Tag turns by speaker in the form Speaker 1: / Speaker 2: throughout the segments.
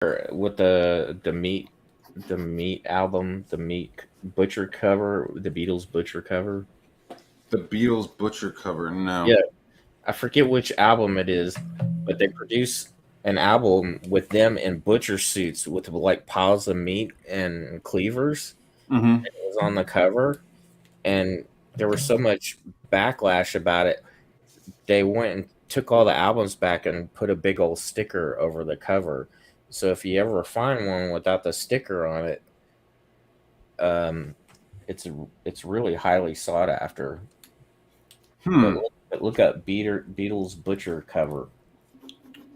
Speaker 1: with the meat album, the meat butcher cover, the Beatles butcher cover.
Speaker 2: The Beatles butcher cover. No.
Speaker 1: Yeah, I forget which album it is, but they produce an album with them in butcher suits with like piles of meat and cleavers.
Speaker 2: Mm-hmm.
Speaker 1: It was on the cover, and there was so much backlash about it. They went and took all the albums back and put a big old sticker over the cover. So if you ever find one without the sticker on it, um, it's really highly sought after. But
Speaker 2: Hmm.
Speaker 1: look up Beatles butcher cover.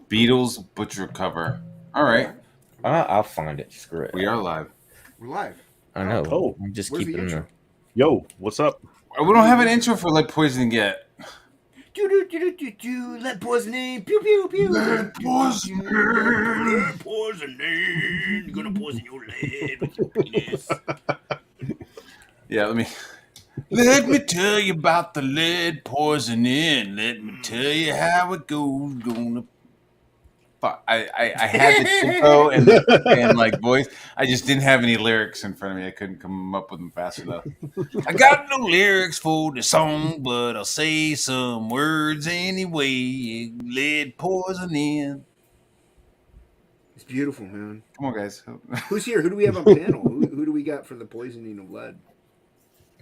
Speaker 2: Beatles butcher cover. All
Speaker 3: All
Speaker 2: right.
Speaker 3: right.
Speaker 1: I'll find it. Screw it.
Speaker 2: We are live.
Speaker 3: We're live.
Speaker 1: I know.
Speaker 4: Oh,
Speaker 1: I'm just
Speaker 3: where's the
Speaker 1: keeping
Speaker 3: intro?
Speaker 4: Yo, what's up?
Speaker 2: We don't have an intro for lead poisoning yet.
Speaker 3: Lead poisoning. Pew pew pew.
Speaker 2: Lead poisoning.
Speaker 3: Lead poisoning. Gonna poison your lead with your penis.
Speaker 2: Yeah, let me tell you about the lead poisoning. Let me tell you how it goes. Gonna fuck. I had the tempo and like voice. I just didn't have any lyrics in front of me. I couldn't come up with them fast enough. I got no lyrics for the song, but I'll say some words anyway. Lead poisoning.
Speaker 3: It's beautiful, man.
Speaker 2: Come on, guys.
Speaker 3: Who's here? Who do we have on panel? Who do we got for the poisoning of lead?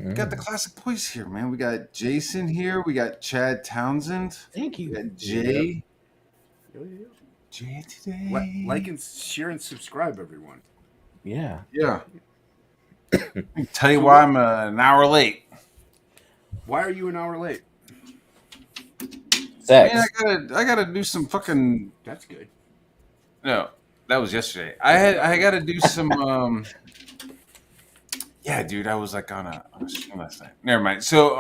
Speaker 2: We got the classic boys here, man. We got Jason here. We got Chad Townsend.
Speaker 1: Thank
Speaker 2: We
Speaker 1: you.
Speaker 2: got Jay.
Speaker 3: Yeah.
Speaker 2: Jay today.
Speaker 3: Like and share and subscribe, everyone.
Speaker 1: Yeah.
Speaker 2: Yeah. I can tell you why I'm an hour late.
Speaker 3: Why are you an hour late?
Speaker 1: Sex.
Speaker 2: Man, I gotta do some fucking.
Speaker 3: That's good.
Speaker 2: No, that was yesterday. I gotta do some. Yeah, dude, I was like on a stream last night. Never mind. So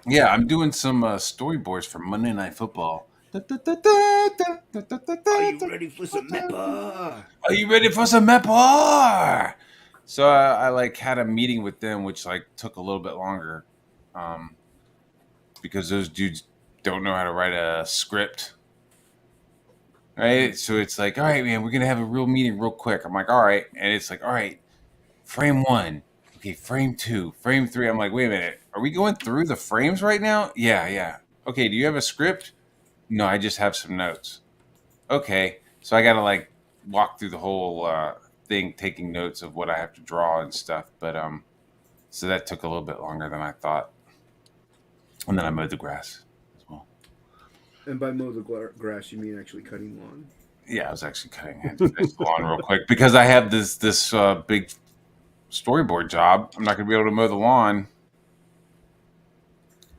Speaker 2: yeah, I'm doing some storyboards for Monday Night Football.
Speaker 3: Are you ready for some MEPA?
Speaker 2: Are you ready for some MEPA? So I like had a meeting with them, which like took a little bit longer, because those dudes don't know how to write a script, right? So it's like, all right, man, we're gonna have a real meeting real quick. I'm like, all right, and it's like, all right, frame 1, okay, frame 2, frame 3. I'm like, wait a minute, are we going through the frames right now? Yeah. Okay, do you have a script? No, I just have some notes. Okay, so I gotta like walk through the whole thing, taking notes of what I have to draw and stuff. But so that took a little bit longer than I thought. And then I mowed the grass as well.
Speaker 3: And by mow the grass, you mean actually cutting lawn?
Speaker 2: Yeah, I was actually cutting this lawn real quick because I have this big storyboard job. I'm not gonna be able to mow the lawn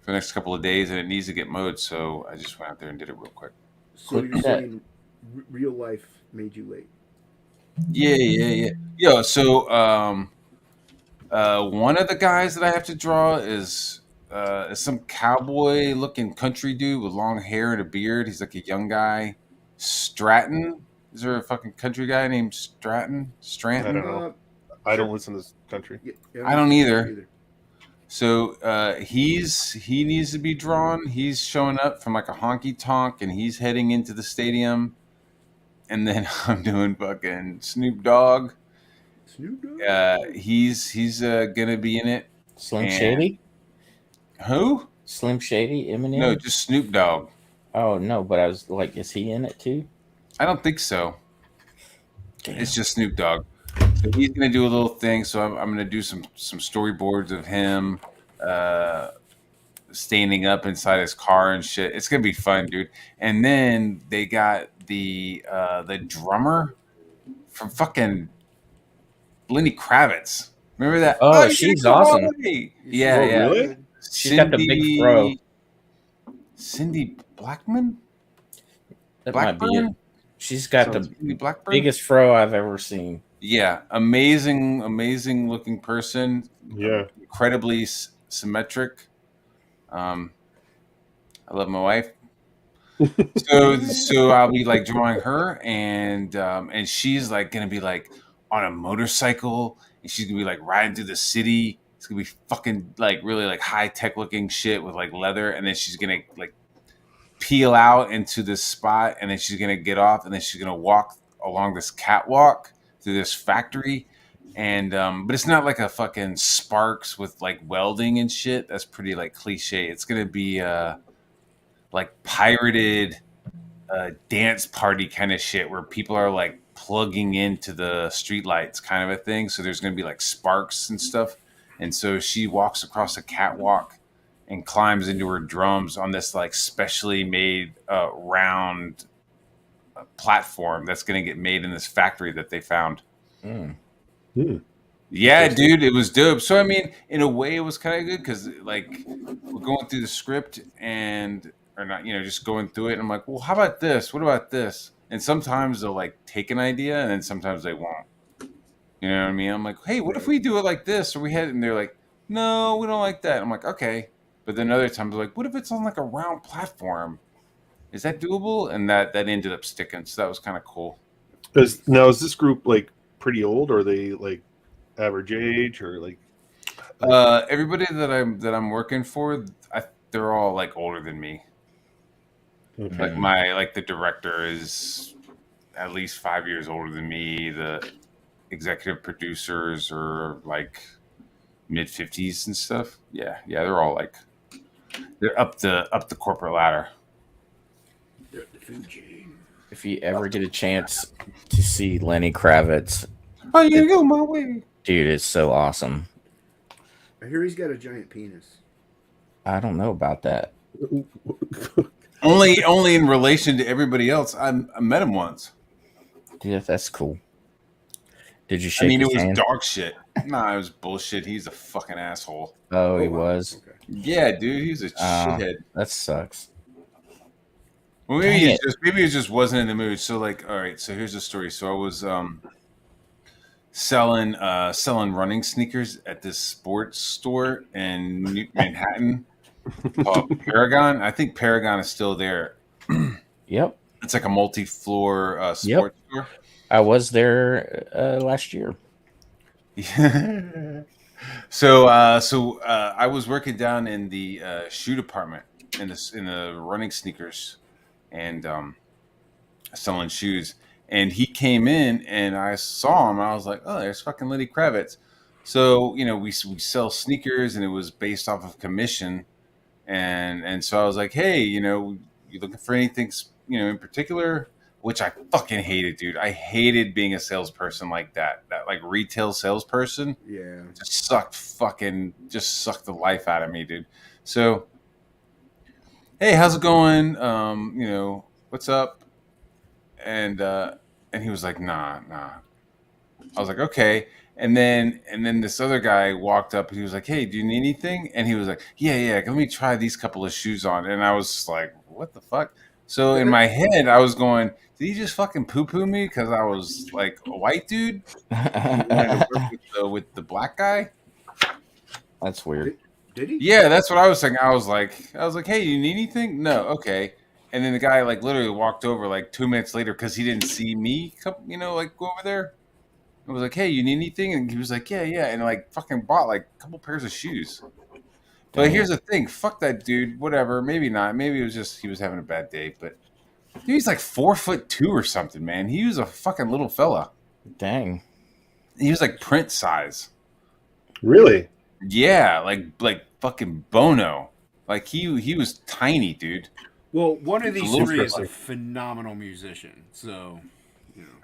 Speaker 2: for the next couple of days, and it needs to get mowed. So I just went out there and did it real quick.
Speaker 3: So you're saying real life made you late?
Speaker 2: Yeah. Yo, so one of the guys that I have to draw is some cowboy looking country dude with long hair and a beard. He's like a young guy. Stratton. Is there a fucking country guy named Stratton?
Speaker 4: I
Speaker 2: Stratton?
Speaker 4: don't know. I don't listen to this country.
Speaker 3: Yeah,
Speaker 2: I don't either. So he needs to be drawn. He's showing up from like a honky tonk, and he's heading into the stadium. And then I'm doing fucking Snoop Dogg.
Speaker 3: Snoop Dogg.
Speaker 2: He's gonna be in it.
Speaker 1: Slim Shady?
Speaker 2: Who?
Speaker 1: Slim Shady? Eminem?
Speaker 2: No, just Snoop Dogg.
Speaker 1: Oh, no, but I was like, is he in it too?
Speaker 2: I don't think so.
Speaker 1: Damn.
Speaker 2: It's just Snoop Dogg. So he's gonna do a little thing. So I'm gonna do some storyboards of him standing up inside his car and shit. It's gonna be fun, dude. And then they got the drummer from fucking Lenny Kravitz. Remember that?
Speaker 1: Oh, she's awesome.
Speaker 2: Yeah.
Speaker 4: Really?
Speaker 1: She's got the big fro.
Speaker 2: Cindy Blackman?
Speaker 1: That might be it.
Speaker 2: Blackburn?
Speaker 1: She's got the
Speaker 2: Cindy Blackburn?
Speaker 1: biggest fro I've ever seen.
Speaker 2: Yeah, amazing looking person.
Speaker 4: Yeah.
Speaker 2: Incredibly symmetric. I love my wife. So I'll be like drawing her, and she's like gonna be like on a motorcycle, and she's gonna be like riding through the city. It's gonna be fucking like really like high tech looking shit with like leather, and then she's gonna like peel out into this spot, and then she's gonna get off, and then she's gonna walk along this catwalk through this factory, and but it's not like a fucking Sparks with like welding and shit. That's pretty like cliche. It's gonna be like pirated dance party kind of shit where people are like plugging into the streetlights kind of a thing. So there's gonna be like sparks and stuff, and so she walks across a catwalk and climbs into her drums on this like specially made round platform that's going to get made in this factory that they found. Yeah, dude, it was dope. So I mean, in a way, it was kind of good because like we're going through the script and or not, just going through it. And I'm like, well, how about this? What about this? And sometimes they'll like take an idea, and then sometimes they won't. You know what I mean? I'm like, hey, what if we do it like this? Or we had, and they're like, no, we don't like that. I'm like, okay. But then other times they're like, what if it's on like a round platform? Is that doable? And that ended up sticking. So that was kind of cool.
Speaker 4: Is this group like pretty old, or are they like average age, or like?
Speaker 2: Everybody that I'm working for, they're all like older than me.
Speaker 4: Okay.
Speaker 2: Like the director is at least 5 years older than me. The executive producers are like mid-50s and stuff. Yeah, they're all like they're up the corporate ladder.
Speaker 3: They're at the food chain.
Speaker 1: If you ever get a chance to see Lenny Kravitz,
Speaker 2: Oh, you go my way,
Speaker 1: dude, it's so awesome.
Speaker 3: I hear he's got a giant penis.
Speaker 1: I don't know about that.
Speaker 2: Only in relation to everybody else. I met him once.
Speaker 1: Dude, that's cool. Did you shake
Speaker 2: I mean, it
Speaker 1: his
Speaker 2: was
Speaker 1: hand?
Speaker 2: dog shit. Nah, it was bullshit. He's a fucking asshole.
Speaker 1: Oh, he
Speaker 3: wow.
Speaker 1: was.
Speaker 3: Okay.
Speaker 2: Yeah, dude, he's a shithead.
Speaker 1: That sucks.
Speaker 2: Well, maybe he just wasn't in the mood. So, like, all right. So here's the story. So I was selling running sneakers at this sports store in Manhattan called Paragon. I think Paragon is still there.
Speaker 1: Yep.
Speaker 2: It's like a multi-floor sports store.
Speaker 1: I was there last year.
Speaker 2: So I was working down in the shoe department in the running sneakers and selling shoes. And he came in and I saw him. I was like, oh, there's fucking Lenny Kravitz. So we sell sneakers and it was based off of commission. And so I was like, hey, you looking for anything in particular? Which I fucking hated, dude. I hated being a salesperson like that. That like retail salesperson.
Speaker 3: Yeah.
Speaker 2: Just sucked the life out of me, dude. So, hey, how's it going? What's up? And he was like, nah. I was like, okay. And then this other guy walked up and he was like, hey, do you need anything? And he was like, yeah, let me try these couple of shoes on. And I was like, what the fuck? So in my head, I was going, did he just fucking poo-poo me because I was like a white dude? He wanted to work with the black guy?
Speaker 1: That's weird.
Speaker 3: Did he?
Speaker 2: Yeah, that's what I was saying. I was like, hey, you need anything? No, okay. And then the guy like literally walked over like 2 minutes later because he didn't see me, like go over there. I was like, hey, you need anything? And he was like, yeah, and like fucking bought like a couple pairs of shoes. But here's the thing, fuck that dude. Whatever, maybe not. Maybe it was just he was having a bad day. But dude, he's like 4'2" or something, man. He was a fucking little fella.
Speaker 1: Dang.
Speaker 2: He was like Prince size.
Speaker 4: Really?
Speaker 2: Yeah, like fucking Bono. Like he was tiny, dude.
Speaker 3: Well, one of these
Speaker 2: little
Speaker 3: three is a
Speaker 4: fella.
Speaker 3: phenomenal musician. So,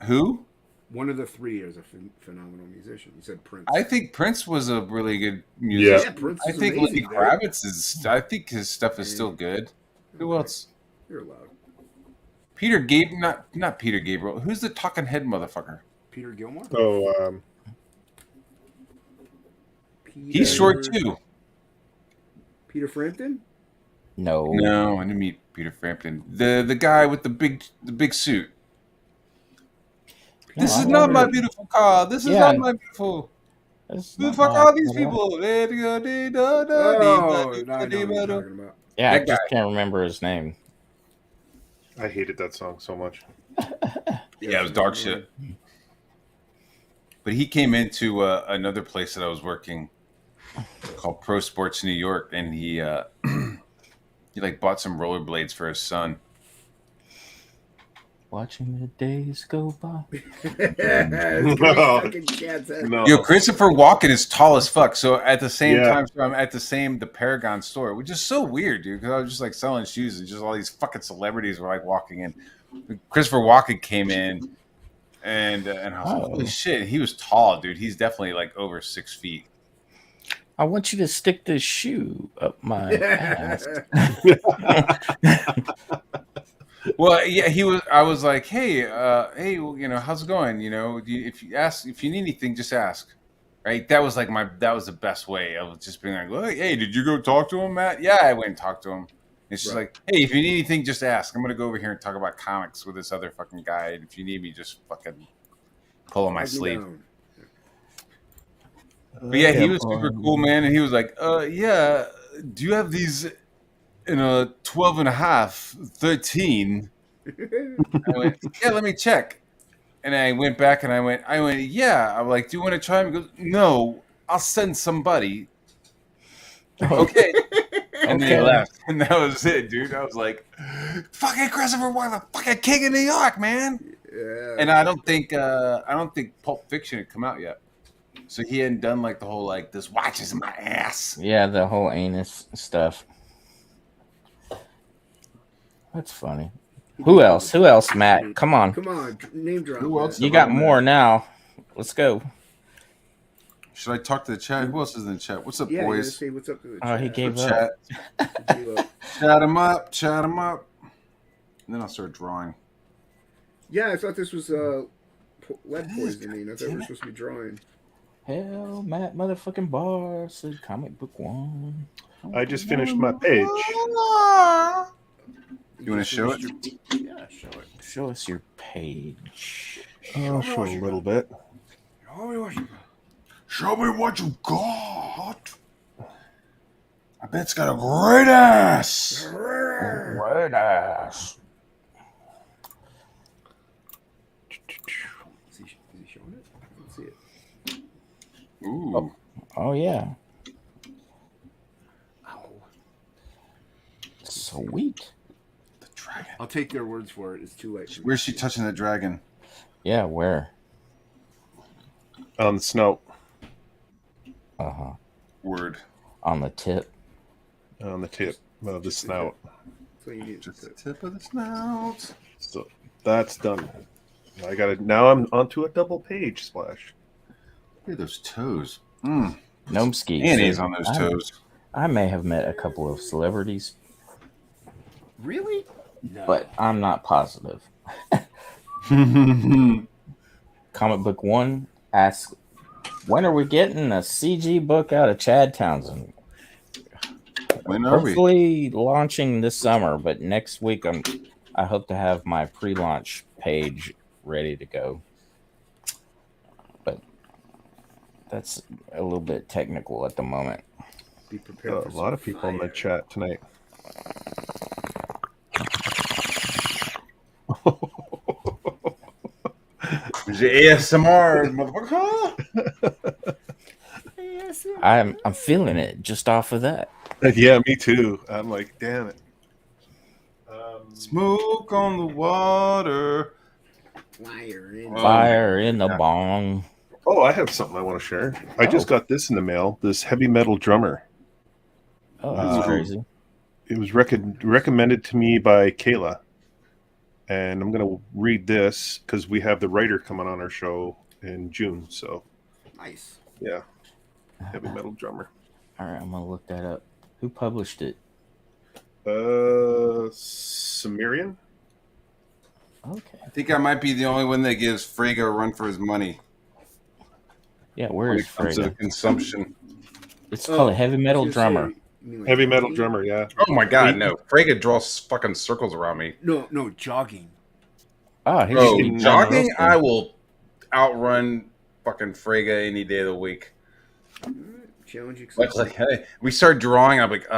Speaker 2: Who?
Speaker 3: one of the three is a phenomenal musician. You said Prince.
Speaker 2: I think Prince was a really good musician.
Speaker 3: Yeah, Prince
Speaker 2: I
Speaker 3: is
Speaker 2: think
Speaker 3: amazing,
Speaker 2: Lenny Kravitz is. I think his stuff is still good. Who else?
Speaker 3: You're allowed.
Speaker 2: Peter not Peter Gabriel. Who's the talking head motherfucker?
Speaker 3: Peter Gilmore?
Speaker 4: Oh,
Speaker 2: He's short too.
Speaker 3: Peter Frampton?
Speaker 1: No.
Speaker 2: No, I didn't meet Peter Frampton. The guy with the big suit.
Speaker 1: No,
Speaker 2: This
Speaker 1: I
Speaker 2: is not my
Speaker 1: never-
Speaker 2: beautiful car. This is
Speaker 1: Yeah.
Speaker 2: not my beautiful.
Speaker 1: That's
Speaker 2: Who the
Speaker 1: not
Speaker 2: fuck
Speaker 1: my-
Speaker 2: are these people?
Speaker 3: Oh, no, I know what you're talking about.
Speaker 1: Yeah, I
Speaker 2: That
Speaker 1: just
Speaker 2: guy.
Speaker 1: can't remember his name.
Speaker 4: I hated that song so much.
Speaker 2: Yeah, it was dog shit. But he came into another place that I was working called Pro Sports New York, and he he like bought some rollerblades for his son.
Speaker 1: Watching the days go by.
Speaker 3: It's gonna be stuck in Chad's head.
Speaker 4: No.
Speaker 2: Yo, Christopher Walken is tall as fuck. So at the same
Speaker 4: Yeah.
Speaker 2: time, so I'm at the Paragon store, which is so weird, dude. Because I was just like selling shoes, and just all these fucking celebrities were like walking in. Christopher Walken came in, and I was like, holy shit, he was tall, dude. He's definitely like over 6 feet.
Speaker 1: I want you to stick this shoe up my ass.
Speaker 2: Well, yeah, he was. I was like, hey, well, you know, how's it going? You know, if you need anything, just ask. Right? That was the best way of just being like, well, hey, did you go talk to him, Matt? Yeah, I went and talked to him. And she's like, hey, if you need anything, just ask. I'm gonna go over here and talk about comics with this other fucking guy. And if you need me, just fucking pull on my sleeve. But yeah, he was super cool, man. And he was like, yeah, do you have these in a 12 and a half, 13? I went, yeah, let me check. And I went back and I went, yeah. I'm like, do you want to try him? He goes, no, I'll send somebody. Okay. And then he left. And that was it, dude. I was like, fucking Christopher Walken, the fucking king of New York, man.
Speaker 3: Yeah.
Speaker 2: And I don't think Pulp Fiction had come out yet. So he hadn't done like the whole like this watches my ass.
Speaker 1: Yeah, the whole anus stuff. That's funny. Who else? Matt? Come on.
Speaker 3: Come on, name drop.
Speaker 2: Who else?
Speaker 1: You got more now. Let's go.
Speaker 2: Should I talk to the chat? Who else is in the chat? What's up,
Speaker 3: Yeah,
Speaker 2: boys?
Speaker 3: say what's up to the
Speaker 1: Oh, he
Speaker 3: chat.
Speaker 1: gave up.
Speaker 2: Chat. Chat him up. And then I'll start drawing.
Speaker 3: Yeah, I thought this was lead poisoning. I thought we were supposed to be drawing.
Speaker 1: Hell, Matt motherfucking Bar said comic book one.
Speaker 4: I just finished my page.
Speaker 2: You want to show it?
Speaker 3: Yeah, show it.
Speaker 1: Show us your page.
Speaker 4: I'll show a little bit.
Speaker 2: Show me what you got. I bet it's got a great ass.
Speaker 1: Great ass.
Speaker 3: Is he showing it? I don't see it.
Speaker 2: Ooh.
Speaker 1: Oh yeah.
Speaker 3: Ow.
Speaker 1: Sweet.
Speaker 2: The dragon.
Speaker 3: I'll take their words for it. It's too late.
Speaker 2: Where's she touching the dragon?
Speaker 1: Yeah, where?
Speaker 4: On the snout.
Speaker 1: Uh-huh.
Speaker 2: Word.
Speaker 1: On the tip.
Speaker 4: On the tip of the snout.
Speaker 3: So you need
Speaker 2: Just the tip of the snout.
Speaker 4: So that's done. I got it. Now I'm onto a double page splash.
Speaker 2: Look at those toes.
Speaker 1: Gnomeski.
Speaker 2: Mayonnaise on those toes.
Speaker 1: I may have met a couple of celebrities,
Speaker 3: Really? No.
Speaker 1: but I'm not positive. Comic Book One asks, when are we getting a CG book out of Chad Townsend?
Speaker 2: When are we?
Speaker 1: Hopefully launching this summer, but next week I hope to have my pre-launch page ready to go. But that's a little bit technical at the moment.
Speaker 3: Be prepared.
Speaker 4: A lot of people in the chat tonight.
Speaker 2: ASMR, motherfucker.
Speaker 1: I'm feeling it just off of that.
Speaker 4: Yeah, me too. I'm like, damn it.
Speaker 2: Smoke on the water.
Speaker 1: Fire in the bong.
Speaker 4: Oh, I have something I want to share. I just got this in the mail. This heavy metal drummer.
Speaker 1: Oh, that's crazy.
Speaker 4: It was recommended to me by Kayla. And I'm going to read this because we have the writer coming on our show in June. So,
Speaker 3: Nice.
Speaker 4: yeah. Heavy metal drummer.
Speaker 1: All right, I'm going to look that up. Who published it?
Speaker 4: Sumerian?
Speaker 1: Okay.
Speaker 2: I think I might be the only one that gives Frege a run for his money
Speaker 1: Yeah, where
Speaker 2: when
Speaker 1: is
Speaker 2: it comes to the
Speaker 1: Freda?
Speaker 2: consumption.
Speaker 1: It's called a heavy metal drummer.
Speaker 4: Heavy metal drummer, yeah.
Speaker 2: Oh my god, no. Frege draws fucking circles around me.
Speaker 3: No, jogging.
Speaker 1: Oh, he's
Speaker 2: Bro,
Speaker 1: he's
Speaker 2: jogging,
Speaker 1: done
Speaker 2: I will outrun fucking Frege any day of the week.
Speaker 3: Challenge
Speaker 2: Like, hey, we start drawing, I'm like,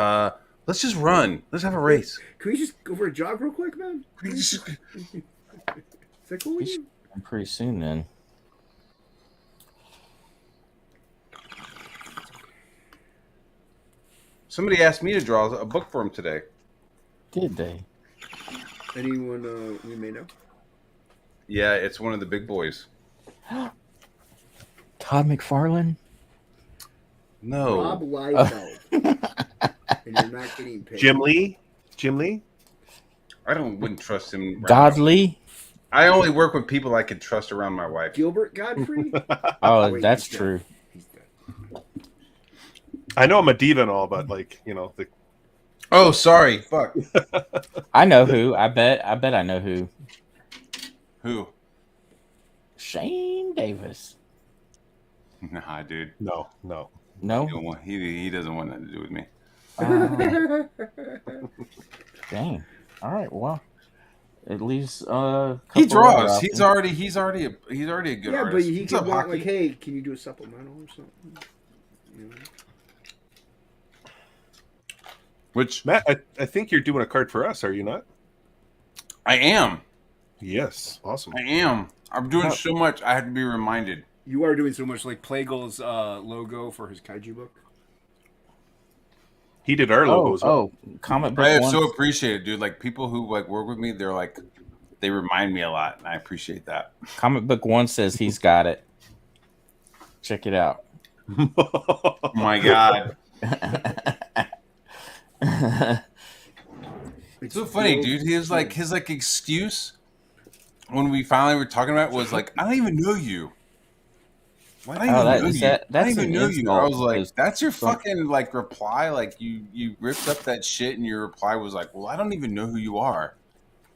Speaker 2: let's just run. Let's have a race.
Speaker 3: Can we just go for a jog real quick, man? Is that cool with you?
Speaker 1: pretty soon then.
Speaker 2: Somebody asked me to draw a book for him today.
Speaker 1: Did they?
Speaker 3: Anyone we may know?
Speaker 2: Yeah, it's one of the big boys.
Speaker 1: Todd McFarlane?
Speaker 2: No.
Speaker 3: Rob Liefeld. And you're not getting paid.
Speaker 4: Jim Lee. Jim Lee.
Speaker 2: I wouldn't trust him.
Speaker 1: Godley?
Speaker 2: I only work with people I can trust around my wife.
Speaker 3: Gilbert Godfrey?
Speaker 1: Oh,
Speaker 3: Wait,
Speaker 1: that's
Speaker 3: he's
Speaker 1: true.
Speaker 3: dead. He's dead.
Speaker 4: I know I'm a diva and all, but like the
Speaker 2: Oh, sorry. Fuck.
Speaker 1: I know who. I bet I know who.
Speaker 2: Who?
Speaker 1: Shane Davis.
Speaker 2: Nah, dude.
Speaker 4: no.
Speaker 1: No?
Speaker 2: He doesn't want nothing to do with me.
Speaker 1: Dang. All right. Well, at least
Speaker 2: He
Speaker 1: couple
Speaker 2: draws.
Speaker 1: other
Speaker 2: He's
Speaker 1: options.
Speaker 2: already a good
Speaker 3: Yeah,
Speaker 2: artist.
Speaker 3: but he
Speaker 2: What's
Speaker 3: could
Speaker 2: up,
Speaker 3: want
Speaker 2: Hockey?
Speaker 3: like, hey, can you do a supplemental or something? You know?
Speaker 2: Which
Speaker 4: Matt, I think you're doing a card for us, are you not?
Speaker 2: I am.
Speaker 4: Yes. Awesome.
Speaker 2: I am. I'm doing
Speaker 1: Yeah.
Speaker 2: so much. I have to be reminded.
Speaker 3: You are doing so much like Plagel's logo for his kaiju book.
Speaker 4: He did our logos.
Speaker 1: Comic book
Speaker 2: I
Speaker 1: one.
Speaker 2: so appreciate it, dude. Like people who like work with me, they remind me a lot, and I appreciate that.
Speaker 1: Comic book one says he's got it. Check it out.
Speaker 2: Oh my god, it's so funny, dude. His excuse when we finally were talking about it was like, I don't even know you. Why don't
Speaker 1: Oh,
Speaker 2: even know you? I
Speaker 1: that's
Speaker 2: don't
Speaker 1: an
Speaker 2: even know you. I
Speaker 1: insult,
Speaker 2: was like,
Speaker 1: because
Speaker 2: that's your
Speaker 1: some-
Speaker 2: fucking like reply. Like you ripped up that shit, and your reply was like, well, I don't even know who you are.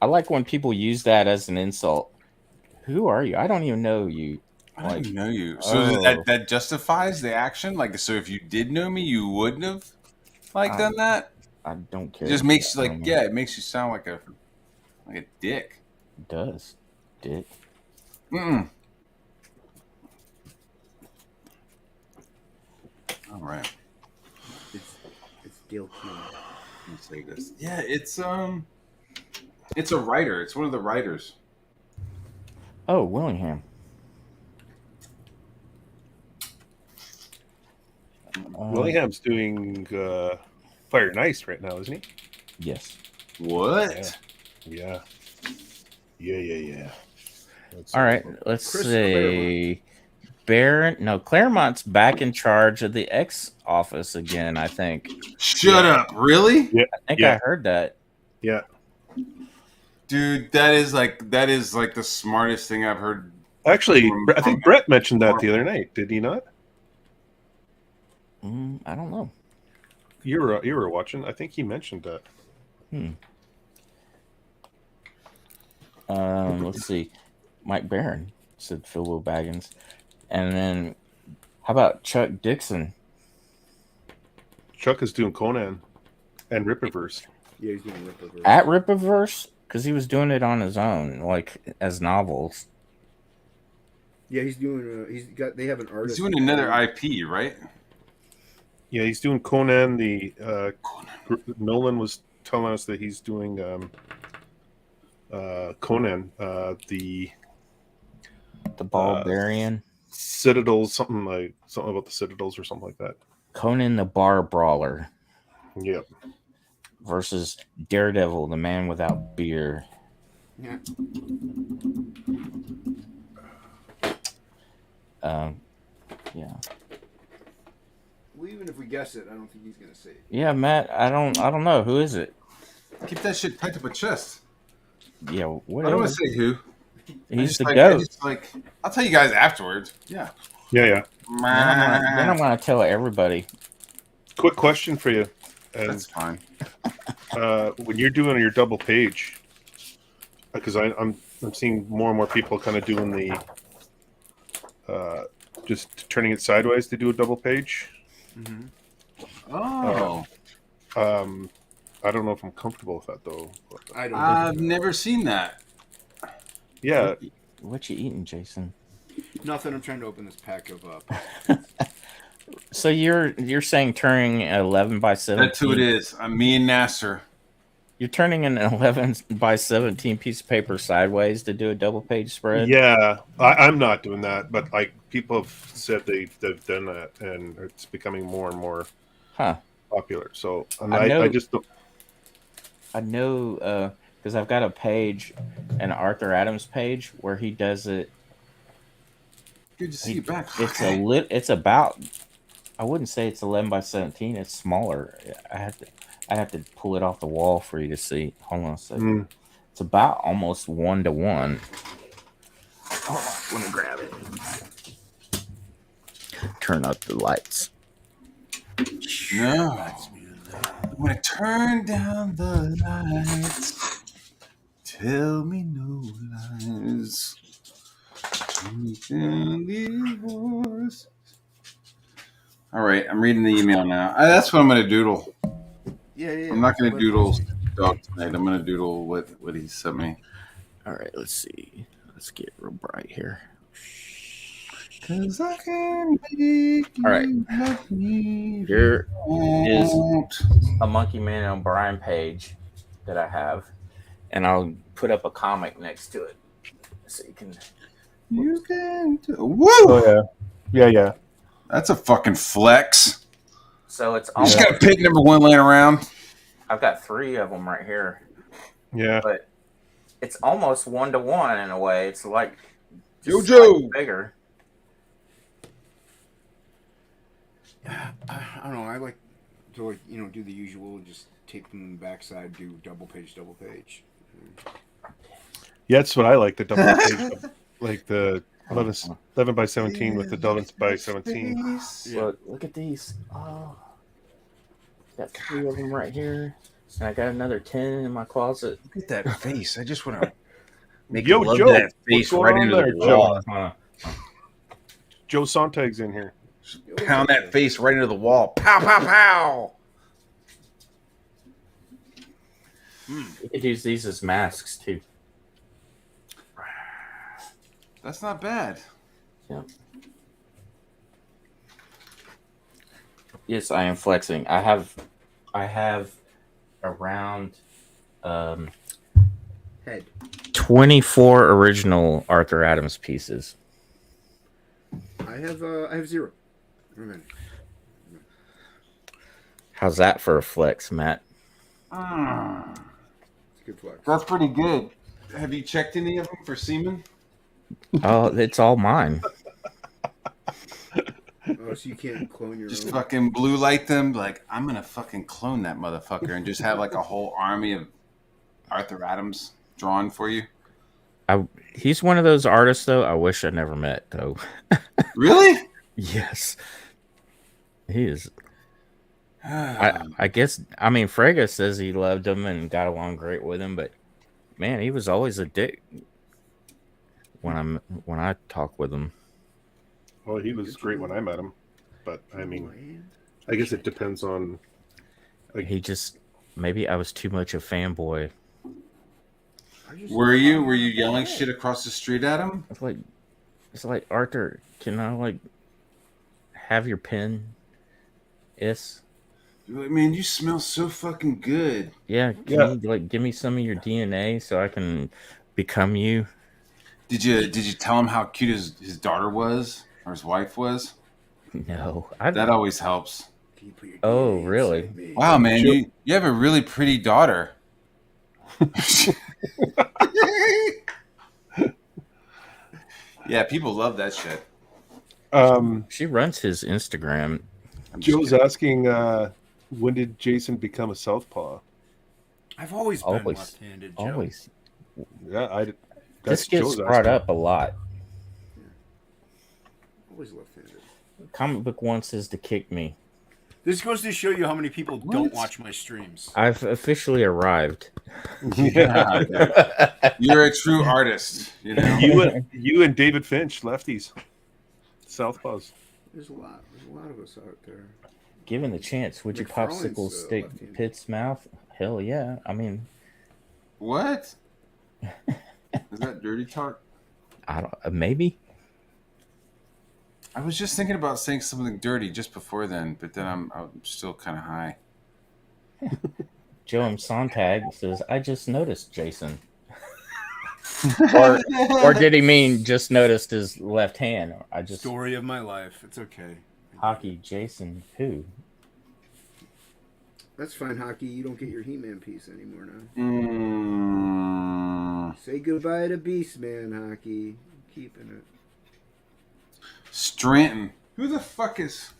Speaker 1: I like when people use that as an insult. Who are you? I don't even know you.
Speaker 2: I don't
Speaker 1: Like,
Speaker 2: even know you. So
Speaker 1: oh.
Speaker 2: that justifies the action. Like, so if you did know me, you wouldn't have
Speaker 1: I-
Speaker 2: done that.
Speaker 1: I don't care.
Speaker 2: It just
Speaker 1: if
Speaker 2: makes
Speaker 1: you
Speaker 2: you
Speaker 1: don't know me.
Speaker 2: it makes you sound like a dick.
Speaker 1: It does. Dick.
Speaker 2: Mm. All right.
Speaker 3: It's Dale King.
Speaker 2: Let me say this. Yeah, it's a writer. It's one of the writers.
Speaker 1: Oh, Willingham.
Speaker 4: Willingham's doing Fire and Ice right now, isn't he?
Speaker 1: Yes.
Speaker 2: What?
Speaker 4: Yeah. That's
Speaker 1: All right. Let's
Speaker 3: Chris
Speaker 1: see. Claremont's back in charge of the X office again. I think.
Speaker 2: Shut up! Really,
Speaker 1: I think
Speaker 4: Yeah.
Speaker 1: I heard that.
Speaker 4: Yeah.
Speaker 2: dude? That is like the smartest thing I've heard.
Speaker 4: Actually, I think Brett mentioned that the other night. Did he not?
Speaker 1: I don't know.
Speaker 4: You were watching. I think he mentioned that.
Speaker 1: Let's see. Mike Barron said Phil Baggins, and then how about Chuck Dixon?
Speaker 4: Chuck is doing Conan and Rippaverse.
Speaker 3: Yeah, he's doing Rippaverse.
Speaker 1: At Rippaverse, because he was doing it on his own, like as novels.
Speaker 3: Yeah, he's doing. They have an artist.
Speaker 2: He's doing another IP, right?
Speaker 4: Yeah, he's doing Conan. Nolan was telling us that he's doing Conan, the
Speaker 1: Barbarian.
Speaker 4: Citadels, something about the Citadels or something like that.
Speaker 1: Conan the Bar Brawler
Speaker 4: Yep.
Speaker 1: versus Daredevil, the man without beer.
Speaker 3: Yeah.
Speaker 1: Yeah.
Speaker 3: Well, even if we guess it, I don't think he's gonna say it.
Speaker 1: Yeah, Matt. I don't know. Who is it?
Speaker 2: Keep that shit tight up my chest.
Speaker 1: Yeah,
Speaker 2: I don't
Speaker 1: whatever.
Speaker 2: want to say who.
Speaker 1: He's the
Speaker 2: I
Speaker 1: goat.
Speaker 2: just, I'll tell you guys afterwards. Yeah.
Speaker 4: Yeah.
Speaker 1: Then I'm gonna tell everybody.
Speaker 4: Quick question for you.
Speaker 2: That's fine.
Speaker 4: When you're doing your double page, because I'm seeing more and more people kind of doing the just turning it sideways to do a double page.
Speaker 3: Mm-hmm.
Speaker 2: Oh.
Speaker 4: I don't know if I'm comfortable with that though.
Speaker 3: I don't.
Speaker 2: I've never seen that.
Speaker 4: Yeah,
Speaker 1: What you eating, Jason?
Speaker 3: Nothing. I'm trying to open this pack of.
Speaker 1: So you're saying turning an 11 by 17?
Speaker 2: That's who it is. I'm me and Nasser.
Speaker 1: You're turning an 11 by 17 piece of paper sideways to do a double page spread?
Speaker 4: yeah. I'm not doing that, but like people have said they've done that, and it's becoming more and more
Speaker 1: Huh.
Speaker 4: popular. So
Speaker 1: I know-
Speaker 4: I just don't.
Speaker 1: I know because I've got a page, an Arthur Adams page where he does it.
Speaker 2: Good to see you back.
Speaker 1: It's about. I wouldn't say it's 11 by 17. It's smaller. I have to pull it off the wall for you to see. Hold on a second. It's about almost 1-to-1. Hold on, let me grab it. Turn up the lights.
Speaker 2: No. I'm going to turn down the lights. Tell me no lies. All right, I'm reading the email now. That's what I'm going to doodle.
Speaker 3: Yeah.
Speaker 2: I'm not going to doodle dog tonight. I'm going to doodle what he sent me.
Speaker 1: All right, let's see. Let's get real bright here.
Speaker 2: Cause I can make
Speaker 1: All right.
Speaker 2: you love me.
Speaker 1: Here is a Monkey Man and O'Brien page that I have, and I'll put up a comic next to it so you can.
Speaker 2: You can do. Woo!
Speaker 4: Oh yeah.
Speaker 2: That's a fucking flex.
Speaker 1: So it's
Speaker 2: You
Speaker 1: almost.
Speaker 2: just got a pig number 1 laying around.
Speaker 1: I've got 3 of them right here,
Speaker 4: Yeah.
Speaker 1: but it's almost 1-to-1 in a way. It's like just
Speaker 2: Jojo!
Speaker 1: slightly bigger.
Speaker 3: I don't know. I like to do the usual, just tape them in the backside, do double page.
Speaker 4: Yeah, that's what I like. The double page, like the 11 by 17 with the 11 by 17.
Speaker 1: Look at these. Oh, got 3 of them right here, and I got another 10 in my closet.
Speaker 2: Look at that face. I just want to make
Speaker 4: Yo,
Speaker 2: love
Speaker 4: Joe,
Speaker 2: to that face
Speaker 4: what's going
Speaker 2: right
Speaker 4: on
Speaker 2: into
Speaker 4: there,
Speaker 2: the wall.
Speaker 4: Joe Sontag's in here.
Speaker 2: Pound that face right into the wall. Pow, pow, pow.
Speaker 1: You could use these as masks too.
Speaker 2: That's not bad.
Speaker 1: Yeah. Yes, I am flexing. I have around
Speaker 3: Head.
Speaker 1: 24 original Arthur Adams pieces.
Speaker 3: I have 0. Remember.
Speaker 1: How's that for a flex, Matt?
Speaker 3: It's a good flex.
Speaker 2: That's pretty good. Have you checked any of them for semen?
Speaker 1: Oh, it's all mine.
Speaker 3: Oh, so you can't clone your
Speaker 2: Just
Speaker 3: own?
Speaker 2: fucking blue light them. Like, I'm going to fucking clone that motherfucker and just have like a whole army of Arthur Adams drawn for you.
Speaker 1: He's one of those artists, though, I wish I never met, though.
Speaker 2: Really?
Speaker 1: Yes. He is. I guess, I mean, Frege says he loved him and got along great with him, but man, he was always a dick when I talk with him.
Speaker 4: Well, he was great when I met him, but I mean, I guess it depends on.
Speaker 1: He just, maybe I was too much a fanboy.
Speaker 2: Were you yelling shit across the street at him?
Speaker 1: It's like Arthur, can I like have your pen? Yes.
Speaker 2: Man, you smell so fucking good.
Speaker 1: Yeah. Can you like give me some of your DNA so I can become you?
Speaker 2: Did you tell him how cute his daughter was or his wife was?
Speaker 1: No.
Speaker 2: That always helps.
Speaker 1: Oh, really?
Speaker 2: Wow, man, you have a really pretty daughter. Yeah, people love that shit.
Speaker 1: She runs his Instagram.
Speaker 4: Joe's asking, when did Jason become a southpaw?
Speaker 3: I've always been left-handed, Joe.
Speaker 1: Always.
Speaker 4: Yeah,
Speaker 1: This gets
Speaker 4: Joe's
Speaker 1: brought
Speaker 4: asking.
Speaker 1: up a lot.
Speaker 3: Always left-handed.
Speaker 1: Comic book wants us to kick me.
Speaker 3: This goes to show you how many people don't watch my streams.
Speaker 1: I've officially arrived.
Speaker 2: Yeah, you're a true artist. You know,
Speaker 4: you and David Finch, lefties, southpaws.
Speaker 3: There's a lot of us out there.
Speaker 1: Given the chance, would you
Speaker 3: McFarlane's,
Speaker 1: popsicle stick
Speaker 3: left-handed.
Speaker 1: Pitt's mouth? Hell yeah. I mean,
Speaker 2: what? Is that dirty talk?
Speaker 1: I don't. Maybe.
Speaker 2: I was just thinking about saying something dirty just before then, but then I'm still kind of high.
Speaker 1: Joe M. Sontag says, "I just noticed Jason." or did he mean just noticed his left hand? I just
Speaker 3: Story of my life. It's okay.
Speaker 1: hockey Jason who?
Speaker 3: That's fine, Hockey. You don't get your He-Man piece anymore now. Say goodbye to Beastman, Hockey. I'm keeping it.
Speaker 2: Stratton. Who the fuck is?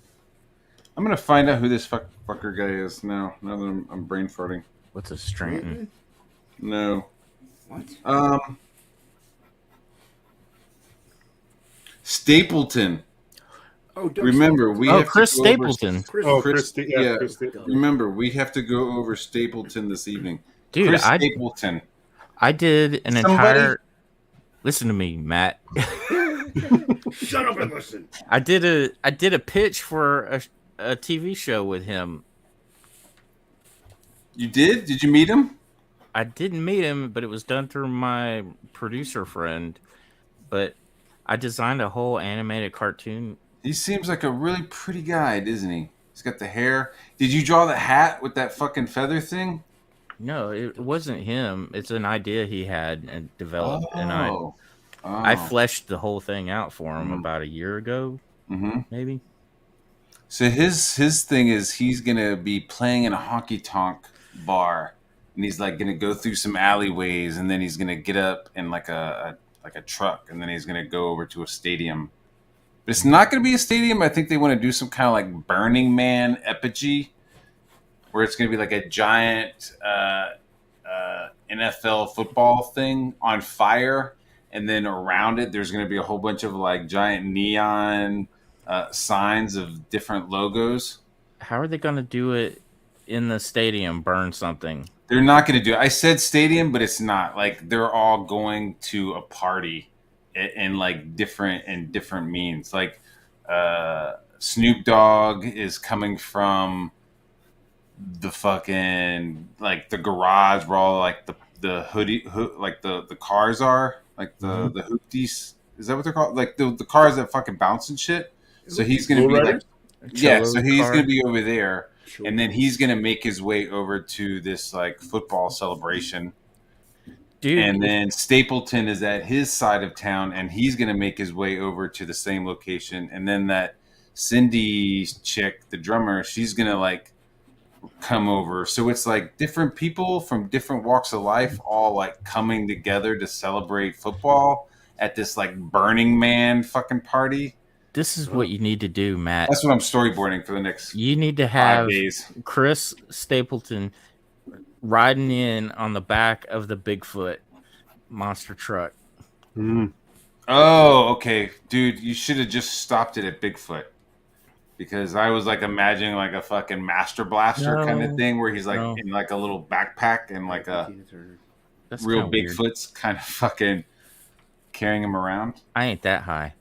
Speaker 2: I'm gonna find out who this fucker guy is now. Now that I'm brain farting.
Speaker 1: What's a Stratton?
Speaker 2: No.
Speaker 3: What?
Speaker 2: Stapleton.
Speaker 3: Oh, Doug
Speaker 2: Remember,
Speaker 3: Stapleton.
Speaker 2: we
Speaker 1: Oh,
Speaker 2: have
Speaker 1: Chris
Speaker 2: to go over-
Speaker 1: Stapleton.
Speaker 3: Chris,
Speaker 2: Chris, yeah.
Speaker 4: Chris Stapleton.
Speaker 2: Remember, we have to go over Stapleton this evening.
Speaker 1: Dude,
Speaker 2: Chris Stapleton.
Speaker 1: I did an
Speaker 2: Somebody-
Speaker 1: entire. Listen to me, Matt.
Speaker 3: Shut up and listen.
Speaker 1: I did a pitch for a TV show with him.
Speaker 2: You did? Did you meet him?
Speaker 1: I didn't meet him, but it was done through my producer friend. But I designed a whole animated cartoon.
Speaker 2: He seems like a really pretty guy, doesn't he? He's got the hair. Did you draw the hat with that fucking feather thing?
Speaker 1: No, it wasn't him. It's an idea he had and developed, and I fleshed the whole thing out for him about a year ago, maybe.
Speaker 2: So his thing is he's gonna be playing in a honky tonk bar, and he's like gonna go through some alleyways, and then he's gonna get up in like a truck, and then he's gonna go over to a stadium. But it's not gonna be a stadium. I think they want to do some kind of like Burning Man epically, where it's gonna be like a giant NFL football thing on fire, and then around it there's gonna be a whole bunch of like giant neon signs of different logos.
Speaker 1: How are they going to do it in the stadium? Burn something?
Speaker 2: They're not going to do it. I said stadium, but it's not. Like they're all going to a party in like different means. Like Snoop Dogg is coming from the fucking like the garage where all like the like the cars are, like the hoopties. Is that what they're called? Like the cars that fucking bounce and shit. So he's going to be like, yeah. So he's going to be over there, and then he's going to make his way over to this like football celebration.
Speaker 1: Dude.
Speaker 2: And then Stapleton is at his side of town, and he's going to make his way over to the same location. And then that Cindy chick, the drummer, she's going to like come over. So it's like different people from different walks of life all like coming together to celebrate football at this like Burning Man fucking party.
Speaker 1: This is what you need to do, Matt.
Speaker 2: That's what I'm storyboarding for the next
Speaker 1: You need to have
Speaker 2: 5 days.
Speaker 1: Chris Stapleton riding in on the back of the Bigfoot monster truck.
Speaker 2: Oh, okay. Dude, you should have just stopped it at Bigfoot. Because I was like imagining like a fucking Master Blaster kind of thing where he's like in like a little backpack and like a
Speaker 1: That's
Speaker 2: real
Speaker 1: kinda
Speaker 2: Bigfoot's kind of fucking carrying him around.
Speaker 1: I ain't that high.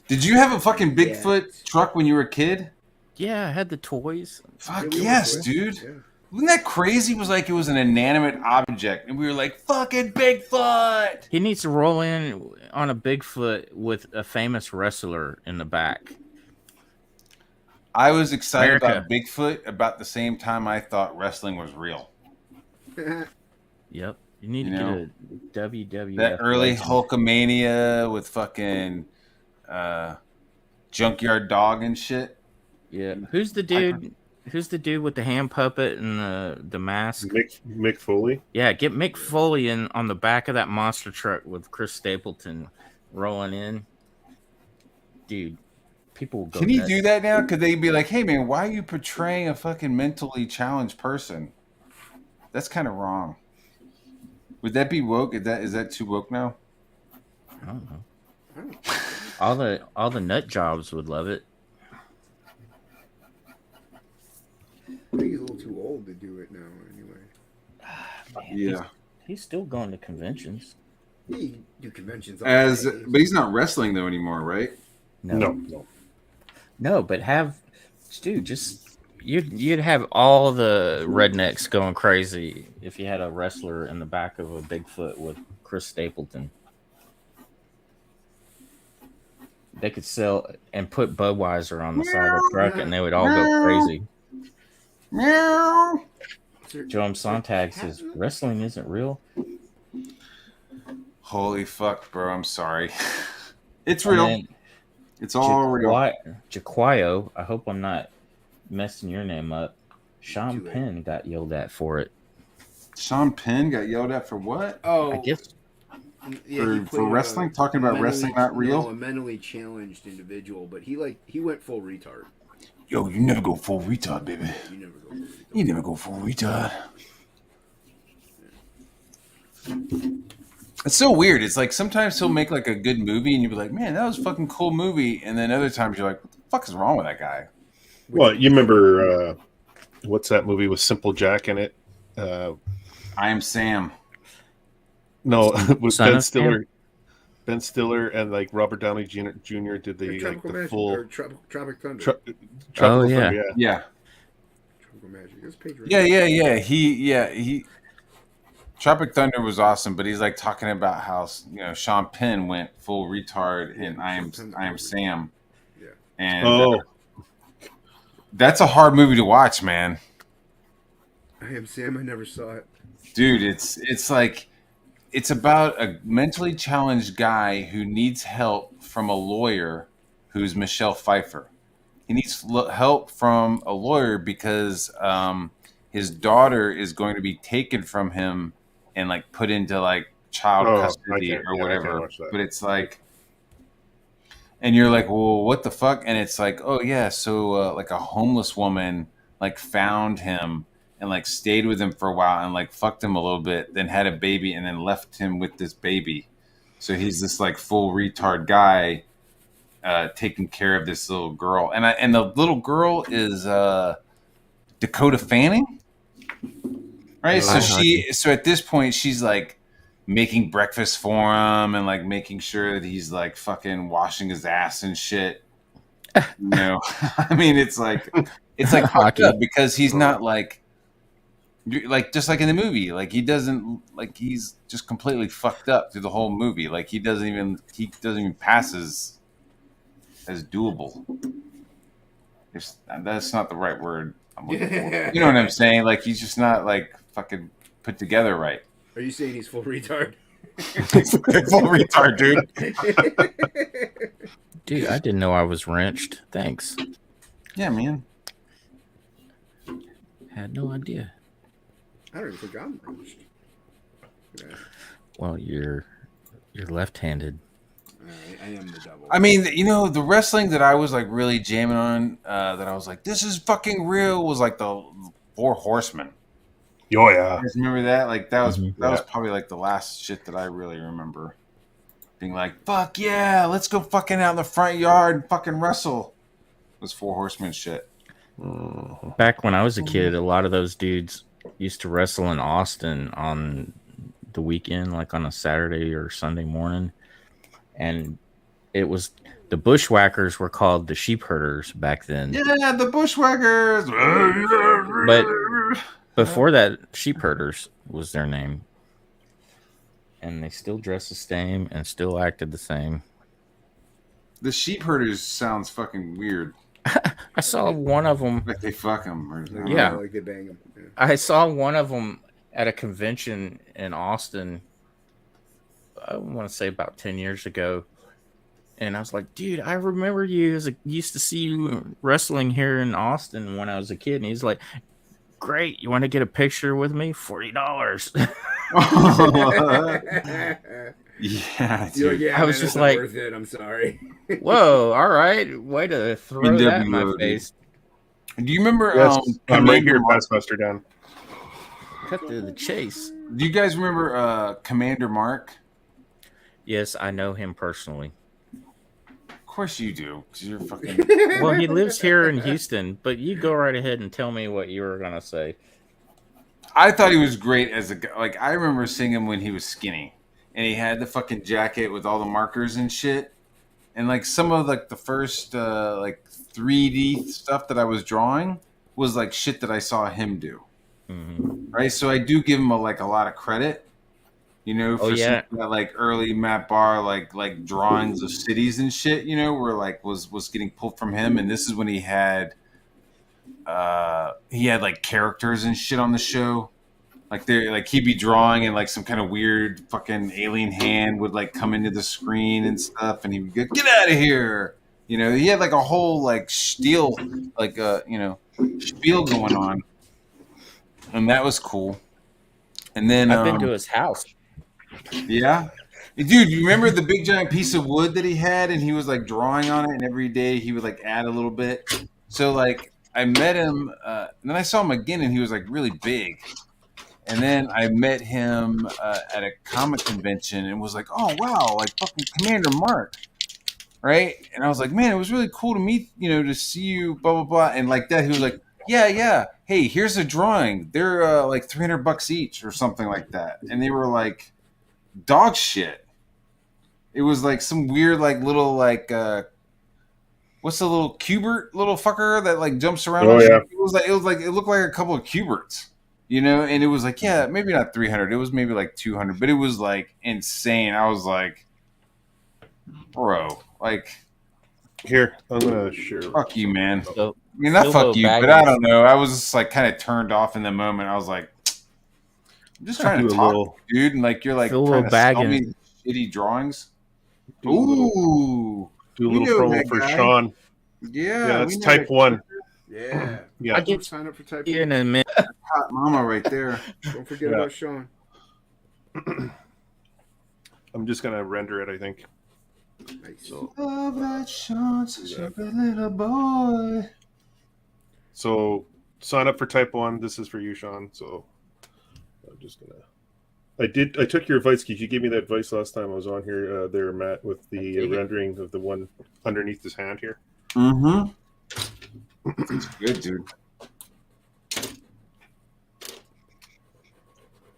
Speaker 2: Did you have a fucking Bigfoot truck when you were a kid?
Speaker 1: Yeah, I had the toys.
Speaker 2: Fuck yes, dude.
Speaker 3: Yeah.
Speaker 2: Wasn't that crazy? It was like it was an inanimate object, and we were like, "Fucking Bigfoot!"
Speaker 1: He needs to roll in on a Bigfoot with a famous wrestler in the back.
Speaker 2: I was excited
Speaker 1: America.
Speaker 2: about Bigfoot about the same time I thought wrestling was real.
Speaker 1: Yep. You need to
Speaker 2: know,
Speaker 1: get a WWF.
Speaker 2: That early
Speaker 1: legend.
Speaker 2: Hulkamania with fucking Junkyard Dog and shit.
Speaker 1: Yeah. Who's the dude? Who's the dude with the hand puppet and the mask?
Speaker 4: Mick Foley.
Speaker 1: Yeah, get Mick Foley in on the back of that monster truck with Chris Stapleton rolling in. Dude, people will go.
Speaker 2: Can you
Speaker 1: nuts.
Speaker 2: do that now? Could they be like, "Hey man, why are you portraying a fucking mentally challenged person? That's kind of wrong." Would that be woke? Is that too woke now?
Speaker 1: I don't know. All the nut jobs would love it.
Speaker 3: I think he's a little too old to do it now. Anyway,
Speaker 1: Man,
Speaker 2: Yeah.
Speaker 1: he's still going to conventions.
Speaker 3: he do conventions. All day.
Speaker 2: But he's not wrestling though anymore, right?
Speaker 1: No, but just you'd have all the rednecks going crazy if you had a wrestler in the back of a Bigfoot with Chris Stapleton. They could sell and put Budweiser on the side of the truck, and they would all go crazy.
Speaker 2: Meow.
Speaker 1: Joan Sontag says wrestling isn't real.
Speaker 2: Holy fuck, bro! I'm sorry. It's
Speaker 1: And
Speaker 2: real.
Speaker 1: then
Speaker 2: It's all real.
Speaker 1: Jaquayo, I hope I'm not messing your name up. Sean
Speaker 3: Too late.
Speaker 1: Penn got yelled at for it.
Speaker 2: Sean Penn got yelled at for what?
Speaker 3: Oh,
Speaker 1: I guess
Speaker 3: he
Speaker 2: For
Speaker 3: played
Speaker 2: wrestling? Talking about wrestling not real?
Speaker 3: No, a mentally challenged individual, but he went full retard.
Speaker 2: Yo, you never go full retard, baby.
Speaker 3: You never go full retard.
Speaker 2: You never go full retard. It's so weird. It's like sometimes he'll make like a good movie and you'll be like, man, that was a fucking cool movie. And then other times you're like, what the fuck is wrong with that guy?
Speaker 4: Well, you remember what's that movie with Simple Jack in it?
Speaker 2: I Am Sam.
Speaker 4: No, with
Speaker 1: Son
Speaker 4: Ben
Speaker 1: of
Speaker 4: Stiller. Ben Stiller and like Robert Downey Jr. did the
Speaker 3: Tropical
Speaker 4: the
Speaker 3: Magic,
Speaker 4: full
Speaker 3: or Tropic Thunder.
Speaker 4: Tropical
Speaker 1: yeah.
Speaker 4: Thunder,
Speaker 2: Yeah.
Speaker 3: Tropical Magic. That's Pedro.
Speaker 2: Yeah. He Tropic Thunder was awesome, but he's like talking about how Sean Penn went full retard in I Am Sam.
Speaker 3: Yeah.
Speaker 2: And that's a hard movie to watch, man.
Speaker 3: I Am Sam. I never saw it.
Speaker 2: Dude, it's like it's about a mentally challenged guy who needs help from a lawyer who's Michelle Pfeiffer. He needs help from a lawyer because his daughter is going to be taken from him and like put into like child custody or whatever. But it's like, and you're like, well, what the fuck? And it's like, oh yeah, so like a homeless woman like found him and like stayed with him for a while and like fucked him a little bit, then had a baby and then left him with this baby. So he's this like full retard guy taking care of this little girl. And the little girl is Dakota Fanning. Right? So at this point she's like making breakfast for him and like making sure that he's like fucking washing his ass and shit. I mean it's like fucked up because he's not like just like in the movie, like he doesn't like he's just completely fucked up through the whole movie. Like he doesn't even pass as doable. That's not the right word I'm looking for. You know what I'm saying? Like he's just not like fucking put together right.
Speaker 3: Are you saying he's full retard?
Speaker 2: He's full retard, dude.
Speaker 1: Dude, I didn't know I was wrenched. Thanks.
Speaker 2: Yeah, man.
Speaker 1: Had no idea.
Speaker 3: I don't even think I'm wrenched. Yeah.
Speaker 1: Well, you're left-handed.
Speaker 3: I am the devil.
Speaker 2: I mean, the wrestling that I was like really jamming on, that I was like, this is fucking real, was like the Four Horsemen.
Speaker 4: Oh yeah.
Speaker 2: You guys remember that? Like that was probably like the last shit that I really remember. Being like, fuck yeah, let's go fucking out in the front yard and fucking wrestle. It was Four Horsemen shit.
Speaker 1: Back when I was a kid, a lot of those dudes used to wrestle in Austin on the weekend, like on a Saturday or Sunday morning. And it was the Bushwhackers were called the Sheep Herders back then.
Speaker 2: Yeah, the Bushwhackers.
Speaker 1: But before that, Sheep Herders was their name. And they still dressed the same and still acted the same.
Speaker 2: The Sheep Herders sounds fucking weird.
Speaker 1: I saw one of them.
Speaker 2: Like they fuck them.
Speaker 1: Yeah.
Speaker 3: Like they bang him. Yeah.
Speaker 1: I saw one of them at a convention in Austin. I want to say about 10 years ago. And I was like, dude, I remember you used to see you wrestling here in Austin when I was a kid. And he's like, great. You want to get a picture with me? $40.
Speaker 2: Yeah,
Speaker 3: You're like, yeah,
Speaker 1: I was
Speaker 3: man,
Speaker 1: just
Speaker 3: that's not
Speaker 1: like,
Speaker 3: worth it. I'm sorry.
Speaker 1: whoa, all right. Way to throw that in my face.
Speaker 2: Do you remember?
Speaker 4: Yes, I'm right
Speaker 2: Commander
Speaker 4: here,
Speaker 2: Mark?
Speaker 4: Bassmaster Dan.
Speaker 1: Cut to the chase.
Speaker 2: Do you guys remember Commander Mark?
Speaker 1: Yes, I know him personally.
Speaker 2: Of course you do, because you're fucking.
Speaker 1: Well, he lives here in Houston, but you go right ahead and tell me what you were going to say.
Speaker 2: I thought he was great as a guy. Like, I remember seeing him when he was skinny. And he had the fucking jacket with all the markers and shit. And, like, some of, like, the first, like, 3D stuff that I was drawing was, like, shit that I saw him do.
Speaker 1: Mm-hmm.
Speaker 2: Right? So I do give him, a lot of credit. For some of that, like, early Matt Barr, like drawings of cities and shit, where, like, was getting pulled from him. And this is when he had, like, characters and shit on the show. Like he'd be drawing and like some kind of weird fucking alien hand would like come into the screen and stuff, and he would go, "Get out of here!" He had like a whole like spiel, spiel going on. and that was cool. And then
Speaker 1: I've been to his house.
Speaker 2: yeah. Dude, you remember the big giant piece of wood that he had, and he was like drawing on it, and every day he would like add a little bit. So like I met him, and then I saw him again, and he was like really big. And then I met him at a comic convention, and was like, oh wow, like fucking Commander Mark, right? And I was like, man, it was really cool to meet, to see you, blah blah blah, and like that. He was like, yeah. Hey, here's a drawing. They're like $300 each or something like that, and they were like dog shit. It was like some weird, like little, like what's the little cubert little fucker that like jumps around?
Speaker 4: Oh, yeah.
Speaker 2: It looked like a couple of cuberts, and it was like, yeah, maybe not 300. It was maybe like 200, but it was like insane. I was like, bro, like,
Speaker 4: Here, I'm gonna share.
Speaker 2: fuck you, man.
Speaker 1: So,
Speaker 2: I mean, not
Speaker 1: Bilbo
Speaker 2: fuck you, but
Speaker 1: Baggins.
Speaker 2: I don't know. I was just like kind of turned off in the moment. I was like, I'm just trying to
Speaker 4: Do a
Speaker 2: talk,
Speaker 4: little-
Speaker 2: dude, and like you're like
Speaker 1: Bilbo
Speaker 2: trying to sell
Speaker 1: Baggins.
Speaker 2: me shitty drawings.
Speaker 4: Do a little,
Speaker 2: Ooh,
Speaker 4: do a
Speaker 2: we
Speaker 4: little
Speaker 2: know
Speaker 4: promo
Speaker 2: that
Speaker 4: for
Speaker 2: guy.
Speaker 4: Sean.
Speaker 2: yeah,
Speaker 4: Yeah,
Speaker 2: we
Speaker 4: it's
Speaker 2: know
Speaker 4: type
Speaker 2: that
Speaker 4: 1.
Speaker 3: Yeah.
Speaker 4: Yeah.
Speaker 1: I get
Speaker 3: Sign up for type
Speaker 1: you in
Speaker 3: 1.
Speaker 1: a minute.
Speaker 2: hot mama right there.
Speaker 3: Don't forget
Speaker 4: Yeah.
Speaker 3: about Sean.
Speaker 4: I'm just gonna render it, I think.
Speaker 3: Nice.
Speaker 2: Love that Sean, such
Speaker 4: Yeah.
Speaker 2: a good little boy.
Speaker 4: So sign up for type 1. This is for you, Sean. So I'm just gonna. I took your advice because you gave me that advice last time I was on here. There, Matt, with the rendering of the one underneath his hand here.
Speaker 2: Mm-hmm. It's good, dude.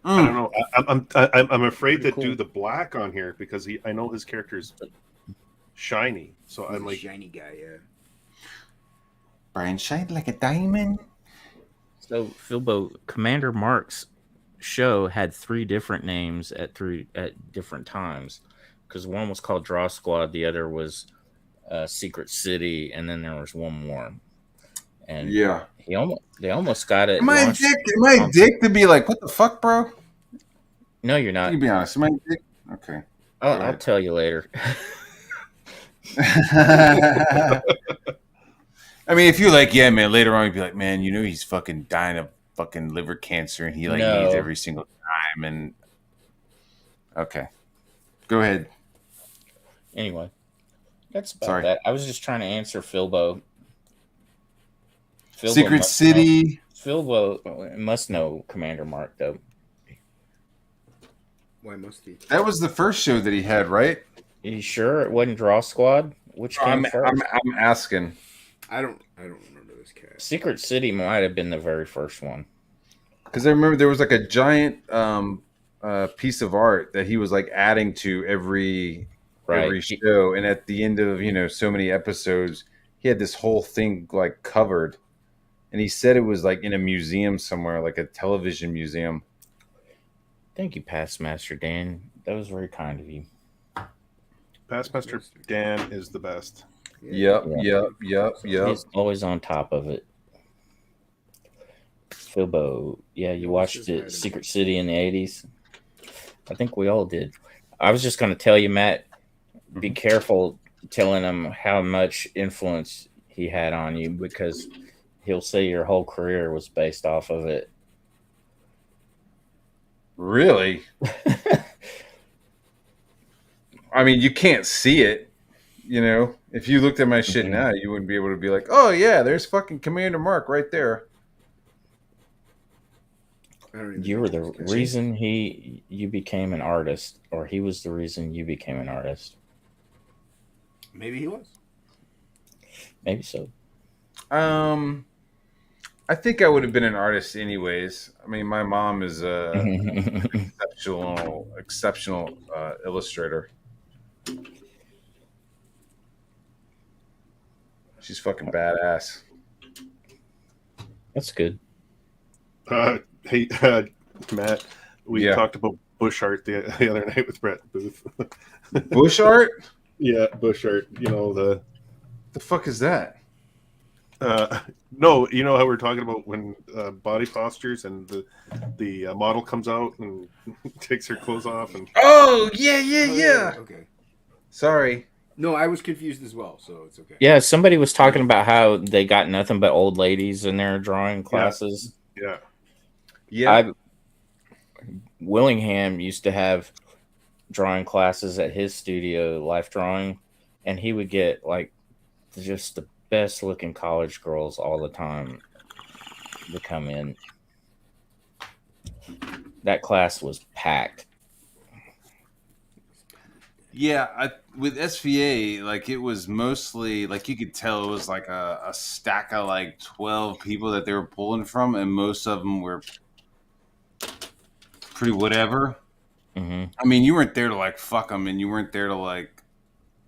Speaker 4: I don't know. I'm afraid
Speaker 1: Pretty
Speaker 4: to
Speaker 1: cool.
Speaker 4: do the black on here because I know his character's shiny. So
Speaker 3: He's
Speaker 4: I'm
Speaker 3: a
Speaker 4: like,
Speaker 3: shiny guy, yeah.
Speaker 2: Brian shined like a diamond.
Speaker 1: So Philbo, Commander Mark's show had 3 different names at different times, because one was called Draw Squad, the other was Secret City, and then there was one more. And
Speaker 2: Yeah.
Speaker 1: they almost got it.
Speaker 2: Am I a
Speaker 1: launched-
Speaker 2: dick? Am I a dick to be like, what the fuck, bro?
Speaker 1: No, you're not.
Speaker 2: You be honest. Am I a dick? Okay.
Speaker 1: I'll tell you later.
Speaker 2: I mean, if you're like, yeah, man, later on you'd be like, man, he's fucking dying of fucking liver cancer, and he like
Speaker 1: No.
Speaker 2: needs every single time. And okay, go ahead.
Speaker 1: Anyway, that's about
Speaker 2: Sorry.
Speaker 1: that. I was just trying to answer Philbo.
Speaker 2: Secret
Speaker 1: must
Speaker 2: City.
Speaker 1: Philbo must know Commander Mark, though.
Speaker 3: Why must he?
Speaker 2: That was the first show that he had, right?
Speaker 1: You sure it wasn't Draw Squad? Which came first?
Speaker 2: I'm asking.
Speaker 3: I don't remember this cast.
Speaker 1: Secret City might have been the very first one.
Speaker 2: Because I remember there was like a giant piece of art that he was like adding to every show, and at the end of so many episodes, he had this whole thing like covered, and he said it was like in a museum somewhere, like a television museum.
Speaker 1: Thank you, Past Master Dan. That was very kind of you.
Speaker 4: Past Master Dan is the best.
Speaker 2: Yep.
Speaker 1: He's always on top of it. Philbo, yeah, you watched it, Secret City in the 80s. I think we all did. I was just going to tell you, Matt, be careful telling him how much influence he had on you, because he'll say your whole career was based off of it.
Speaker 2: Really? I mean, you can't see it. If you looked at my shit now, you wouldn't be able to be like, oh yeah, there's fucking Commander Mark right there.
Speaker 1: You were the reason you became an artist, or he was the reason you became an artist.
Speaker 3: Maybe he was.
Speaker 1: Maybe so.
Speaker 2: I think I would have been an artist anyways. I mean, my mom is a exceptional illustrator. She's fucking badass.
Speaker 1: That's good.
Speaker 4: Hey, Matt, we talked about bush art the other night with Brett Booth.
Speaker 2: Bush art?
Speaker 4: Yeah, bush art. The
Speaker 2: fuck is that?
Speaker 4: No, you know how we're talking about when body postures and the model comes out and takes her clothes off and.
Speaker 2: Oh yeah.
Speaker 3: Okay.
Speaker 2: Sorry.
Speaker 3: No, I was confused as well, so it's okay.
Speaker 1: Yeah, somebody was talking about how they got nothing but old ladies in their drawing classes.
Speaker 4: Yeah.
Speaker 2: Yeah.
Speaker 1: Willingham used to have drawing classes at his studio, Life Drawing, and he would get like just the best looking college girls all the time to come in. That class was packed.
Speaker 2: Yeah, with SVA, like it was mostly like you could tell it was like a stack of like 12 people that they were pulling from, and most of them were pretty whatever.
Speaker 1: Hmm.
Speaker 2: I mean, you weren't there to like fuck them, and you weren't there to like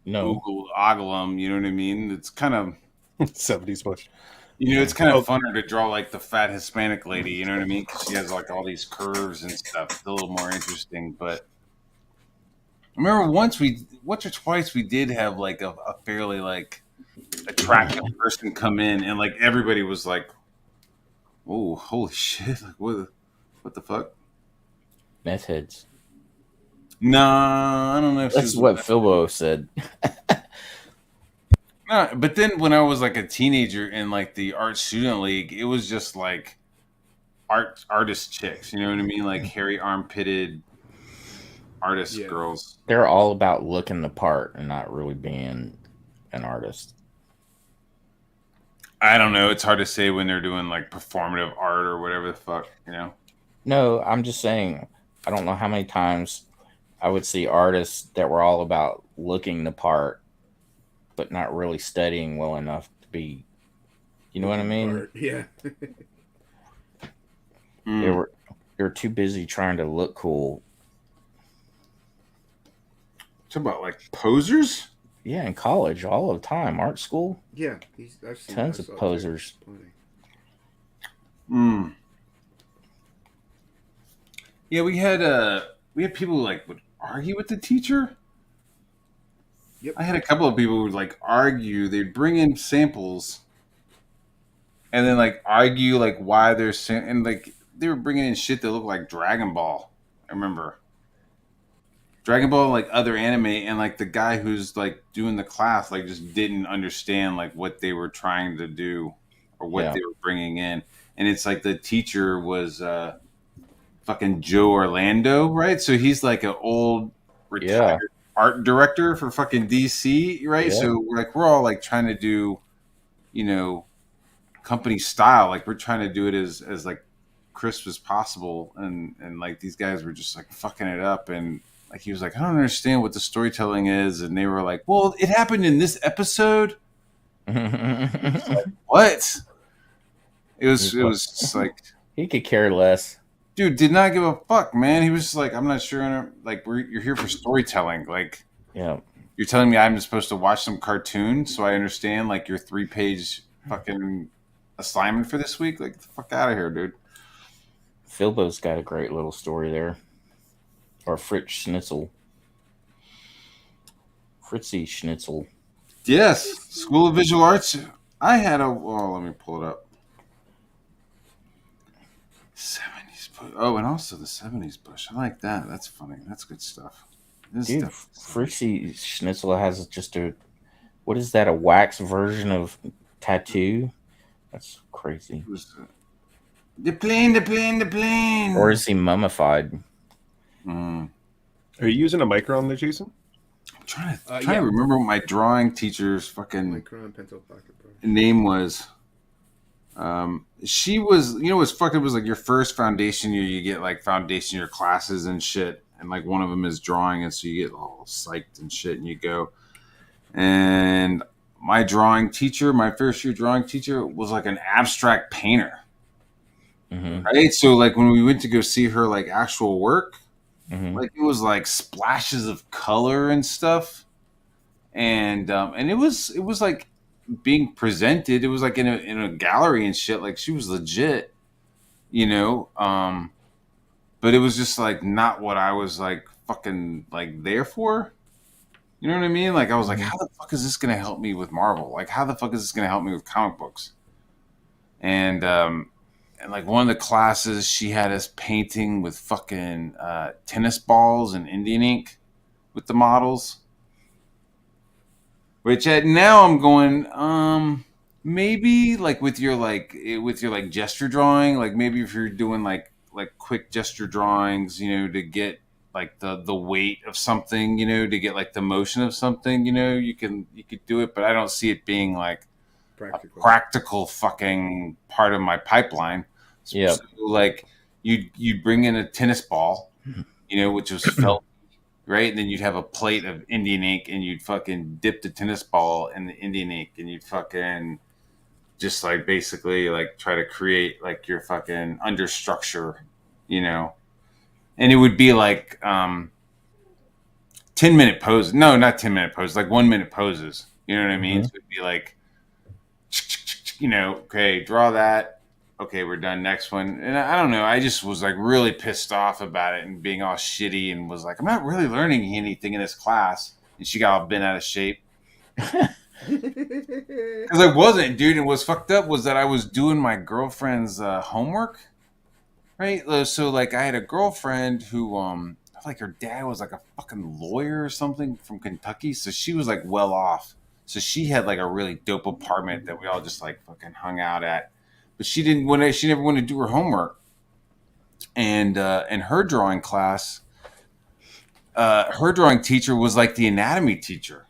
Speaker 1: No,
Speaker 2: ogle them. You know what I mean? It's kind of
Speaker 4: 70s much.
Speaker 2: it's kind of funner to draw like the fat Hispanic lady. You know what I mean? Because she has like all these curves and stuff. It's a little more interesting, but. I remember once or twice we did have like a fairly like attractive person come in, and like everybody was like, "Oh, holy shit! Like what the fuck?"
Speaker 1: meth heads.
Speaker 2: No, I don't know if
Speaker 1: That's what Philbo said.
Speaker 2: No, but then when I was like a teenager in like the art student league, it was just like artist chicks. You know what I mean? Like hairy armpitted artist girls.
Speaker 1: They're all about looking the part and not really being an artist.
Speaker 2: I don't know. It's hard to say when they're doing like performative art or whatever the fuck, you know?
Speaker 1: No, I'm just saying, I don't know how many times I would see artists that were all about looking the part, but not really studying well enough to be, you know what I mean?
Speaker 3: Art, yeah.
Speaker 1: They were too busy trying to look cool.
Speaker 2: Talk about like posers?
Speaker 1: Yeah, in college, all the time, art school,
Speaker 3: Yeah. I've seen
Speaker 1: tons of posers.
Speaker 2: Yeah, we had people who like would argue with the teacher.
Speaker 3: Yep.
Speaker 2: I had a couple of people who would like argue. They'd bring in samples, and then like argue like why they're and like they were bringing in shit that looked like Dragon Ball. I remember Dragon Ball, like other anime, and like the guy who's like doing the class like just didn't understand like what they were trying to do or what they were bringing in, and it's like the teacher was fucking Joe Orlando, right? So he's like an old retired art director for fucking DC, right?
Speaker 1: Yeah.
Speaker 2: So we're all like trying to do, company style, like we're trying to do it as like crisp as possible, and like these guys were just like fucking it up, and like he was like, I don't understand what the storytelling is, and they were like, well, it happened in this episode. Like, what? It was just like
Speaker 1: he could care less.
Speaker 2: Dude did not give a fuck, man. He was just like, I'm not sure. Like, you're here for storytelling. Like,
Speaker 1: Yeah.
Speaker 2: you're telling me I'm supposed to watch some cartoon so I understand like your 3-page fucking assignment for this week. Like, get the fuck out of here, dude.
Speaker 1: Philbo's got a great little story there. Or Fritz Schnitzel. Fritzy Schnitzel.
Speaker 2: Yes, School of Visual Arts. I had let me pull it up. 70s push. Oh, and also the 70s push. I like that. That's funny. That's good stuff.
Speaker 1: Dude, Fritzy Schnitzel has just what is that, a wax version of tattoo? That's crazy.
Speaker 2: The plane.
Speaker 1: Or is he mummified?
Speaker 4: Are you using a micron there, Jason?
Speaker 2: I'm trying to remember what my drawing teacher's fucking
Speaker 3: Micron pencil pocket brush.
Speaker 2: name was. She was, what's fucked up was like your first foundation year, you get like foundation year classes and shit, and like one of them is drawing, and so you get all psyched and shit, and you go. And my first year drawing teacher was like an abstract painter.
Speaker 1: Mm-hmm.
Speaker 2: Right? So like when we went to go see her like actual work,
Speaker 1: Mm-hmm.
Speaker 2: like it was like splashes of color and stuff, and it was like being presented. It was like in a gallery and shit. Like she was legit, but it was just like not what I was like fucking like there for. You know what I mean? Like I was like, how the fuck is this gonna help me with Marvel? Like how the fuck is this gonna help me with comic books? And like one of the classes, she had us painting with fucking tennis balls and Indian ink with the models. Which now I'm going, maybe like with your gesture drawing, like maybe if you're doing like like quick gesture drawings, to get like the weight of something, to get like the motion of something, you could do it, but I don't see it being like
Speaker 3: Practical.
Speaker 2: a practical fucking part of my pipeline.
Speaker 1: Yep.
Speaker 2: So like you'd bring in a tennis ball, which was felt, right? And then you'd have a plate of Indian ink, and you'd fucking dip the tennis ball in the Indian ink, and you'd fucking just like basically like try to create like your fucking understructure, and it would be like 10-minute poses. No, not 10-minute poses, like 1-minute poses. You know what I mean? So it'd be like, okay, draw that. Okay, we're done. Next one. And I don't know. I just was like really pissed off about it and being all shitty, and was like, I'm not really learning anything in this class. And she got all bent out of shape. Because I wasn't, dude. And what's fucked up was that I was doing my girlfriend's homework, right? So like I had a girlfriend who like her dad was like a fucking lawyer or something from Kentucky, so she was like well off. So she had like a really dope apartment that we all just like fucking hung out at. But she never wanted to do her homework. And in her drawing class, her drawing teacher was like the anatomy teacher.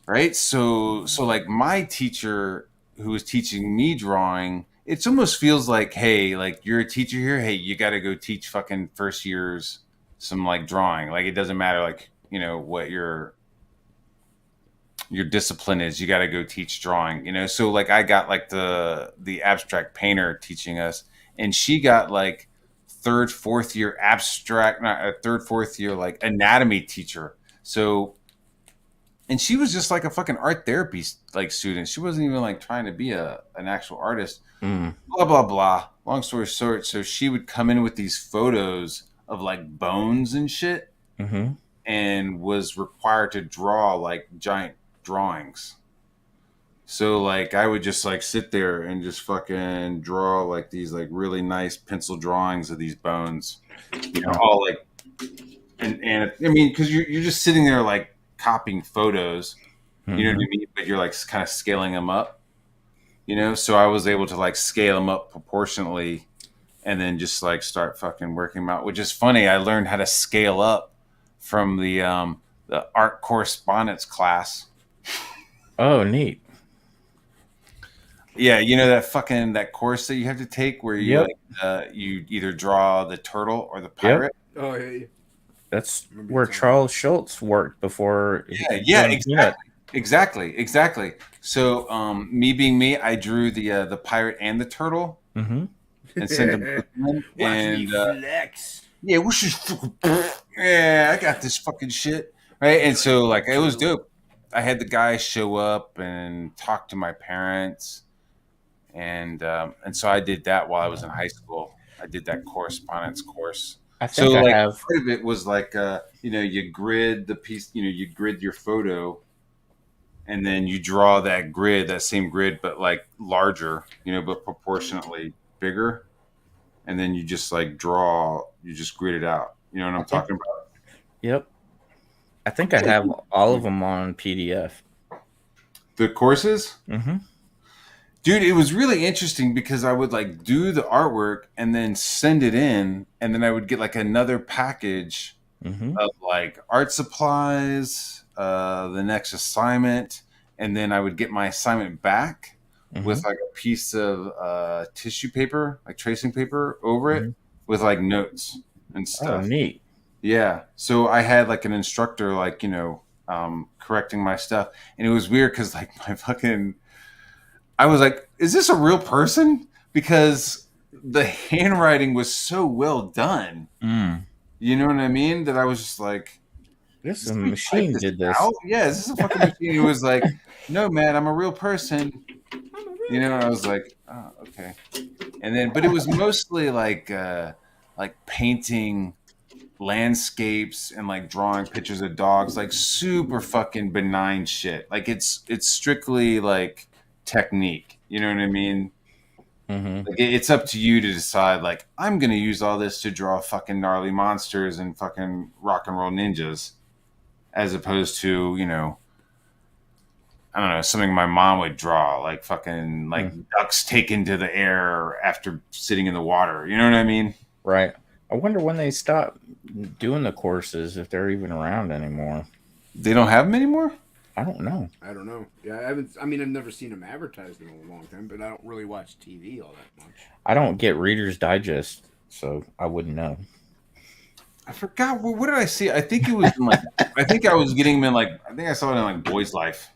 Speaker 2: Right? So like my teacher who was teaching me drawing, it almost feels like, hey, like you're a teacher here. Hey, you got to go teach fucking first years some like drawing. Like it doesn't matter like, what your discipline is. You got to go teach drawing, So like I got like the abstract painter teaching us, and she got like third, fourth year like anatomy teacher. So, and she was just like a fucking art therapy like student. She wasn't even like trying to be an actual artist. Blah blah blah. Long story short, so she would come in with these photos of like bones and shit, and was required to draw like giant drawings. So like I would just like sit there and just fucking draw like these like really nice pencil drawings of these bones, all like, and I mean, because you're just sitting there like copying photos, you know what I mean, but you're like kind of scaling them up, so I was able to like scale them up proportionally, and then just like start fucking working them out, which is funny. I learned how to scale up from the art correspondence class.
Speaker 1: Oh, neat.
Speaker 2: Yeah, that course that you have to take where you you either draw the turtle or the pirate.
Speaker 3: Oh yeah.
Speaker 1: That's where Charles Schultz worked before.
Speaker 2: Yeah, exactly. So, me being me, I drew the pirate and the turtle, and sent them. And
Speaker 3: flex.
Speaker 2: yeah, I got this fucking shit, right? And so, like, it was dope. I had the guy show up and talk to my parents, and so I did that while I was in high school. I did that correspondence course.
Speaker 1: I think
Speaker 2: so
Speaker 1: I
Speaker 2: like
Speaker 1: have.
Speaker 2: part of it was like you grid the piece, you grid your photo, and then you draw that same grid, but like larger, but proportionately bigger, and then you just like you just grid it out. You know what I'm talking about?
Speaker 1: Yep. I think I have all of them on PDF.
Speaker 2: The courses?
Speaker 1: Mm-hmm.
Speaker 2: Dude, it was really interesting because I would like do the artwork and then send it in, and then I would get like another package of like art supplies, the next assignment, and then I would get my assignment back with like a piece of tissue paper, like tracing paper over it with like notes and stuff.
Speaker 1: Oh, neat.
Speaker 2: Yeah. So I had like an instructor, like, correcting my stuff. And it was weird because like I was like, is this a real person? Because the handwriting was so well done. You know what I mean? That I was just like,
Speaker 1: this machine did this.
Speaker 2: Yeah, is this a fucking machine? He was like, no, man, I'm a real person. And I was like, oh, okay. And then, but it was mostly like painting landscapes and like drawing pictures of dogs, like super fucking benign shit. Like it's strictly like technique. You know what I mean? Like it's up to you to decide. Like I'm gonna use all this to draw fucking gnarly monsters and fucking rock and roll ninjas, as opposed to I don't know, something my mom would draw, like fucking like ducks taken to the air after sitting in the water. You know what I mean?
Speaker 1: Right. I wonder when they stop doing the courses, if they're even around anymore.
Speaker 2: They don't have them anymore?
Speaker 1: I don't know.
Speaker 3: I don't know. Yeah, I haven't. I mean, I've never seen them advertised in a long time, but I don't really watch TV all that much.
Speaker 1: I don't get Reader's Digest, so I wouldn't know.
Speaker 2: I forgot. What did I see? I think it was in like. I think I was getting them in like. I think I saw it in like Boys Life.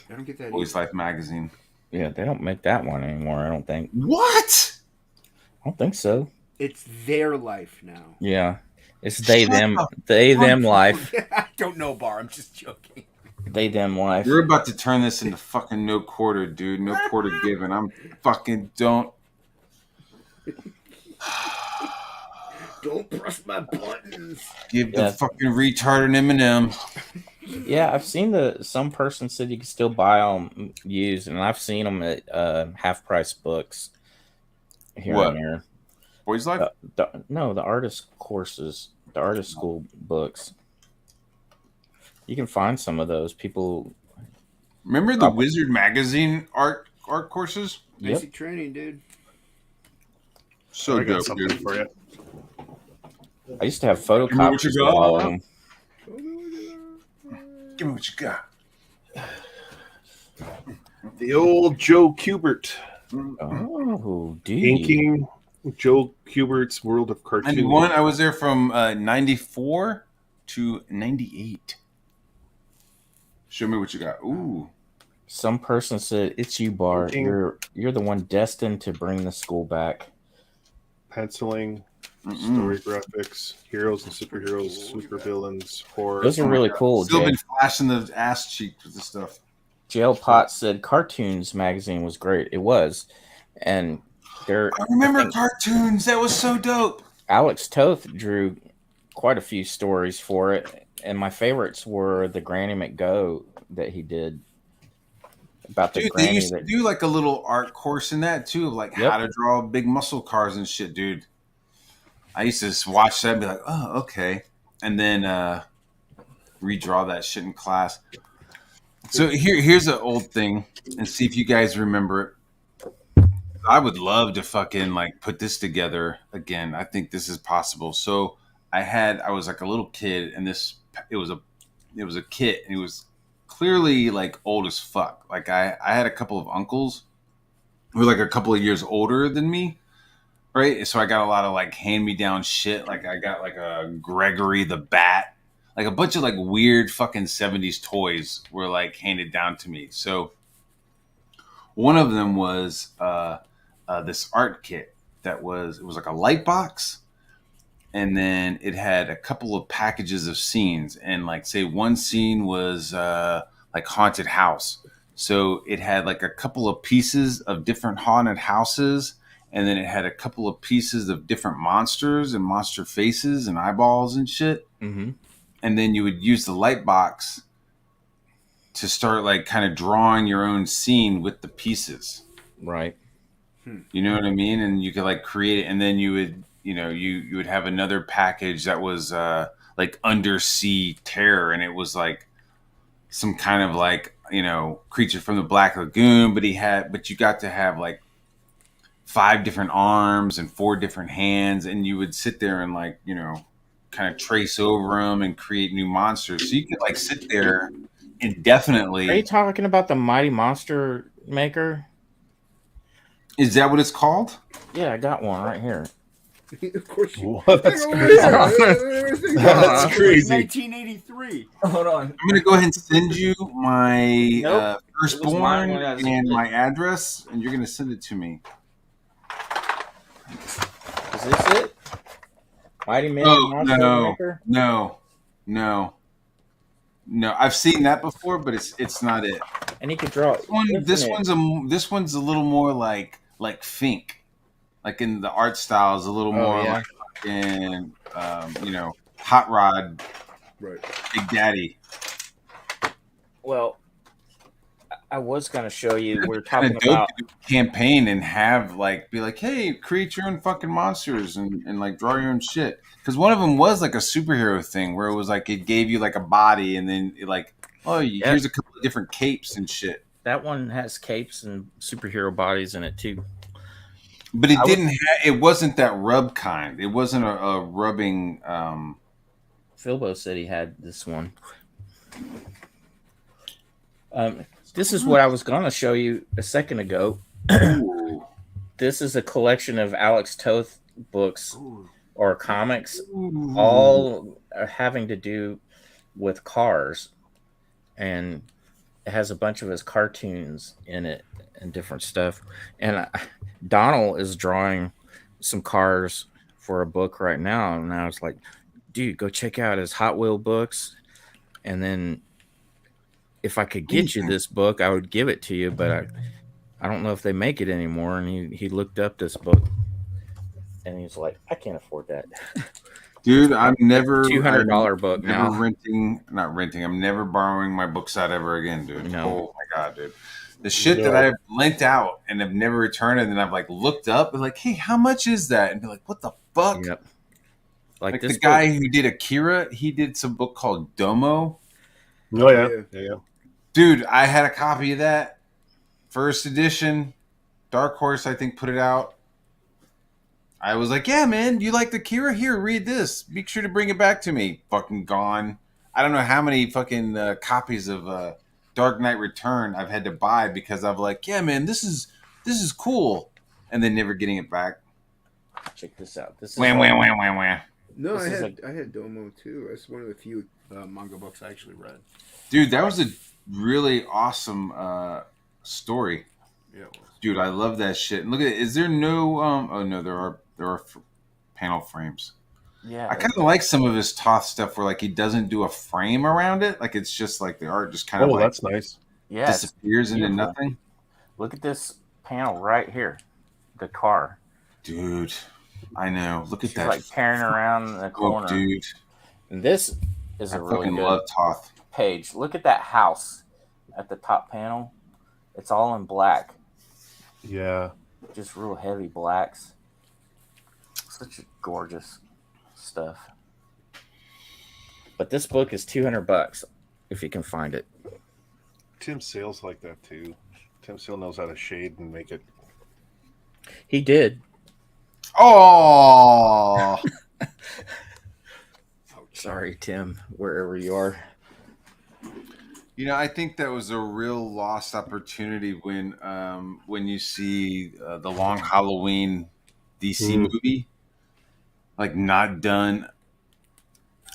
Speaker 3: I don't get that.
Speaker 2: Boys Life magazine.
Speaker 1: Yeah, they don't make that one anymore, I don't think.
Speaker 2: What?
Speaker 1: I don't think so.
Speaker 3: It's their life now.
Speaker 1: Yeah. It's
Speaker 2: Shut
Speaker 1: them
Speaker 2: up.
Speaker 1: them life.
Speaker 3: I don't know, Bar. I'm just joking.
Speaker 1: They them life.
Speaker 2: We're about to turn this into fucking no quarter, dude. No quarter given. I'm fucking don't.
Speaker 3: Don't press my buttons.
Speaker 2: Give the fucking retard an M&M.
Speaker 1: Yeah, I've seen some person said you can still buy them used, and I've seen them at half price books here
Speaker 2: What?
Speaker 1: and there.
Speaker 2: Boys Life?
Speaker 1: No, the artist courses, the artist school books. You can find some of those. People
Speaker 2: Remember the Wizard magazine art courses?
Speaker 1: Yep.
Speaker 3: Basic training, dude.
Speaker 2: So
Speaker 4: I got
Speaker 2: dope,
Speaker 4: something
Speaker 2: dude.
Speaker 4: for you.
Speaker 1: I used to have
Speaker 2: me what
Speaker 1: photocopies
Speaker 2: you
Speaker 1: of
Speaker 2: got.
Speaker 1: all of them.
Speaker 2: Give me what you got.
Speaker 4: The old Joe Kubert.
Speaker 1: Oh, dude.
Speaker 4: Inking Joe Kubert's World of Cartoon.
Speaker 2: 91. I was there from 94 to 98. Show me what you got. Ooh.
Speaker 1: Some person said, "It's you, Bar. You're the one destined to bring the school back."
Speaker 4: Penciling, story graphics, heroes and superheroes, supervillains, horror.
Speaker 1: Those are really cool.
Speaker 2: Still
Speaker 1: Jay.
Speaker 2: been flashing the ass cheek with this stuff.
Speaker 1: Jail Pot said Cartoons magazine was great. It was, and
Speaker 2: I remember cartoons. That was so dope.
Speaker 1: Alex Toth drew quite a few stories for it, and my favorites were the Granny McGo that he did about the
Speaker 2: Dude,
Speaker 1: granny.
Speaker 2: they used to do like a little art course in that too, of like how to draw big muscle cars and shit, dude. I used to just watch that and be like, oh, okay. And then redraw that shit in class. So here's an old thing, and see if you guys remember it. I would love to fucking like put this together again. I think this is possible. So I was like a little kid, and it was a kit, and it was clearly like old as fuck. Like I had a couple of uncles who were like a couple of years older than me, right? So I got a lot of like hand me down shit. Like I got like a Gregory the Bat, like a bunch of like weird fucking 70s toys were like handed down to me. So one of them was this art kit it was like a light box. And then it had a couple of packages of scenes, and like say one scene was like haunted house. So it had like a couple of pieces of different haunted houses, and then it had a couple of pieces of different monsters and monster faces and eyeballs and shit.
Speaker 1: Mm-hmm.
Speaker 2: And then you would use the light box to start like kind of drawing your own scene with the pieces.
Speaker 1: Right.
Speaker 2: You know what I mean? And you could like create it, and then you would, you would have another package that was like undersea terror, and it was like some kind of like, creature from the Black Lagoon, but you got to have like 5 different arms and 4 different hands, and you would sit there and like, kind of trace over them and create new monsters. So you could like sit there indefinitely.
Speaker 1: Are you talking about the Mighty Monster Maker?
Speaker 2: Is that what it's called?
Speaker 1: Yeah, I got one right here.
Speaker 3: Of course you.
Speaker 4: What? That's crazy.
Speaker 3: That's
Speaker 4: crazy.
Speaker 3: 1983.
Speaker 1: Hold on.
Speaker 2: I'm going to go ahead and send you my
Speaker 1: Nope.
Speaker 2: firstborn
Speaker 1: mine when I was a
Speaker 2: and
Speaker 1: kid.
Speaker 2: my address, and you're going to send it to me.
Speaker 1: Is this it? Mighty Man Monster Maker?
Speaker 2: No. I've seen that before, but it's not it.
Speaker 1: And he could draw.
Speaker 2: This one's a little more like Fink, like in the art style is a little more like fucking, Hot Rod,
Speaker 3: Right.
Speaker 2: Big Daddy.
Speaker 1: Well, I was going to show you. We're
Speaker 2: Kind
Speaker 1: talking
Speaker 2: of dope
Speaker 1: about.
Speaker 2: to do a campaign and have like be like, hey, create your own fucking monsters and like draw your own shit. Because one of them was like a superhero thing where it was like it gave you like a body, and then it like, here's a couple of different capes and shit.
Speaker 1: That one has capes and superhero bodies in it too.
Speaker 2: But it didn't. It wasn't that rub kind. It wasn't a rubbing.
Speaker 1: Philbo said he had this one. This is what I was going to show you a second ago. This is a collection of Alex Toth books or comics, all having to do with cars, and it has a bunch of his cartoons in it and different stuff. And Donald is drawing some cars for a book right now, and I was like, dude, go check out his Hot Wheel books. And then if I could get you this book, I would give it to you, but I don't know if they make it anymore. And he looked up this book, and he's like, I can't afford that.
Speaker 2: Dude, I'm never
Speaker 1: $200 book
Speaker 2: never
Speaker 1: now.
Speaker 2: Not renting. I'm never borrowing my books out ever again, dude.
Speaker 1: No.
Speaker 2: Oh my god, dude. The shit that I've lent out and have never returned, and then I've like looked up and like, hey, how much is that? And be like, what the fuck?
Speaker 1: Yep.
Speaker 2: Like
Speaker 1: this
Speaker 2: the guy who did Akira, he did some book called Domo.
Speaker 4: Oh yeah.
Speaker 2: Dude, I had a copy of that. First edition. Dark Horse, I think, put it out. I was like, yeah, man, you like the Akira? Here, read this. Make sure to bring it back to me. Fucking gone. I don't know how many fucking copies of Dark Knight Return I've had to buy because I'm like, yeah, man, this is cool. And then never getting it back.
Speaker 1: Check this out. This is
Speaker 2: wham.
Speaker 3: No,
Speaker 1: This
Speaker 3: I had Domo too. That's one of the few manga books I actually read.
Speaker 2: Dude, that was a really awesome story.
Speaker 3: Yeah, it was.
Speaker 2: Dude, I love that shit. And look at it. Is there no? Oh no, there are panel frames.
Speaker 1: Yeah.
Speaker 2: I kind of like some of his Toth stuff where like he doesn't do a frame around it. Like it's just like the art just kind of
Speaker 4: that's nice.
Speaker 1: Yeah.
Speaker 2: disappears into nothing.
Speaker 1: Look at this panel right here. The car.
Speaker 2: Dude, I know. Look at
Speaker 1: She's
Speaker 2: that.
Speaker 1: like tearing around the corner.
Speaker 2: Dude.
Speaker 1: And this is
Speaker 2: I
Speaker 1: a really
Speaker 2: fucking
Speaker 1: good
Speaker 2: love Toth.
Speaker 1: page. Look at that house at the top panel. It's all in black.
Speaker 4: Yeah.
Speaker 1: Just real heavy blacks. Such gorgeous stuff. But this book is $200 if you can find it.
Speaker 4: Tim Sale's like that too. Tim Sale knows how to shade and make it.
Speaker 1: He did.
Speaker 2: Oh,
Speaker 1: Sorry, Tim, wherever you are.
Speaker 2: you know, I think that was a real lost opportunity when you see the Long Halloween DC movie, like not done.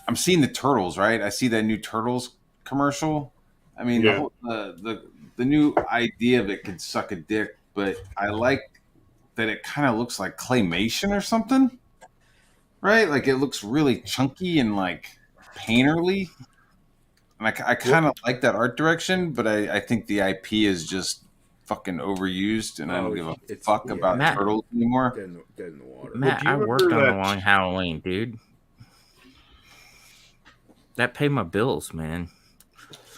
Speaker 2: I'm seeing the Turtles, right? I see that new Turtles commercial. I mean, the new idea of it could suck a dick, but I like that it kind of looks like claymation or something, right? Like it looks really chunky and like painterly. And I kind of like that art direction, but I think the IP is just fucking overused, and I don't give a fuck about Turtles anymore.
Speaker 3: Dead in the water.
Speaker 1: Matt, I worked on the Long Halloween, dude. That paid my bills, man.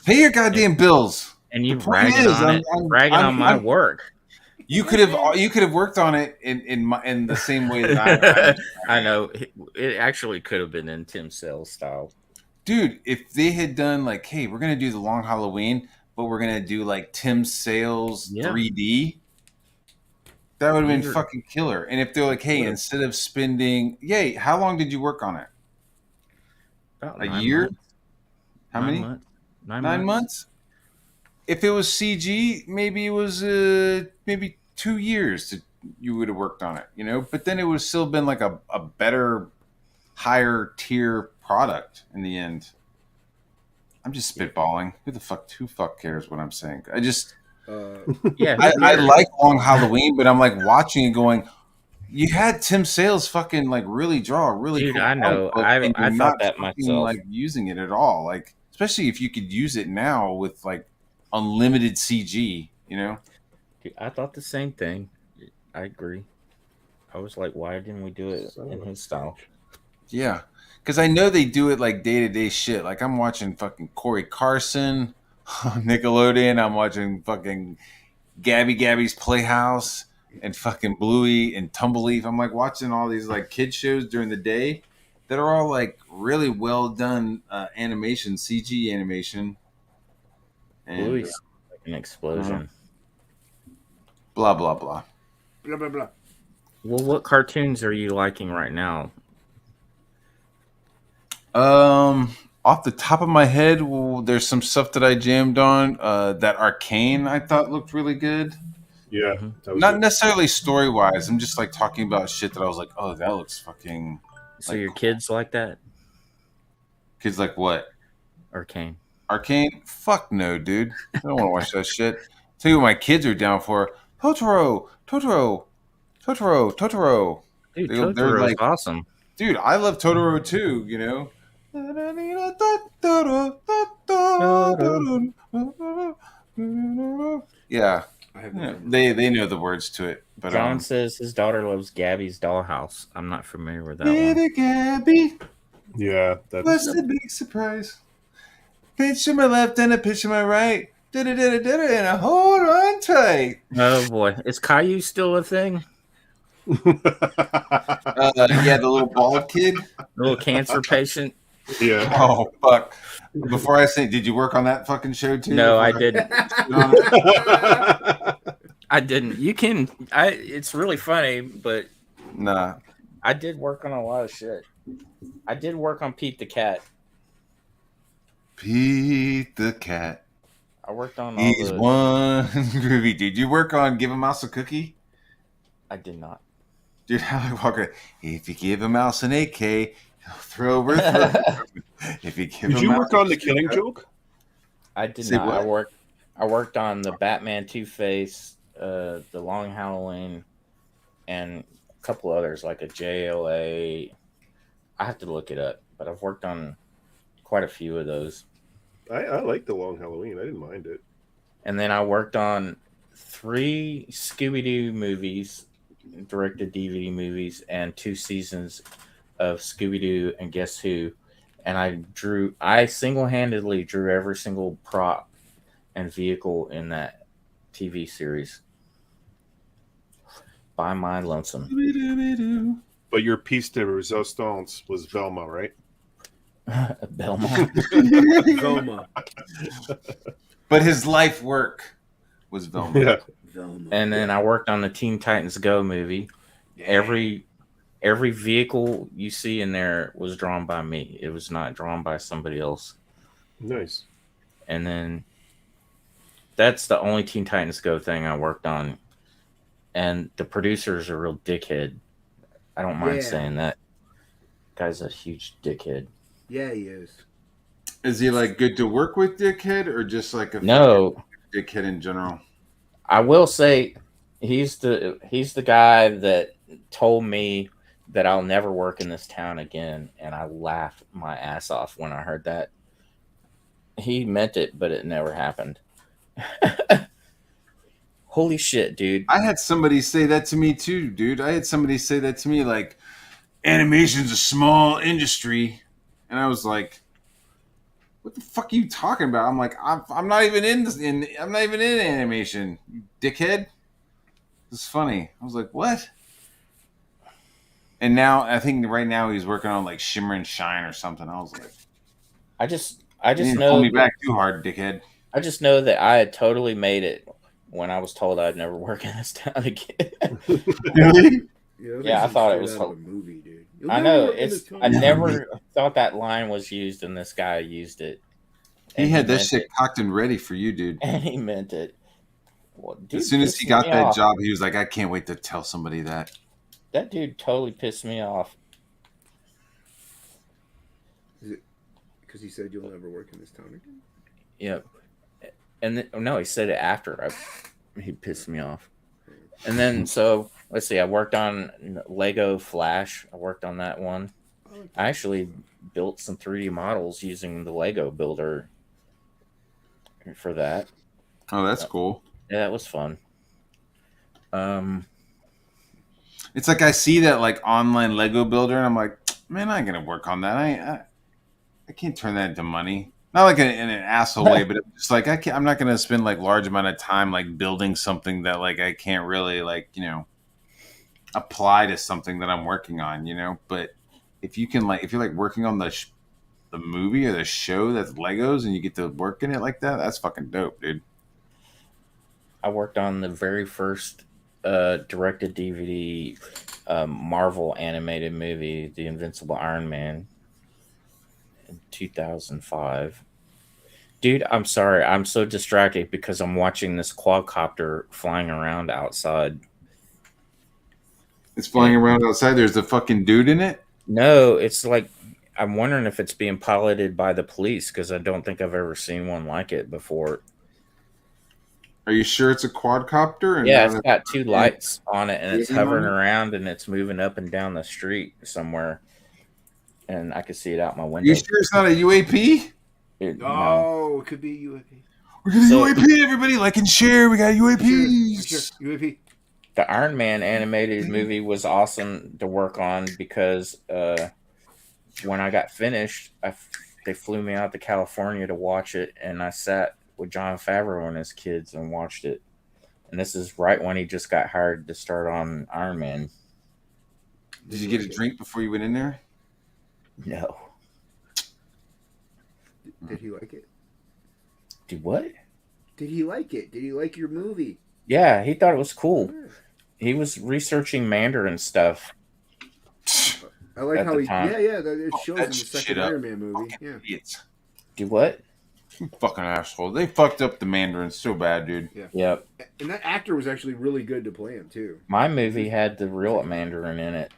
Speaker 2: Pay your goddamn bills.
Speaker 1: And you bragging on it, bragging on my work.
Speaker 2: You could have worked on it in the same way that
Speaker 1: I know. It actually could have been in Tim Sale's style.
Speaker 2: Dude, if they had done like, hey, we're gonna do the Long Halloween, but we're gonna do like Tim Sale's 3D, that would have been fucking killer. And if they're like, hey, instead of spending, how long did you work on it?
Speaker 1: About
Speaker 2: a year?
Speaker 1: Months.
Speaker 2: How many?
Speaker 1: Months.
Speaker 2: 9 months. If it was CG, maybe it was maybe 2 years you would have worked on it, you know. But then it would have still been like a better, higher tier product in the end. I'm just spitballing. Who fuck cares what I'm saying? I just I like Long Halloween, but I'm like watching it going, you had Tim Sale's fucking like really draw a really
Speaker 1: Dude,
Speaker 2: cool
Speaker 1: I know. I thought that myself.
Speaker 2: Like using it at all, like especially if you could use it now with like unlimited CG, you know.
Speaker 1: Dude, I thought the same thing. I agree. I was like, why didn't we do it in his style?
Speaker 2: Yeah, because I know they do it like day-to-day shit. Like I'm watching fucking Corey Carson on Nickelodeon. I'm watching fucking Gabby's Playhouse and fucking Bluey and Tumbleleaf. I'm like watching all these like kid shows during the day that are all like really well done animation, CG animation. And,
Speaker 1: Bluey's like an explosion.
Speaker 2: Blah blah blah.
Speaker 3: Blah blah blah.
Speaker 1: Well, what cartoons are you liking right now?
Speaker 2: Off the top of my head, well, there's some stuff that I jammed on. That Arcane I thought looked really good.
Speaker 4: Yeah,
Speaker 1: Mhm.
Speaker 4: that was
Speaker 2: Not
Speaker 4: good.
Speaker 2: necessarily story wise. I'm just like talking about shit that I was like, oh, that looks fucking
Speaker 1: So
Speaker 2: like
Speaker 1: your
Speaker 2: cool.
Speaker 1: kids like that?
Speaker 2: Kids like what?
Speaker 1: Arcane.
Speaker 2: Arcane? Fuck no, dude. I don't want to watch that shit. Tell you what my kids are down for. Totoro, Totoro, Totoro, Totoro.
Speaker 1: Dude,
Speaker 2: They're
Speaker 1: Totoro is
Speaker 2: like,
Speaker 1: awesome.
Speaker 2: dude, I love Totoro too, you know? Yeah.
Speaker 3: I have no
Speaker 2: Yeah,
Speaker 3: problem.
Speaker 2: they know the words to it, but
Speaker 1: John says his daughter loves Gabby's Dollhouse. I'm not familiar with that one.
Speaker 2: Little Gabby,
Speaker 4: Yeah,
Speaker 2: what's
Speaker 4: that's
Speaker 2: the big surprise? Pitch to my left and a pitch to my right. Da-da-da-da-da-da, and a hold on tight.
Speaker 1: Oh boy, is Caillou still a thing?
Speaker 2: Yeah, the little bald kid.
Speaker 1: The little cancer patient?
Speaker 4: yeah.
Speaker 2: Oh fuck! Before I say, did you work on that fucking show too?
Speaker 1: No, I
Speaker 2: Before
Speaker 1: didn't.
Speaker 2: on it?
Speaker 1: I didn't. You can. It's really funny, but
Speaker 2: Nah.
Speaker 1: I did work on a lot of shit. I did work on Pete the Cat.
Speaker 2: Pete the cat.
Speaker 1: I worked on all
Speaker 2: He's
Speaker 1: the.
Speaker 2: one groovy. Did you work on Give a Mouse a Cookie?
Speaker 1: I did not.
Speaker 2: Dude, how I walk. If you give a mouse an AK, he'll throw over. If you give
Speaker 4: Did
Speaker 2: a
Speaker 4: you
Speaker 2: mouse
Speaker 4: work on the Killing Joke?
Speaker 1: I did
Speaker 2: Say
Speaker 1: not.
Speaker 2: what?
Speaker 1: I worked on the Batman Two Face, the Long Halloween, and a couple others like a JLA. I have to look it up, but I've worked on quite a few of those.
Speaker 4: I like the Long Halloween. I didn't mind it.
Speaker 1: And then I worked on 3 Scooby Doo movies, directed DVD movies, and 2 seasons of Scooby Doo and Guess Who. And I single handedly drew every single prop and vehicle in that TV series by my lonesome.
Speaker 4: But your piece de resistance was Velma, right?
Speaker 1: Belmont.
Speaker 3: Velma.
Speaker 2: But his life work was Velma.
Speaker 4: Yeah.
Speaker 3: Velma.
Speaker 1: And then I worked on the Teen Titans Go movie. Every vehicle you see in there was drawn by me. It was not drawn by somebody else.
Speaker 4: Nice.
Speaker 1: And then that's the only Teen Titans Go thing I worked on. And the producer's a real dickhead. I don't mind
Speaker 3: Yeah.
Speaker 1: saying that. Guy's a huge dickhead.
Speaker 3: Yeah, he is.
Speaker 2: Is he like good to work with, dickhead, or just like a
Speaker 1: No,
Speaker 2: dickhead in general?
Speaker 1: I will say he's the guy that told me that I'll never work in this town again, and I laughed my ass off when I heard that. He meant it, but it never happened. Holy shit, dude.
Speaker 2: I had somebody say that to me too, dude. I had somebody say that to me, like, animation's a small industry, and I was like, "What the fuck are you talking about?" I'm like, "I'm not even in this. I'm not even in animation, you dickhead." It's funny. I was like, "What?" And now I think right now he's working on like Shimmer and Shine or something. I was like,
Speaker 1: I just
Speaker 2: "You didn't
Speaker 1: know
Speaker 2: pull me back too hard, dickhead."
Speaker 1: I just know that I had totally made it when I was told I'd never work in this town again.
Speaker 2: Really?
Speaker 1: Yeah, I thought it was
Speaker 3: a movie, dude. You'll
Speaker 1: I
Speaker 3: never
Speaker 1: know
Speaker 3: work in
Speaker 1: it's.
Speaker 3: this
Speaker 1: I
Speaker 3: town.
Speaker 1: never thought that line was used, and this guy used it.
Speaker 2: He
Speaker 1: And
Speaker 2: had that
Speaker 1: meant
Speaker 2: shit
Speaker 1: it.
Speaker 2: cocked and ready for you, dude.
Speaker 1: And he meant it. Well, dude
Speaker 2: As soon as he
Speaker 1: pissed
Speaker 2: got
Speaker 1: me
Speaker 2: that
Speaker 1: off.
Speaker 2: job, he was like, "I can't wait to tell somebody that."
Speaker 1: That dude totally pissed me off.
Speaker 3: Because he said you'll never work in this town again.
Speaker 1: Yep. And no, he said it after he pissed me off. And then so let's see. I worked on Lego Flash. I worked on that one. I actually built some 3D models using the Lego Builder for that.
Speaker 2: Oh, that's cool.
Speaker 1: Yeah, that was fun.
Speaker 2: It's like I see that like online Lego builder, and I'm like, man, I ain't gonna work on that. I can't turn that into money. Not like in an asshole way, but it's just like I'm not gonna spend like large amount of time like building something that like I can't really like apply to something that I'm working on, But if you can if you're like working on the movie or the show that's Legos and you get to work in it like that, that's fucking dope, dude.
Speaker 1: I worked on the very first directed DVD Marvel animated movie, The Invincible Iron Man, in 2005. Dude, I'm sorry. I'm so distracted because I'm watching this quadcopter flying around outside.
Speaker 2: It's flying around outside. There's a fucking dude in it.
Speaker 1: No, it's like I'm wondering if it's being piloted by the police because I don't think I've ever seen one like it before.
Speaker 2: Are you sure it's a quadcopter? And
Speaker 1: Yeah,
Speaker 2: not
Speaker 1: it's got two lights on it and it's
Speaker 2: UAV
Speaker 1: hovering
Speaker 2: moment?
Speaker 1: around and it's moving up and down the street somewhere. And I can see it out my
Speaker 2: Are
Speaker 1: window.
Speaker 2: you sure it's not a UAP?
Speaker 1: No.
Speaker 3: Oh, it could be UAP.
Speaker 2: We're gonna
Speaker 1: So-
Speaker 2: UAP, everybody. Like and share. We got UAPs.
Speaker 3: Sure. UAP.
Speaker 1: The Iron Man animated movie was awesome to work on because when I got finished, they flew me out to California to watch it, and I sat with Jon Favreau and his kids and watched it. And this is right when he just got hired to start on Iron Man.
Speaker 2: Did you get a drink before you went in there?
Speaker 1: No.
Speaker 3: Did he like it?
Speaker 1: Dude, what?
Speaker 3: Did he like it? Did he like your movie?
Speaker 1: Yeah, he thought it was cool. He was researching Mandarin stuff.
Speaker 3: I like
Speaker 1: At
Speaker 3: how
Speaker 1: the
Speaker 3: he.
Speaker 1: time.
Speaker 3: Yeah, it shows in
Speaker 2: that
Speaker 3: the
Speaker 2: shit
Speaker 3: second
Speaker 2: up.
Speaker 3: Iron Man movie.
Speaker 2: Fucking
Speaker 3: Yeah.
Speaker 2: idiots.
Speaker 1: Do what?
Speaker 2: You fucking asshole. They fucked up the Mandarin so bad, dude.
Speaker 1: Yep.
Speaker 3: And that actor was actually really good to play him too.
Speaker 1: My movie had the real Mandarin in it.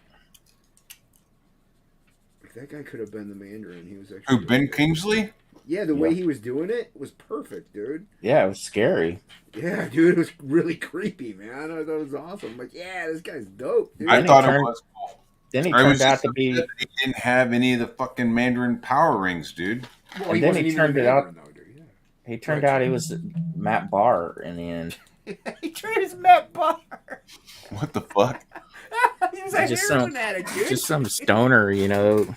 Speaker 3: Like, that guy could have been the Mandarin. He was actually.
Speaker 2: Who, Ben Kingsley?
Speaker 3: Yeah, the way he was doing it was perfect, dude.
Speaker 1: Yeah, it was scary.
Speaker 3: Yeah, dude, it was really creepy, man. I thought it was awesome. I'm like, yeah, this guy's dope, dude.
Speaker 2: I
Speaker 1: Then he
Speaker 2: thought it
Speaker 1: turned-
Speaker 2: was cool.
Speaker 1: Then he
Speaker 2: I was
Speaker 1: turned out
Speaker 2: just
Speaker 1: to be.
Speaker 2: upset that he didn't have any of the fucking Mandarin power rings, dude.
Speaker 3: Well,
Speaker 1: and then
Speaker 3: wasn't
Speaker 1: he
Speaker 3: even
Speaker 1: turned
Speaker 3: the
Speaker 1: it out-
Speaker 3: Mandarin, though, dude.
Speaker 1: He turned out he was Matt Barr in the end.
Speaker 3: Yeah. He turned his Matt Barr.
Speaker 2: What the fuck?
Speaker 3: He was a
Speaker 1: Just
Speaker 3: heroin
Speaker 1: some-
Speaker 3: addict, dude.
Speaker 1: Just some stoner, you know.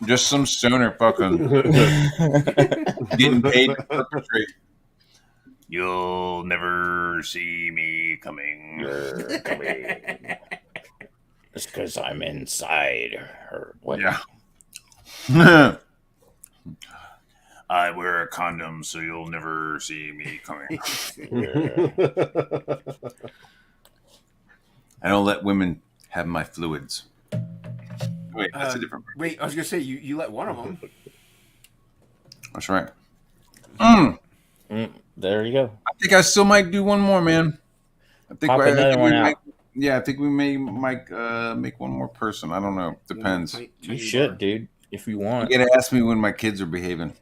Speaker 2: Just some stoner fucking getting paid to perpetrate. You'll never see me coming.
Speaker 1: You're coming. It's because I'm inside her. What?
Speaker 2: Yeah. I wear a condom, so you'll never see me coming. I don't let women have my fluids. Wait, that's a different.
Speaker 3: Wait, I was gonna say you let one of them.
Speaker 2: That's right.
Speaker 1: There you go.
Speaker 2: I think I still might do one more, man. I think
Speaker 1: Pop
Speaker 2: I
Speaker 1: another
Speaker 2: think
Speaker 1: one
Speaker 2: we
Speaker 1: out.
Speaker 2: might, yeah, I think we might make one more person. I don't know. Depends.
Speaker 1: You should, dude, if you
Speaker 2: You
Speaker 1: want.
Speaker 2: gotta ask me when my kids are behaving.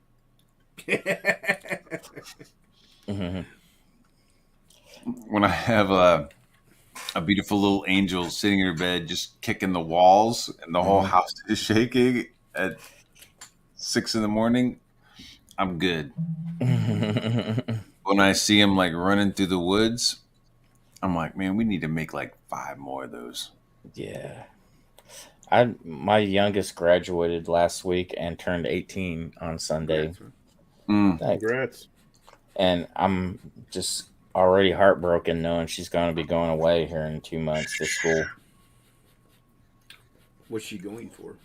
Speaker 1: Mhm.
Speaker 2: When I have a beautiful little angel sitting in her bed, just kicking the walls, and the whole house is shaking at 6 a.m, I'm good. When I see him like running through the woods, I'm like, man, we need to make like 5 more of those.
Speaker 1: Yeah. My youngest graduated last week and turned 18 on Sunday.
Speaker 2: Mm.
Speaker 1: Thanks.
Speaker 4: Congrats.
Speaker 1: And I'm just already heartbroken knowing she's going to be going away here in 2 months to school.
Speaker 3: What's she going for?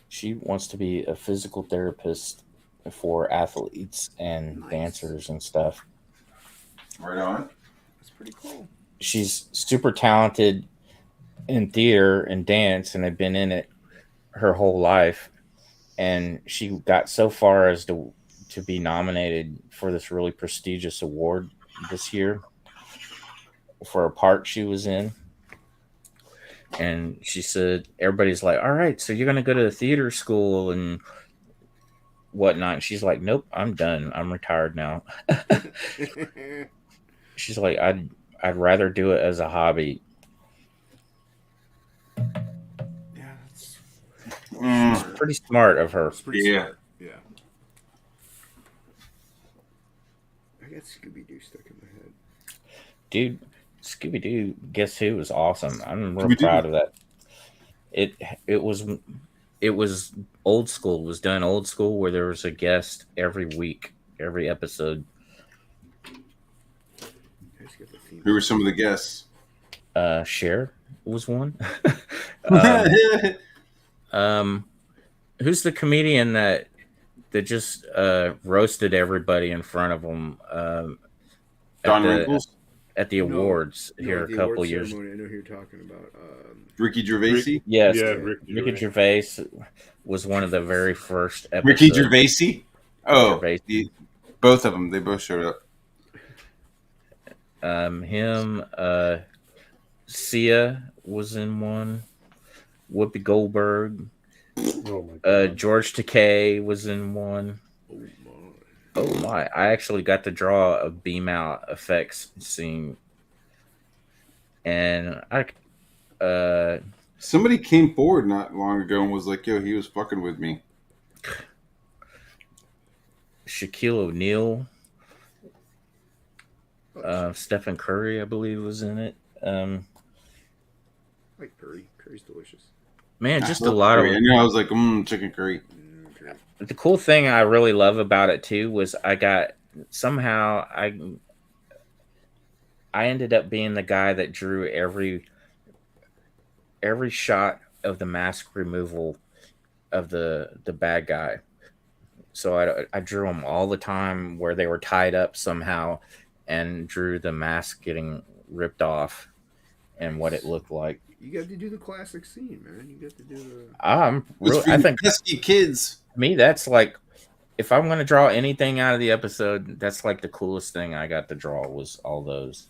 Speaker 1: She wants to be a physical therapist for athletes and
Speaker 3: Nice.
Speaker 1: dancers and stuff.
Speaker 2: Right on.
Speaker 3: That's pretty cool.
Speaker 1: She's super talented in theater and dance and had been in it her whole life. And she got so far as to be nominated for this really prestigious award this year for a part she was in. And she said, everybody's like, all right, so you're going to go to the theater school and whatnot. And she's like, nope, I'm done. I'm retired now. She's like, I'd rather do it as a hobby.
Speaker 3: Yeah, that's
Speaker 2: Mm.
Speaker 1: Pretty smart of her.
Speaker 3: it's pretty
Speaker 2: Yeah.
Speaker 3: smart. Yeah. I got Scooby Doo stuck in my head.
Speaker 1: Dude, Scooby Doo, Guess Who was awesome. I'm real
Speaker 2: Scooby-Doo.
Speaker 1: proud of that. It was old school. It was done old school where there was a guest every week, every episode.
Speaker 3: I just got the theme.
Speaker 2: Who were some of the guests?
Speaker 1: Cher was one. Who's the comedian that just roasted everybody in front of them?
Speaker 2: Don
Speaker 1: the
Speaker 2: Wrinkles,
Speaker 1: at the awards here a
Speaker 3: the
Speaker 1: couple
Speaker 3: award
Speaker 1: years.
Speaker 3: ceremony. I know who you're talking about.
Speaker 2: Ricky Gervais.
Speaker 1: Yes,
Speaker 4: Yeah,
Speaker 1: Ricky Gervais was one of the very first
Speaker 2: Ricky
Speaker 1: episodes.
Speaker 2: Gervais. Oh,
Speaker 1: Gervais.
Speaker 2: both of them. They both showed up.
Speaker 1: Him, Sia was in one. Whoopi Goldberg.
Speaker 4: Oh my god.
Speaker 1: George Takei was in one. Oh my! I actually got to draw a beam out effects scene, and
Speaker 2: Somebody came forward not long ago and was like, "Yo, he was fucking with me."
Speaker 3: Oh,
Speaker 1: Shaquille O'Neal, Stephen Curry, I believe, was in it.
Speaker 3: I like curry. Curry's delicious.
Speaker 1: Man, just a lot of.
Speaker 2: I know. I was like, chicken curry.
Speaker 3: Curry.
Speaker 1: The cool thing I really love about it too was I ended up being the guy that drew every shot of the mask removal of the bad guy. So I drew them all the time where they were tied up somehow, and drew the mask getting ripped off and what it looked like.
Speaker 3: You got to do the classic scene, man. You got to do the.
Speaker 1: I think
Speaker 2: pesky kids.
Speaker 1: me that's like, if I'm going to draw anything out of the episode, that's like the coolest thing I got to draw was all those.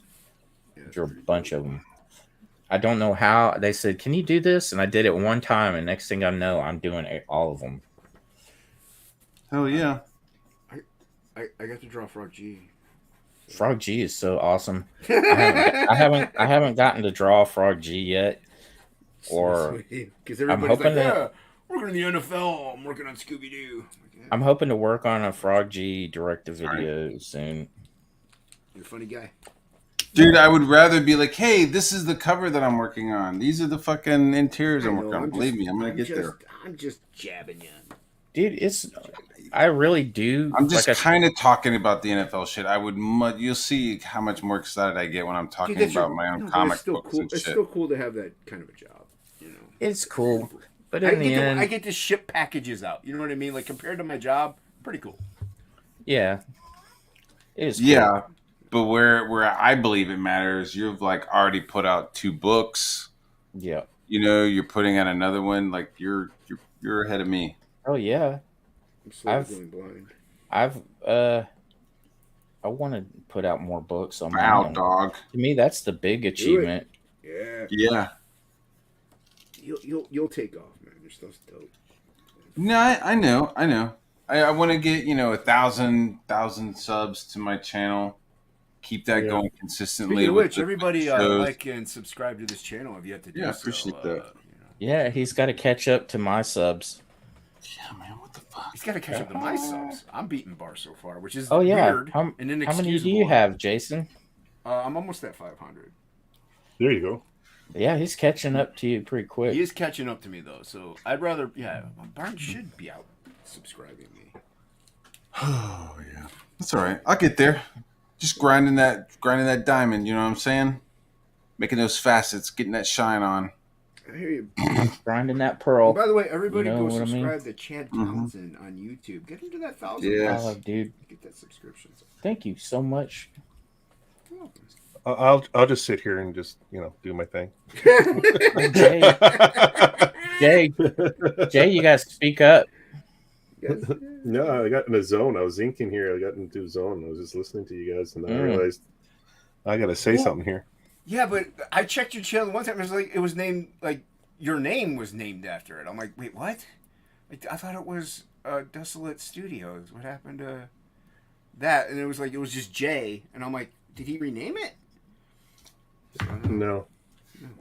Speaker 3: Yeah,
Speaker 1: Drew a bunch of them. I don't know how. They said, "Can you do this?" And I did it one time, and next thing I know, I'm doing all of them.
Speaker 2: Hell yeah!
Speaker 3: I got to draw Frog G.
Speaker 1: Frog G is so awesome. I haven't gotten to draw Frog G yet. Or
Speaker 3: because everybody's
Speaker 1: hoping
Speaker 3: like,
Speaker 1: that-
Speaker 3: yeah, working in the NFL. I'm working on Scooby Doo.
Speaker 1: I'm hoping to work on a Frog G direct-to-video soon.
Speaker 3: You're a funny guy.
Speaker 2: Dude, I would rather be like, "Hey, this is the cover that I'm working on. These are the fucking interiors I'm working on." Believe me, I'm gonna get there.
Speaker 3: I'm just jabbing you.
Speaker 1: Dude, I really do.
Speaker 2: I'm just
Speaker 1: like
Speaker 2: kind of talking about the NFL shit. You'll see how much more excited I get when I'm talking about my own comic books
Speaker 3: cool.
Speaker 2: and
Speaker 3: It's
Speaker 2: shit.
Speaker 3: still cool to have that kind of a job. You know,
Speaker 1: it's cool, but in the end,
Speaker 3: I get to ship packages out. You know what I mean? Like compared to my job, pretty cool.
Speaker 1: yeah, it is. Cool.
Speaker 2: Yeah, but where I believe it matters, you've like already put out 2 books.
Speaker 1: Yeah.
Speaker 2: You know, you're putting out another one. Like you're ahead of me.
Speaker 1: Oh yeah.
Speaker 3: I'm slowly going blind.
Speaker 1: I want to put out more books on my
Speaker 2: Wow,
Speaker 1: own.
Speaker 2: dog.
Speaker 1: To me, that's the big achievement.
Speaker 3: Yeah.
Speaker 2: Yeah.
Speaker 3: You'll take off, man. Your stuff's dope.
Speaker 2: No, I know. I want to get 1,000 subs to my channel. Keep that going consistently.
Speaker 3: Speaking of
Speaker 2: with
Speaker 3: which,
Speaker 2: the
Speaker 3: everybody
Speaker 2: shows.
Speaker 3: like and subscribe to this channel if you have to do so.
Speaker 2: Yeah, appreciate that.
Speaker 3: You know.
Speaker 1: Yeah, he's got to catch up to my subs.
Speaker 2: Yeah, man, what the fuck?
Speaker 3: He's got to catch up to my subs. I'm beating bar so far, which is
Speaker 1: weird
Speaker 3: and inexcusable.
Speaker 1: How many do you have, Jason?
Speaker 3: I'm almost at 500.
Speaker 4: There you go.
Speaker 1: Yeah, he's catching up to you pretty quick.
Speaker 3: He is catching up to me though, so I'd rather. Yeah, Barn should be out subscribing me.
Speaker 2: Oh yeah, that's all right. I'll get there. Just grinding that diamond. You know what I'm saying? Making those facets, getting that shine on.
Speaker 3: I hear you.
Speaker 1: Grinding that pearl.
Speaker 3: By the way, everybody
Speaker 1: You know
Speaker 3: go
Speaker 1: what I mean?
Speaker 3: subscribe to Chad Townsend on YouTube. Get him to that 1,000.
Speaker 2: Yeah.
Speaker 1: Oh, dude,
Speaker 3: Get that subscription.
Speaker 1: thank you so much.
Speaker 4: I'll just sit here and just do my thing.
Speaker 1: Jay, you guys speak up.
Speaker 4: No, I got in a zone. I was inking here. I got into a zone. I was just listening to you guys, and I realized I got to say something here.
Speaker 3: Yeah, but I checked your channel one time. It was named like your name was named after it. I'm like, wait, what? I thought it was Desolate Studios. What happened to that? And it was just Jay. And I'm like, did he rename it?
Speaker 4: No.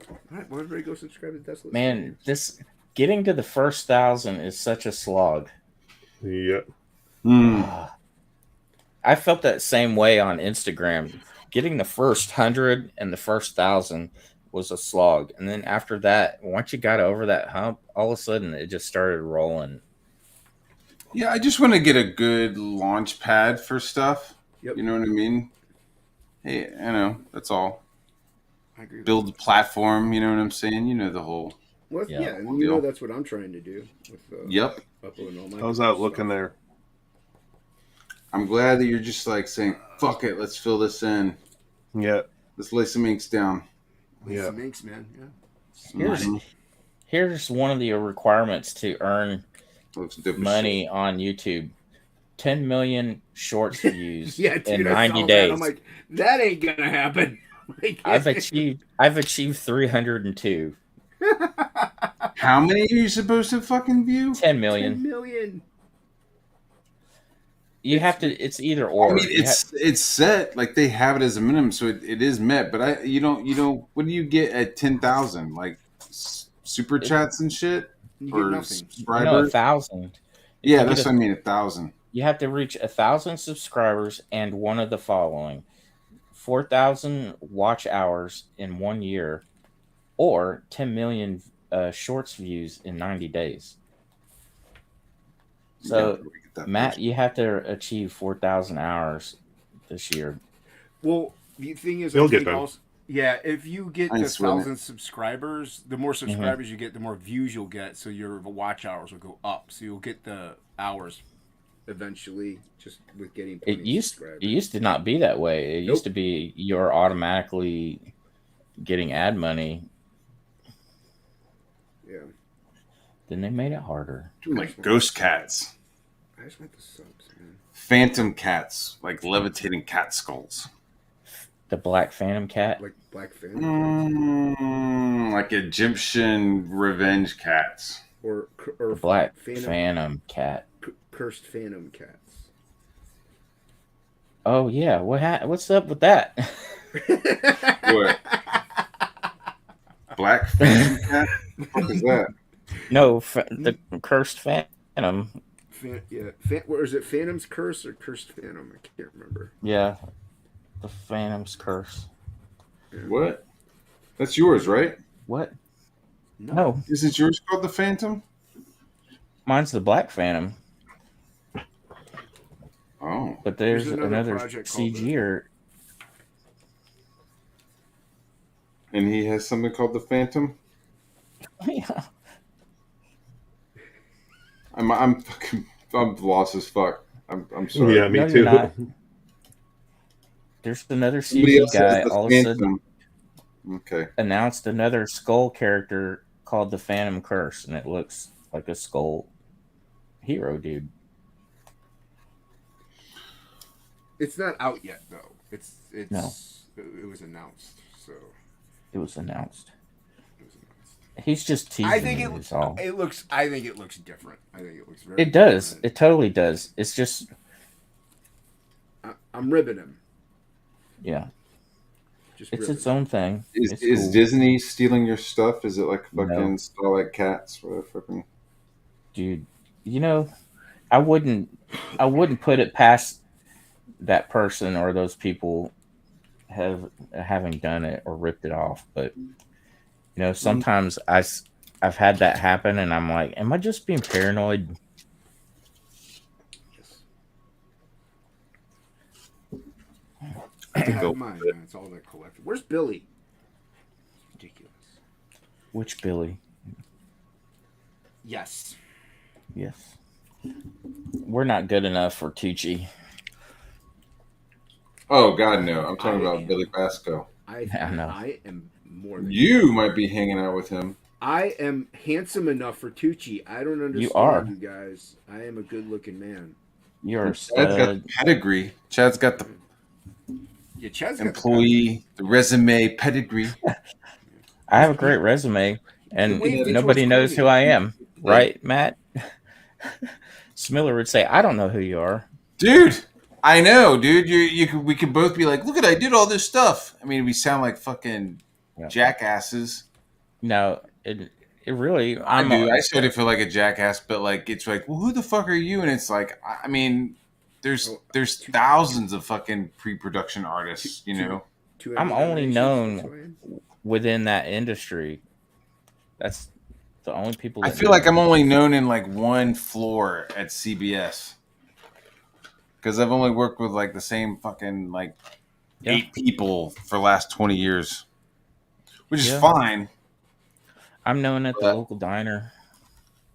Speaker 3: All right, well, everybody go subscribe to Desolate.
Speaker 1: Man, this getting to the first 1,000 is such a slog.
Speaker 4: Yeah.
Speaker 1: I felt that same way on Instagram. Getting the first 100 and the first 1,000 was a slog, and then after that, once you got over that hump, all of a sudden it just started rolling.
Speaker 2: Yeah, I just want to get a good launch pad for stuff.
Speaker 3: Yep.
Speaker 2: You know what I mean? Hey, that's all.
Speaker 3: I agree.
Speaker 2: Build the platform. You know what I'm saying? You know the whole.
Speaker 3: Well,
Speaker 1: Yeah.
Speaker 3: and that's what I'm trying to do with
Speaker 2: Yep.
Speaker 3: uploading all my.
Speaker 4: How's that
Speaker 3: stuff.
Speaker 4: looking there?
Speaker 2: I'm glad that you're just like saying, "Fuck it, let's fill this in.
Speaker 4: Yeah.
Speaker 2: Let's lay some inks down."
Speaker 3: Lisa
Speaker 4: Yeah.
Speaker 3: Minks, man. Yeah.
Speaker 1: Here's
Speaker 2: Mhm.
Speaker 1: here's one of the requirements to earn
Speaker 2: Looks dope as
Speaker 1: money
Speaker 2: shit.
Speaker 1: on YouTube. 10 million shorts views
Speaker 3: Yeah,
Speaker 1: in
Speaker 3: dude, I
Speaker 1: 90
Speaker 3: saw that. I'm
Speaker 1: days.
Speaker 3: like, that ain't gonna happen. Like,
Speaker 1: I've achieved 302.
Speaker 2: How many are you supposed to fucking view?
Speaker 1: 10
Speaker 3: 10
Speaker 1: million.
Speaker 3: million.
Speaker 1: You
Speaker 3: It's
Speaker 1: have to. It's either or.
Speaker 2: I mean, it's set like they have it as a minimum, so it is met. But you don't. What do you get at 10,000? Like super chats and shit,
Speaker 3: You get
Speaker 2: or
Speaker 3: nothing.
Speaker 1: no,
Speaker 2: subscribers?
Speaker 1: 1,000. If
Speaker 2: Yeah,
Speaker 1: you get
Speaker 2: that's what I mean. 1,000.
Speaker 1: you have to reach 1,000 subscribers and one of the following: 4,000 watch hours in 1 year, or 10 million shorts views in 90 days. So,
Speaker 2: Yeah, we get that
Speaker 1: Matt,
Speaker 2: first.
Speaker 1: you have to achieve 4,000 hours this year.
Speaker 3: Well, the thing is,
Speaker 4: You'll
Speaker 3: I
Speaker 4: get
Speaker 3: think
Speaker 4: them.
Speaker 3: also, yeah, if you get
Speaker 2: I ain't
Speaker 3: the
Speaker 2: sweating it.
Speaker 3: 1,000 subscribers, the more subscribers you get, the more views you'll get. So your watch hours will go up. So you'll get the hours eventually, just with getting
Speaker 1: It
Speaker 3: plenty of
Speaker 1: used
Speaker 3: subscribers.
Speaker 1: it used to not be that way. It used
Speaker 3: Nope.
Speaker 1: to be you're automatically getting ad money.
Speaker 3: Yeah,
Speaker 1: Then they made it harder.
Speaker 2: Dude, like ghost cats,
Speaker 3: I just want the subs, man.
Speaker 2: phantom cats, like levitating cat skulls.
Speaker 1: The Black Phantom cat.
Speaker 3: Like Black Phantom
Speaker 2: Like Egyptian revenge cats.
Speaker 3: or
Speaker 1: The Black
Speaker 3: Phantom,
Speaker 1: Phantom cat.
Speaker 3: cursed Phantom cats.
Speaker 1: Oh yeah, what's up with that?
Speaker 2: What? Black phantom cat? What the fuck is that?
Speaker 1: No, the cursed phantom.
Speaker 3: Or is it Phantom's Curse or Cursed Phantom? I can't remember.
Speaker 1: Yeah, the Phantom's curse.
Speaker 2: What? That's yours, right?
Speaker 1: What?
Speaker 3: No.
Speaker 1: No,
Speaker 2: Isn't yours called the Phantom?
Speaker 1: mine's the Black Phantom.
Speaker 2: Oh.
Speaker 1: But there's
Speaker 3: another
Speaker 1: another
Speaker 3: project called
Speaker 1: CG'er.
Speaker 2: And he has something called the Phantom?
Speaker 1: Yeah.
Speaker 2: I'm fucking I'm lost as fuck. I'm sorry.
Speaker 4: Yeah, me
Speaker 1: No,
Speaker 4: too.
Speaker 1: you're not. There's another
Speaker 2: Somebody
Speaker 1: CG
Speaker 2: else has
Speaker 1: guy
Speaker 2: the
Speaker 1: all of a sudden
Speaker 2: Phantom. Okay.
Speaker 1: announced another skull character called the Phantom Curse, and it looks like a skull hero dude.
Speaker 3: It's not out yet though. It's
Speaker 1: No.
Speaker 3: It was announced. So
Speaker 1: It was announced.
Speaker 3: it was announced.
Speaker 1: He's just teasing
Speaker 3: I think
Speaker 1: you, is all.
Speaker 3: it looks. I think it looks different. I think it looks very.
Speaker 1: It does.
Speaker 3: different.
Speaker 1: It totally does. It's just,
Speaker 3: I'm ribbing him.
Speaker 1: yeah.
Speaker 3: Just
Speaker 1: It's
Speaker 3: ribbing
Speaker 1: its own thing.
Speaker 2: Is
Speaker 1: It's cool.
Speaker 2: Disney stealing your stuff? Is it like fucking
Speaker 1: No.
Speaker 2: Starlight Cats? What fucking
Speaker 1: Dude, you know, I wouldn't put it past that person or those people having done it or ripped it off, but you know, sometimes I've had that happen and I'm like, am I just being paranoid?
Speaker 3: I have mine. Man. It's all that collected. Where's Billy? Ridiculous.
Speaker 1: Which Billy?
Speaker 3: Yes.
Speaker 1: Yes. We're not good enough for Tucci.
Speaker 2: Oh God, no! I'm talking about Billy Basco.
Speaker 1: I know.
Speaker 3: I am more than
Speaker 2: You might be hanging out with him.
Speaker 3: I am handsome enough for Tucci. I don't understand
Speaker 1: are.
Speaker 3: you guys. I am a good-looking man.
Speaker 1: You're a
Speaker 2: Chad's got
Speaker 1: stud.
Speaker 2: the pedigree. Chad's got the
Speaker 3: Yeah, Chad's got
Speaker 2: employee, the resume pedigree.
Speaker 1: I have a great resume, and
Speaker 3: Wait,
Speaker 1: nobody
Speaker 3: which one's
Speaker 1: knows
Speaker 3: Cody?
Speaker 1: who I am, right, Matt? Smiller would say, "I don't know who you are."
Speaker 2: Dude, I know, dude. We could both be like, look at I did all this stuff. I mean, we sound like fucking
Speaker 1: Yeah.
Speaker 2: jackasses.
Speaker 1: No, it really.
Speaker 2: I do. I sort of feel like a jackass, but like it's like, well, who the fuck are you? And it's like, I mean, there's thousands of fucking pre-production artists, you know.
Speaker 1: I'm only known within that industry. That's the only people.
Speaker 2: I
Speaker 1: That
Speaker 2: feel
Speaker 1: know
Speaker 2: like
Speaker 1: me.
Speaker 2: I'm only known in like one floor at CBS because I've only worked with like the same fucking like 8 people for the last 20 years, which is fine.
Speaker 1: I'm known at the local diner.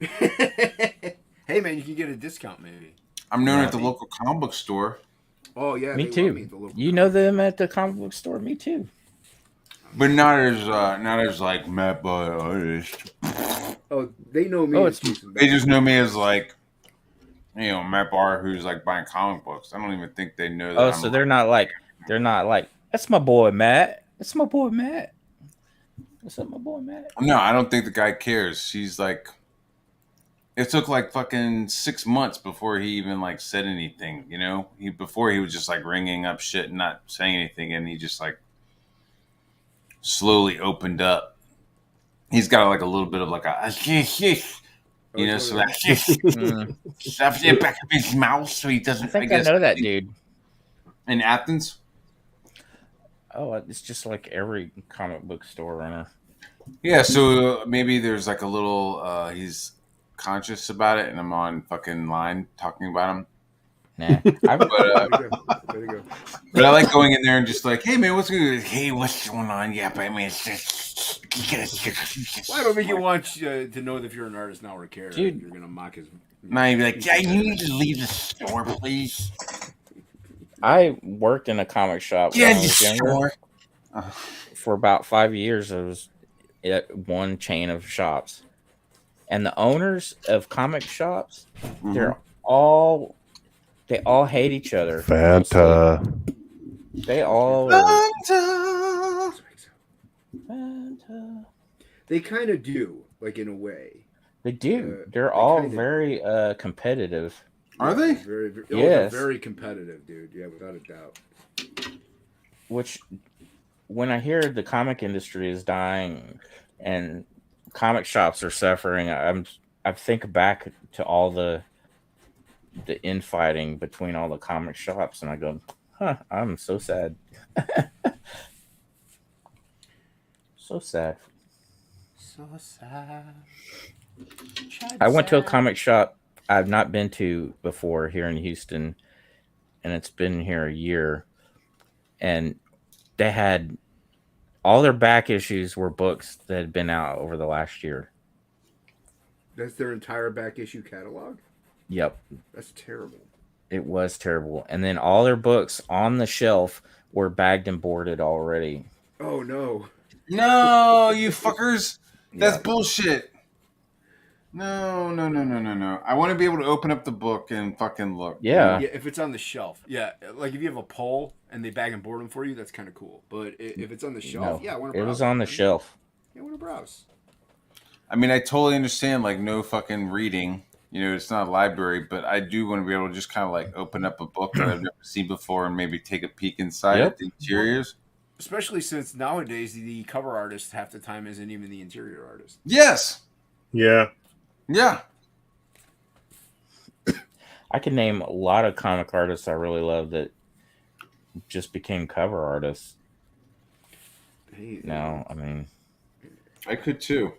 Speaker 3: Hey man, you can get a discount maybe.
Speaker 2: I'm known
Speaker 1: No.
Speaker 2: at the local comic book store.
Speaker 3: Oh yeah,
Speaker 1: Me
Speaker 3: they love
Speaker 1: too.
Speaker 3: me at the local
Speaker 1: You know them at the comic book store. Me too.
Speaker 2: But not as like Matt by artist.
Speaker 3: Oh, they know me
Speaker 1: Oh,
Speaker 3: as
Speaker 1: it's-
Speaker 3: Jason.
Speaker 2: They just know me as like, Matt Barr, who's like buying comic books. I don't even think they know that.
Speaker 1: Oh, so they're not like that's my boy Matt. That's my boy Matt. What's up, my boy Matt?
Speaker 2: No, I don't think the guy cares. She's like, it took like fucking 6 months before he even like said anything. Before he was just like ringing up shit and not saying anything, and he just like slowly opened up. He's got like a little bit of like a so that stuff in the back of his mouth, so he doesn't.
Speaker 1: I think I know that dude.
Speaker 2: In Athens.
Speaker 1: Oh, it's just like every comic book store owner.
Speaker 2: Yeah, so maybe there's like a little. He's conscious about it, and I'm on fucking line talking about him.
Speaker 1: Nah,
Speaker 3: There you go.
Speaker 2: But I like going in there and just like, hey man, what's going on? Hey, what's going on? Yeah, but I mean, it's just.
Speaker 3: Well, I don't think you want to know that if you're an artist now or care.
Speaker 1: Dude.
Speaker 3: You're gonna mock his.
Speaker 2: Now you'd be like, yeah, you need to leave the store, please.
Speaker 1: I worked in a comic shop when I
Speaker 2: Yeah, the
Speaker 1: was younger.
Speaker 2: store.
Speaker 1: For about 5 years. I was at one chain of shops, and the owners of comic shops, they all hate each other.
Speaker 4: Fanta.
Speaker 1: They all are, Fanta.
Speaker 3: They kind of do, like in a way.
Speaker 1: They do. They're
Speaker 3: they
Speaker 1: all
Speaker 3: kinda-
Speaker 1: very competitive.
Speaker 2: Are they?
Speaker 3: Very, very,
Speaker 1: Yes.
Speaker 3: they're very competitive, dude. Yeah, without a doubt.
Speaker 1: Which, when I hear the comic industry is dying and comic shops are suffering, I think back to all the infighting between all the comic shops, and I go, "Huh, I'm so sad." So sad.
Speaker 3: So sad.
Speaker 1: I went to a comic shop I've not been to before here in Houston, and it's been here a year, and they had all their back issues were books that had been out over the last year.
Speaker 3: That's their entire back issue catalog?
Speaker 1: Yep,
Speaker 3: That's terrible.
Speaker 1: it was terrible. And then all their books on the shelf were bagged and boarded already.
Speaker 3: Oh no.
Speaker 2: No, you fuckers. That's
Speaker 1: Yeah.
Speaker 2: bullshit. No. I want to be able to open up the book and fucking look.
Speaker 1: Yeah.
Speaker 3: Yeah, if it's on the shelf. Yeah, like if you have a pole and they bag and board them for you, that's kind of cool. But if it's on the shelf,
Speaker 1: No,
Speaker 3: yeah, I want to
Speaker 1: it
Speaker 3: browse.
Speaker 1: was on the shelf.
Speaker 3: Yeah, I want to browse.
Speaker 2: I mean, I totally understand, like, no fucking reading. It's not a library, but I do want to be able to just kind of, like, open up a book that I've never seen before and maybe take a peek inside
Speaker 1: Yep.
Speaker 2: at the interiors.
Speaker 3: Especially since nowadays the cover artist half the time isn't even the interior artist.
Speaker 2: Yes.
Speaker 4: Yeah.
Speaker 2: Yeah.
Speaker 1: I can name a lot of comic artists I really love that just became cover artists.
Speaker 3: Hey,
Speaker 1: Now, I mean,
Speaker 2: I could, too.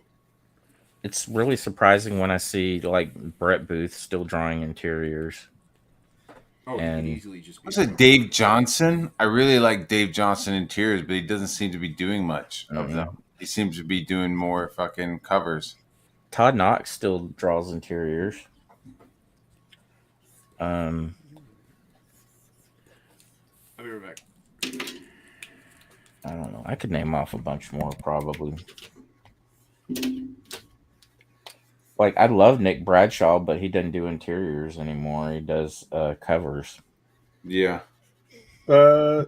Speaker 1: it's really surprising when I see like Brett Booth still drawing interiors.
Speaker 3: Oh, he
Speaker 1: And-
Speaker 3: can easily just be.
Speaker 2: What's it, Dave Johnson? I really like Dave Johnson interiors, but he doesn't seem to be doing much of them. He seems to be doing more fucking covers.
Speaker 1: Todd Knox still draws interiors.
Speaker 3: I'll be right back.
Speaker 1: I don't know. I could name off a bunch more probably. Like I love Nick Bradshaw, but he doesn't do interiors anymore. He does covers.
Speaker 2: Yeah.
Speaker 4: I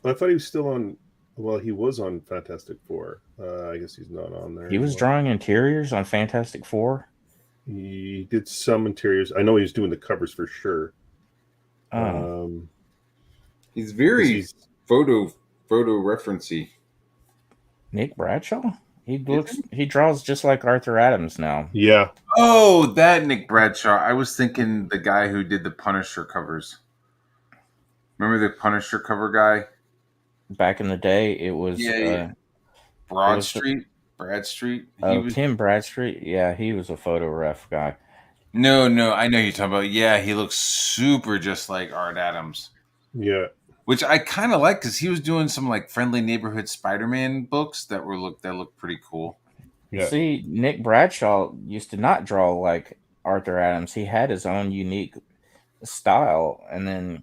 Speaker 4: thought he was still on. Well, he was on Fantastic Four. I guess he's not on there.
Speaker 1: He was
Speaker 4: anymore.
Speaker 1: drawing interiors on Fantastic Four.
Speaker 4: He did some interiors. I know he was doing the covers for sure.
Speaker 1: Oh,
Speaker 2: He's very
Speaker 4: he's-
Speaker 2: photo referencey.
Speaker 1: Nick Bradshaw. He draws just like Arthur Adams now.
Speaker 4: Yeah.
Speaker 2: Oh, that Nick Bradshaw. I was thinking the guy who did the Punisher covers. Remember the Punisher cover guy?
Speaker 1: Back in the day, it was
Speaker 2: Yeah.
Speaker 1: It was
Speaker 2: Bradstreet.
Speaker 1: Tim Bradstreet. Yeah, he was a photo ref guy.
Speaker 2: No, I know you're talking about. Yeah, he looks super just like Art Adams.
Speaker 4: Yeah.
Speaker 2: Which I kind of like because he was doing some like friendly neighborhood Spider-Man books that looked pretty cool.
Speaker 4: Yeah.
Speaker 1: See, Nick Bradshaw used to not draw like Arthur Adams. He had his own unique style, and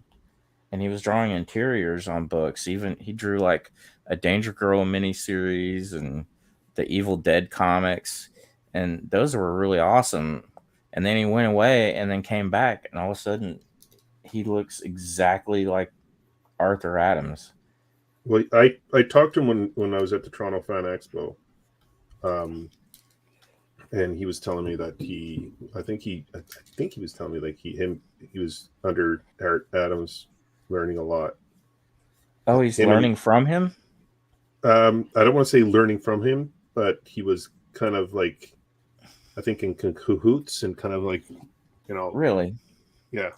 Speaker 1: he was drawing interiors on books. Even he drew like a Danger Girl miniseries and the Evil Dead comics, and those were really awesome. And then he went away and then came back, and all of a sudden he looks exactly like Arthur Adams.
Speaker 4: Well, I talked to him when I was at the Toronto Fan Expo, and he was telling me that I think he was telling me like he was under Art Adams, learning a lot.
Speaker 1: Oh, he's learning from him?
Speaker 4: I don't want to say learning from him, but he was kind of like, I think, in cahoots and kind of like,
Speaker 1: Really?
Speaker 4: Yeah.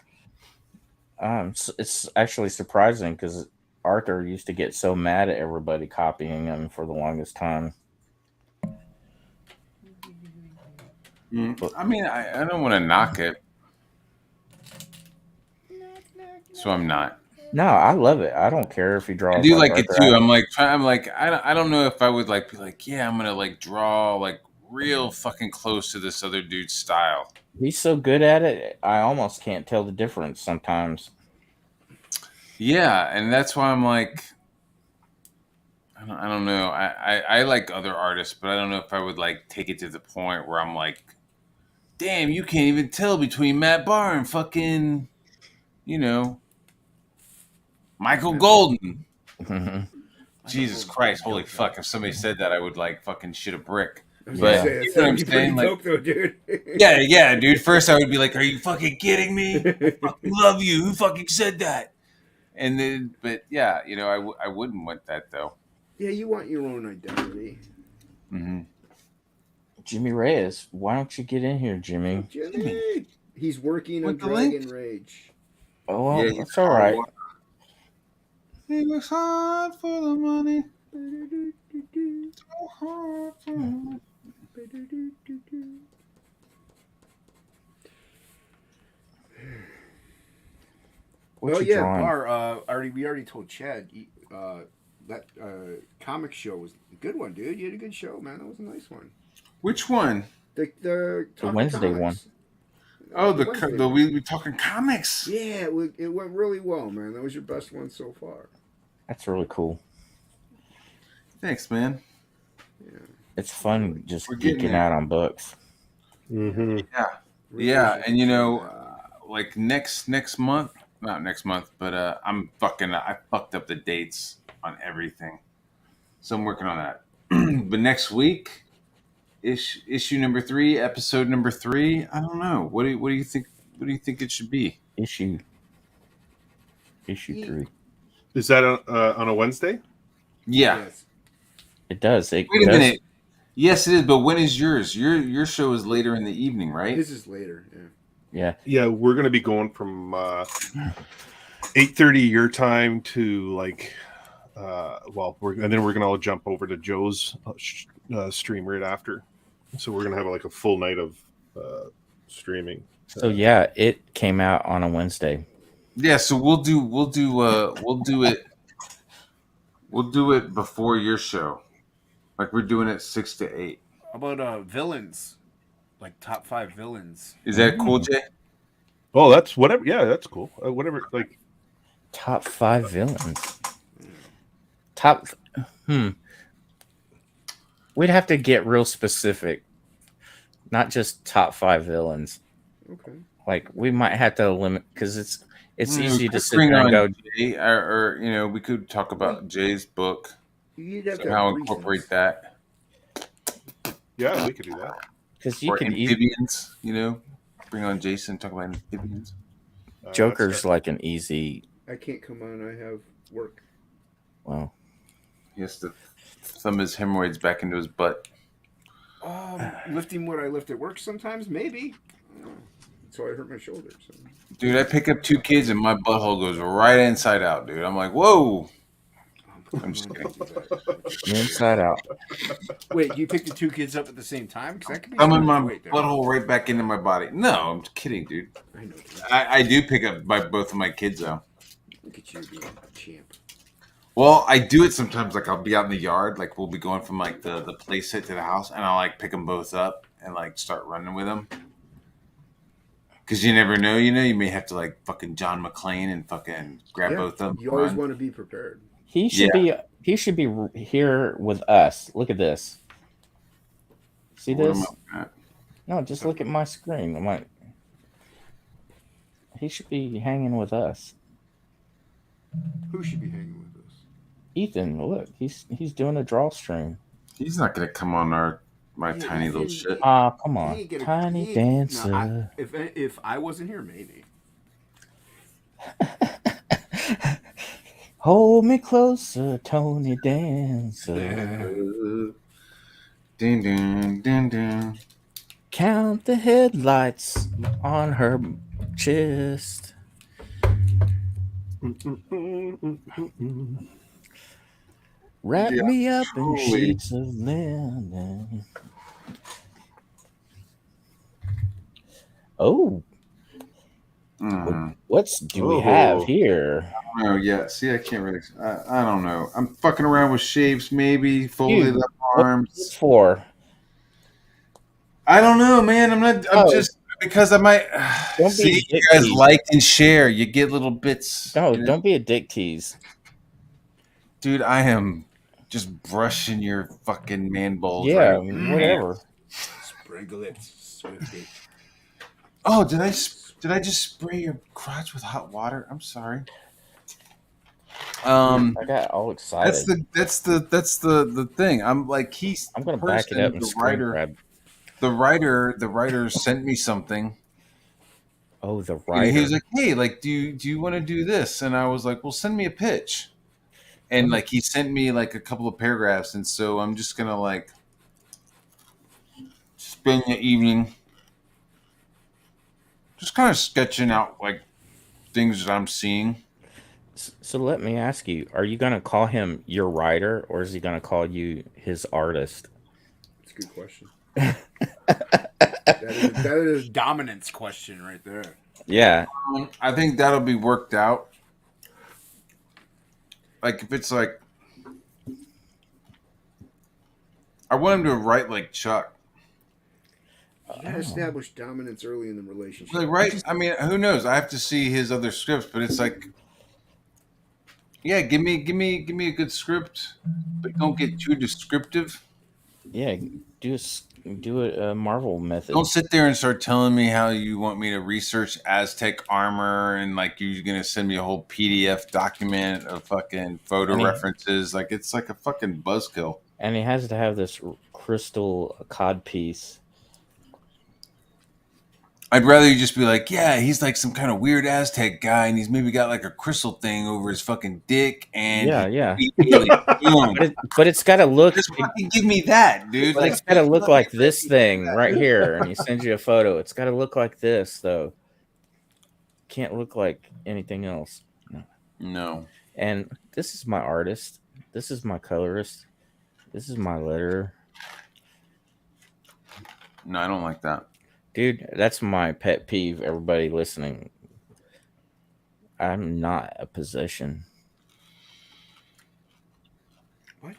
Speaker 1: It's actually surprising because Arthur used to get so mad at everybody copying him for the longest time.
Speaker 2: I mean, I don't want to knock it, so I'm not.
Speaker 1: No, I love it. I don't care if he draws.
Speaker 2: I do like it
Speaker 1: Arthur
Speaker 2: too.
Speaker 1: Adams.
Speaker 2: I'm like, I don't know if I would like be like, yeah, I'm gonna like draw like real fucking close to this other dude's style.
Speaker 1: He's so good at it, I almost can't tell the difference sometimes.
Speaker 2: Yeah, and that's why I'm like, I don't know. I like other artists, but I don't know if I would like take it to the point where I'm like, damn, you can't even tell between Matt Barr and fucking, Michael Golden. Jesus Christ, holy fuck! If somebody said that, I would like fucking shit a brick. But you know what I'm saying? Like,
Speaker 3: though, dude.
Speaker 2: yeah, dude. First, I would be like, "Are you fucking kidding me? I fucking love you. Who fucking said that?" And then, but yeah, I wouldn't want that though.
Speaker 3: Yeah, you want your own identity.
Speaker 2: Mm-hmm.
Speaker 1: Jimmy Reyes, why don't you get in here, Jimmy?
Speaker 3: Jimmy, he's working on
Speaker 2: With the link?
Speaker 3: Dragon Rage.
Speaker 1: Oh, well,
Speaker 2: Yeah,
Speaker 1: that's all right.
Speaker 2: He works hard for the money. So hard for the money.
Speaker 1: What
Speaker 3: Well,
Speaker 1: you
Speaker 3: yeah,
Speaker 1: drawing?
Speaker 3: Bar. We already told Chad that comic show was a good one, dude. You had a good show, man. That was a nice one.
Speaker 2: Which one?
Speaker 3: The
Speaker 1: Wednesday
Speaker 3: comics.
Speaker 1: one.
Speaker 2: Oh,
Speaker 3: Wednesday
Speaker 2: the
Speaker 3: one.
Speaker 2: we talking comics.
Speaker 3: Yeah, it went really well, man. That was your best one so far.
Speaker 1: That's really cool.
Speaker 2: Thanks, man.
Speaker 3: Yeah.
Speaker 1: It's fun just
Speaker 2: We're getting
Speaker 1: geeking
Speaker 2: there.
Speaker 1: out on books.
Speaker 4: Mm-hmm.
Speaker 2: Yeah, and like next month, not next month, but I fucked up the dates on everything, so I'm working on that. But next week, issue number 3, episode number 3. I don't know. What do you think? What do you think it should be?
Speaker 1: Issue 3.
Speaker 4: Is that on a Wednesday?
Speaker 2: Yeah.
Speaker 3: Yes.
Speaker 1: It does.
Speaker 2: Wait a minute. Yes, it is. But when is yours? Your show is later in the evening, right?
Speaker 3: His is later. Yeah.
Speaker 1: Yeah.
Speaker 4: Yeah, we're going to be going from 8:30 your time to like, and then we're going to all jump over to Joe's stream right after. So we're going to have like a full night of streaming.
Speaker 1: So yeah, it came out on a Wednesday.
Speaker 2: Yeah. So we'll do it before your show. Like we're doing it 6 to 8.
Speaker 3: How about villains? Like top 5 villains.
Speaker 2: Is that cool, Jay?
Speaker 4: Oh, that's whatever. Yeah, that's cool. Whatever. Like
Speaker 1: Top 5 villains. Top. We'd have to get real specific. Not just top 5 villains.
Speaker 3: Okay.
Speaker 1: Like we might have to limit because it's easy to sit
Speaker 2: bring
Speaker 1: there and
Speaker 2: on
Speaker 1: go.
Speaker 2: Jay, or we could talk about Jay's book.
Speaker 3: You'd have to
Speaker 2: Somehow
Speaker 3: have
Speaker 2: incorporate
Speaker 3: reasons.
Speaker 2: that.
Speaker 4: yeah, we could do that.
Speaker 1: Because you
Speaker 2: Or
Speaker 1: can easily.
Speaker 2: amphibians, bring on Jason, talk about amphibians.
Speaker 1: Joker's like an easy.
Speaker 3: I can't come on. I have work.
Speaker 1: Well,
Speaker 2: He has to thumb his hemorrhoids back into his butt.
Speaker 3: Lifting what I lift at work sometimes, maybe. So I hurt my shoulder. So.
Speaker 2: Dude, I pick up 2 kids and my butthole goes right inside out, dude. I'm like, whoa. I'm just kidding.
Speaker 1: inside out.
Speaker 3: Wait, you picked the 2 kids up at the same time? Because that could be.
Speaker 2: I'm in
Speaker 3: so
Speaker 2: my
Speaker 3: much weight there.
Speaker 2: butthole right back into my body. No, I'm kidding, dude.
Speaker 3: I know. Dude.
Speaker 2: I do pick up both of my kids, though.
Speaker 3: Look at you being a champ.
Speaker 2: Well, I do it sometimes. Like I'll be out in the yard, like we'll be going from like the play set to the house, and I'll like pick them both up and like start running with them. Because you never know, you may have to like fucking John McClane and fucking grab both of them.
Speaker 3: You always want to be prepared.
Speaker 1: He should be here with us. Look at this. See
Speaker 2: What am
Speaker 1: this?
Speaker 2: I looking at?
Speaker 1: No, just look at my screen. He should be hanging with us.
Speaker 3: Who should be hanging with us?
Speaker 1: Ethan, look, he's doing a draw stream.
Speaker 2: He's not gonna come on my tiny little shit.
Speaker 1: Ah, come on, tiny dancer.
Speaker 3: No, if I wasn't here, maybe.
Speaker 1: Hold me closer, Tony Dancer.
Speaker 2: Ding ding ding ding.
Speaker 1: Count the headlights on her chest. Wrap me up in sheets of linen. Oh, what do we have here?
Speaker 2: Oh yeah, see, I can't really. I don't know. I'm fucking around with shapes, maybe folded up arms.
Speaker 1: What's for?
Speaker 2: I don't know, man. I'm just because I might see you guys like and share. You get little bits.
Speaker 1: No, don't be a dick tease,
Speaker 2: dude. I am just brushing your fucking man balls.
Speaker 1: Yeah,
Speaker 2: right?
Speaker 1: whatever.
Speaker 3: Sprinkle it, Swifty.
Speaker 2: Oh, did I just spray your crotch with hot water? I'm sorry.
Speaker 1: I got all excited.
Speaker 2: That's the thing. I'm like
Speaker 1: I'm gonna back it up and screen grab.
Speaker 2: The writer sent me something.
Speaker 1: Oh, the writer.
Speaker 2: He was like, "Hey, like, do you want to do this?" And I was like, "Well, send me a pitch." And like, he sent me like a couple of paragraphs, and so I'm just gonna like spend the evening just kind of sketching out like things that I'm seeing.
Speaker 1: So let me ask you: are you gonna call him your writer, or is he gonna call you his artist?
Speaker 3: That's a good question. that is a dominance question right there.
Speaker 1: Yeah,
Speaker 2: I think that'll be worked out. Like if it's like, I want him to write like Chuck.
Speaker 3: You gotta establish dominance early in the relationship.
Speaker 2: Like, right? I mean, who knows? I have to see his other scripts, but it's like, yeah, give me a good script, but don't get too descriptive.
Speaker 1: Yeah, do a Marvel method.
Speaker 2: Don't sit there and start telling me how you want me to research Aztec armor and like you're gonna send me a whole PDF document of fucking photo references. Like it's like a fucking buzzkill.
Speaker 1: And he has to have this crystal cod piece.
Speaker 2: I'd rather you just be like, yeah, he's like some kind of weird Aztec guy, and he's maybe got like a crystal thing over his fucking dick, and
Speaker 1: yeah.
Speaker 2: But
Speaker 1: it's got to look.
Speaker 2: Just fucking give me that, dude.
Speaker 1: But it's got to look like this thing right here, and he sends you a photo. It's got to look like this, though. Can't look like anything else.
Speaker 2: No.
Speaker 1: And this is my artist. This is my colorist. This is my letterer.
Speaker 2: No, I don't like that.
Speaker 1: Dude, that's my pet peeve, everybody listening. I'm not a possession.
Speaker 3: What?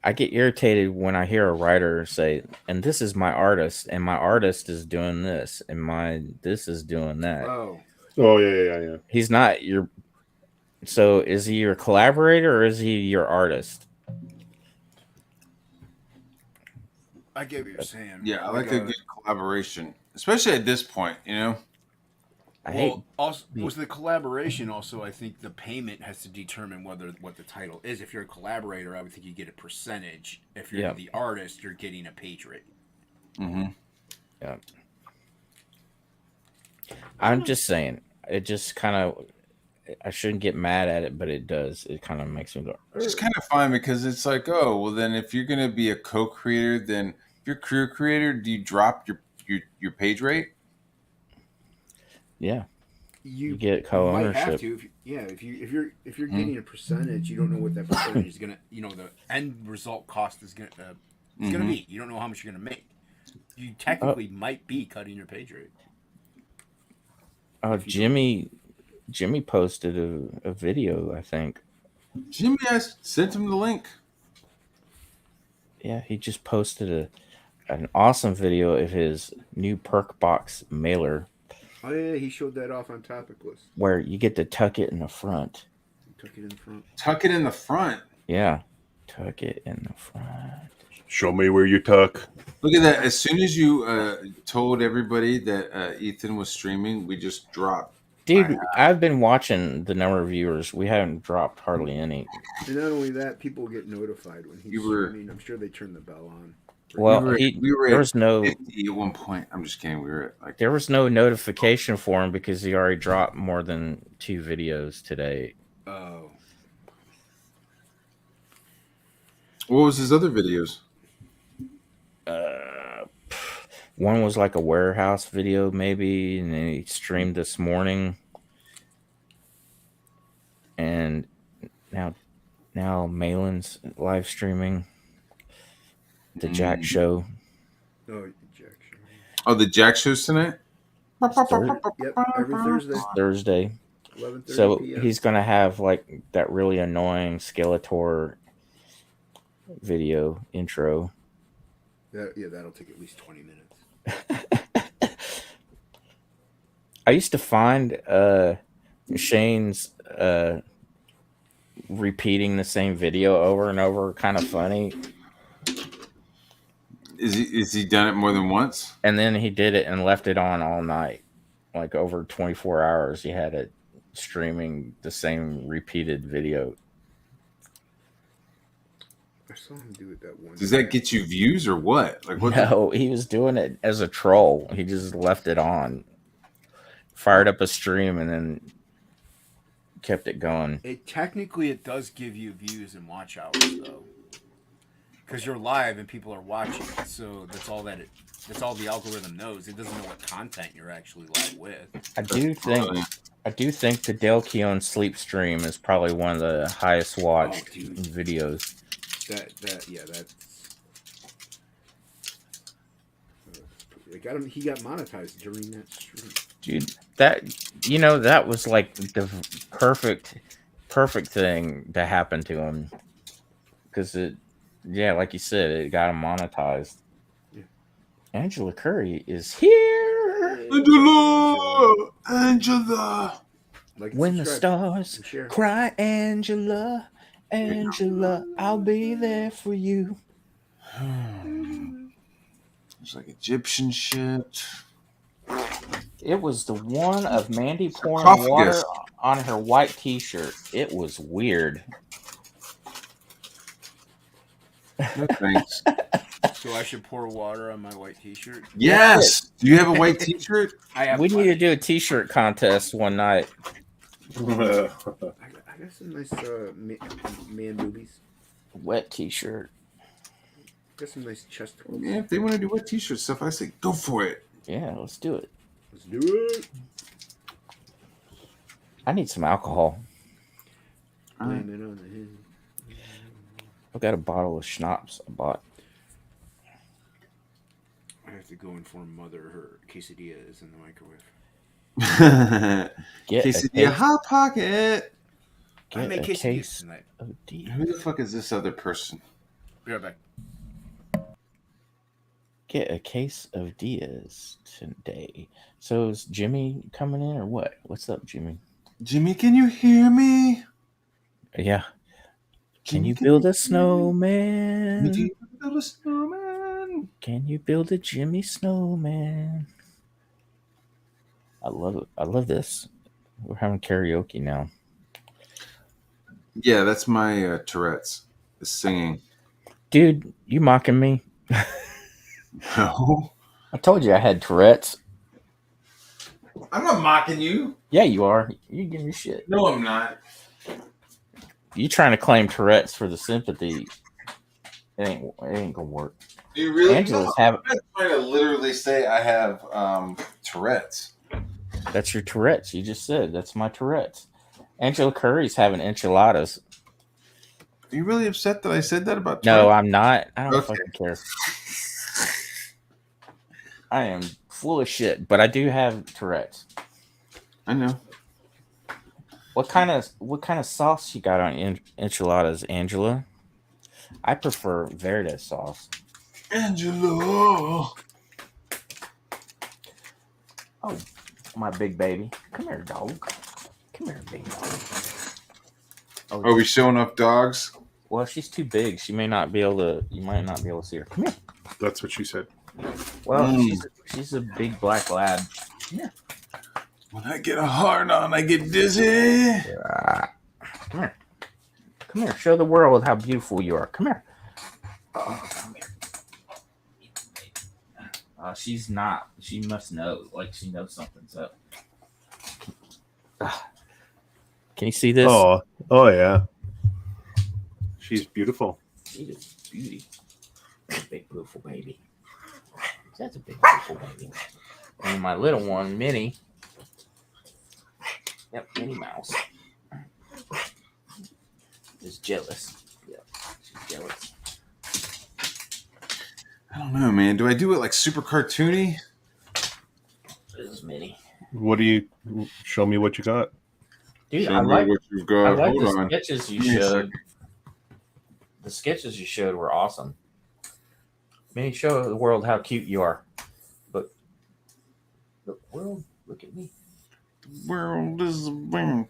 Speaker 1: I get irritated when I hear a writer say, and this is my artist, and my artist is doing this, and this is doing that.
Speaker 3: Oh,
Speaker 4: yeah.
Speaker 1: He's not your... So is he your collaborator or is he your artist?
Speaker 3: I get what you're saying.
Speaker 2: Yeah, I like a good collaboration, especially at this point, you know?
Speaker 3: Also, was the collaboration also, I think the payment has to determine what the title is. If you're a collaborator, I would think you get a percentage. If you're the artist, you're getting a page rate.
Speaker 2: Mm-hmm.
Speaker 1: Yeah. I'm just saying, it just kind of... I shouldn't get mad at it, but it does. It kind of makes me go...
Speaker 2: It's kind of fine because it's like, oh, well, then if you're going to be a co-creator, then if you're a career creator, do you drop your page rate?
Speaker 1: Yeah. You get co-ownership.
Speaker 3: Might have to. If you're getting a percentage, you don't know what that percentage is going to, the end result cost is going to be. You don't know how much you're going to make. You technically might be cutting your page rate.
Speaker 1: Oh, Jimmy posted a video, I think.
Speaker 2: Jimmy, I sent him the link.
Speaker 1: Yeah, he just posted an awesome video of his new perk box mailer
Speaker 3: Oh yeah, he showed that off on Topic List.
Speaker 1: where you get to tuck it in the front.
Speaker 3: He took it in the front.
Speaker 2: Tuck it in the front.
Speaker 1: Yeah, tuck it in the front.
Speaker 4: Show me where you tuck.
Speaker 2: Look at that. As soon as you told everybody that Ethan was streaming, we just dropped.
Speaker 1: Dude, I've been watching the number of viewers. We haven't dropped hardly any.
Speaker 3: And not only that, people get notified when he's streaming. I'm sure they turn the bell on.
Speaker 1: Well,
Speaker 2: we were
Speaker 1: there
Speaker 2: at
Speaker 1: was no
Speaker 2: 50 at one point. I'm just kidding. We were at like
Speaker 1: there was no notification for him because he already dropped more than 2 videos today.
Speaker 3: Oh.
Speaker 2: What was his other videos?
Speaker 1: One was like a warehouse video, maybe, and then he streamed this morning. And now Malin's live streaming the Jack Show.
Speaker 3: Oh, Jack Show.
Speaker 2: Oh, the Jack shows tonight?
Speaker 3: Yep, every Thursday.
Speaker 1: Thursday.
Speaker 3: 11:30
Speaker 1: So
Speaker 3: p.m.
Speaker 1: he's gonna have like that really annoying Skeletor video intro.
Speaker 3: That'll take at least 20 minutes.
Speaker 1: I used to find Shane's repeating the same video over and over kind of funny.
Speaker 2: Is he done it more than once?
Speaker 1: And then he did it and left it on all night. Like over 24 hours he had it streaming the same repeated video.
Speaker 3: I saw him do it that one.
Speaker 2: Does that get you views or what? Like what?
Speaker 1: No, he was doing it as a troll. He just left it on. Fired up a stream and then kept it going.
Speaker 3: Technically, it does give you views and watch hours, though, because you're live and people are watching. So that's all the algorithm knows. It doesn't know what content you're actually live with.
Speaker 1: I do think the Dale Keown sleep stream is probably one of the highest watched videos.
Speaker 3: That's. He got monetized during that stream.
Speaker 1: Dude, that was like the perfect thing to happen to him, because like you said, it got him monetized. Yeah. Angela Curry is here.
Speaker 2: Angela.
Speaker 3: Like
Speaker 1: when the stars cry, Angela, I'll be there for you.
Speaker 2: It's like Egyptian shit.
Speaker 1: It was the one of Mandy pouring water on her white t-shirt. It was weird.
Speaker 2: No thanks.
Speaker 3: So I should pour water on my white t-shirt?
Speaker 2: Yes. Do you have a white t-shirt?
Speaker 1: We need to do a t-shirt contest one night.
Speaker 3: I got some nice man boobies.
Speaker 1: Wet t-shirt.
Speaker 3: Got some nice chest.
Speaker 2: Yeah, if they want to do wet t-shirt stuff, I say go for it.
Speaker 1: Yeah, let's do it.
Speaker 3: Let's do it.
Speaker 1: I need some alcohol.
Speaker 3: Blame it on the hand.
Speaker 1: I've got a bottle of schnapps I bought.
Speaker 3: I have to go inform Mother her quesadilla is in the microwave.
Speaker 2: Quesadilla hot pocket.
Speaker 3: I make quesadillas tonight.
Speaker 2: Who the fuck is this other person?
Speaker 3: Be right back.
Speaker 1: Get a case of Diaz today. So is Jimmy coming in or what? What's up, Jimmy?
Speaker 2: Jimmy, can you hear me?
Speaker 1: Yeah. Can you build a snowman?
Speaker 2: Can you build a snowman?
Speaker 1: Can you build a Jimmy snowman? I love it. I love this. We're having karaoke now.
Speaker 2: Yeah, that's my Tourette's. The singing.
Speaker 1: Dude, you mocking me?
Speaker 2: No.
Speaker 1: I told you I had Tourette's.
Speaker 2: I'm not mocking you.
Speaker 1: Yeah, you are. You give me shit.
Speaker 2: No, I'm not.
Speaker 1: You trying to claim Tourette's for the sympathy? It ain't gonna work.
Speaker 2: Do you really?
Speaker 1: Angela's
Speaker 2: I'm trying to literally say I have Tourette's.
Speaker 1: That's your Tourette's. You just said that's my Tourette's. Angela Curry's having enchiladas.
Speaker 2: Are you really upset that I said that about Tourette's?
Speaker 1: No, I'm not. I don't
Speaker 2: Okay.
Speaker 1: fucking care. I am full of shit, but I do have Tourette's.
Speaker 2: I know.
Speaker 1: What kind of sauce you got on enchiladas, Angela? I prefer Verde sauce.
Speaker 2: Angelo.
Speaker 1: Oh, my big baby. Come here, dog. Come here, big dog. Oh,
Speaker 2: Are we showing off dogs?
Speaker 1: well, she's too big. She may not be able to. You might not be able to see her. Come here.
Speaker 4: That's what she said.
Speaker 1: Well, she's a big black lab. Yeah.
Speaker 2: When I get a hard on, I get dizzy.
Speaker 1: Come here. Come here. Show the world how beautiful you are. Come here. Oh, come here. She's not. She must know. Like she knows something's up. Can you see this?
Speaker 4: Oh yeah. She's beautiful.
Speaker 1: She's a beauty. Big beautiful baby. That's a big beautiful baby. And my little one, Minnie. Yep, Minnie Mouse. Is jealous. Yep, she's jealous.
Speaker 2: I don't know, man. Do I do it like super cartoony?
Speaker 1: This is Minnie.
Speaker 4: What do you show me what you got?
Speaker 1: Dude,
Speaker 2: Show
Speaker 1: I
Speaker 2: me
Speaker 1: like
Speaker 2: what you've got.
Speaker 1: I like
Speaker 2: Hold
Speaker 1: the
Speaker 2: on.
Speaker 1: sketches you
Speaker 2: Give me a
Speaker 1: showed.
Speaker 2: second.
Speaker 1: The sketches you showed were awesome. Minnie, show the world how cute you are. Look, world, look at me.
Speaker 2: World is
Speaker 1: Homer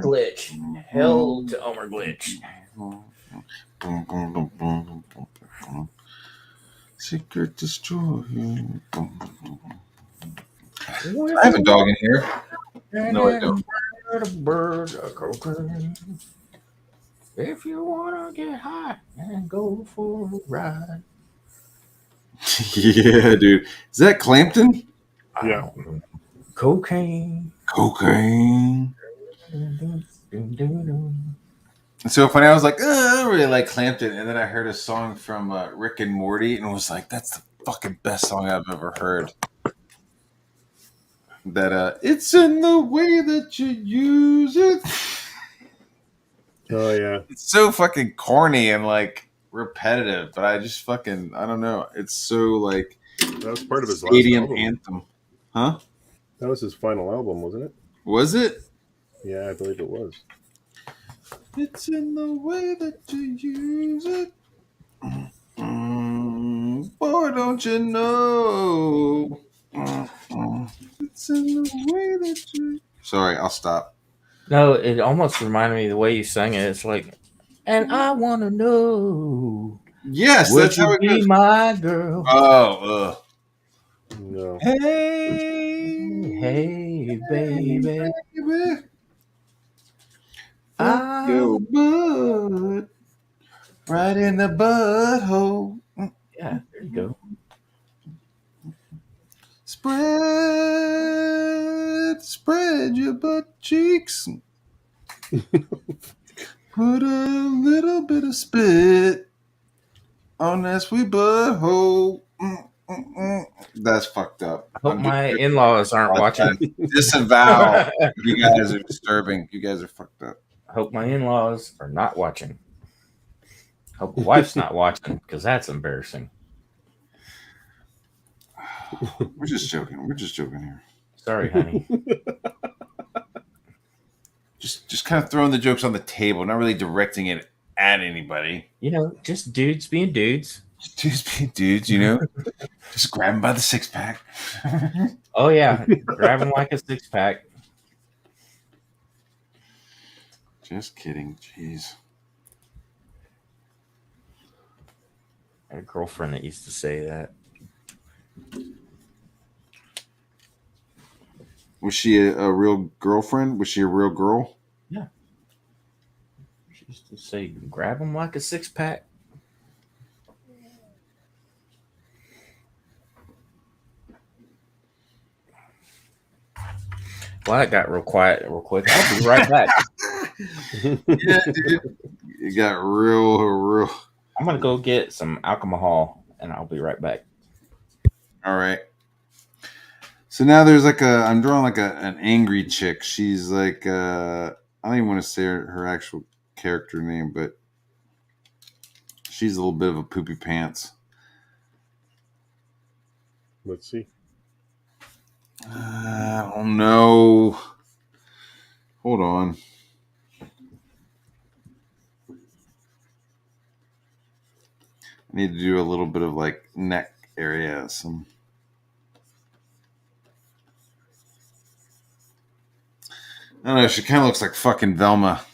Speaker 1: glitch. Hell to Homer glitch.
Speaker 2: Secret destroyer. I have a dog in here. No, I don't.
Speaker 1: If you wanna get high and go for a ride.
Speaker 2: Yeah, dude. Is that Clampton?
Speaker 4: Yeah.
Speaker 1: Cocaine.
Speaker 2: Cocaine. It's so funny. I was like, I don't really like Clampton. And then I heard a song from Rick and Morty and was like, that's the fucking best song I've ever heard. That it's in the way that you use it.
Speaker 4: Oh yeah.
Speaker 2: It's so fucking corny and like repetitive, but I just fucking, I don't know. It's so like
Speaker 4: That was part of his last
Speaker 2: stadium
Speaker 4: album.
Speaker 2: anthem. Huh?
Speaker 4: That was his final album, wasn't it?
Speaker 2: Was it?
Speaker 4: Yeah, I believe it was.
Speaker 2: It's in the way that you use it. Boy, don't you know? It's in the way that you. Sorry, I'll stop.
Speaker 1: No, it almost reminded me of the way you sang it. It's like, and I want to know.
Speaker 2: Yes,
Speaker 1: Would
Speaker 2: that's how
Speaker 1: you
Speaker 2: it
Speaker 1: be
Speaker 2: goes.
Speaker 1: my girl?
Speaker 2: Oh,
Speaker 4: No.
Speaker 2: hey,
Speaker 1: Hey, baby.
Speaker 2: baby.
Speaker 1: I-
Speaker 2: Your butt right in the butthole.
Speaker 1: Yeah, there you go.
Speaker 2: Spread your butt cheeks. Put a little bit of spit on that sweet butthole. That's fucked up.
Speaker 1: I hope my in-laws aren't watching.
Speaker 2: Disavow. You guys are disturbing. You guys are fucked up.
Speaker 1: I hope my in-laws are not watching. Hope the wife's not watching because that's embarrassing.
Speaker 2: We're just joking. We're just joking here.
Speaker 1: Sorry, honey.
Speaker 2: Just kind of throwing the jokes on the table, not really directing it at anybody.
Speaker 1: You know, just dudes being dudes.
Speaker 2: Just be dudes, you know. Just grab them by the six pack.
Speaker 1: Oh yeah, grab him like a six-pack.
Speaker 2: Just kidding. Jeez.
Speaker 1: I had a girlfriend that used to say that.
Speaker 2: Was she a real girlfriend? Was she a real girl?
Speaker 1: She used to say, grab him like a six-pack. Well, that got real quiet real quick. I'll be right back.
Speaker 2: Yeah, dude. It got real.
Speaker 1: I'm going to go get some alcohol, and I'll be right back.
Speaker 2: All right. So now there's like I'm drawing like an angry chick. She's like, I don't even want to say her actual character name, but she's a little bit of a poopy pants.
Speaker 4: Let's see.
Speaker 2: I don't know. Hold on. I need to do a little bit of like neck area. Some. I don't know. She kind of looks like fucking Velma.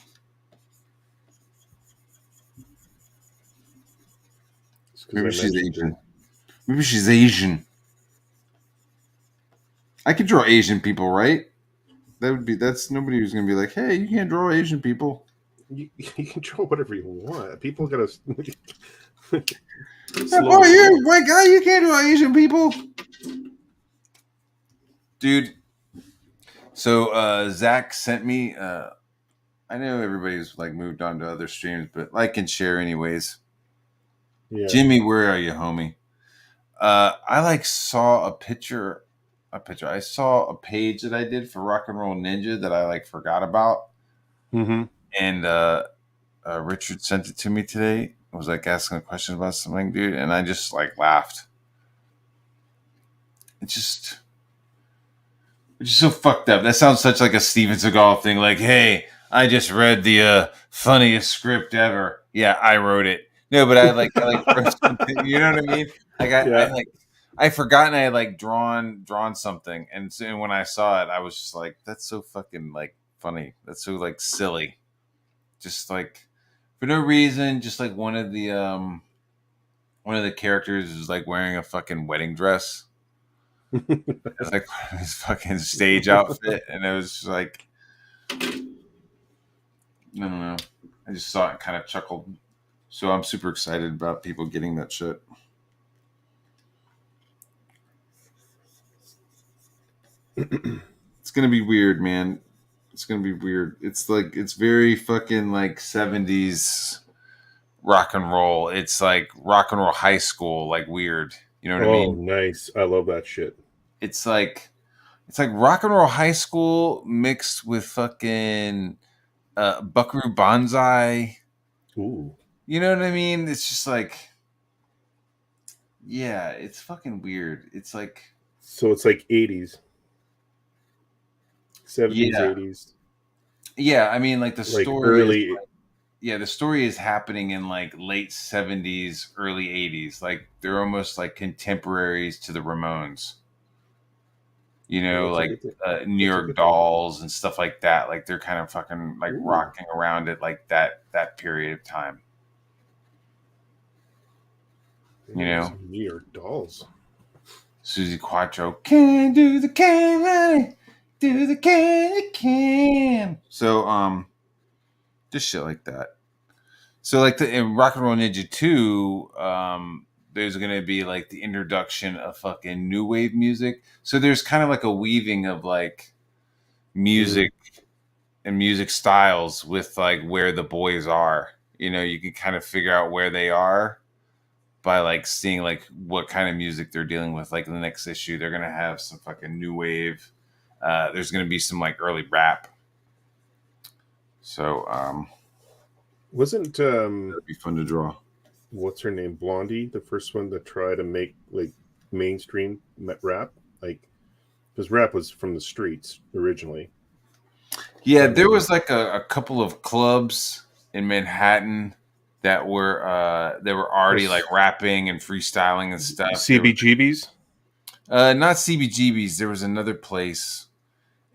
Speaker 2: Maybe she's Asian. Maybe she's Asian. I could draw Asian people, right? That's nobody who's gonna be like, hey, you can't draw Asian people.
Speaker 4: You can draw whatever you want. People gotta.
Speaker 2: Oh, you white guy, you can't draw Asian people, dude. So Zach sent me. I know everybody's like moved on to other streams, but like and share anyways. Yeah. Jimmy, where are you, homie? I like saw a picture. I saw a page that I did for Rock and Roll Ninja that I like forgot about.
Speaker 4: Mm-hmm.
Speaker 2: And Richard sent it to me today. I was like asking a question about something, dude, and I just like laughed. It's just so fucked up. That sounds such like a Steven Seagal thing. Like, hey, I just read the funniest script ever. Yeah, I wrote it. No, but I like wrote something. You know what I mean? Like I forgotten I had like drawn something, and when I saw it, I was just like, that's so fucking like funny. That's so like silly. Just like for no reason, just like one of the characters is like wearing a fucking wedding dress. It's like his fucking stage outfit, and it was just like, I don't know. I just saw it and kind of chuckled. So I'm super excited about people getting that shit. It's gonna be weird, man. It's gonna be weird. It's like it's very fucking like 70s rock and roll. It's like rock and roll high school, like weird. You know what I mean?
Speaker 4: Oh, nice. I love that shit.
Speaker 2: It's like rock and roll high school mixed with fucking Buckaroo Banzai.
Speaker 4: Ooh.
Speaker 2: You know what I mean? It's just like, yeah, it's fucking weird. It's like,
Speaker 4: so it's like 80s. 70s,
Speaker 2: yeah.
Speaker 4: 80s.
Speaker 2: Yeah, I mean, like the
Speaker 4: like
Speaker 2: story
Speaker 4: early.
Speaker 2: Is like, yeah, the story is happening in like late 70s, early 80s. Like they're almost like contemporaries to the Ramones. You know, like New York Dolls and stuff like that. Like they're kind of fucking like rocking around it like that period of time. You know,
Speaker 4: New York Dolls.
Speaker 2: Susie Quattro can do the can, do the can. So just shit like that. So like in Rock and Roll Ninja 2, there's gonna be like the introduction of fucking new wave music. So there's kind of like a weaving of like music and music styles with like where the boys are. You know, you can kind of figure out where they are by like seeing like what kind of music they're dealing with. Like in the next issue, they're gonna have some fucking new wave. There's gonna be some like early rap. So
Speaker 4: wasn't
Speaker 2: that'd be fun to draw.
Speaker 4: What's her name? Blondie, the first one to try to make like mainstream rap, like because rap was from the streets originally.
Speaker 2: Yeah, there was like a couple of clubs in Manhattan that were already like rapping and freestyling and stuff.
Speaker 4: CBGBs?
Speaker 2: Not CBGBs. There was another place.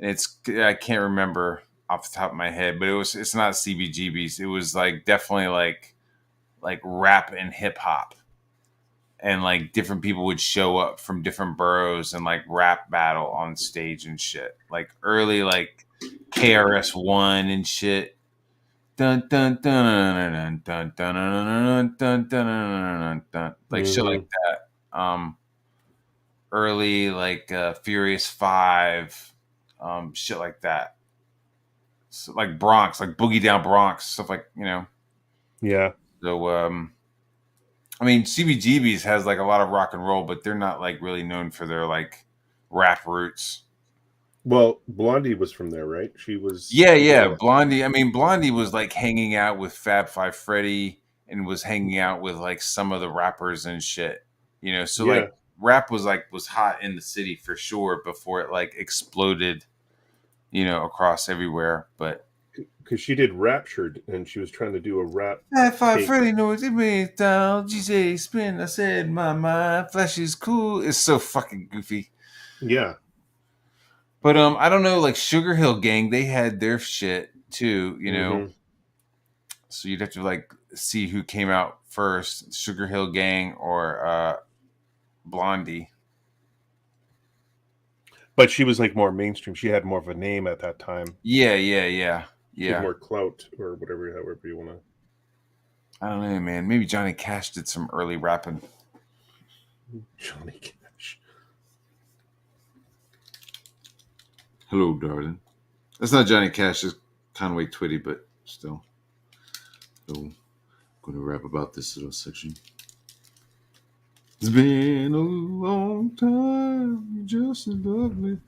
Speaker 2: I can't remember off the top of my head, but it's not CBGBs. It was like definitely like rap and hip hop. And like different people would show up from different boroughs and like rap battle on stage and shit. Like early like KRS-One and shit. Dun dun dun dun dun dun dun dun dun dun, like shit like that. Early like Furious 5, shit like that. So, like Bronx, like Boogie Down Bronx, stuff like, you know.
Speaker 4: Yeah.
Speaker 2: So I mean, CBGB's has like a lot of rock and roll, but they're not like really known for their like rap roots.
Speaker 4: Well, Blondie was from there, right? She was.
Speaker 2: Yeah. Blondie. I mean, Blondie was like hanging out with Fab Five Freddy and was hanging out with like some of the rappers and shit. You know, so like rap was hot in the city for sure before it like exploded, you know, across everywhere. But
Speaker 4: because she did Raptured, and she was trying to do a rap.
Speaker 2: If I
Speaker 4: take.
Speaker 2: really know it means down, GJ spin. I said my mind, flash is cool. It's so fucking goofy.
Speaker 4: Yeah,
Speaker 2: But I don't know, like Sugar Hill Gang, they had their shit too, you know.
Speaker 4: Mhm.
Speaker 2: So you'd have to like see who came out first, Sugar Hill Gang or Blondie.
Speaker 4: But she was like more mainstream. She had more of a name at that time.
Speaker 2: Yeah.
Speaker 4: She had more clout or whatever, however you want to.
Speaker 2: I don't know, man. Maybe Johnny Cash did some early rapping.
Speaker 4: Johnny Cash.
Speaker 2: Hello, darling. That's not Johnny Cash. It's Conway Twitty, but still. So, I'm going to rap about this little section. It's been a long time, just as lovely.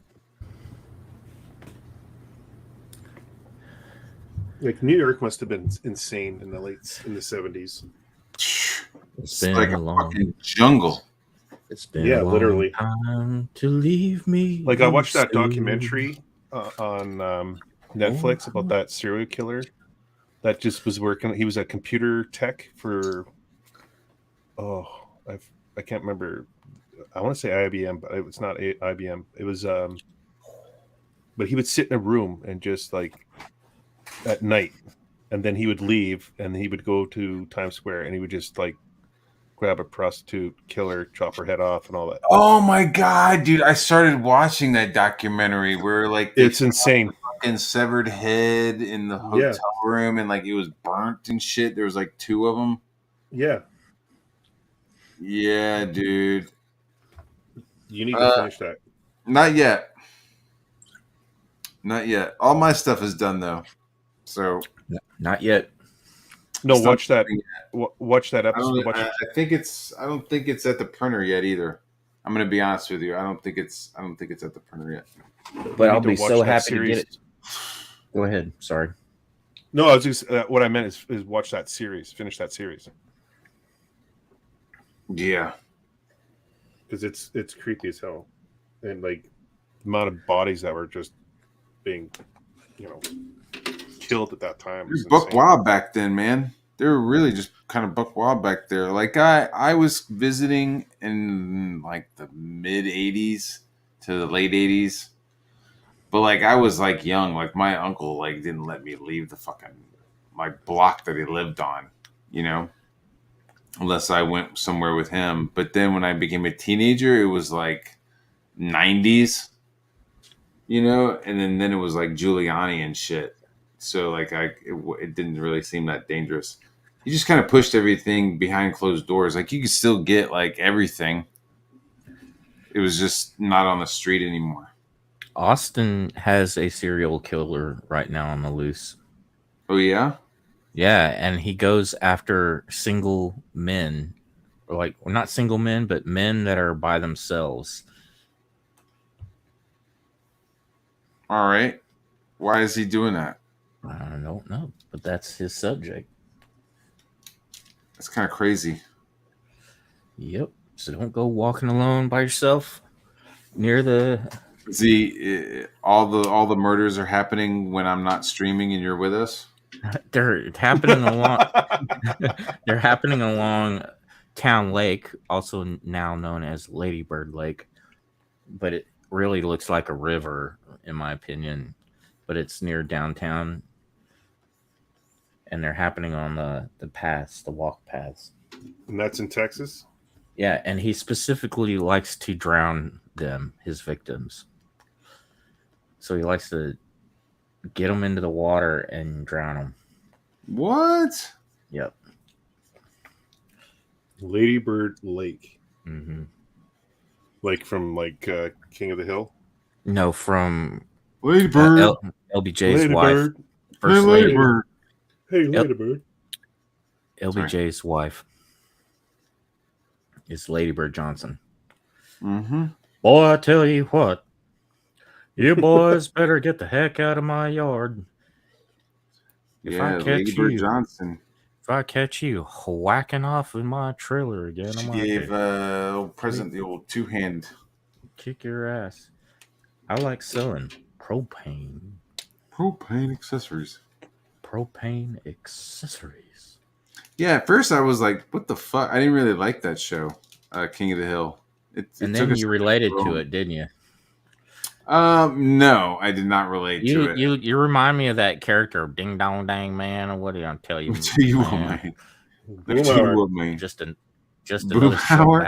Speaker 4: Like New York must have been insane in the 70s.
Speaker 2: It's
Speaker 1: been
Speaker 2: like
Speaker 1: a
Speaker 2: a
Speaker 1: long-
Speaker 2: fucking jungle.
Speaker 1: It's been
Speaker 4: Yeah,
Speaker 1: a long
Speaker 4: literally.
Speaker 1: time to leave me.
Speaker 4: Like I watched that
Speaker 1: so-
Speaker 4: documentary on Netflix about that serial killer that just was working. He was a computer tech for I can't remember. I want to say IBM, but it's not IBM. It was but he would sit in a room and just like at night, and then he would leave and he would go to Times Square and he would just like grab a prostitute, kill her, chop her head off, and all that.
Speaker 2: Oh my god, dude! I started watching that documentary where like they
Speaker 4: It's insane.
Speaker 2: fucking severed head in the hotel room and like it was burnt and shit. There was like 2 of them.
Speaker 4: Yeah,
Speaker 2: Yeah, dude.
Speaker 4: you need to finish that.
Speaker 2: Not yet. Not yet. All my stuff is done though. So
Speaker 1: Not yet.
Speaker 4: No,
Speaker 2: Stop
Speaker 4: watch that.
Speaker 2: doing
Speaker 4: Watch that
Speaker 2: I
Speaker 4: episode.
Speaker 2: don't, I think it's. I don't think it's at the printer yet either. I'm gonna be honest with you. I don't think it's at the printer yet.
Speaker 1: But I'll
Speaker 4: need to
Speaker 1: be
Speaker 4: watch
Speaker 1: so
Speaker 4: that
Speaker 1: happy to
Speaker 4: series.
Speaker 1: get it. Go ahead. Sorry.
Speaker 4: No, I was just what I meant is watch that series. Finish that series
Speaker 2: Yeah.
Speaker 4: because it's creepy as hell, and like the amount of bodies that were just being, killed at that time. was
Speaker 2: Buck
Speaker 4: insane.
Speaker 2: wild back then, man. They were really just kind of buck wild back there. Like I was visiting in like the mid '80s to the late '80s, but like I was like young. Like my uncle like didn't let me leave the fucking my block that he lived on, unless I went somewhere with him. But then when I became a teenager, it was like '90s, and then it was like Giuliani and shit. So like it didn't really seem that dangerous. You just kind of pushed everything behind closed doors. Like you could still get like everything. It was just not on the street anymore.
Speaker 1: Austin has a serial killer right now on the loose.
Speaker 2: Oh yeah?
Speaker 1: Yeah, and he goes after single men, or like well, not single men, but men that are by themselves.
Speaker 2: All right. Why is he doing that?
Speaker 1: I don't know, but that's his subject.
Speaker 2: That's kind of crazy.
Speaker 1: Yep. So don't go walking alone by yourself near the.
Speaker 2: See, all the murders are happening when I'm not streaming and you're with us.
Speaker 1: They're happening along. They're happening along Town Lake, also now known as Ladybird Lake, but it really looks like a river, in my opinion. But it's near downtown, and they're happening on the paths, the walk paths.
Speaker 4: And that's in Texas.
Speaker 1: Yeah, and he specifically likes to drown them, his victims. So he likes to get them into the water and drown them.
Speaker 2: What?
Speaker 1: Yep.
Speaker 4: Ladybird Lake,
Speaker 1: Mm-hmm.
Speaker 4: like from King of the Hill.
Speaker 1: No, from
Speaker 2: Ladybird.
Speaker 1: LBJ's wife.
Speaker 4: Ladybird.
Speaker 1: First
Speaker 2: Hey,
Speaker 1: lady.
Speaker 2: Ladybird.
Speaker 4: Hey,
Speaker 1: Yep.
Speaker 4: Ladybird.
Speaker 1: LBJ's wife is Ladybird Johnson.
Speaker 2: Mm-hmm.
Speaker 1: Boy, I tell you what, you boys better get the heck out of my yard. If I
Speaker 2: Yeah,
Speaker 1: catch
Speaker 2: Ladybird
Speaker 1: you-
Speaker 2: Johnson.
Speaker 1: If I catch you whacking off in my trailer again,
Speaker 2: She
Speaker 1: I'm gonna
Speaker 2: gave old President the old 2-hand.
Speaker 1: kick your ass. I like selling propane.
Speaker 2: Propane accessories.
Speaker 1: propane accessories.
Speaker 2: Yeah, at first I was like, "What the fuck?" I didn't really like that show, King of the Hill. It
Speaker 1: And
Speaker 2: took
Speaker 1: then
Speaker 2: us
Speaker 1: you related to it, didn't you?
Speaker 2: No, I did not relate to it.
Speaker 1: You remind me of that character, Ding Dong Dang Man, or what did I tell you?
Speaker 2: Let me tell you what,
Speaker 1: man?
Speaker 2: man. Let me tell you what, man.
Speaker 1: Just
Speaker 2: Boom
Speaker 1: another show
Speaker 2: hour?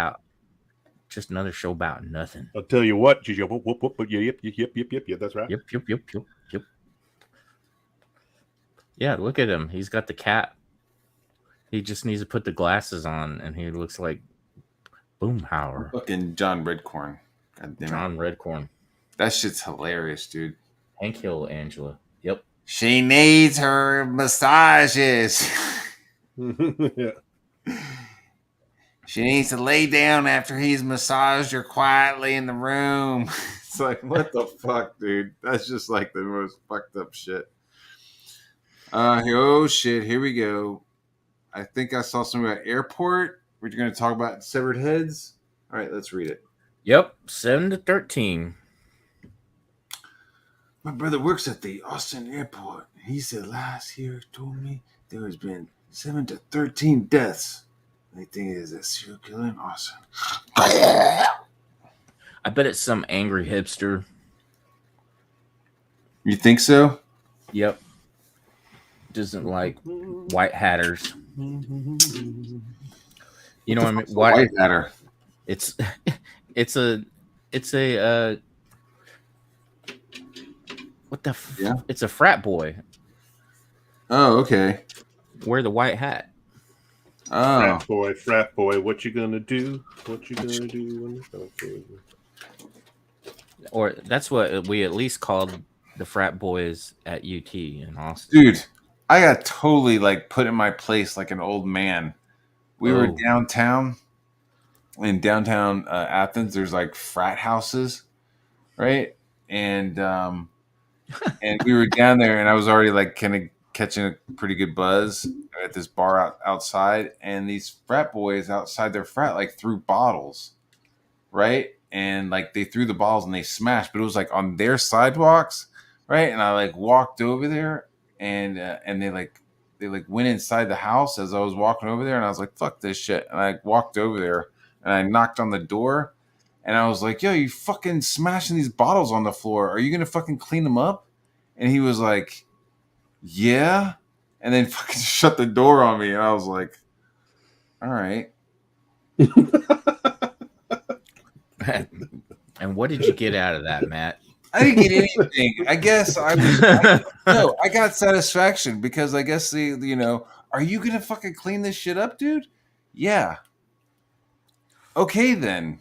Speaker 1: about nothing.
Speaker 4: I'll tell you what, Gigi. Whoop, whoop, whoop, yep. That's right.
Speaker 1: Yep. Yeah, look at him. He's got the cap. He just needs to put the glasses on, and he looks like Boomhauer.
Speaker 2: Fucking John Redcorn. God damn it.
Speaker 1: John Redcorn.
Speaker 2: That shit's hilarious, dude.
Speaker 1: Hank Hill, Angela. Yep.
Speaker 2: She needs her massages.
Speaker 4: Yeah.
Speaker 2: She needs to lay down after he's massaged her quietly in the room. It's like, what the fuck, dude? That's just like the most fucked up shit. Oh shit, here we go. I think I saw something about airport. We're going to talk about severed heads. All right, let's read it.
Speaker 1: Yep. 7 to 13.
Speaker 2: My brother works at the Austin airport. He said last year told me there has been 7 to 13 deaths. They think it is a serial killer in Austin.
Speaker 1: I bet it's some angry hipster.
Speaker 2: You think so?
Speaker 1: Yep. Doesn't like white hatters. You know what I mean?
Speaker 2: White hatter.
Speaker 1: It's a what the
Speaker 2: Yeah.
Speaker 1: It's a frat boy.
Speaker 2: Oh, okay.
Speaker 1: Wear the white hat.
Speaker 2: Oh,
Speaker 4: Frat boy, what you gonna do? What you gonna do when it's okay?
Speaker 1: Or that's what we at least called the frat boys at UT in Austin.
Speaker 2: dude, I got totally like put in my place like an old man. We were downtown. In downtown Athens, there's like frat houses, right? And we were down there, and I was already like kind of catching a pretty good buzz at this bar outside, and these frat boys outside their frat like threw bottles, right? And like they threw the bottles and they smashed, but it was like on their sidewalks, right? And I like walked over there, and they went inside the house as I was walking over there, and I was like, "Fuck this shit!" And I walked over there and I knocked on the door, and I was like, "Yo, you fucking smashing these bottles on the floor? Are you gonna fucking clean them up?" And he was like, "Yeah," and then fucking shut the door on me, and I was like, "All right."
Speaker 1: And what did you get out of that, Matt?
Speaker 2: I didn't get anything. I guess I got satisfaction because I guess are you gonna fucking clean this shit up, dude? Yeah. Okay then.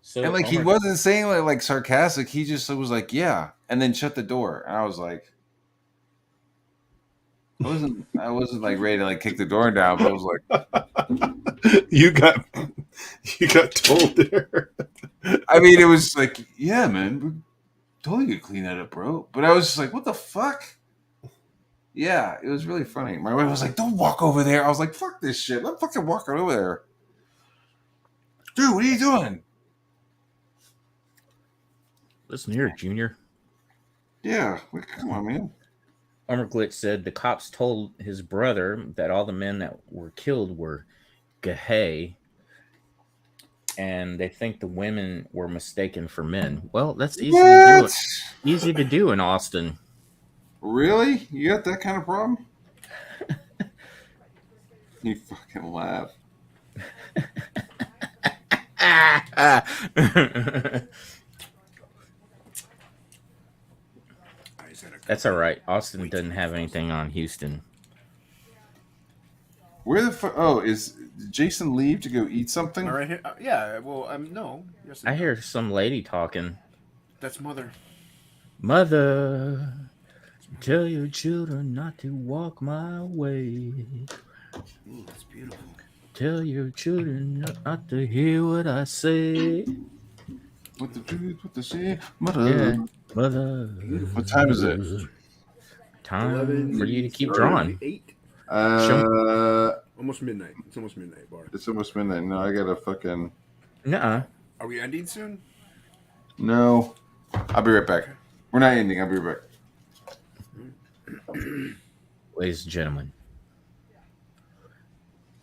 Speaker 1: So,
Speaker 2: And like he wasn't saying like sarcastic. He just was like, yeah, and then shut the door. And I was like, I wasn't like ready to like kick the door down, but I was like,
Speaker 4: you got told there.
Speaker 2: I mean, it was like, yeah, man, we're totally gonna clean that up, bro. But I was just like, what the fuck? Yeah, it was really funny. My wife was like, don't walk over there. I was like, fuck this shit. I'm fucking walking over there. Dude, what are you doing?
Speaker 1: Listen here, Junior.
Speaker 2: Yeah, come on, man.
Speaker 1: Armor Glitch said the cops told his brother that all the men that were killed were gay, and they think the women were mistaken for men. Well, that's easy to do. Easy to do in Austin.
Speaker 2: Really? You got that kind of problem? You fucking laugh.
Speaker 1: That's all right. Austin doesn't have anything on Houston.
Speaker 2: Where the fuck? Oh, did Jason leave to go eat something?
Speaker 3: Am I right here? Yeah. Well, no. Yes,
Speaker 1: I hear some lady talking.
Speaker 3: That's mother.
Speaker 1: Mother, tell your children not to walk my way.
Speaker 3: Ooh, that's beautiful.
Speaker 1: Tell your children not to hear what I say.
Speaker 2: What the truth? What the shit? Mother.
Speaker 1: Yeah, mother.
Speaker 2: What time is it?
Speaker 1: Time
Speaker 3: 11,
Speaker 1: for you to keep drawing.
Speaker 3: 8.
Speaker 2: Almost
Speaker 3: midnight. It's almost midnight, Bart.
Speaker 2: It's almost midnight. No, I gotta fucking.
Speaker 1: Nuh-uh.
Speaker 3: Are we ending soon?
Speaker 2: No. I'll be right back. We're not ending. I'll be right back.
Speaker 1: ladies and gentlemen,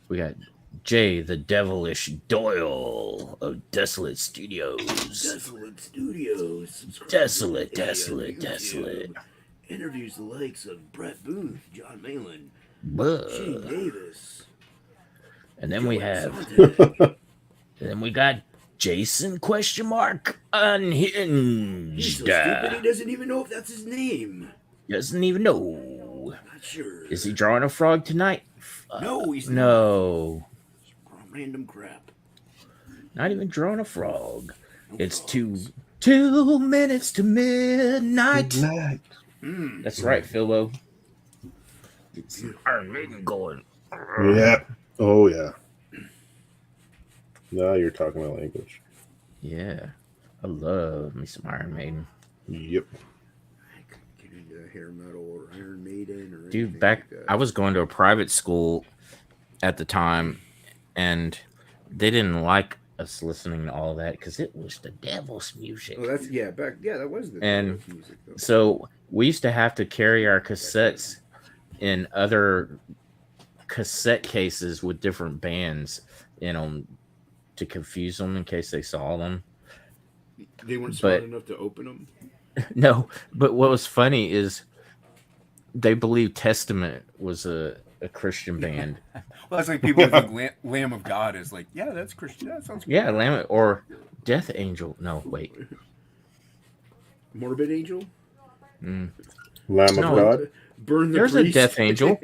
Speaker 1: we got Jay the Devilish Doyle of Desolate Studios.
Speaker 5: Desolate Studios. Subscribe
Speaker 1: Desolate,
Speaker 5: to
Speaker 1: desolate,
Speaker 5: YouTube.
Speaker 1: desolate.
Speaker 5: Interviews the likes of Brett Booth, John Malin,
Speaker 1: Buh.
Speaker 5: Shane Davis.
Speaker 1: And then we
Speaker 5: Joey
Speaker 1: have,
Speaker 5: Sontag.
Speaker 1: and then we got Jason Unhinged.
Speaker 5: He's so stupid he doesn't even know if that's his name.
Speaker 1: Doesn't even know.
Speaker 5: Not sure.
Speaker 1: Is he drawing a frog tonight?
Speaker 5: No, he's
Speaker 1: no.
Speaker 5: Random crap.
Speaker 1: Not even drawing a frog.
Speaker 5: No
Speaker 1: It's
Speaker 5: frogs.
Speaker 1: 2 minutes to midnight.
Speaker 5: Mm.
Speaker 1: That's right, Philbo. It's Iron Maiden going.
Speaker 4: Yeah. Oh yeah. Now you're talking my language.
Speaker 1: Yeah. I love me some Iron Maiden.
Speaker 4: Yep.
Speaker 5: I couldn't get into hair metal or Iron Maiden or
Speaker 1: Dude,
Speaker 5: anything
Speaker 1: back
Speaker 5: like that.
Speaker 1: I was going to a private school at the time, and they didn't like us listening to all that because it was the devil's music.
Speaker 5: Oh, that's that was the
Speaker 1: And
Speaker 5: Devil's music though.
Speaker 1: So we used to have to carry our cassettes in other cassette cases with different bands in them to confuse them in case they saw them.
Speaker 5: They weren't smart
Speaker 1: but-
Speaker 5: enough to open them.
Speaker 1: No, but what was funny is they believed Testament was a Christian band.
Speaker 3: Well, that's like people think Lamb of God is like, yeah, that's Christian. That sounds good.
Speaker 1: Yeah, Lamb or Death Angel. No, wait.
Speaker 5: Morbid Angel.
Speaker 4: Lamb
Speaker 1: No.
Speaker 4: of God.
Speaker 5: Burn the
Speaker 1: There's a
Speaker 5: Priest.
Speaker 1: Death Angel.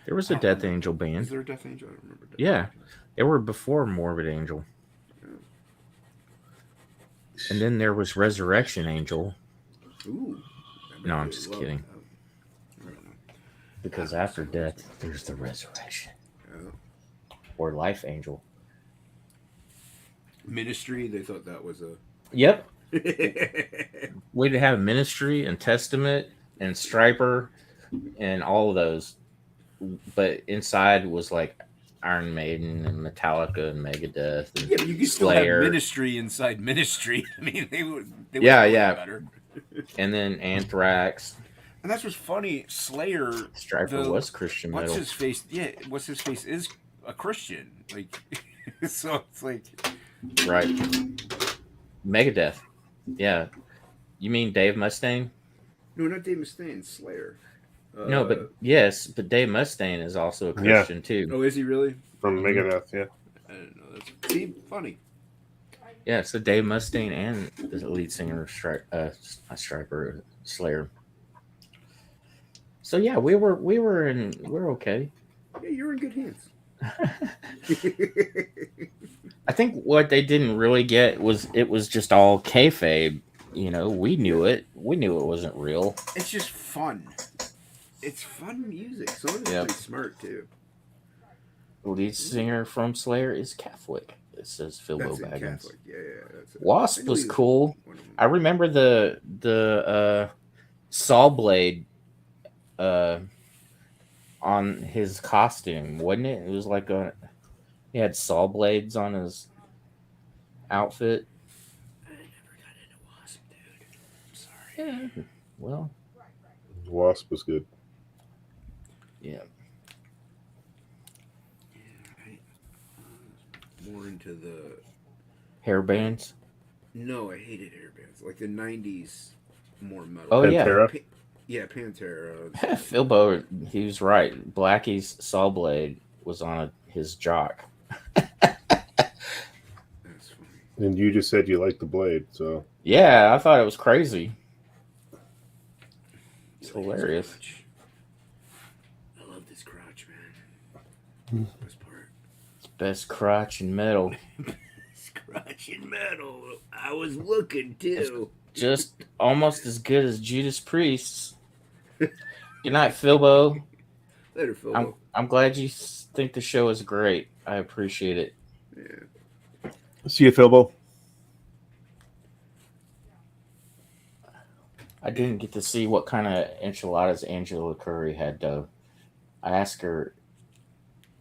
Speaker 1: There was a Death Angel
Speaker 5: Is
Speaker 1: band.
Speaker 5: there a Death Angel? I don't remember. Death
Speaker 1: Yeah, they were before Morbid Angel. And then there was Resurrection Angel,
Speaker 5: Ooh. I
Speaker 1: No,
Speaker 5: might
Speaker 1: I'm
Speaker 5: be
Speaker 1: just
Speaker 5: love
Speaker 1: kidding.
Speaker 5: that. I don't know.
Speaker 1: because after death, there's the resurrection.
Speaker 5: Yeah.
Speaker 1: Or Life Angel.
Speaker 5: Ministry. They thought that was a.
Speaker 1: Yep. We'd have Ministry and Testament and Striper and all of those. But inside was like Iron Maiden and Metallica and Megadeth and
Speaker 3: Yeah, but you could still
Speaker 1: Slayer.
Speaker 3: have ministry inside ministry. I mean, they would.
Speaker 1: Yeah,
Speaker 3: know
Speaker 1: yeah.
Speaker 3: Better.
Speaker 1: And then Anthrax.
Speaker 3: And that's what's funny. Slayer.
Speaker 1: Striper
Speaker 3: The-
Speaker 1: was Christian
Speaker 3: What's
Speaker 1: metal.
Speaker 3: his face? Yeah, what's his face is a Christian. Like, so it's like.
Speaker 1: Right. Megadeth. Yeah. You mean Dave Mustaine?
Speaker 5: No, not Dave Mustaine. Slayer.
Speaker 1: No, but yes, but Dave Mustaine is also a Christian too.
Speaker 5: Oh, is he really?
Speaker 4: From Megadeth, yeah.
Speaker 5: I didn't know. That's funny.
Speaker 1: Yeah, so Dave Mustaine and the lead singer of Striper Slayer. So yeah, we're okay.
Speaker 5: Yeah, you're in good hands.
Speaker 1: I think what they didn't really get was it was just all kayfabe. You know, we knew it. We knew it wasn't real.
Speaker 3: It's just fun.
Speaker 5: It's fun music. Some of it's
Speaker 1: Yep.
Speaker 5: pretty smart too.
Speaker 1: The lead singer from Slayer is Catholic. It says Philbo
Speaker 5: That's in
Speaker 1: Baggins.
Speaker 5: Catholic. Yeah, that's it. I
Speaker 1: Wasp
Speaker 5: knew
Speaker 1: was
Speaker 5: he
Speaker 1: cool.
Speaker 5: one of them.
Speaker 1: I remember the saw blade on his costume, wasn't it? It was like he had saw blades on his outfit.
Speaker 5: I never got into Wasp, dude. I'm sorry.
Speaker 1: Yeah. Well,
Speaker 4: Wasp was good.
Speaker 1: yeah.
Speaker 5: Right. More into the.
Speaker 1: Hair bands.
Speaker 5: No, I hated hairbands. Like the '90s, more metal.
Speaker 1: Oh, yeah.
Speaker 4: Pantera.
Speaker 5: Yeah, Pantera.
Speaker 1: Philbo, he was right. Blackie's saw blade was on his jock.
Speaker 5: That's funny.
Speaker 4: And you just said you liked the blade, so
Speaker 1: Yeah, I thought it was crazy. It's
Speaker 5: You like his
Speaker 1: hilarious.
Speaker 5: crotch. I love this crotch, man. Best part.
Speaker 1: It's best crotch in metal.
Speaker 5: This crotch in metal. I was looking too.
Speaker 1: Just almost as good as Judas Priest's. Good night, Philbo.
Speaker 5: Later, Phil.
Speaker 1: I'm glad you think the show is great. I appreciate it.
Speaker 5: Yeah.
Speaker 4: see you, Philbo.
Speaker 1: I didn't get to see what kind of enchiladas Angela Curry had, though. I asked her,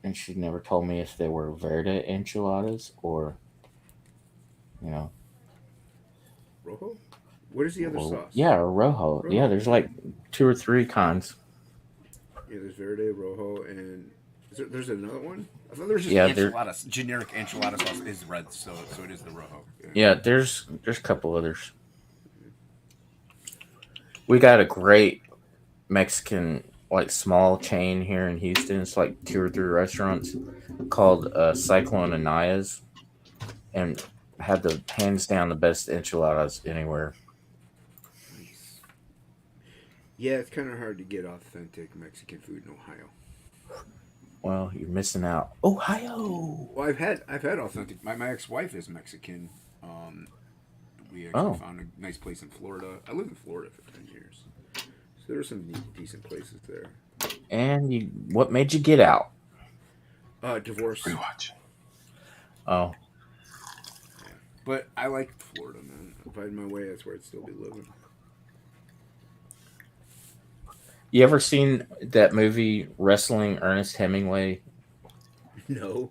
Speaker 1: and she never told me if they were Verde enchiladas or, you know.
Speaker 5: Rojo? What is the other
Speaker 1: or-
Speaker 5: sauce?
Speaker 1: Yeah, or Rojo.
Speaker 5: Rojo.
Speaker 1: Yeah, there's like 2 or 3 kinds.
Speaker 3: Yeah, there's verde, rojo, and there's another one. I thought there was just
Speaker 1: Yeah,
Speaker 3: enchiladas. Generic enchilada sauce is red, so it is the rojo.
Speaker 1: yeah. There's a couple others. We got a great Mexican like small chain here in Houston. It's like 2 or 3 restaurants called Cyclone Anaya's, and had the hands down the best enchiladas anywhere.
Speaker 3: Nice. Yeah, it's kind of hard to get authentic Mexican food in Ohio.
Speaker 1: Well, you're missing out. Ohio.
Speaker 3: Well, I've had authentic. My ex-wife is Mexican. We actually found a nice place in Florida. I lived in Florida for 10 years, so there were some decent places there.
Speaker 1: And what made you get out?
Speaker 3: Divorce.
Speaker 2: Rewatch.
Speaker 1: Oh,
Speaker 3: Yeah. But I like Florida, man. If I had my way, that's where I'd still be living.
Speaker 1: you ever seen that movie Wrestling Ernest Hemingway?
Speaker 3: No.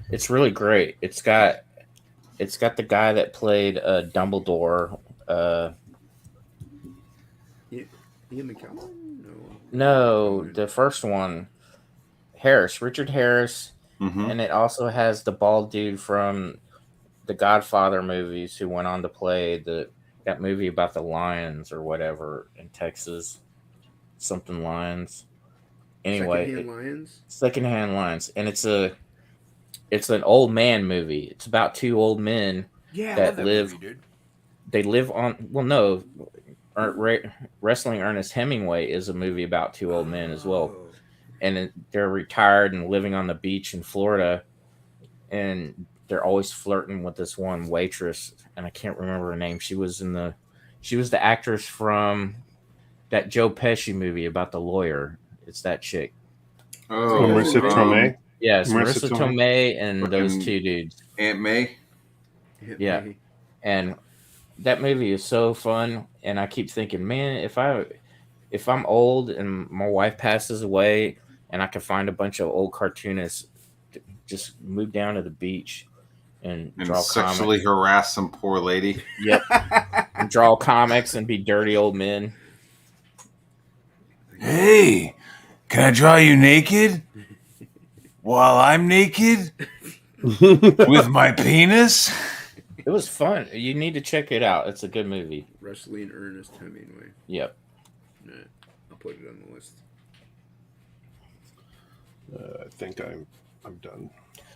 Speaker 1: It's really great. It's got the guy that played Dumbledore.
Speaker 3: Ian McKellen?
Speaker 1: No, the first one, Richard Harris,
Speaker 2: Mm-hmm.
Speaker 1: and it also has the bald dude from the Godfather movies who went on to play that movie about the lions or whatever in Texas, something lions. Anyway,
Speaker 3: Secondhand Lions?
Speaker 1: Secondhand Lions, and it's an old man movie. It's about 2 old men
Speaker 3: Yeah, I
Speaker 1: that
Speaker 3: love that
Speaker 1: live.
Speaker 3: movie, dude.
Speaker 1: They live on. Well, no, Wrestling Ernest Hemingway is a movie about 2 old men as well,
Speaker 3: Oh.
Speaker 1: and they're retired and living on the beach in Florida, and they're always flirting with this one waitress, and I can't remember her name. She was the actress from that Joe Pesci movie about the lawyer. It's that chick.
Speaker 2: Oh,
Speaker 4: Marissa Tomei.
Speaker 1: Yes,
Speaker 4: Marissa
Speaker 1: Marissa Tomei and those
Speaker 2: Fucking
Speaker 1: 2 dudes.
Speaker 2: Aunt May.
Speaker 1: Yeah. And that movie is so fun, and I keep thinking, man, if I'm old and my wife passes away, and I can find a bunch of old cartoonists, just move down to the beach and
Speaker 2: And
Speaker 1: draw
Speaker 2: sexually
Speaker 1: comics.
Speaker 2: harass some poor lady.
Speaker 1: Yep, and draw comics and be dirty old men.
Speaker 2: Hey, can I draw you naked? While I'm naked? With my penis?
Speaker 1: It was fun. You need to check it out. It's a good movie.
Speaker 3: Wrestling Ernest Hemingway.
Speaker 1: Yep.
Speaker 3: Nah, I'll put it on the list.
Speaker 4: I think I'm done.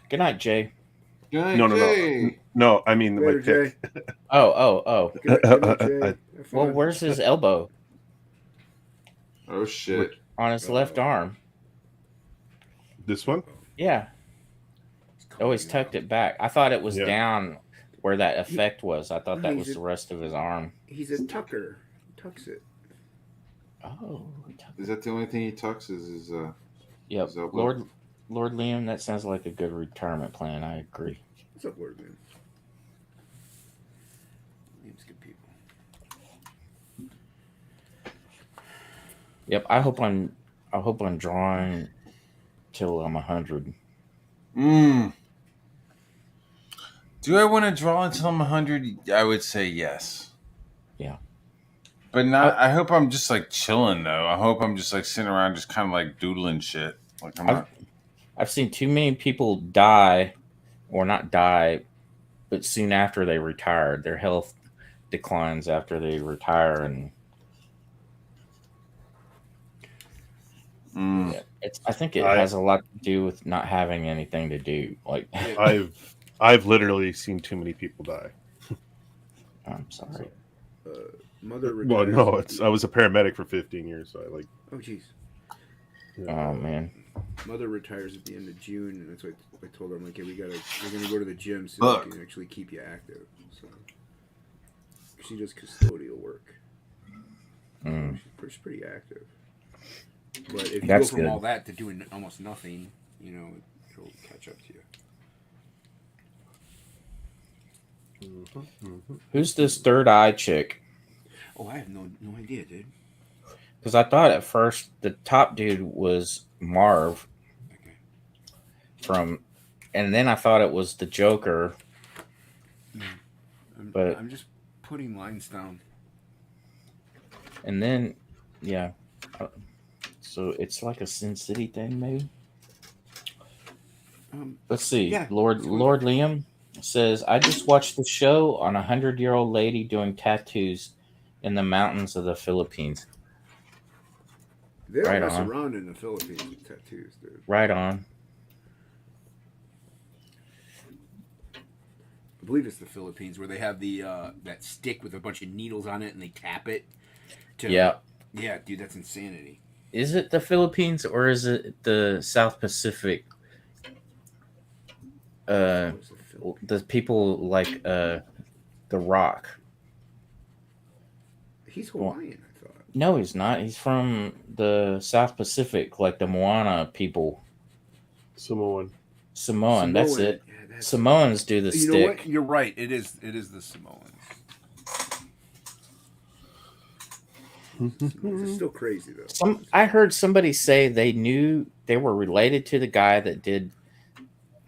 Speaker 1: Good night, Jay.
Speaker 4: No. I mean my
Speaker 3: Later,
Speaker 4: pick.
Speaker 3: Jay.
Speaker 1: Oh.
Speaker 3: Good night, Jay. Have
Speaker 1: Well,
Speaker 3: fun.
Speaker 1: where's his elbow?
Speaker 2: Oh, shit.
Speaker 1: On his left arm.
Speaker 4: This one?
Speaker 1: Yeah. Always tucked it back. I thought it was
Speaker 4: Yeah.
Speaker 1: down where that effect was. I thought that
Speaker 3: He's
Speaker 1: was the rest of his arm.
Speaker 3: He's a tucker. He tucks it.
Speaker 1: Oh.
Speaker 2: Is that the only thing he tucks is
Speaker 1: Yep.
Speaker 2: his elbow?
Speaker 1: Lord Liam, that sounds like a good retirement plan. I agree.
Speaker 3: What's up, Lord Man? Liam's good people.
Speaker 1: Yep. I hope I'm drawing till I'm 100.
Speaker 2: Do I want to draw until I'm 100? I would say yes.
Speaker 1: Yeah.
Speaker 2: But not. I hope I'm just like chilling though. I hope I'm just like sitting around, just kind of like doodling shit. Like I'm not.
Speaker 1: I've seen too many people die, or not die, but soon after they retired, their health declines after they retire, and yeah, I think it has a lot to do with not having anything to do. Like
Speaker 4: I've literally seen too many people die.
Speaker 1: I'm sorry.
Speaker 3: Mother retires.
Speaker 4: Well, no, I was a paramedic for 15 years, so I like.
Speaker 3: Oh, jeez.
Speaker 1: Oh man.
Speaker 3: Mother retires at the end of June, and that's what I told her. I'm like, hey, we're gonna go to the gym so
Speaker 2: Look.
Speaker 3: we can actually keep you active. So she does custodial work. She's pretty active. But if you
Speaker 1: That's
Speaker 3: go from
Speaker 1: good.
Speaker 3: all that to doing almost nothing, it'll catch up to you.
Speaker 1: Who's this third eye chick?
Speaker 3: Oh, I have no idea, dude.
Speaker 1: Because I thought at first the top dude was Marv
Speaker 3: Okay.
Speaker 1: and then I thought it was the Joker. But
Speaker 3: I'm just putting lines down.
Speaker 1: and then yeah. So it's like a Sin City thing, maybe.
Speaker 3: Um,
Speaker 1: Let's see.
Speaker 3: Yeah.
Speaker 1: Lord Liam says, I just watched the show on a 100-year-old lady doing tattoos in the mountains of the Philippines.
Speaker 3: they don't
Speaker 1: Right
Speaker 3: mess
Speaker 1: on.
Speaker 3: around in the Philippines with tattoos, dude.
Speaker 1: Right on.
Speaker 3: I believe it's the Philippines where they have the that stick with a bunch of needles on it and they tap it.
Speaker 1: Yeah.
Speaker 3: Yeah, dude, that's insanity.
Speaker 1: Is it the Philippines or is it the South Pacific?
Speaker 3: What's the Philippines?
Speaker 1: The people like The Rock.
Speaker 3: He's Hawaiian, I thought.
Speaker 1: No, he's not. He's from the South Pacific, like the Moana people.
Speaker 4: Samoan.
Speaker 1: Samoan, that's
Speaker 3: Samoan.
Speaker 1: it.
Speaker 3: Yeah, that's
Speaker 1: Samoans do the
Speaker 3: You know what?
Speaker 1: stick.
Speaker 3: You're right. It is the Samoans. It's still crazy though.
Speaker 1: I heard somebody say they knew they were related to the guy that did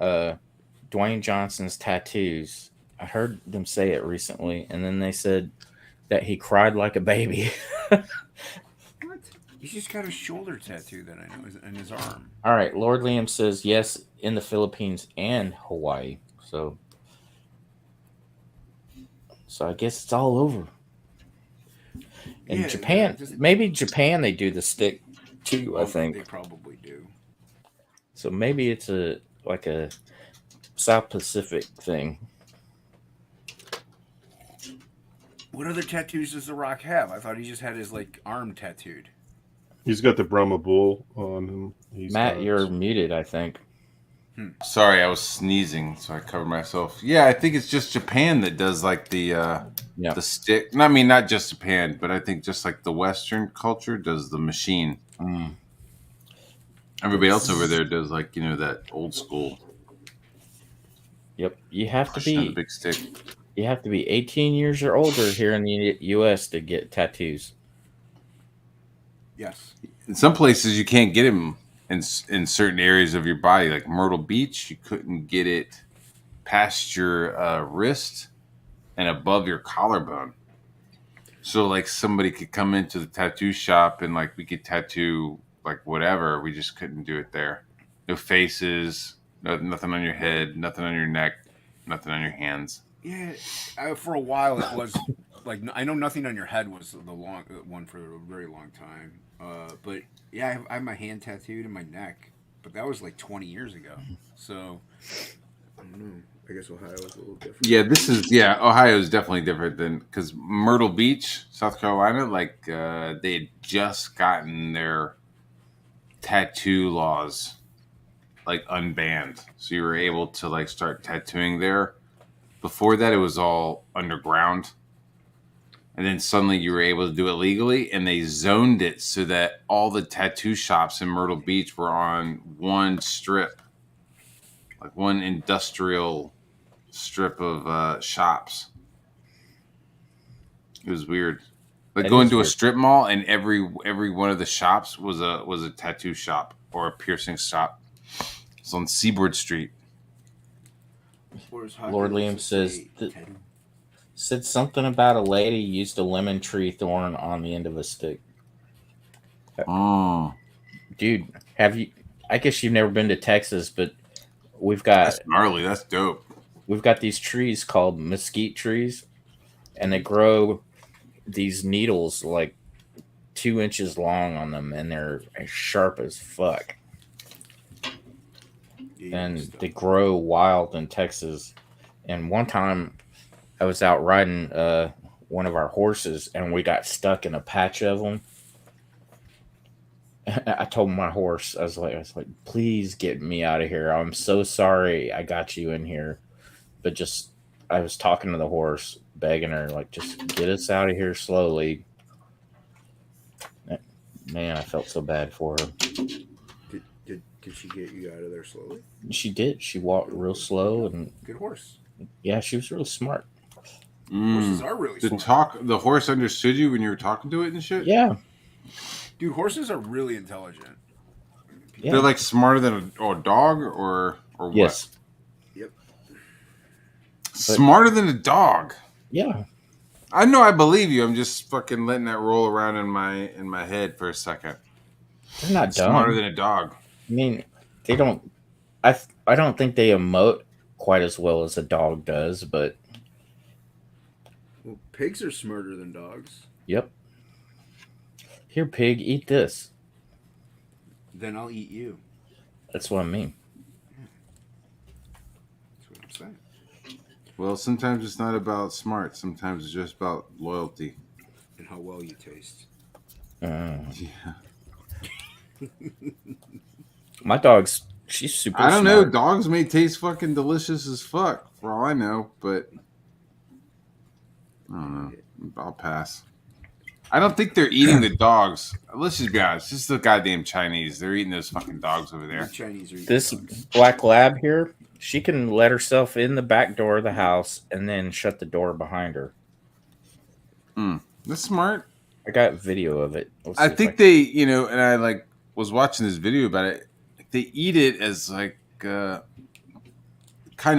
Speaker 1: Dwayne Johnson's tattoos. I heard them say it recently, and then they said that he cried like a baby.
Speaker 3: What? He's just got a shoulder tattoo that I know in his arm.
Speaker 1: All right, Lord Liam says yes, in the Philippines and Hawaii. So I guess it's all over. In Japan, maybe Japan they do the stick too. I think
Speaker 3: they probably do.
Speaker 1: So maybe it's like a South Pacific thing.
Speaker 3: What other tattoos does The Rock have? I thought he just had his like arm tattooed.
Speaker 4: He's got the Brahma bull on him.
Speaker 1: Matt, you're muted, I think.
Speaker 2: Sorry, I was sneezing, so I covered myself. Yeah, I think it's just Japan that does like the stick. I mean, not just Japan, but I think just like the Western culture does the machine. Everybody else over there does like that old school.
Speaker 1: Yep, you have to
Speaker 2: the
Speaker 1: be
Speaker 2: big stick.
Speaker 1: You have to be 18 years or older here in the U.S. to get tattoos.
Speaker 3: Yes.
Speaker 2: In some places, you can't get them in certain areas of your body, like Myrtle Beach. You couldn't get it past your wrist and above your collarbone. So, like, somebody could come into the tattoo shop and, like, we could tattoo, like, whatever. We just couldn't do it there. No faces, nothing on your head, nothing on your neck, nothing on your hands.
Speaker 3: Yeah, for a while it was like I know nothing on your head was the long one for a very long time. But yeah, I have my hand tattooed and my neck, but that was like 20 years ago. So I don't know. I guess Ohio is a little different.
Speaker 2: Yeah, Ohio is definitely different than because Myrtle Beach, South Carolina, like they had just gotten their tattoo laws like unbanned, so you were able to like start tattooing there. Before that, it was all underground. And then suddenly you were able to do it legally, and they zoned it so that all the tattoo shops in Myrtle Beach were on one strip, like one industrial strip of shops. It was weird. Like going to a strip mall, and every one of the shops was a tattoo shop or a piercing shop. It's on Seaboard Street.
Speaker 1: Lord Liam said something about a lady used a lemon tree thorn on the end of a stick.
Speaker 2: Oh,
Speaker 1: dude, I guess you've never been to Texas, but we've got
Speaker 2: that's gnarly. That's dope.
Speaker 1: We've got these trees called mesquite trees, and they grow these needles like 2 inches long on them, and they're as sharp as fuck. And they grow wild in Texas. And one time I was out riding one of our horses, and we got stuck in a patch of them. I told my horse, I was like, please get me out of here. I'm so sorry I got you in here. But I was talking to the horse, begging her, like, just get us out of here slowly. Man, I felt so bad for her.
Speaker 3: Did she get you out of there slowly?
Speaker 1: She did. She walked real slow, and
Speaker 3: good horse.
Speaker 1: Yeah, she was really smart.
Speaker 3: Horses are really smart.
Speaker 2: The horse understood you when you were talking to it and shit?
Speaker 1: Yeah.
Speaker 3: Dude, horses are really intelligent.
Speaker 2: Yeah. They're like smarter than a dog or what?
Speaker 1: Yes.
Speaker 3: Yep.
Speaker 2: Smarter than a dog.
Speaker 1: Yeah.
Speaker 2: I know, I believe you. I'm just fucking letting that roll around in my head for a second.
Speaker 1: They're not
Speaker 2: It's smarter
Speaker 1: dumb.
Speaker 2: than a dog.
Speaker 1: I mean, they don't. I don't think they emote quite as well as a dog does, but
Speaker 5: Well, pigs are smarter than dogs.
Speaker 1: yep. Here, pig, eat this.
Speaker 5: Then I'll eat you.
Speaker 1: That's what I mean.
Speaker 5: That's what I'm saying.
Speaker 2: Well, sometimes it's not about smart. Sometimes it's just about loyalty.
Speaker 5: And how well you taste.
Speaker 2: Yeah.
Speaker 1: My dog's she's super.
Speaker 2: I don't know.
Speaker 1: smart.
Speaker 2: Dogs may taste fucking delicious as fuck, for all I know, but I don't know. I'll pass. I don't think they're eating the dogs. Let's just be honest. This is the goddamn Chinese. They're eating those fucking dogs over
Speaker 5: The
Speaker 2: there.
Speaker 5: Chinese are eating
Speaker 1: This
Speaker 5: dogs.
Speaker 1: black lab here, she can let herself in the back door of the house and then shut the door behind her.
Speaker 2: That's smart.
Speaker 1: I got video of it. Let's
Speaker 2: I
Speaker 1: see if
Speaker 2: think they, you know, and I like was watching this video about it. They eat it as like kind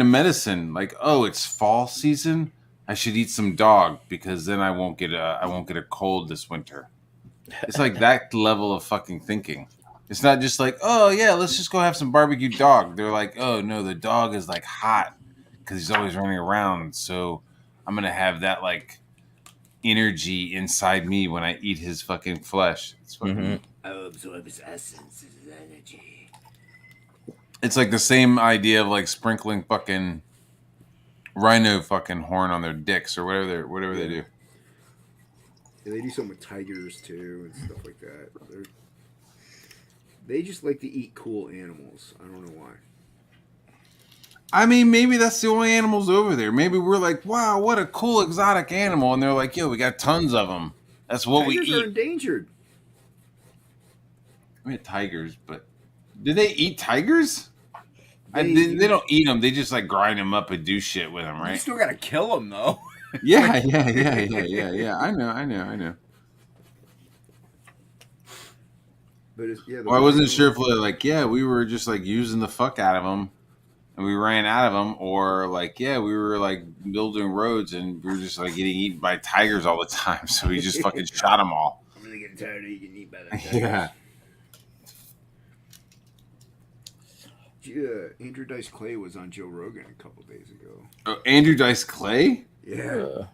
Speaker 2: of medicine. Like, oh, it's fall season. I should eat some dog because then I won't get a cold this winter. It's like that level of fucking thinking. It's not just like, oh yeah, let's just go have some barbecue dog. They're like, oh no, the dog is like hot because he's always running around. So I'm gonna have that like energy inside me when I eat his fucking flesh. It's fucking.
Speaker 1: Mhm.
Speaker 5: I absorb his essence, his energy.
Speaker 2: It's like the same idea of like sprinkling fucking rhino fucking horn on their dicks or whatever they do.
Speaker 5: Yeah, they do something with tigers too and stuff like that. They just like to eat cool animals. I don't know why.
Speaker 2: I mean, maybe that's the only animals over there. Maybe we're like, wow, what a cool exotic animal, and they're like, yo, we got tons of them. That's what
Speaker 5: Tigers
Speaker 2: we
Speaker 5: are
Speaker 2: eat.
Speaker 5: endangered.
Speaker 2: I mean, tigers, but do they eat tigers?
Speaker 5: They-
Speaker 2: They don't eat them. They just like grind them up and do shit with them,
Speaker 3: You
Speaker 2: right?
Speaker 3: still gotta kill them though.
Speaker 2: Yeah. I know.
Speaker 5: But it's, yeah.
Speaker 2: Well, I wasn't sure if like, yeah, we were just like using the fuck out of them, and we ran out of them, or like, yeah, we were like building roads and we were just like getting eaten by tigers all the time, so we just fucking shot them all.
Speaker 5: I'm really getting tired of eating meat by the tigers.
Speaker 2: Yeah.
Speaker 5: Andrew Dice Clay was on Joe Rogan a couple days ago.
Speaker 2: Oh, Andrew Dice Clay?
Speaker 5: Yeah.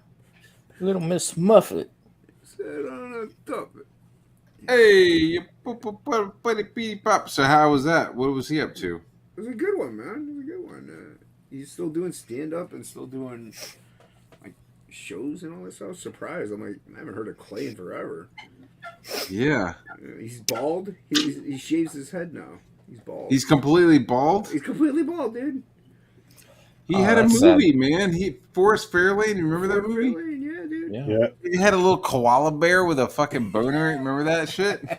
Speaker 1: Little Miss Muffet.
Speaker 5: Said on a topic.
Speaker 2: Hey, pop. So how was that? What was he up to?
Speaker 5: It was a good one, man. It was a good one. He's still doing stand up and still doing like shows and all this. I was surprised. I'm like, I haven't heard of Clay in forever.
Speaker 2: Yeah.
Speaker 5: He's bald. He shaves his head now. He's bald.
Speaker 2: He's completely bald?
Speaker 5: He's completely bald, dude.
Speaker 2: He
Speaker 1: Oh,
Speaker 2: had a
Speaker 1: that's
Speaker 2: movie, man. Forrest Fairlane. You remember that movie?
Speaker 5: Yeah, dude.
Speaker 1: Yeah.
Speaker 4: Yeah.
Speaker 2: He had a little koala bear with a fucking boner. Remember that shit?
Speaker 5: Yeah,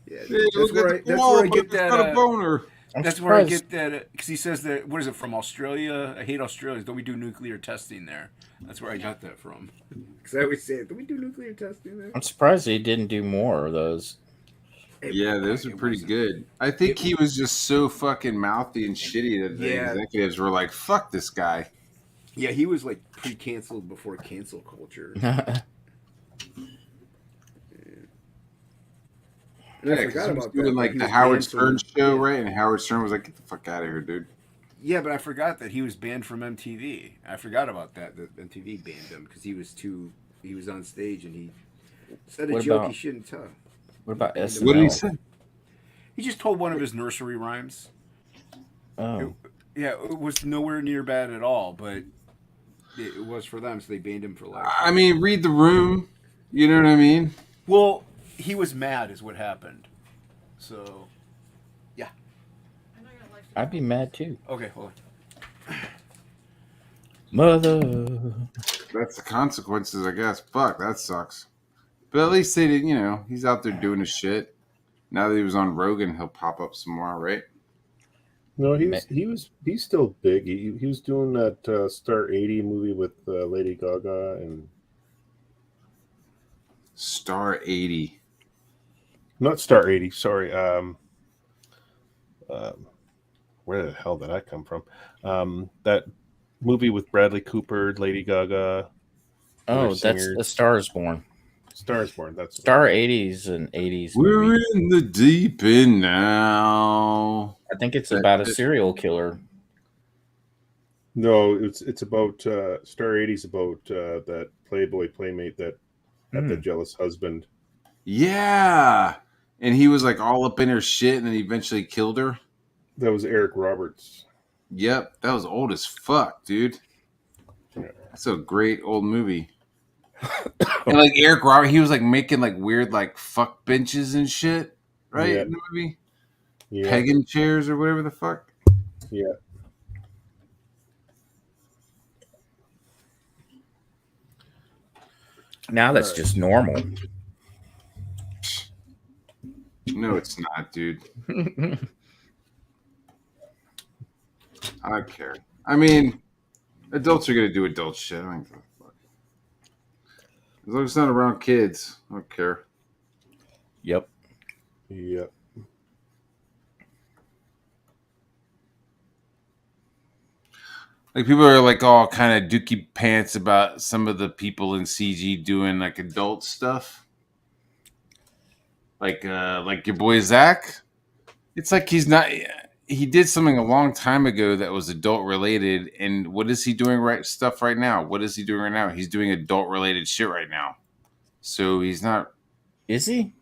Speaker 2: Hey,
Speaker 5: dude.
Speaker 2: look at the
Speaker 3: that's
Speaker 2: koala,
Speaker 3: where I
Speaker 2: but
Speaker 3: get
Speaker 2: it's
Speaker 3: that,
Speaker 2: got a boner.
Speaker 1: I'm
Speaker 3: That's where I
Speaker 1: surprised.
Speaker 3: get that because he says that. What is it from Australia? I hate Australia. Don't we do nuclear testing there? That's where I got that from.
Speaker 5: Because I always say, do we do nuclear testing there?
Speaker 1: I'm surprised he didn't do more of those.
Speaker 2: Yeah, those are
Speaker 3: It
Speaker 2: pretty
Speaker 3: wasn't-
Speaker 2: good. I think he was just so fucking mouthy and shitty that the
Speaker 5: Yeah.
Speaker 2: executives were like, fuck this guy.
Speaker 5: Yeah, he was like pre-canceled before cancel culture. And I
Speaker 2: Yeah, 'cause
Speaker 5: forgot
Speaker 2: he was
Speaker 5: about
Speaker 2: doing
Speaker 5: that.
Speaker 2: like
Speaker 5: He
Speaker 2: the
Speaker 5: was
Speaker 2: Howard
Speaker 5: banned
Speaker 2: Stern
Speaker 5: from-
Speaker 2: show,
Speaker 5: yeah.
Speaker 2: right? And Howard Stern was like, get the fuck out of here, dude.
Speaker 3: Yeah, but I forgot that he was banned from MTV. I forgot about that. That MTV banned him because he was too.
Speaker 5: He was on stage and he said a
Speaker 1: What
Speaker 5: joke
Speaker 1: about-
Speaker 5: he shouldn't tell.
Speaker 1: What about
Speaker 5: What
Speaker 1: SNL?
Speaker 2: What did he say?
Speaker 3: He just told one of his nursery rhymes.
Speaker 1: Oh,
Speaker 3: Yeah, it was nowhere near bad at all, but it was for them, so they banned him for life.
Speaker 2: I mean, read the room. You know what I mean?
Speaker 3: Well, he was mad, is what happened. So,
Speaker 1: I'd be mad too.
Speaker 3: okay, hold on.
Speaker 1: Mother.
Speaker 2: That's the consequences, I guess. Fuck, that sucks. But at least they didn't, you know, he's out there doing his shit. Now that he was on Rogan, he'll pop up some more, right?
Speaker 4: No, he's still big. He was doing that Star 80 movie with Lady Gaga and
Speaker 2: Star 80.
Speaker 4: not Star 80. Sorry. Where the hell did that come from? That movie with Bradley Cooper, Lady Gaga.
Speaker 1: Oh,
Speaker 4: Other
Speaker 1: that's
Speaker 4: singers.
Speaker 1: A Star Is Born.
Speaker 4: Star is Born. That's
Speaker 1: Star 80s and 80s
Speaker 2: We're
Speaker 1: movie.
Speaker 2: in the deep end now.
Speaker 1: I think it's about a serial killer.
Speaker 4: no. It's about Star 80's about that Playboy playmate that had the jealous husband.
Speaker 2: Yeah. And he was like all up in her shit and then he eventually killed her.
Speaker 4: That was Eric Roberts.
Speaker 2: Yep. That was old as fuck, dude. That's a great old movie. And like Eric Robert, he was like making like weird like fuck benches and shit, right?
Speaker 4: Yeah.
Speaker 2: In the movie?
Speaker 4: Yeah.
Speaker 2: Pegging chairs or whatever the fuck.
Speaker 4: Yeah.
Speaker 1: Now that's just normal.
Speaker 2: No, it's not, dude. I don't care. I mean, adults are gonna do adult shit. I don't give a fuck. As long as it's not around kids, I don't care.
Speaker 1: Yep.
Speaker 4: Yeah.
Speaker 2: Like people are like all kind of dookie pants about some of the people in CG doing like adult stuff. Like your boy Zach. It's like he's not. He did something a long time ago that was adult related, and what is he doing right now? What is he doing right now? He's doing adult related shit right now. So he's not.
Speaker 1: Is he?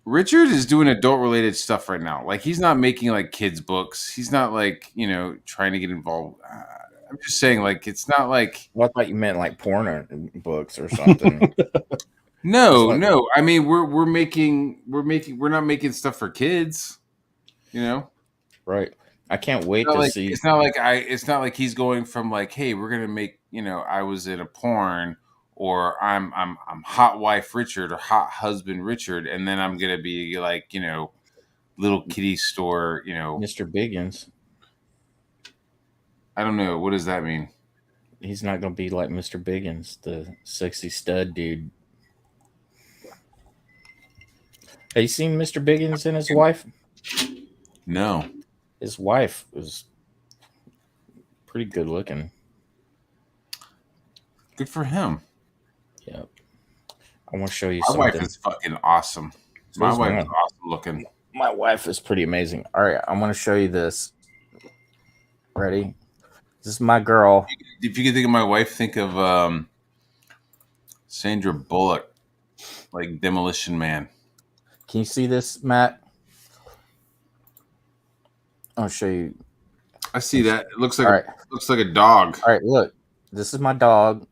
Speaker 2: Richard is doing adult related stuff right now. Like he's not making like kids books. He's not like trying to get involved. I'm just saying like it's not like.
Speaker 1: Well, I thought you meant like porn books or something.
Speaker 2: No. I mean we're not making stuff for kids.
Speaker 1: Right. I can't wait to
Speaker 2: like,
Speaker 1: see.
Speaker 2: It's not like he's going from like, hey, we're gonna make I was in a porn, or I'm hot wife Richard or hot husband Richard, and then I'm gonna be like little kitty store
Speaker 1: Mr. Biggins.
Speaker 2: I don't know, what does that mean?
Speaker 1: He's not gonna be like Mr. Biggins, the sexy stud dude. Have you seen Mr. Biggins and his wife?
Speaker 2: No.
Speaker 1: His wife was pretty good looking.
Speaker 2: Good for him.
Speaker 1: Yep. I want to show you
Speaker 2: My
Speaker 1: something.
Speaker 2: wife is fucking awesome. My wife is awesome looking.
Speaker 1: My wife is pretty amazing. All right, I want to show you this. Ready? This is my girl.
Speaker 2: If you could think of my wife, think of Sandra Bullock, like Demolition Man.
Speaker 1: Can you see this, Matt? I'll show you.
Speaker 2: I see that. It looks like looks like a dog.
Speaker 1: All right, look. This is my dog.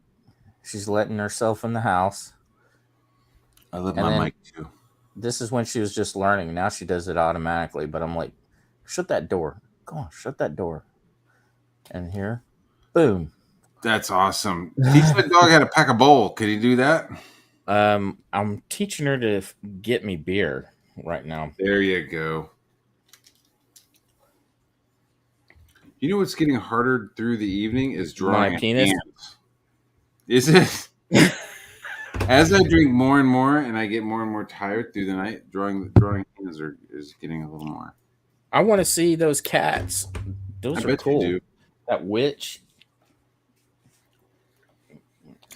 Speaker 1: She's letting herself in the house.
Speaker 2: I love my mic too.
Speaker 1: This is when she was just learning. Now she does it automatically. But I'm like, shut that door. Go on, shut that door. And here, boom.
Speaker 2: That's awesome. Teach the dog how to pack a bowl. Could he do that?
Speaker 1: I'm teaching her to get me beer right now.
Speaker 2: There you go. You know what's getting harder through the evening is drawing
Speaker 1: my penis.
Speaker 2: Hands. Is it? As I drink more and more, and I get more and more tired through the night, drawing hands is getting a little more.
Speaker 1: I want to see those cats. Those are cool.
Speaker 2: You do.
Speaker 1: That witch.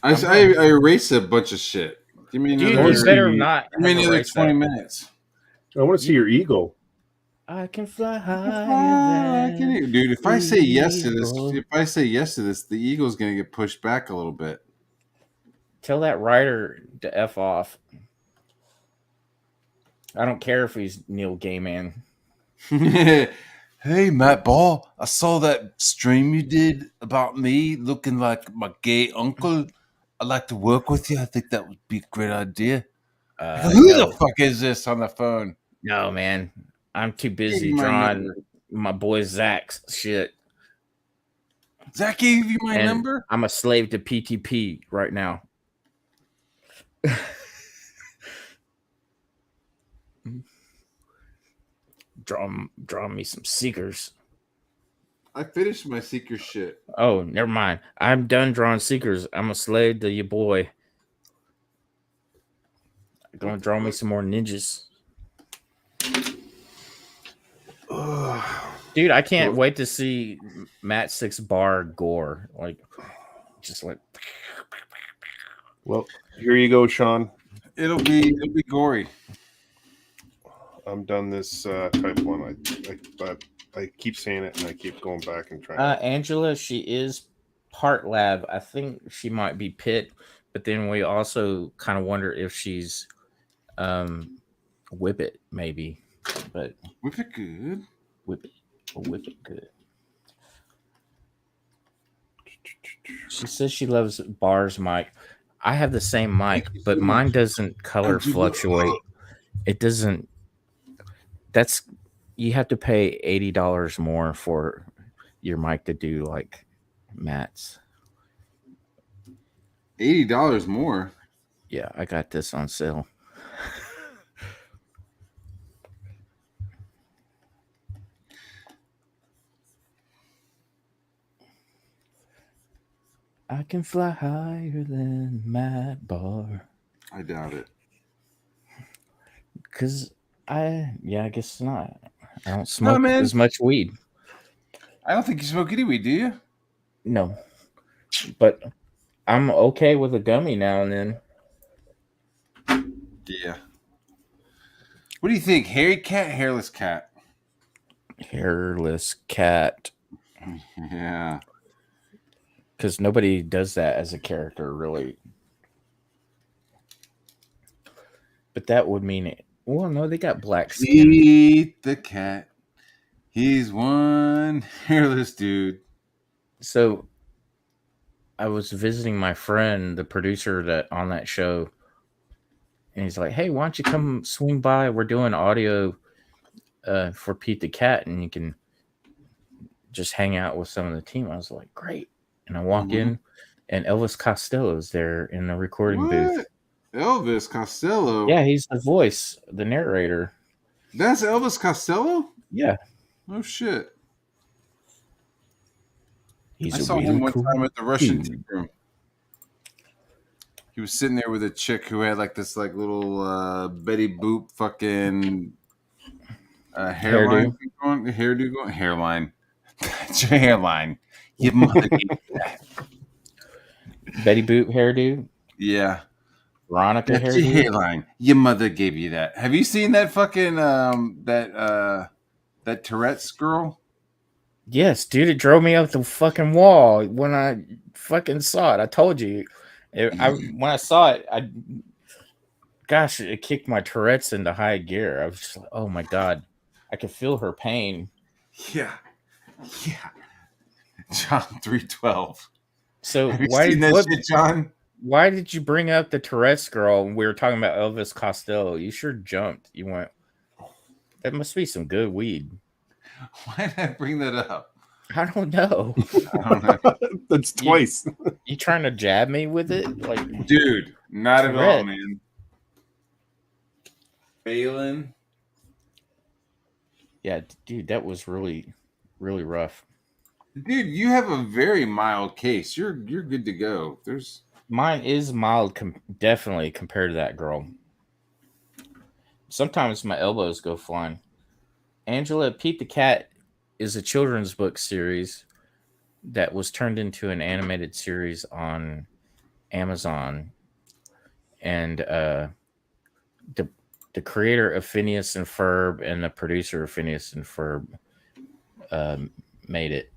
Speaker 2: I erase a bunch of shit. Give me another.
Speaker 1: You better not.
Speaker 2: Give me another 20 minutes.
Speaker 4: I want to see your eagle.
Speaker 1: I can fly higher than
Speaker 2: dude. If I say yes to this, the eagle's gonna get pushed back a little bit.
Speaker 1: Tell that writer to F off. I don't care if he's Neil Gaiman.
Speaker 2: Hey, Matt Ball, I saw that stream you did about me looking like my gay uncle. I'd like to work with you. I think that would be a great idea. Who the fuck is this on the phone?
Speaker 1: No, man. I'm too busy drawing my boy Zach's shit.
Speaker 2: Zach gave you my number?
Speaker 1: I'm a slave to PTP right now. Draw me some seekers.
Speaker 2: I finished my seeker shit.
Speaker 1: Oh, never mind. I'm done drawing seekers. I'm a slave to your boy. Gonna draw me some more ninjas. Dude, I can't wait to see Matt 6 bar gore. Like, just like.
Speaker 4: Well, here you go, Sean.
Speaker 2: It'll be gory.
Speaker 4: I'm done this type one. But I keep saying it and I keep going back and trying.
Speaker 1: Angela, she is part lab. I think she might be pit, but then we also kind of wonder if she's Whippet, maybe. But
Speaker 2: Whip it good.
Speaker 1: Whip it good. She says she loves Bar's mic. I have the same mic,
Speaker 2: Thank you
Speaker 1: but
Speaker 2: so
Speaker 1: mine
Speaker 2: much.
Speaker 1: doesn't color fluctuate. It doesn't. That's you have to pay $80 more for your mic to do like Matt's.
Speaker 2: $80 more.
Speaker 1: Yeah, I got this on sale. I can fly higher than Matt Bar.
Speaker 2: I doubt it.
Speaker 1: Cause I guess not. I don't smoke
Speaker 2: man.
Speaker 1: as much weed.
Speaker 2: I don't think you smoke any weed, do you?
Speaker 1: No, but I'm okay with a gummy now and then.
Speaker 2: Yeah. What do you think? Hairy cat, hairless cat?
Speaker 1: Hairless cat.
Speaker 2: Yeah.
Speaker 1: Because nobody does that as a character, really. But that would mean it. Well, no, they got black skin.
Speaker 2: Eat the cat. He's one hairless dude.
Speaker 1: So I was visiting my friend, the producer that on that show, and he's like, "Hey, why don't you come swing by? We're doing audio for Pete the Cat, and you can just hang out with some of the team." I was like, "Great!" And I walk in, and Elvis Costello's there in the recording booth.
Speaker 2: Elvis Costello?
Speaker 1: Yeah, he's the voice, the narrator.
Speaker 2: That's Elvis Costello?
Speaker 1: Yeah.
Speaker 2: Oh shit!
Speaker 1: I
Speaker 2: saw him one time at the Russian Tea Room. He was sitting there with a chick who had like this like little Betty Boop fucking hairline hairdo going. Hairline. That's your hairline. Your mother gave you that.
Speaker 1: Betty Boop hairdo.
Speaker 2: Yeah.
Speaker 1: Veronica
Speaker 2: That's
Speaker 1: hairdo.
Speaker 2: your hairline. Your mother gave you that. Have you seen that fucking that Tourette's girl?
Speaker 1: Yes, dude, it drove me up the fucking wall when I fucking saw it. I told you. When I saw it, it kicked my Tourette's into high gear. I was just like, oh my God. I could feel her pain.
Speaker 2: Yeah. Yeah. John 312.
Speaker 1: So
Speaker 2: have you seen that shit, John?
Speaker 1: Why did you bring up the Tourette's girl when we were talking about Elvis Costello? You sure jumped. You went, that must be some good weed.
Speaker 2: Why did I bring that up?
Speaker 1: I don't know.
Speaker 4: That's twice.
Speaker 1: You trying to jab me with it? Like,
Speaker 2: dude, not at all, man. Phelan.
Speaker 1: Yeah, dude, that was really, really rough.
Speaker 2: Dude, you have a very mild case. You're good to go.
Speaker 1: Mine is mild, definitely compared to that girl. Sometimes my elbows go flying. Angela, Pete the Cat is a children's book series that was turned into an animated series on Amazon. And the creator of Phineas and Ferb and the producer of Phineas and Ferb made it.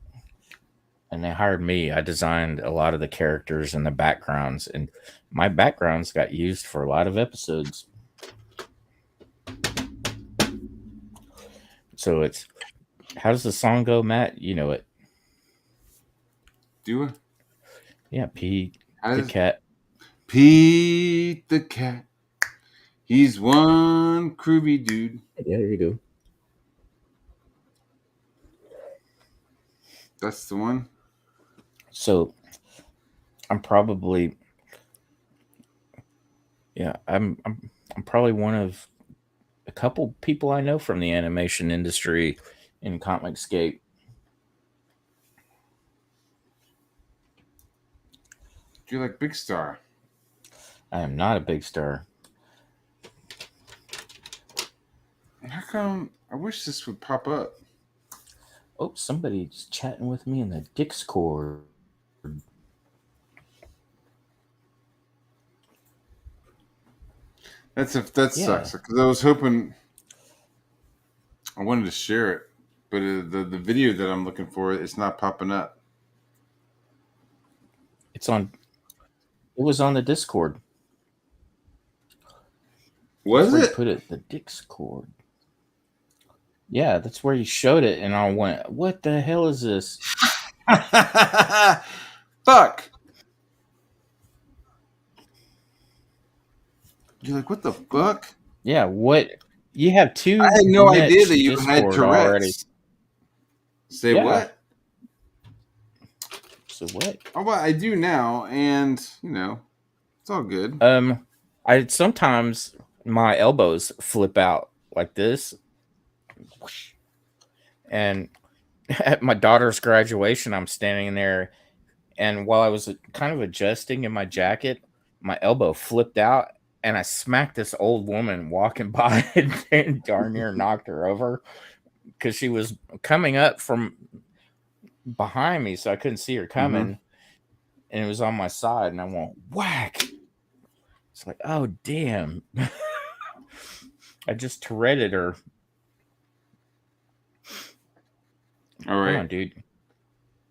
Speaker 1: And they hired me. I designed a lot of the characters and the backgrounds. And my backgrounds got used for a lot of episodes. So it's, how does the song go, Matt? You know it.
Speaker 2: Do it?
Speaker 1: Yeah, Pete the Cat.
Speaker 2: Pete the Cat. He's one groovy dude.
Speaker 1: Yeah, there you go.
Speaker 2: That's the one.
Speaker 1: So I'm probably, I'm probably one of a couple people I know from the animation industry in Comicscape.
Speaker 2: You're like Big Star.
Speaker 1: I am not a big star.
Speaker 2: How come? I wish this would pop up.
Speaker 1: Oh, somebody's chatting with me in the Discord.
Speaker 2: That
Speaker 1: Yeah.
Speaker 2: sucks because I was hoping I wanted to share it, but the video that I'm looking for, it's not popping up.
Speaker 1: It's on. It was on the Discord.
Speaker 2: Was
Speaker 1: That's where
Speaker 2: it?
Speaker 1: you put it. The Discord. Yeah, that's where you showed it, and I went, "What the hell is this?"
Speaker 2: Fuck. You're like, what the fuck?
Speaker 1: Yeah, what? You have two.
Speaker 2: I had no
Speaker 1: Mitch
Speaker 2: idea that you had
Speaker 1: Discord
Speaker 2: Tourette's.
Speaker 1: already.
Speaker 2: Say
Speaker 1: Yeah.
Speaker 2: what?
Speaker 1: So what?
Speaker 2: Oh, well, I do now, and it's all good.
Speaker 1: I sometimes my elbows flip out like this, and at my daughter's graduation, I'm standing there, and while I was kind of adjusting in my jacket, my elbow flipped out, and I smacked this old woman walking by and darn near knocked her over because she was coming up from behind me, so I couldn't see her coming, and it was on my side, and I went whack. It's like, oh damn! I just Touretted her.
Speaker 2: All right,
Speaker 1: Come on, dude.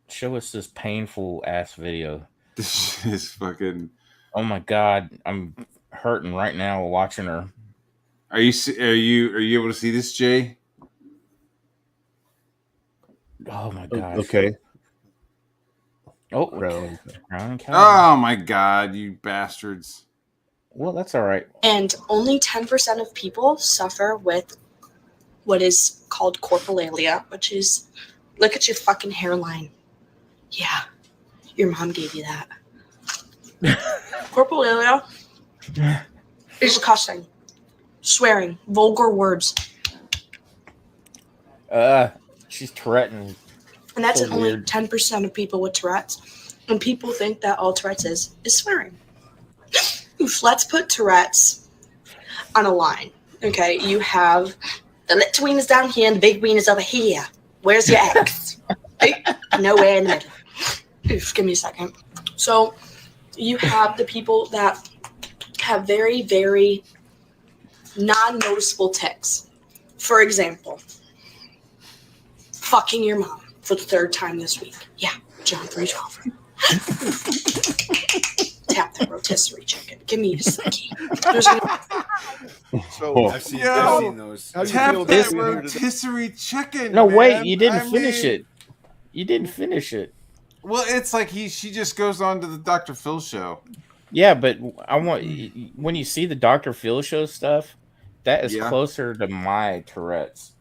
Speaker 1: Show us this painful ass video.
Speaker 2: this is fucking.
Speaker 1: Oh my god, I'm hurting right now watching her.
Speaker 2: Are you able to see this, Jay?
Speaker 1: Oh my gosh.
Speaker 4: Okay.
Speaker 1: Oh,
Speaker 4: Crown.
Speaker 1: Crown County.
Speaker 2: Oh my god, you bastards!
Speaker 1: Well, that's all right.
Speaker 6: And only 10% of people suffer with what is called corpulalia, which is, look at your fucking hairline. Yeah, your mom gave you that. Corpulalia is cussing, swearing, vulgar words.
Speaker 1: She's Tourette's.
Speaker 6: And that's
Speaker 1: So
Speaker 6: in only
Speaker 1: weird.
Speaker 6: 10% of people with Tourette's. And people think that all Tourette's is swearing. Oof, let's put Tourette's on a line. Okay, you have the little ween is down here and the big ween is over here. Where's your X? Nowhere in the middle. Oof, give me a second. So you have the people that have very, very non-noticeable tics. For example, fucking your mom for the third time this week. Yeah, John 3:12. Tap that rotisserie chicken. Give me a second.
Speaker 5: So
Speaker 3: I've seen those.
Speaker 5: How do you
Speaker 2: Tap
Speaker 5: feel about
Speaker 2: that
Speaker 5: being here today?
Speaker 2: rotisserie chicken.
Speaker 1: No, wait,
Speaker 2: man.
Speaker 1: you didn't
Speaker 2: I
Speaker 1: finish
Speaker 2: mean-
Speaker 1: it. You didn't finish it.
Speaker 2: Well, it's like she just goes on to the Dr. Phil show.
Speaker 1: Yeah, but I want when you see the Dr. Phil show stuff, that is
Speaker 2: Yeah.
Speaker 1: closer to my Tourette's.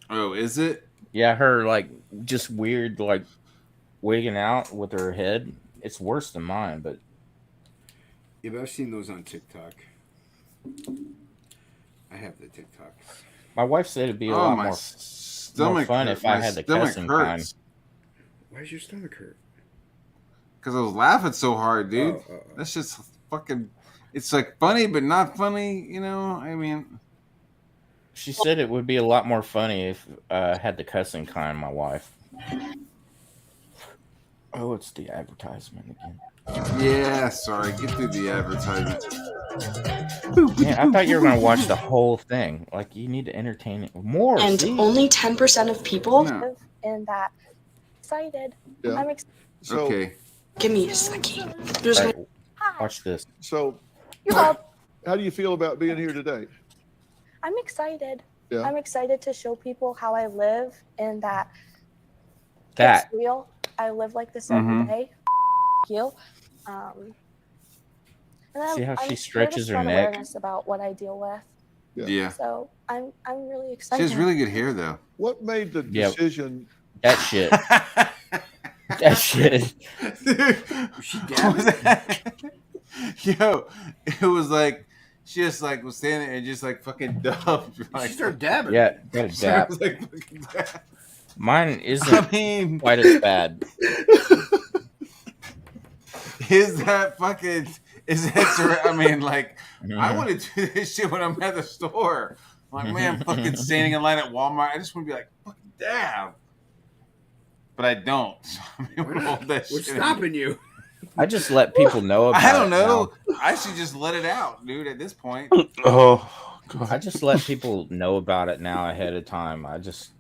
Speaker 2: Oh, is it?
Speaker 1: Yeah, her like just weird like wigging out with her head. It's worse than mine, but
Speaker 5: Yeah, but I've seen those on TikTok. I have the TikToks.
Speaker 1: my wife said it'd be a
Speaker 2: Oh,
Speaker 1: lot
Speaker 2: my
Speaker 1: more
Speaker 2: stomach
Speaker 1: fun
Speaker 2: hurt.
Speaker 1: if I
Speaker 2: My
Speaker 1: had the
Speaker 2: stomach
Speaker 1: cussing
Speaker 2: hurts.
Speaker 5: Why does your stomach hurt?
Speaker 2: Because I was laughing so hard, dude.
Speaker 5: Oh.
Speaker 2: That's just fucking. It's like funny, but not funny. I mean,
Speaker 1: She said it would be a lot more funny if I had the cussing kind, my wife. Oh, it's the advertisement again.
Speaker 2: yeah. Sorry, get through the advertisement.
Speaker 1: Man, I thought you were going to watch the whole thing. Like, you need to entertain it more.
Speaker 6: And
Speaker 1: see?
Speaker 6: only 10% of people.
Speaker 2: No.
Speaker 7: And that excited.
Speaker 5: Yeah.
Speaker 7: I'm excited.
Speaker 5: So,
Speaker 2: Okay.
Speaker 6: Give me a second.
Speaker 1: All right, watch this.
Speaker 5: so
Speaker 7: You're welcome.
Speaker 5: how do you feel about being here today?
Speaker 7: I'm excited.
Speaker 5: Yeah.
Speaker 7: I'm excited to show people how I live and that
Speaker 1: That.
Speaker 7: it's real. I live like this every
Speaker 2: Mhm.
Speaker 7: day. You. And
Speaker 1: See how
Speaker 7: I'm
Speaker 1: she
Speaker 7: here to
Speaker 1: stretches her
Speaker 7: spread
Speaker 1: neck?
Speaker 7: awareness about what I deal with.
Speaker 2: Yeah.
Speaker 7: So I'm really
Speaker 2: She
Speaker 7: excited.
Speaker 2: has really good hair, though.
Speaker 5: What made the
Speaker 1: Yeah.
Speaker 5: decision?
Speaker 1: That shit. That shit.
Speaker 3: She
Speaker 2: What was that? Yo, it was like she just like was standing there and just like fucking dubbed. Like,
Speaker 3: She started dabbing.
Speaker 1: Yeah, got a
Speaker 2: she
Speaker 1: dap.
Speaker 2: was like fucking dab.
Speaker 1: Mine
Speaker 2: I
Speaker 1: isn't
Speaker 2: mean,
Speaker 1: quite as bad.
Speaker 2: is that fucking? Is that? I mean, like, I
Speaker 1: Mhm.
Speaker 2: want to do this shit when I'm at the store. I'm like, man, fucking standing in line at Walmart. I just want to be like, fucking dab. But I don't. So, I mean, we'll hold that
Speaker 5: What's
Speaker 2: shit.
Speaker 5: stopping you?
Speaker 1: I just let people know about it.
Speaker 2: I don't
Speaker 1: now.
Speaker 2: know. I should just let it out, dude. At this point,
Speaker 4: Oh God.
Speaker 1: I just let people know about it now ahead of time. I just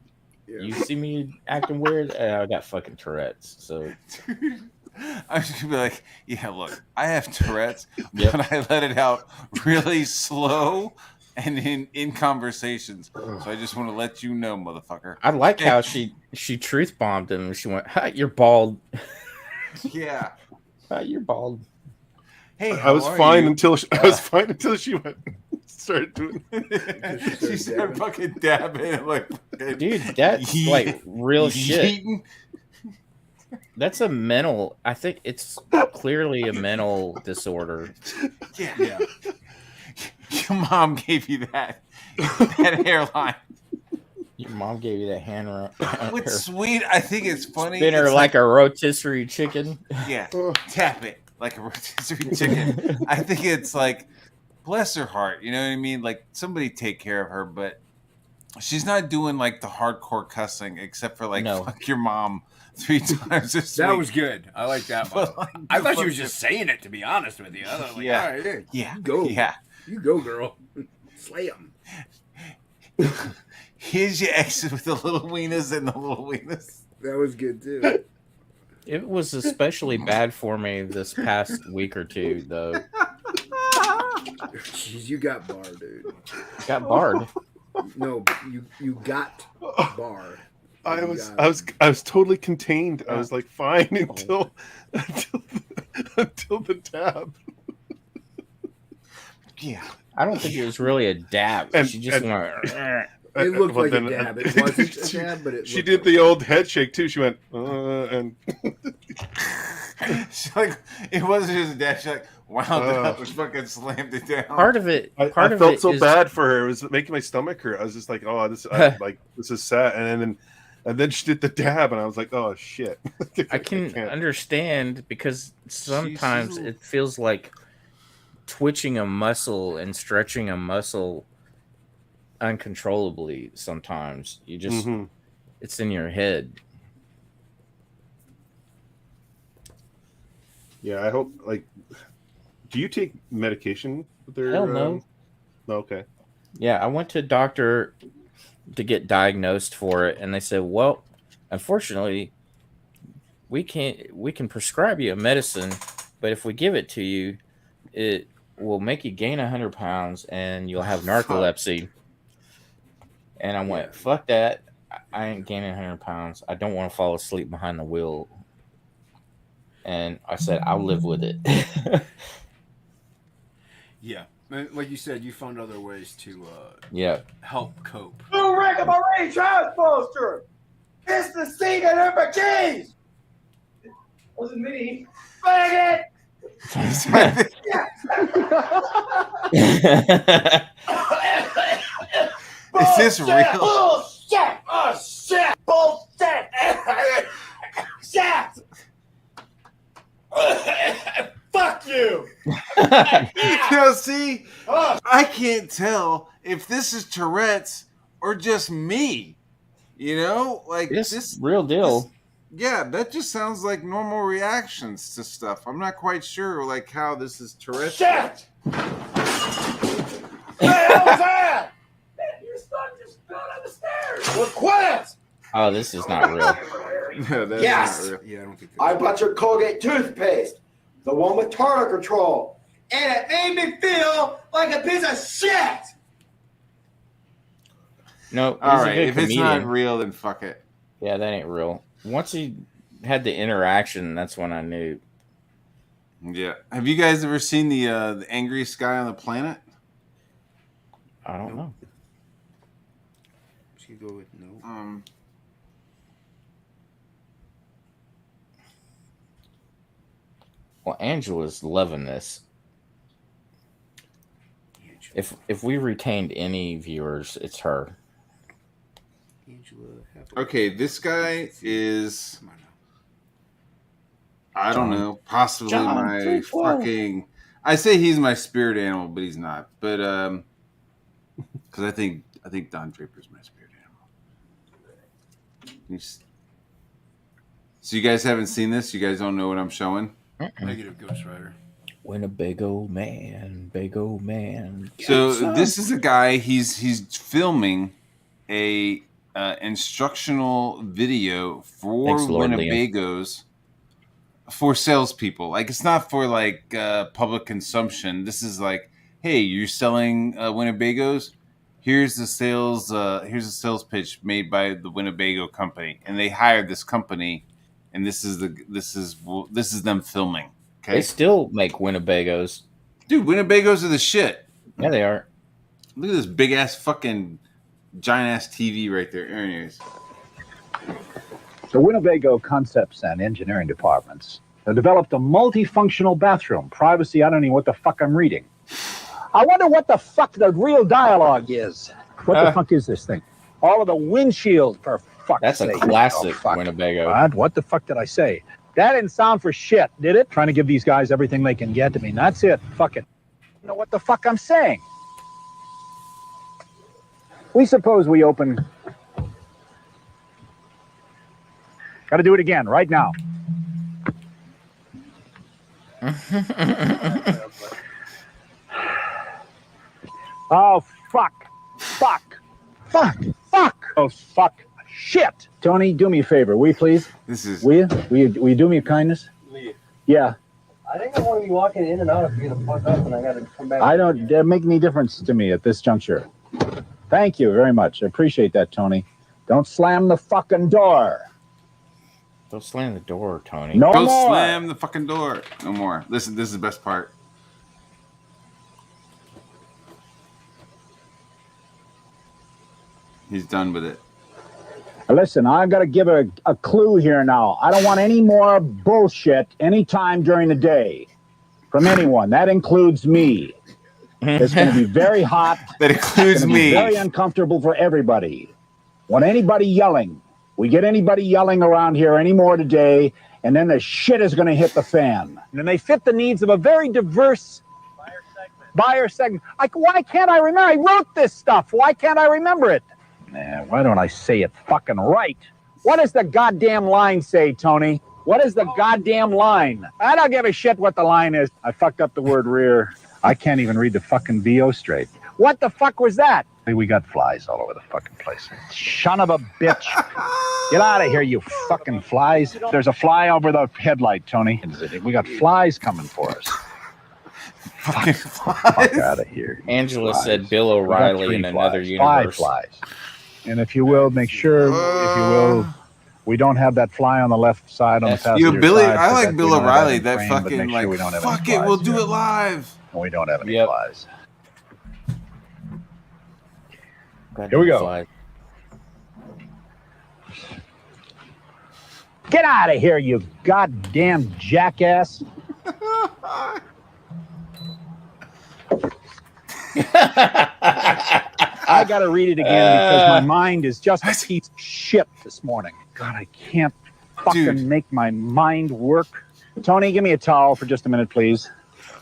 Speaker 1: you see me acting weird, I got fucking Tourette's. So
Speaker 2: I should be like, yeah, look, I have Tourette's,
Speaker 1: Yep.
Speaker 2: but I let it out really slow and in conversations. So I just want to let you know, motherfucker.
Speaker 1: I like how she truth bombed him. She went, "Ha, you're bald.
Speaker 2: Yeah.
Speaker 1: Ha, you're bald."
Speaker 2: Hey,
Speaker 4: I was fine until she went started doing.
Speaker 2: She started fucking dabbing like,
Speaker 1: Dude, that's like real shit. That's a mental. I think it's clearly a mental disorder.
Speaker 2: Yeah. Your mom gave you that hairline.
Speaker 1: Your mom gave you that hand rub.
Speaker 2: What's sweet? I think it's funny.
Speaker 1: Spin her
Speaker 2: it's
Speaker 1: like a rotisserie chicken.
Speaker 2: Yeah, tap it like a rotisserie chicken. I think it's like, bless her heart. You know what I mean? Like somebody take care of her, but she's not doing like the hardcore cussing, except for like fuck your mom 3 times this
Speaker 3: That
Speaker 2: week.
Speaker 3: was good. I like that one.
Speaker 2: Like,
Speaker 3: I thought she was just saying it, to be honest with you. I was like,
Speaker 2: Yeah.
Speaker 3: all right,
Speaker 2: Yeah,
Speaker 5: You go.
Speaker 2: yeah.
Speaker 5: You go, girl. Slay them.
Speaker 2: Here's your exit with the little wieners and the little wieners.
Speaker 5: That was good too.
Speaker 1: It was especially bad for me this past week or two, though.
Speaker 5: Jeez, you got barred, dude.
Speaker 1: Got barred.
Speaker 5: No, you got barred.
Speaker 4: I was totally contained. I was like fine until the dab.
Speaker 2: Yeah.
Speaker 1: I don't think it was really a dab.
Speaker 4: And-
Speaker 1: She just
Speaker 4: and-
Speaker 1: went.
Speaker 5: It looked
Speaker 4: Well,
Speaker 5: like
Speaker 4: then-
Speaker 5: a dab. It wasn't a dab, but it.
Speaker 4: She
Speaker 5: looked
Speaker 4: did
Speaker 5: like
Speaker 4: the old head shake too. She went and
Speaker 2: She's like, it wasn't just a dash. She's like, wound it up and fucking slammed it down.
Speaker 1: Part of it.
Speaker 4: I
Speaker 1: Part of
Speaker 4: felt
Speaker 1: it
Speaker 4: so
Speaker 1: is-
Speaker 4: bad for her. It was making my stomach hurt. I was just like, oh, this is sad. And then she did the dab, and I was like, oh shit.
Speaker 1: I can
Speaker 4: can't.
Speaker 1: understand because sometimes it feels like twitching a muscle and stretching a muscle uncontrollably. Sometimes you just it's in your head.
Speaker 4: Yeah, I hope. Like, do you take medication with their?
Speaker 1: Hell no.
Speaker 4: Okay.
Speaker 1: Yeah, I went to a doctor to get diagnosed for it, and they said, "Well, unfortunately, we can prescribe you a medicine, but if we give it to you, it will make you gain 100 pounds and you'll have narcolepsy." And I went, "Fuck that! I ain't gaining 100 pounds. I don't want to fall asleep behind the wheel." And I said, "I'll live with it."
Speaker 3: yeah. Like you said, you found other ways to
Speaker 1: Yeah.
Speaker 3: help cope.
Speaker 8: Blue Rick of Marine Transporter! It's the seat of number keys! Wasn't me. Faggot!
Speaker 2: Is this real?
Speaker 8: Bullshit! Oh, shit! Bullshit! Shit! Fuck you!
Speaker 2: You see,
Speaker 8: Oh,
Speaker 2: I can't tell if this is Tourette's or just me. You know, like
Speaker 1: It's
Speaker 2: this
Speaker 1: real deal.
Speaker 2: yeah, that just sounds like normal reactions to stuff. I'm not quite sure, like how this is Tourette's.
Speaker 8: shit! What the hell was that? Man, your son just fell down the stairs! Well, quit!
Speaker 1: Oh, this is not real.
Speaker 2: No, that's
Speaker 8: Yes.
Speaker 2: not real.
Speaker 5: Yeah, I don't think.
Speaker 8: I bought your Colgate toothpaste, the one with tartar control, and it made me feel like a piece of shit!
Speaker 1: No, he's
Speaker 2: All
Speaker 1: a
Speaker 2: right,
Speaker 1: good
Speaker 2: if it's not
Speaker 1: comedian.
Speaker 2: real, then fuck it.
Speaker 1: Yeah, that ain't real. Once he had the interaction, that's when I knew.
Speaker 2: Yeah. Have you guys ever seen the angriest guy on the planet?
Speaker 1: I don't know.
Speaker 5: She go with no.
Speaker 1: Well, Angela's loving this. If we retained any viewers, it's her.
Speaker 5: Angela.
Speaker 2: Okay, this guy is,
Speaker 5: Come on now.
Speaker 2: I don't
Speaker 1: John.
Speaker 2: know, possibly
Speaker 1: John,
Speaker 2: my
Speaker 1: 312.
Speaker 2: fucking. I say he's my spirit animal, but he's not. But because I think Don Draper's my spirit animal. So you guys haven't seen this? You guys don't know what I'm showing?
Speaker 3: Negative Ghost Rider.
Speaker 1: Winnebago man, big old man.
Speaker 2: So this is a guy. He's filming a instructional video for
Speaker 1: Thanks, Lord Liam.
Speaker 2: Winnebagos for salespeople. Like it's not for like public consumption. This is like, hey, you're selling Winnebagos. Here's the sales pitch made by the Winnebago company, and they hired this company, and this is them filming. Okay,
Speaker 1: They still make Winnebagos.
Speaker 2: dude, Winnebagos are the shit.
Speaker 1: Yeah, they are.
Speaker 2: Look at this big ass fucking giant ass TV right there. Anyways.
Speaker 9: The Winnebago Concepts and Engineering Departments have developed a multifunctional bathroom. Privacy, I don't know what the fuck I'm reading. I wonder what the fuck the real dialogue is. What the fuck is this thing? All of the windshield, for fuck's
Speaker 1: That's
Speaker 9: sake.
Speaker 1: a classic
Speaker 9: fuck.
Speaker 1: Winnebago.
Speaker 9: What the fuck did I say? That didn't sound for shit, did it? Trying to give these guys everything they can get to me. That's it. Fuck it. You know what the fuck I'm saying? We suppose we open... Got to do it again, right now. Oh, fuck. Fuck. Fuck. Fuck. Oh, fuck. Shit. Tony, do me a favor, will you please?
Speaker 2: This is...
Speaker 9: Will you do me a kindness? Yeah.
Speaker 8: I think I want to be walking in and out if you're gonna fuck up and I gotta come back.
Speaker 9: I don't make any difference to me at this juncture. Thank you very much. I appreciate that, Tony. Don't slam the fucking door.
Speaker 1: Don't slam the door, Tony.
Speaker 9: No
Speaker 2: Don't
Speaker 9: more.
Speaker 2: slam the fucking door. No more. Listen, this is the best part. He's done with it.
Speaker 9: Listen, I've got to give a clue here now. I don't want any more bullshit anytime during the day from anyone. That includes me. It's going to be very hot.
Speaker 2: That includes
Speaker 9: It's gonna be
Speaker 2: me.
Speaker 9: very uncomfortable for everybody. Want anybody yelling? We get anybody yelling around here anymore today, and then the shit is going to hit the fan. And they fit the needs of a very diverse buyer segment. Why can't I remember? I wrote this stuff. Why can't I remember it? Nah, why don't I say it fucking right? What does the goddamn line say, Tony? What is the goddamn line? I don't give a shit what the line is. I fucked up the word rear. I can't even read the fucking VO straight. What the fuck was that? We got flies all over the fucking place. Son of a bitch. Get out of here, you fucking flies. There's a fly over the headlight, Tony. We got flies coming for us.
Speaker 2: Fucking
Speaker 9: Fuck out of here.
Speaker 1: Angela
Speaker 9: Flies.
Speaker 1: said Bill
Speaker 9: We got
Speaker 1: O'Reilly
Speaker 9: 3
Speaker 1: in another
Speaker 9: flies, 5
Speaker 1: universe.
Speaker 9: flies. And if you will, make sure, if you will, we don't have that fly on the left side on the passenger
Speaker 2: Yo, Billy,
Speaker 9: side.
Speaker 2: I
Speaker 9: 'cause
Speaker 2: like
Speaker 9: we
Speaker 2: Bill
Speaker 9: don't have
Speaker 2: O'Reilly.
Speaker 9: in
Speaker 2: That
Speaker 9: frame, but
Speaker 2: fucking,
Speaker 9: make sure
Speaker 2: like,
Speaker 9: we don't have any
Speaker 2: fuck it, we'll
Speaker 9: flies
Speaker 2: do
Speaker 9: here.
Speaker 2: it live.
Speaker 9: And we don't have any
Speaker 1: Yep.
Speaker 9: flies.
Speaker 1: Goddamn
Speaker 9: Here we go.
Speaker 1: flies.
Speaker 9: Get out of here, you goddamn jackass. I got to read it again because my mind is just a piece of shit this morning. God, I can't fucking
Speaker 2: Dude.
Speaker 9: make my mind work. Tony, give me a towel for just a minute, please.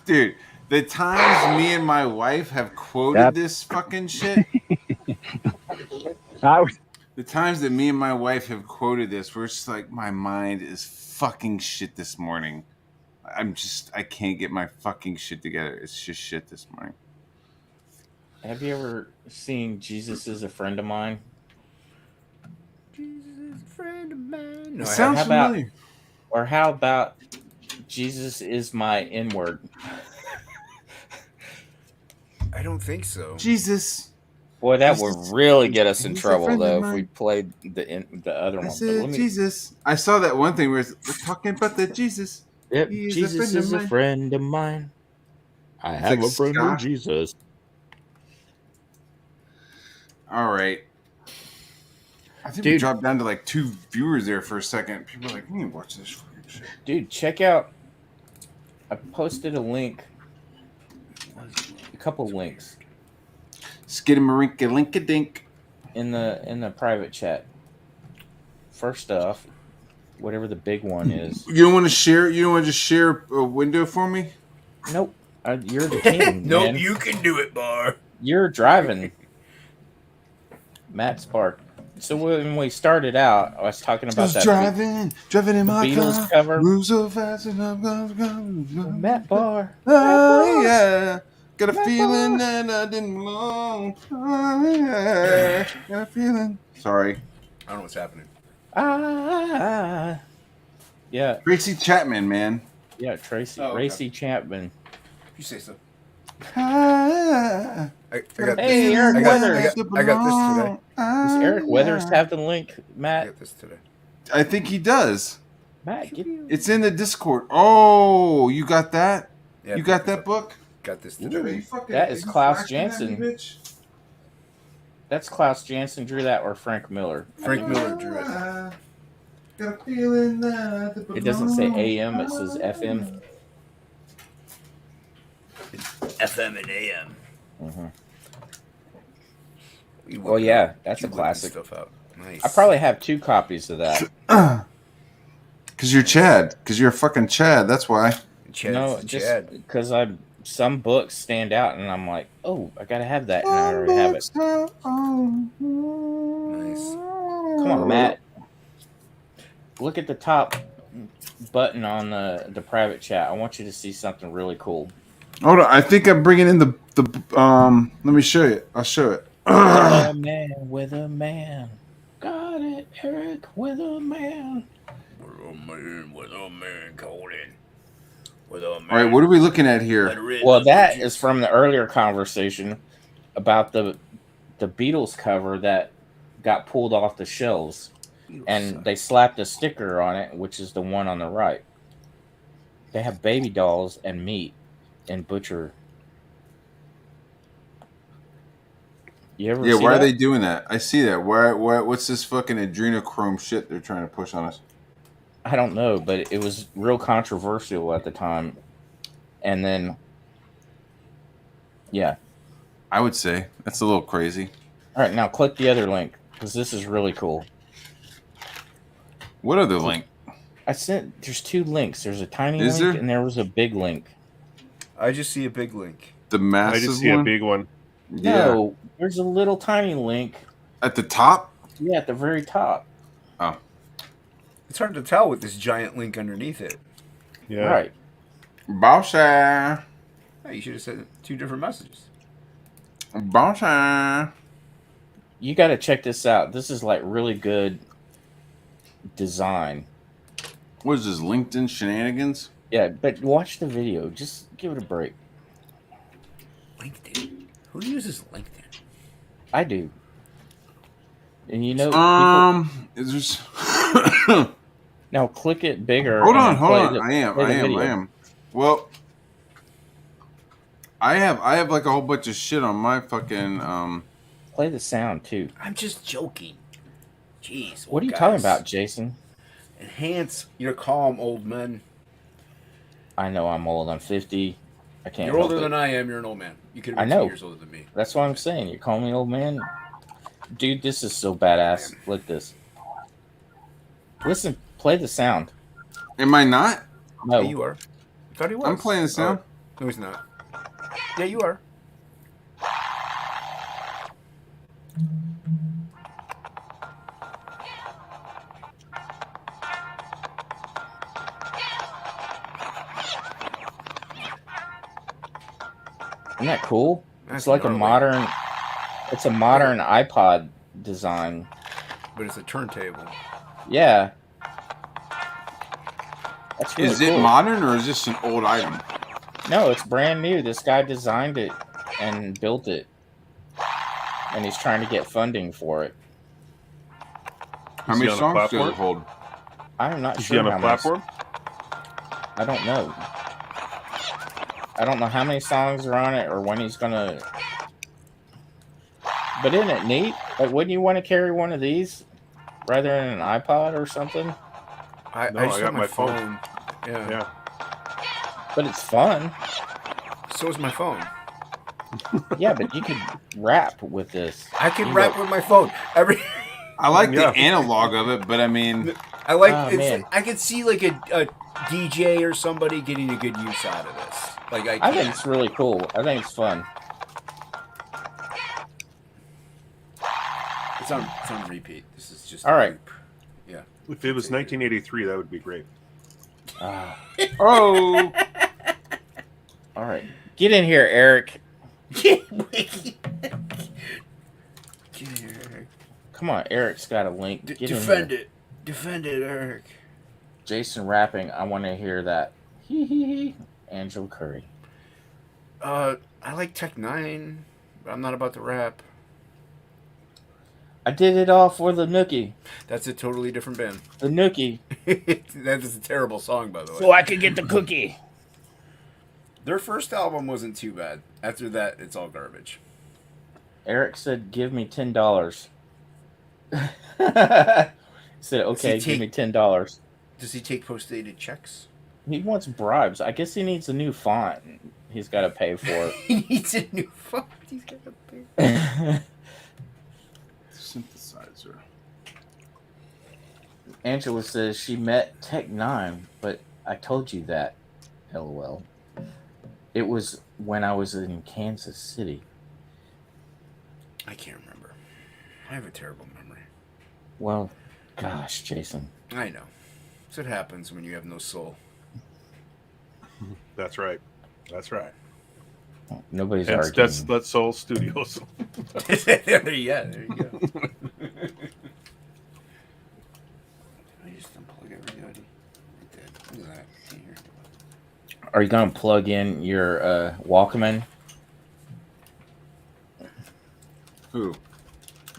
Speaker 2: Dude, the times me and my wife have quoted
Speaker 9: That-
Speaker 2: this fucking shit,
Speaker 9: I was,
Speaker 2: the times that me and my wife have quoted this, we're just like, my mind is fucking shit this morning. I can't get my fucking shit together. It's just shit this morning.
Speaker 1: Have you ever seen Jesus is a Friend of Mine?
Speaker 3: Jesus is a friend of mine. No,
Speaker 2: It
Speaker 3: I
Speaker 2: sounds
Speaker 1: how about-
Speaker 2: familiar.
Speaker 1: Or how about Jesus is my N-word?
Speaker 3: I don't think so.
Speaker 2: Jesus.
Speaker 1: Boy, that
Speaker 2: Jesus-
Speaker 1: would really get us in He's a trouble, friend of though, if mine. we played the other
Speaker 2: I
Speaker 1: one. But
Speaker 2: said
Speaker 1: let me-
Speaker 2: Jesus. I saw that one thing where we're talking about the Jesus.
Speaker 1: Yep,
Speaker 2: He is a
Speaker 1: Jesus
Speaker 2: friend of
Speaker 1: is a
Speaker 2: mine.
Speaker 1: friend of mine. I
Speaker 2: It's
Speaker 1: have
Speaker 2: like
Speaker 1: a friend
Speaker 2: ska.
Speaker 1: of Jesus.
Speaker 2: All right. I think we
Speaker 1: Dude.
Speaker 2: dropped down to like 2 viewers there for a second. People are like, we need to watch this fucking shit.
Speaker 1: Dude, check out. I posted a link. A couple links
Speaker 2: Skidamarinka-linka-dink.
Speaker 1: in the private chat. First off, whatever the big one is.
Speaker 2: You don't want to share? You don't want to just share a window for me?
Speaker 1: Nope. You're the king.
Speaker 3: Nope,
Speaker 1: man.
Speaker 3: you can do it, Bar.
Speaker 1: You're driving. Matt Spark. So when we started out, I was talking about that
Speaker 2: driving in my
Speaker 1: Beatles
Speaker 2: car.
Speaker 1: cover.
Speaker 2: Move so fast and I'm gonna
Speaker 1: Matt Barr.
Speaker 2: Oh yeah, got a feeling that I didn't belong. Oh yeah, got a feeling. Sorry,
Speaker 3: I don't know what's happening.
Speaker 1: Yeah,
Speaker 2: Tracy Chapman, man.
Speaker 1: yeah, Tracy,
Speaker 3: Oh, okay.
Speaker 1: Racy Chapman.
Speaker 3: You say so.
Speaker 2: I
Speaker 3: I got
Speaker 1: Hey,
Speaker 3: this.
Speaker 1: Eric
Speaker 3: I got
Speaker 1: Weathers.
Speaker 3: this today.
Speaker 1: Does Eric Weathers have the link,
Speaker 3: I
Speaker 1: Matt?
Speaker 3: got this today.
Speaker 2: I think he does.
Speaker 1: Matt, get
Speaker 2: It's in the Discord. Oh, you got that?
Speaker 3: Yeah,
Speaker 2: You
Speaker 3: I
Speaker 2: got
Speaker 3: picked this
Speaker 2: that
Speaker 3: up.
Speaker 2: book?
Speaker 3: Got this
Speaker 2: Ooh,
Speaker 3: today.
Speaker 2: you fucking,
Speaker 1: That is
Speaker 2: you
Speaker 1: Klaus
Speaker 2: flashing at me,
Speaker 1: Janson.
Speaker 2: bitch?
Speaker 1: That's Klaus Janson drew that, or Frank Miller.
Speaker 3: Frank Miller drew it.
Speaker 2: Got a feeling that
Speaker 1: It doesn't say AM, it says FM.
Speaker 3: FM and AM.
Speaker 1: Well, yeah, that's a classic.
Speaker 3: Stuff out. Nice.
Speaker 1: I probably have 2 copies of that.
Speaker 2: Because you're Chad. Because you're a fucking Chad. That's why.
Speaker 1: No, just because some books stand out, and I'm like, oh, I gotta have that, and I already have it.
Speaker 3: Nice.
Speaker 1: Come on, Matt. Look at the top button on the private chat. I want you to see something really cool.
Speaker 2: Hold on. I think I'm bringing in the let me show you. I'll show it.
Speaker 1: Weatherman. Got it, Eric. Weatherman.
Speaker 3: Weatherman calling. Weatherman.
Speaker 2: All right, what are we looking at here?
Speaker 1: Well, that is from the earlier conversation about the Beatles cover that got pulled off the shelves, and they slapped a sticker on it, which is the one on the right. They have baby dolls and meat and butcher. You ever?
Speaker 2: Yeah,
Speaker 1: see
Speaker 2: why are
Speaker 1: that?
Speaker 2: they doing that? I see that. Why? What's this fucking adrenochrome shit they're trying to push on us?
Speaker 1: I don't know, but it was real controversial at the time. And then, yeah.
Speaker 2: I would say that's a little crazy.
Speaker 1: All right, now click the other link because this is really cool.
Speaker 2: What other link?
Speaker 1: There's 2 links. There's a tiny
Speaker 2: Is
Speaker 1: link
Speaker 2: there?
Speaker 1: and there was a big link.
Speaker 3: I just see a big link.
Speaker 2: The massive
Speaker 4: I just see
Speaker 2: one?
Speaker 4: a big one.
Speaker 2: Yeah.
Speaker 1: No, there's a little tiny link.
Speaker 2: At the top?
Speaker 1: Yeah, at the very top.
Speaker 2: Oh.
Speaker 3: It's hard to tell with this giant link underneath it.
Speaker 4: Yeah.
Speaker 1: Right.
Speaker 2: Bossa.
Speaker 3: Hey, you should have said 2 different messages.
Speaker 2: Bossa.
Speaker 1: You got to check this out. This is like really good design.
Speaker 2: What is this, LinkedIn shenanigans?
Speaker 1: Yeah, but watch the video. Just give it a break.
Speaker 3: LinkedIn? Who uses LinkedIn?
Speaker 1: I do. And you know,
Speaker 2: is there...
Speaker 1: now click it bigger.
Speaker 2: Hold
Speaker 1: and
Speaker 2: on.
Speaker 1: play the-
Speaker 2: I
Speaker 1: play the video.
Speaker 2: am. Well, I have like a whole bunch of shit on my fucking
Speaker 1: Play the sound too.
Speaker 3: I'm just joking. Jeez.
Speaker 1: What are you
Speaker 3: guys.
Speaker 1: talking about, Jason?
Speaker 3: Enhance your calm, old man.
Speaker 1: I know I'm old. I'm 50. I can't.
Speaker 3: You're
Speaker 1: help
Speaker 3: older
Speaker 1: it.
Speaker 3: than I am. You're an old man. You could
Speaker 1: I
Speaker 3: have been
Speaker 1: know.
Speaker 3: 2 years older than me.
Speaker 1: That's what I'm saying. You call me old man, dude. This is so badass. Look at this. Listen. Play the sound.
Speaker 2: Am I not?
Speaker 1: No.
Speaker 3: Yeah, you are. I thought he was.
Speaker 2: I'm playing the sound.
Speaker 3: No, he's not. Yeah, you are.
Speaker 1: Isn't that cool?
Speaker 3: That's
Speaker 1: It's like
Speaker 3: gnarly.
Speaker 1: a modern. It's a modern iPod design.
Speaker 3: But it's a turntable.
Speaker 1: Yeah. That's really
Speaker 2: Is it
Speaker 1: cool.
Speaker 2: modern or is this an old item?
Speaker 1: No, it's brand new. This guy designed it and built it, and he's trying to get funding for it.
Speaker 2: How
Speaker 4: Is he
Speaker 2: many
Speaker 4: on a
Speaker 2: songs does
Speaker 4: platform?
Speaker 2: it hold?
Speaker 1: I'm not
Speaker 4: Is
Speaker 1: sure
Speaker 4: he on
Speaker 1: how
Speaker 4: a
Speaker 1: many.
Speaker 4: platform?
Speaker 1: I don't know. I don't know how many songs are on it or when he's gonna. But isn't it neat? Like, wouldn't you want to carry one of these rather than an iPod or something?
Speaker 3: I
Speaker 4: No,
Speaker 3: just
Speaker 4: I got
Speaker 3: have
Speaker 4: my phone.
Speaker 3: Yeah.
Speaker 4: Yeah.
Speaker 1: But it's fun.
Speaker 3: So is my phone.
Speaker 1: Yeah, but you could rap with this.
Speaker 3: I can
Speaker 1: You
Speaker 3: rap
Speaker 1: know-
Speaker 3: with my phone.
Speaker 2: I like
Speaker 4: Yeah.
Speaker 2: the analog of it, but I mean,
Speaker 3: I like.
Speaker 1: Oh,
Speaker 3: it's
Speaker 1: man.
Speaker 3: like, I could see like a DJ or somebody getting a good use out of this. Like
Speaker 1: I think it's really cool. I think it's fun.
Speaker 3: It's on repeat. This is just
Speaker 1: All right.
Speaker 3: loop. Yeah.
Speaker 4: If it was 1983, that would be great.
Speaker 2: Oh,
Speaker 1: All right. Get in here, Eric.
Speaker 3: Get here.
Speaker 1: Come on, Eric's got a link. Get in
Speaker 3: Defend
Speaker 1: here.
Speaker 3: it. Defend it, Eric.
Speaker 1: Jason rapping. I want to hear that. Hee hee hee. Angela Curry.
Speaker 3: I like Tech 9, but I'm not about to rap.
Speaker 1: I did it all for the Nookie.
Speaker 3: That's a totally different band.
Speaker 1: The Nookie.
Speaker 3: That is a terrible song, by the way.
Speaker 1: So I could get the cookie.
Speaker 3: Their first album wasn't too bad. After that, it's all garbage.
Speaker 1: Eric said, "Give me $10." Said, "Okay, give me $10."
Speaker 3: Does he take post-dated checks?
Speaker 1: He wants bribes. I guess he needs a new font. He's got to pay for it.
Speaker 3: He needs a new phone. He's got to pay.
Speaker 2: synthesizer.
Speaker 1: Angela says she met Tech 9, but I told you that. LOL. It was when I was in Kansas City.
Speaker 3: I can't remember. I have a terrible memory.
Speaker 1: Well, gosh, Jason.
Speaker 3: I know. That's what happens when you have no soul.
Speaker 4: That's right. That's right.
Speaker 1: Nobody's
Speaker 4: That's
Speaker 1: arguing.
Speaker 4: that's Soul Studios.
Speaker 3: there you go. I just unplug everybody. What is that? Here.
Speaker 1: Are you going to plug in your Walkman,
Speaker 2: Who?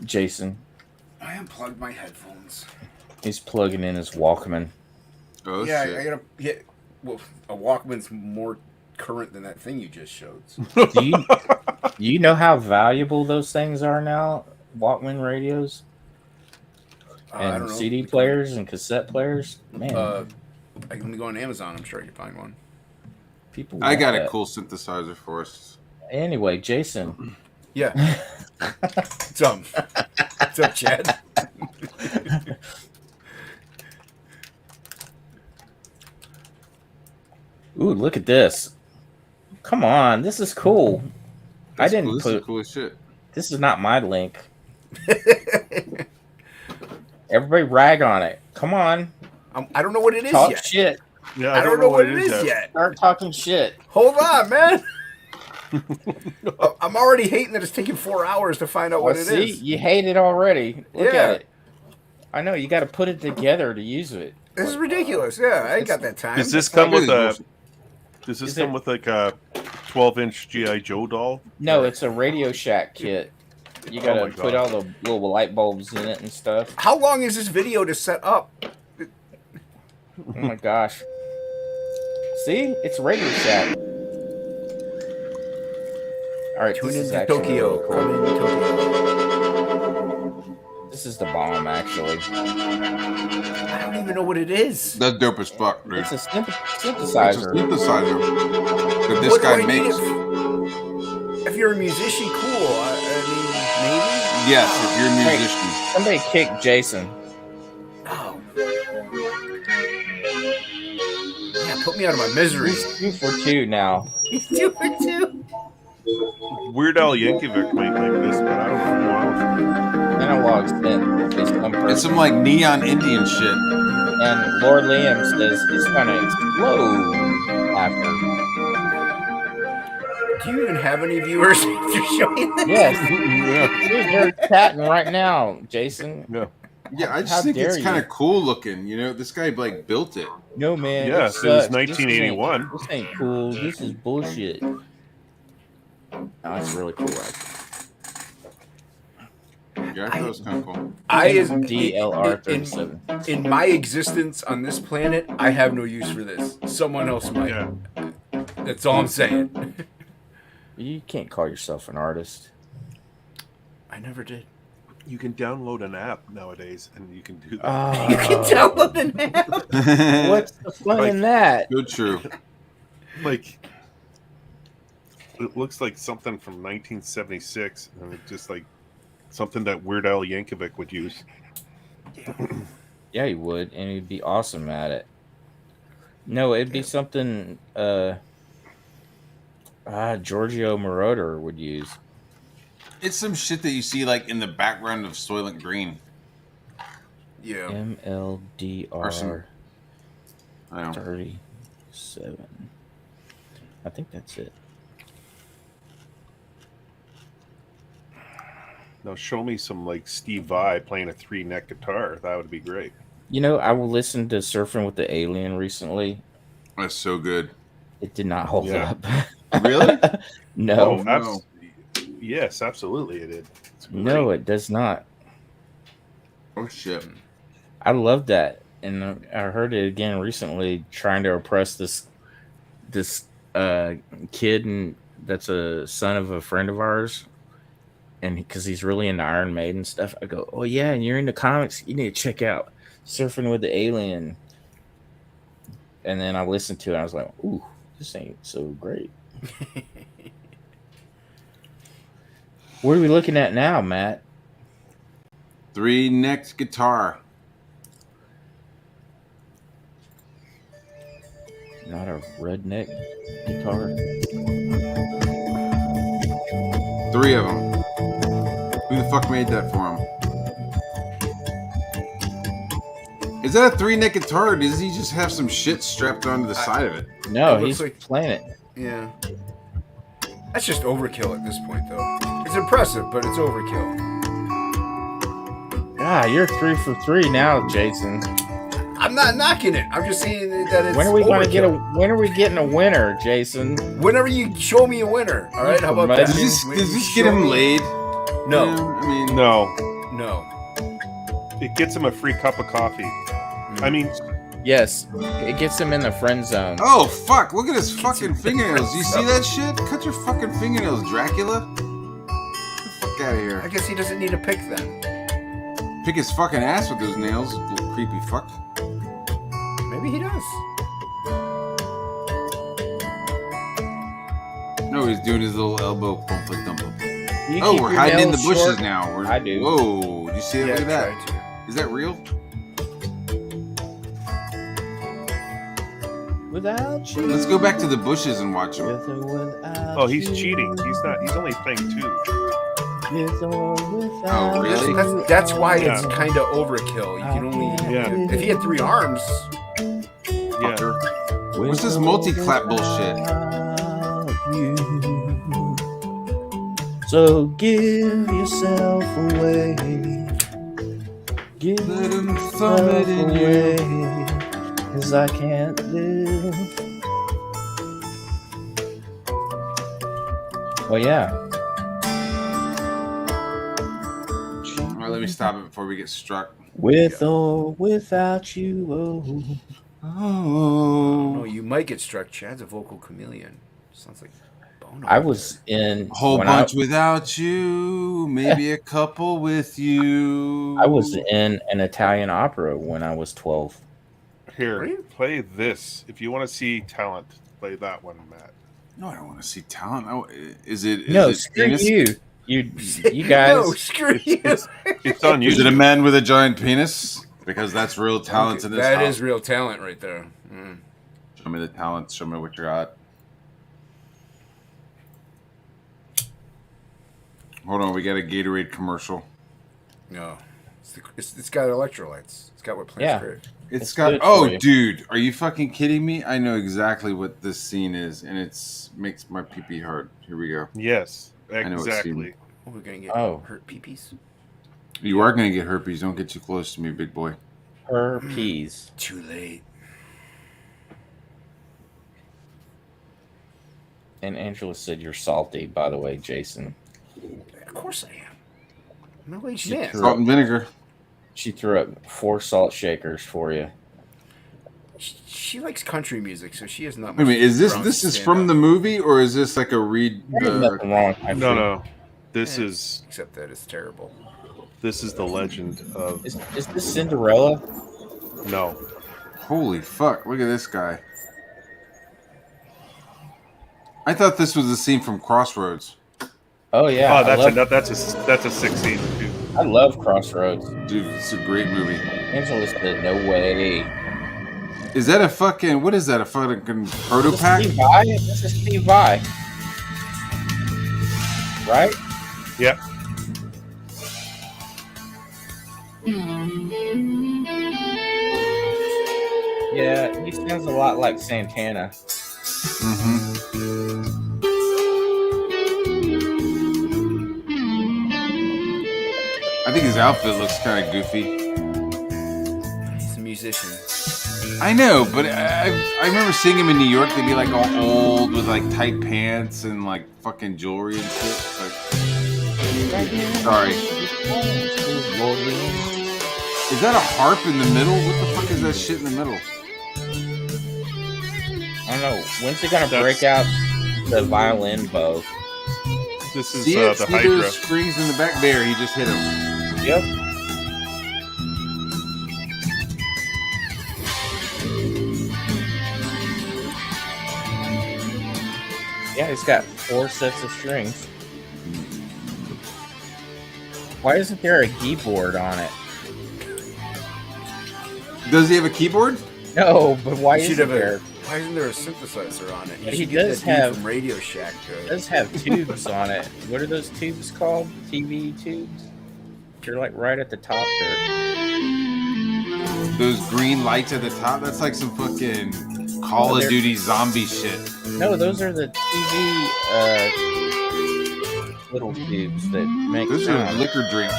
Speaker 1: Jason?
Speaker 3: I unplugged my headphones.
Speaker 1: He's plugging in his Walkman.
Speaker 2: Oh,
Speaker 3: Yeah,
Speaker 2: shit.
Speaker 3: I gotta. Yeah, well, a Walkman's more current than that thing you just showed. So.
Speaker 1: Do you know how valuable those things are now? Walkman radios
Speaker 3: I
Speaker 1: and
Speaker 3: don't know.
Speaker 1: CD players and cassette players. Man,
Speaker 3: Let me go on Amazon. I'm sure I can find one.
Speaker 1: people.
Speaker 2: I
Speaker 1: want
Speaker 2: got a
Speaker 1: that.
Speaker 2: cool synthesizer for us.
Speaker 1: Anyway, Jason.
Speaker 3: Yeah. What's up? What's up, Chad?
Speaker 1: Ooh, look at this. Come on, this is cool.
Speaker 2: That's
Speaker 1: I didn't
Speaker 2: cool. This
Speaker 1: put.
Speaker 2: is cool as shit.
Speaker 1: This is not my link. Everybody rag on it. Come on.
Speaker 3: I don't know what it is
Speaker 1: Talk
Speaker 3: yet.
Speaker 1: shit.
Speaker 4: Yeah,
Speaker 3: I don't know what it is yet.
Speaker 1: Start talking shit.
Speaker 3: Hold on, man. I'm already hating that it's taking 4 hours to find out what it
Speaker 1: See,
Speaker 3: is.
Speaker 1: you hate it already. Look
Speaker 3: Yeah.
Speaker 1: at it. I know, you got to put it together to use it.
Speaker 3: This is ridiculous. Yeah, I ain't got that time.
Speaker 4: Does this come with a?
Speaker 2: Really
Speaker 4: Does this
Speaker 1: Is
Speaker 4: come
Speaker 1: it-
Speaker 4: with like a 12-inch GI Joe doll?
Speaker 1: No, it's a Radio Shack kit. You got
Speaker 4: Oh
Speaker 1: to
Speaker 4: my
Speaker 1: put
Speaker 4: God.
Speaker 1: all the little light bulbs in it and stuff.
Speaker 3: How long is this video to set up?
Speaker 1: Oh my gosh. See? It's Radio Shack. All right,
Speaker 3: Tune
Speaker 1: this is
Speaker 3: into
Speaker 1: actually
Speaker 3: Tokyo.
Speaker 1: really cool.
Speaker 3: Come into Tokyo.
Speaker 1: This is the bomb, actually.
Speaker 3: I don't even know what it is.
Speaker 2: That's dope as fuck, dude.
Speaker 1: It's a
Speaker 2: It's a
Speaker 1: synthesizer.
Speaker 2: synthesizer that this
Speaker 3: What do
Speaker 2: guy
Speaker 3: I need
Speaker 2: makes.
Speaker 3: If you're a musician, cool. I mean, maybe.
Speaker 2: Yes, if you're a
Speaker 1: Hey.
Speaker 2: musician.
Speaker 1: Somebody kick Jason.
Speaker 3: Oh. Yeah, put me out of my misery.
Speaker 1: He's 2 for 2 now.
Speaker 3: He's 2 for 2.
Speaker 4: Weird Al Yankovic might like this, but I don't know.
Speaker 1: Analog synth is some
Speaker 2: It's some like neon Indian shit.
Speaker 1: and Lord Liam says it's gonna explode after.
Speaker 3: Do you even have any viewers after showing this?
Speaker 1: Yes, dude, they're chatting right now, Jason.
Speaker 2: Yeah, I
Speaker 1: How
Speaker 2: just think
Speaker 1: dare
Speaker 2: it's
Speaker 1: you.
Speaker 2: kind of cool looking. You know, this guy like built it.
Speaker 1: No man.
Speaker 4: Yeah,
Speaker 1: it
Speaker 4: it was
Speaker 1: sucks.
Speaker 4: 1981.
Speaker 1: This ain't cool. This is bullshit. Oh, that's really cool. Actually.
Speaker 2: Yeah, I thought it was kind of cool.
Speaker 1: DLR37.
Speaker 3: In my existence on this planet, I have no use for this. Someone else might.
Speaker 4: Yeah.
Speaker 3: That's all I'm saying.
Speaker 1: You can't call yourself an artist.
Speaker 3: I never did.
Speaker 4: You can download an app nowadays, and you can do that.
Speaker 3: You can download an app.
Speaker 1: What's the fun in that?
Speaker 2: Good, true.
Speaker 4: Like, it looks like something from 1976, and it's just like something that Weird Al Yankovic would use.
Speaker 1: Yeah, he would, and he'd be awesome at it. No, it'd be something Giorgio Moroder would use.
Speaker 2: It's some shit that you see like in the background of Soylent Green.
Speaker 3: Yeah.
Speaker 1: MLDR
Speaker 2: I know.
Speaker 1: 37. I think that's it.
Speaker 4: Now show me some like Steve Vai playing a 3-neck guitar. That would be great.
Speaker 1: You know, I will listen to Surfing with the Alien recently.
Speaker 2: That's so good.
Speaker 1: It did not hold
Speaker 4: Yeah.
Speaker 1: up.
Speaker 2: Really?
Speaker 1: No.
Speaker 4: Oh,
Speaker 2: no.
Speaker 4: Yes, absolutely it did. It's great.
Speaker 1: No, it does not.
Speaker 2: Oh shit.
Speaker 1: I love that, and I heard it again recently. Trying to oppress this kid, and that's a son of a friend of ours, and because he's really into Iron Maiden stuff. I go, oh yeah, and you're into comics. You need to check out Surfing with the Alien. And then I listened to it. And I was like, ooh, this ain't so great. What are we looking at now, Matt?
Speaker 2: 3-necked guitar.
Speaker 1: Not a redneck guitar.
Speaker 2: 3 of them. Who the fuck made that for him? Is that a 3-neck guitar, or does he just have some shit strapped onto the side of it?
Speaker 1: No,
Speaker 3: It looks
Speaker 1: he's
Speaker 3: like-
Speaker 1: playing it.
Speaker 3: Yeah. That's just overkill at this point, though. It's impressive, but it's overkill.
Speaker 1: Ah, you're 3 for 3 now, Jason.
Speaker 3: I'm not knocking it. I'm just saying that it's
Speaker 1: When are we going to get a?
Speaker 3: overkill.
Speaker 1: When are we getting a winner, Jason?
Speaker 3: Whenever you show me a winner, all right? How about that?
Speaker 2: Does this get him laid?
Speaker 3: No.
Speaker 2: Yeah, I mean,
Speaker 4: No,
Speaker 3: No.
Speaker 4: it gets him a free cup of coffee. I mean,
Speaker 1: Yes, it gets him in the friend zone.
Speaker 2: Oh fuck! Look at his fucking fingernails. You see that shit? Cut your fucking fingernails, Dracula. Get the fuck out of
Speaker 3: I
Speaker 2: here.
Speaker 3: guess he doesn't need a pick then.
Speaker 2: Pick his fucking ass with those nails, you little creepy fuck.
Speaker 3: Maybe he does.
Speaker 2: No, he's doing his little elbow pump and dump.
Speaker 1: You
Speaker 2: Oh,
Speaker 1: keep
Speaker 2: we're
Speaker 1: your
Speaker 2: hiding in the
Speaker 1: nails
Speaker 2: bushes
Speaker 1: short.
Speaker 2: now.
Speaker 1: I do.
Speaker 2: Whoa! Did you see it?
Speaker 3: Yeah,
Speaker 2: Look at that.
Speaker 3: try to.
Speaker 2: Is that real?
Speaker 1: Without you.
Speaker 2: Let's go back to the bushes and watch him.
Speaker 1: With or without
Speaker 4: oh, he's
Speaker 1: you.
Speaker 4: cheating. He's not. He's only playing 2.
Speaker 1: With or without
Speaker 2: Oh, really?
Speaker 1: you.
Speaker 3: That's why it's
Speaker 4: Yeah.
Speaker 3: kind of overkill. You can only.
Speaker 4: Yeah.
Speaker 3: If he had 3 arms,
Speaker 4: Yeah.
Speaker 2: What's this multi-clap bullshit?
Speaker 1: You. So give yourself away. Give
Speaker 2: Let him
Speaker 1: yourself
Speaker 2: thumb it in you.
Speaker 1: away. 'Cause I can't live. Oh yeah.
Speaker 2: All right, let me stop it before we get struck.
Speaker 1: With or without you. Oh.
Speaker 2: Oh.
Speaker 3: no, you might get struck. Chad's a vocal chameleon. Sounds like Bono.
Speaker 1: I was in
Speaker 2: A whole
Speaker 1: when
Speaker 2: bunch without you, maybe a couple with you.
Speaker 1: I was in an Italian opera when I was 12.
Speaker 4: Here,
Speaker 3: Really?
Speaker 4: play this. If you want to see talent, play that one, Matt.
Speaker 2: No, I don't want to see talent. Is it?
Speaker 1: No,
Speaker 2: it
Speaker 1: screw
Speaker 2: penis?
Speaker 1: you. You guys.
Speaker 3: No, screw you.
Speaker 4: It's on
Speaker 2: Is it a
Speaker 4: YouTube.
Speaker 2: man with a giant penis? Because that's real talent in this
Speaker 3: That
Speaker 2: house.
Speaker 3: is real talent right there. Mm.
Speaker 2: Show me the talent. Show me what you got. Hold on, we got a Gatorade commercial.
Speaker 3: No, it's got electrolytes. It's got what plants
Speaker 1: Yeah.
Speaker 3: create.
Speaker 2: It's
Speaker 1: It's
Speaker 2: got.
Speaker 1: good
Speaker 2: Oh,
Speaker 1: for you.
Speaker 2: dude, are you fucking kidding me? I know exactly what this scene is, and it's makes my pee pee hard. Here we go.
Speaker 4: Yes,
Speaker 2: know what
Speaker 4: exactly.
Speaker 2: scene.
Speaker 3: Oh, we're gonna get
Speaker 1: Oh.
Speaker 3: hurt peepees.
Speaker 2: You are gonna get herpes. Don't get too close to me, big boy.
Speaker 1: Herpes.
Speaker 3: Too late.
Speaker 1: And Angela said you're salty, by the way, Jason.
Speaker 3: Of course I am. Middle-aged
Speaker 1: She
Speaker 3: man.
Speaker 1: threw
Speaker 2: Salt and vinegar.
Speaker 1: She threw up 4 salt shakers for you.
Speaker 3: She likes country music, so she has not
Speaker 2: Wait a
Speaker 3: much.
Speaker 2: minute, is this
Speaker 3: ground
Speaker 2: this
Speaker 3: to
Speaker 2: is
Speaker 3: stand
Speaker 2: from
Speaker 3: on.
Speaker 2: the movie or is this like a read?
Speaker 1: There's nothing wrong with country.
Speaker 4: No. This
Speaker 3: Eh,
Speaker 4: is
Speaker 3: except that it's terrible.
Speaker 4: the legend of
Speaker 1: Is this Cinderella?
Speaker 4: no.
Speaker 2: Holy fuck! Look at this guy. I thought this was the scene from Crossroads.
Speaker 1: Oh yeah.
Speaker 4: Oh,
Speaker 1: I
Speaker 4: that's a 16 too.
Speaker 1: I love Crossroads.
Speaker 2: Dude, it's a great movie.
Speaker 1: Angela said no way.
Speaker 2: Is that a fucking? What is that? A fucking proto pack?
Speaker 1: Steve Vai? This is Steve Vai. Right?
Speaker 4: Yep.
Speaker 1: Yeah, he sounds a lot like Santana.
Speaker 2: I think his outfit looks kind of goofy.
Speaker 3: He's a musician.
Speaker 2: I know, but I remember seeing him in New York. They'd be like all old with like tight pants and like fucking jewelry and shit. Like, sorry. Is that a harp in the middle? What the fuck is that shit in the middle?
Speaker 1: I don't know. When's it gonna break out the violin bow?
Speaker 4: This is
Speaker 2: See
Speaker 4: the Hydra.
Speaker 2: those strings in the back there? He just hit them.
Speaker 1: Yep. Yeah, he's got 4 sets of strings. Why isn't there a keyboard on it?
Speaker 2: Does he have a keyboard?
Speaker 1: No, but why
Speaker 3: He should
Speaker 1: isn't
Speaker 3: have
Speaker 1: there?
Speaker 3: Why isn't there a synthesizer on it? You
Speaker 1: He
Speaker 3: should get
Speaker 1: does
Speaker 3: that dude
Speaker 1: have-
Speaker 3: from Radio Shack.
Speaker 1: It does have tubes on it. What are those tubes called? TV tubes? They're like right at the top there.
Speaker 2: Those green lights at the top? That's like some fucking Call of Duty zombie shit.
Speaker 1: No, those are the TV little tubes that make
Speaker 2: Those are
Speaker 1: sound.
Speaker 2: liquor drinks.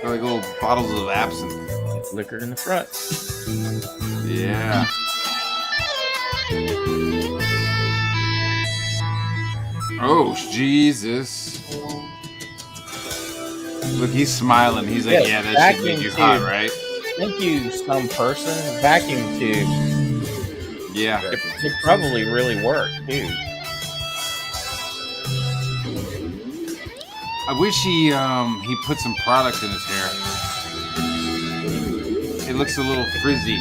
Speaker 2: They're like little bottles of absinthe.
Speaker 1: Liquor in the front.
Speaker 2: Yeah. Oh, Jesus. Look, he's smiling. He's like,
Speaker 1: Yes,
Speaker 2: yeah, that shit
Speaker 1: vacuum
Speaker 2: made you hot,
Speaker 1: tube.
Speaker 2: right?
Speaker 1: Thank you, some person. Vacuum tube.
Speaker 2: Yeah.
Speaker 1: It probably really worked, too.
Speaker 2: I wish he put some product in his hair. It looks a little frizzy.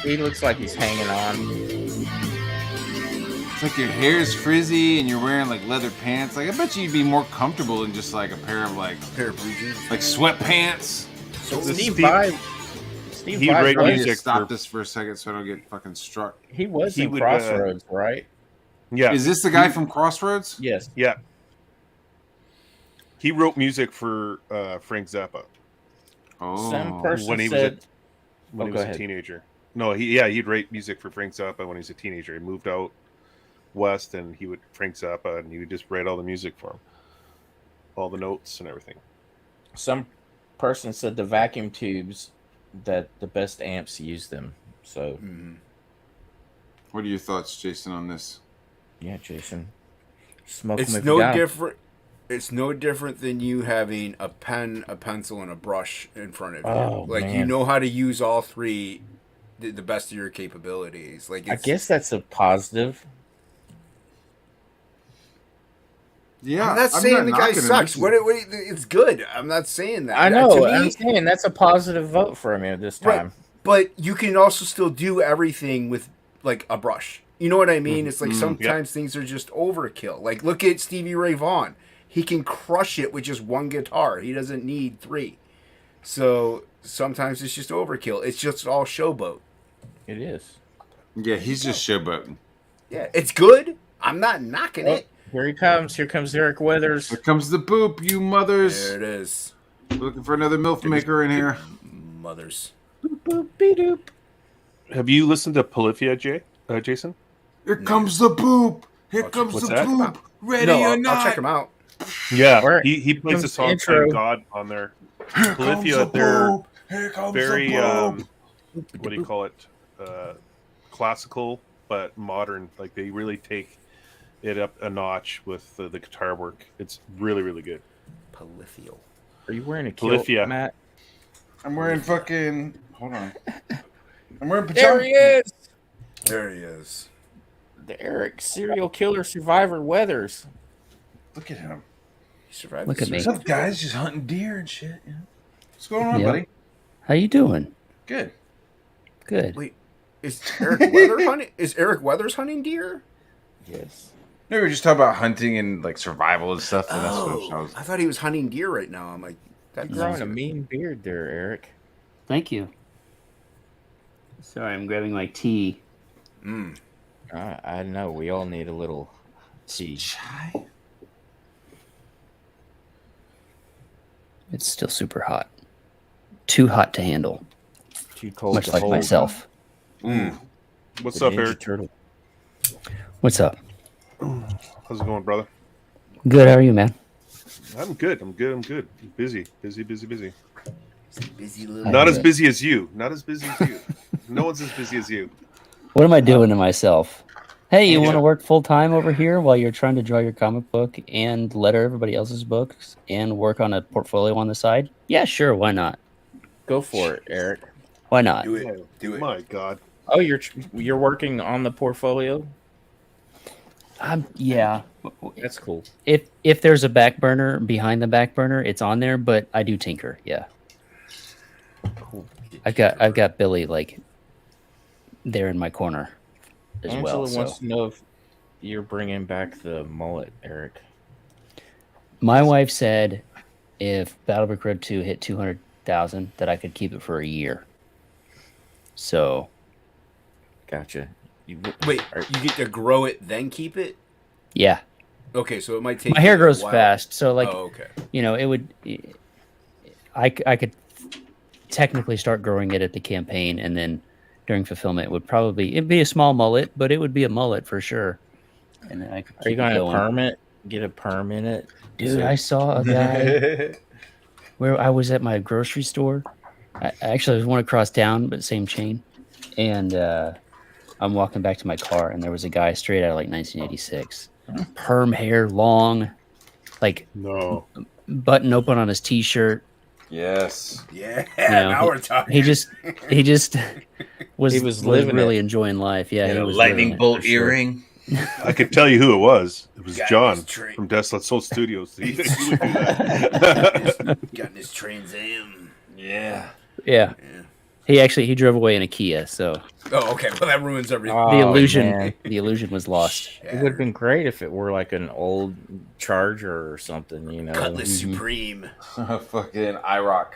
Speaker 1: He looks like he's hanging on.
Speaker 2: It's like your hair is frizzy and you're wearing like leather pants. Like I bet you'd be more comfortable in just like a pair of like
Speaker 3: Pair of blue jeans.
Speaker 2: like sweatpants.
Speaker 4: So
Speaker 1: Steve
Speaker 4: Steve-
Speaker 1: Vai. Steve
Speaker 4: he
Speaker 1: Vai
Speaker 4: write
Speaker 2: Let me
Speaker 1: was-
Speaker 4: music
Speaker 2: just stop
Speaker 4: for-
Speaker 2: this for a second so I don't get fucking struck.
Speaker 1: He was
Speaker 4: He
Speaker 1: in
Speaker 4: would,
Speaker 1: Crossroads, right?
Speaker 4: Yeah.
Speaker 2: Is this the guy from Crossroads?
Speaker 1: Yes.
Speaker 4: Yeah. He wrote music for Frank Zappa
Speaker 2: Oh.
Speaker 1: Some person
Speaker 4: when he was
Speaker 1: said.
Speaker 4: when
Speaker 1: Oh,
Speaker 4: he
Speaker 1: go
Speaker 4: was
Speaker 1: ahead.
Speaker 4: a teenager. No, he'd write music for Frank Zappa when he was a teenager. He moved out west, and he would Frank Zappa, and he would just write all the music for him, all the notes and everything.
Speaker 1: Some person said the vacuum tubes that the best amps use them. So
Speaker 2: What are your thoughts, Jason, on this?
Speaker 1: yeah, Jason, smoke
Speaker 3: It's
Speaker 1: them if
Speaker 3: no
Speaker 1: you got 'em.
Speaker 3: different. It's no different than you having a pen, a pencil, and a brush in front of you.
Speaker 1: Oh,
Speaker 3: like you
Speaker 1: man.
Speaker 3: know how to use all three, the best of your capabilities. Like
Speaker 1: I
Speaker 3: it's,
Speaker 1: guess that's a positive.
Speaker 2: Yeah,
Speaker 3: I'm not saying the guy
Speaker 2: knocking him.
Speaker 3: sucks.
Speaker 2: This is-
Speaker 3: it's good. I'm not saying that.
Speaker 1: I
Speaker 3: To
Speaker 1: know.
Speaker 3: me,
Speaker 1: I'm saying that's a positive vote for him this
Speaker 3: Right.
Speaker 1: time.
Speaker 3: But you can also still do everything with like a brush. You know what I mean? It's like sometimes things are just overkill. Like look at Stevie Ray Vaughan. He can crush it with just one guitar. He doesn't need three. So sometimes it's just overkill. It's just all showboat.
Speaker 1: It is.
Speaker 2: Yeah, he's just showboating.
Speaker 3: Yeah, it's good. I'm not knocking
Speaker 1: Oh,
Speaker 3: it.
Speaker 1: here he comes. Here comes Eric Weathers.
Speaker 2: Here comes the boop, you mothers.
Speaker 3: There it is.
Speaker 2: Looking for another MILF maker in here.
Speaker 3: Mothers.
Speaker 1: Boop, beep, doop.
Speaker 4: Have you listened to Polyphia, Jason?
Speaker 2: Here comes the boop. Here comes
Speaker 4: what's
Speaker 2: the
Speaker 4: that?
Speaker 2: boop. Ready
Speaker 3: No,
Speaker 2: or
Speaker 3: I'll
Speaker 2: not.
Speaker 3: check him out.
Speaker 4: Yeah,
Speaker 1: Where-
Speaker 4: he plays
Speaker 1: comes
Speaker 4: a
Speaker 1: the
Speaker 4: song
Speaker 1: intro.
Speaker 4: Thank God on there.
Speaker 2: Here comes
Speaker 4: Polyphia,
Speaker 2: the
Speaker 4: they're
Speaker 2: boop. Here comes
Speaker 4: very
Speaker 2: the boop.
Speaker 4: what do you call it? Classical but modern. Like they really take it up a notch with the guitar work. It's really, really good.
Speaker 3: Polythial.
Speaker 1: Are you wearing a kilt,
Speaker 4: Polyphia.
Speaker 1: Matt?
Speaker 2: I'm wearing fucking. Hold on. I'm wearing
Speaker 1: There
Speaker 2: pajamas.
Speaker 1: he is.
Speaker 3: There he is.
Speaker 1: The Eric serial killer survivor Weathers.
Speaker 2: Look at him.
Speaker 3: He survived.
Speaker 10: Look
Speaker 3: the
Speaker 10: at me.
Speaker 2: What's up, guys? Just hunting deer and shit. You know? What's going on,
Speaker 10: Yep.
Speaker 2: buddy?
Speaker 10: How you doing?
Speaker 2: Good.
Speaker 10: Good.
Speaker 3: Wait, is Eric Weathers hunting? Is Eric Weathers hunting deer?
Speaker 1: Yes.
Speaker 2: No, we were just talking about hunting and like survival and stuff. And that's
Speaker 3: Oh,
Speaker 2: what I was.
Speaker 3: I thought he was hunting deer right now. I'm like,
Speaker 1: You're
Speaker 3: that's
Speaker 1: growing a mean beard there, Eric.
Speaker 10: Thank you. Sorry, I'm grabbing my tea.
Speaker 1: I know. We all need a little tea.
Speaker 2: Chai.
Speaker 10: It's still super hot. Too hot to handle.
Speaker 1: Too cold
Speaker 10: Much
Speaker 1: to
Speaker 10: like
Speaker 1: hold.
Speaker 10: myself.
Speaker 4: What's
Speaker 1: The
Speaker 4: up,
Speaker 1: Ninja
Speaker 4: Eric?
Speaker 1: Turtle.
Speaker 10: What's up?
Speaker 4: How's it going, brother?
Speaker 10: Good. How are you, man?
Speaker 4: I'm good. I'm busy.
Speaker 3: Busy little.
Speaker 4: Not as busy as you. Not as busy as you. No one's as busy as you.
Speaker 10: What am I doing to myself? Hey, you want
Speaker 4: Yeah.
Speaker 10: to work full time over here while you're trying to draw your comic book and letter everybody else's books and work on a portfolio on the side? Yeah, sure. Why not?
Speaker 1: Go for it, Eric.
Speaker 10: Why not?
Speaker 3: Do it. Do it.
Speaker 4: My God.
Speaker 1: Oh, you're working on the portfolio?
Speaker 10: Yeah.
Speaker 1: That's cool.
Speaker 10: If there's a back burner behind the back burner, it's on there, but I do tinker. Yeah.
Speaker 1: Cool.
Speaker 10: I've got Billy like there in my corner as
Speaker 1: Angela
Speaker 10: well.
Speaker 1: wants
Speaker 10: So
Speaker 1: to know if you're bringing back the mullet, Eric.
Speaker 10: my wife said if Battlebrick Road 2 hit 200,000 that I could keep it for a year. So
Speaker 1: Gotcha.
Speaker 3: Wait, you get to grow it, then keep it?
Speaker 10: yeah,
Speaker 3: Okay, so it might take.
Speaker 10: my hair
Speaker 3: you a
Speaker 10: grows
Speaker 3: while.
Speaker 10: fast. So like,
Speaker 3: Oh, okay.
Speaker 10: it would. I could technically start growing it at the campaign, and then during fulfillment, it'd be a small mullet, but it would be a mullet for sure. And then I could
Speaker 1: Are you
Speaker 10: keep
Speaker 1: going
Speaker 10: it
Speaker 1: to
Speaker 10: going.
Speaker 1: perm it? Get a perm in it?
Speaker 10: Dude, I saw a guy where I was at my grocery store. I actually was one across town, but same chain. And I'm walking back to my car, and there was a guy straight out of like 1986, perm hair, long, like
Speaker 4: No.
Speaker 10: button open on his t-shirt.
Speaker 2: Yes.
Speaker 3: Yeah,
Speaker 10: know,
Speaker 3: now we're talking.
Speaker 10: He just was
Speaker 1: He was
Speaker 10: was
Speaker 1: living
Speaker 10: really
Speaker 1: it.
Speaker 10: enjoying life. Yeah,
Speaker 2: And
Speaker 10: he
Speaker 2: a
Speaker 10: was living
Speaker 2: lightning
Speaker 10: it
Speaker 2: bolt
Speaker 10: for sure.
Speaker 2: earring.
Speaker 4: I could tell you who it was. It was
Speaker 3: Got
Speaker 4: John
Speaker 3: his train.
Speaker 4: from Desolate Soul Studios. He would do that.
Speaker 3: Got in his Trans Am.
Speaker 2: Yeah.
Speaker 10: Yeah. He drove away in a Kia, so
Speaker 3: Oh, okay. Well, that ruins everything.
Speaker 10: the
Speaker 1: Oh,
Speaker 10: illusion
Speaker 1: man.
Speaker 10: the illusion was lost.
Speaker 1: It would have been great if it were like an old Charger or something, you know.
Speaker 3: Cutlass Supreme.
Speaker 2: Fucking IROC.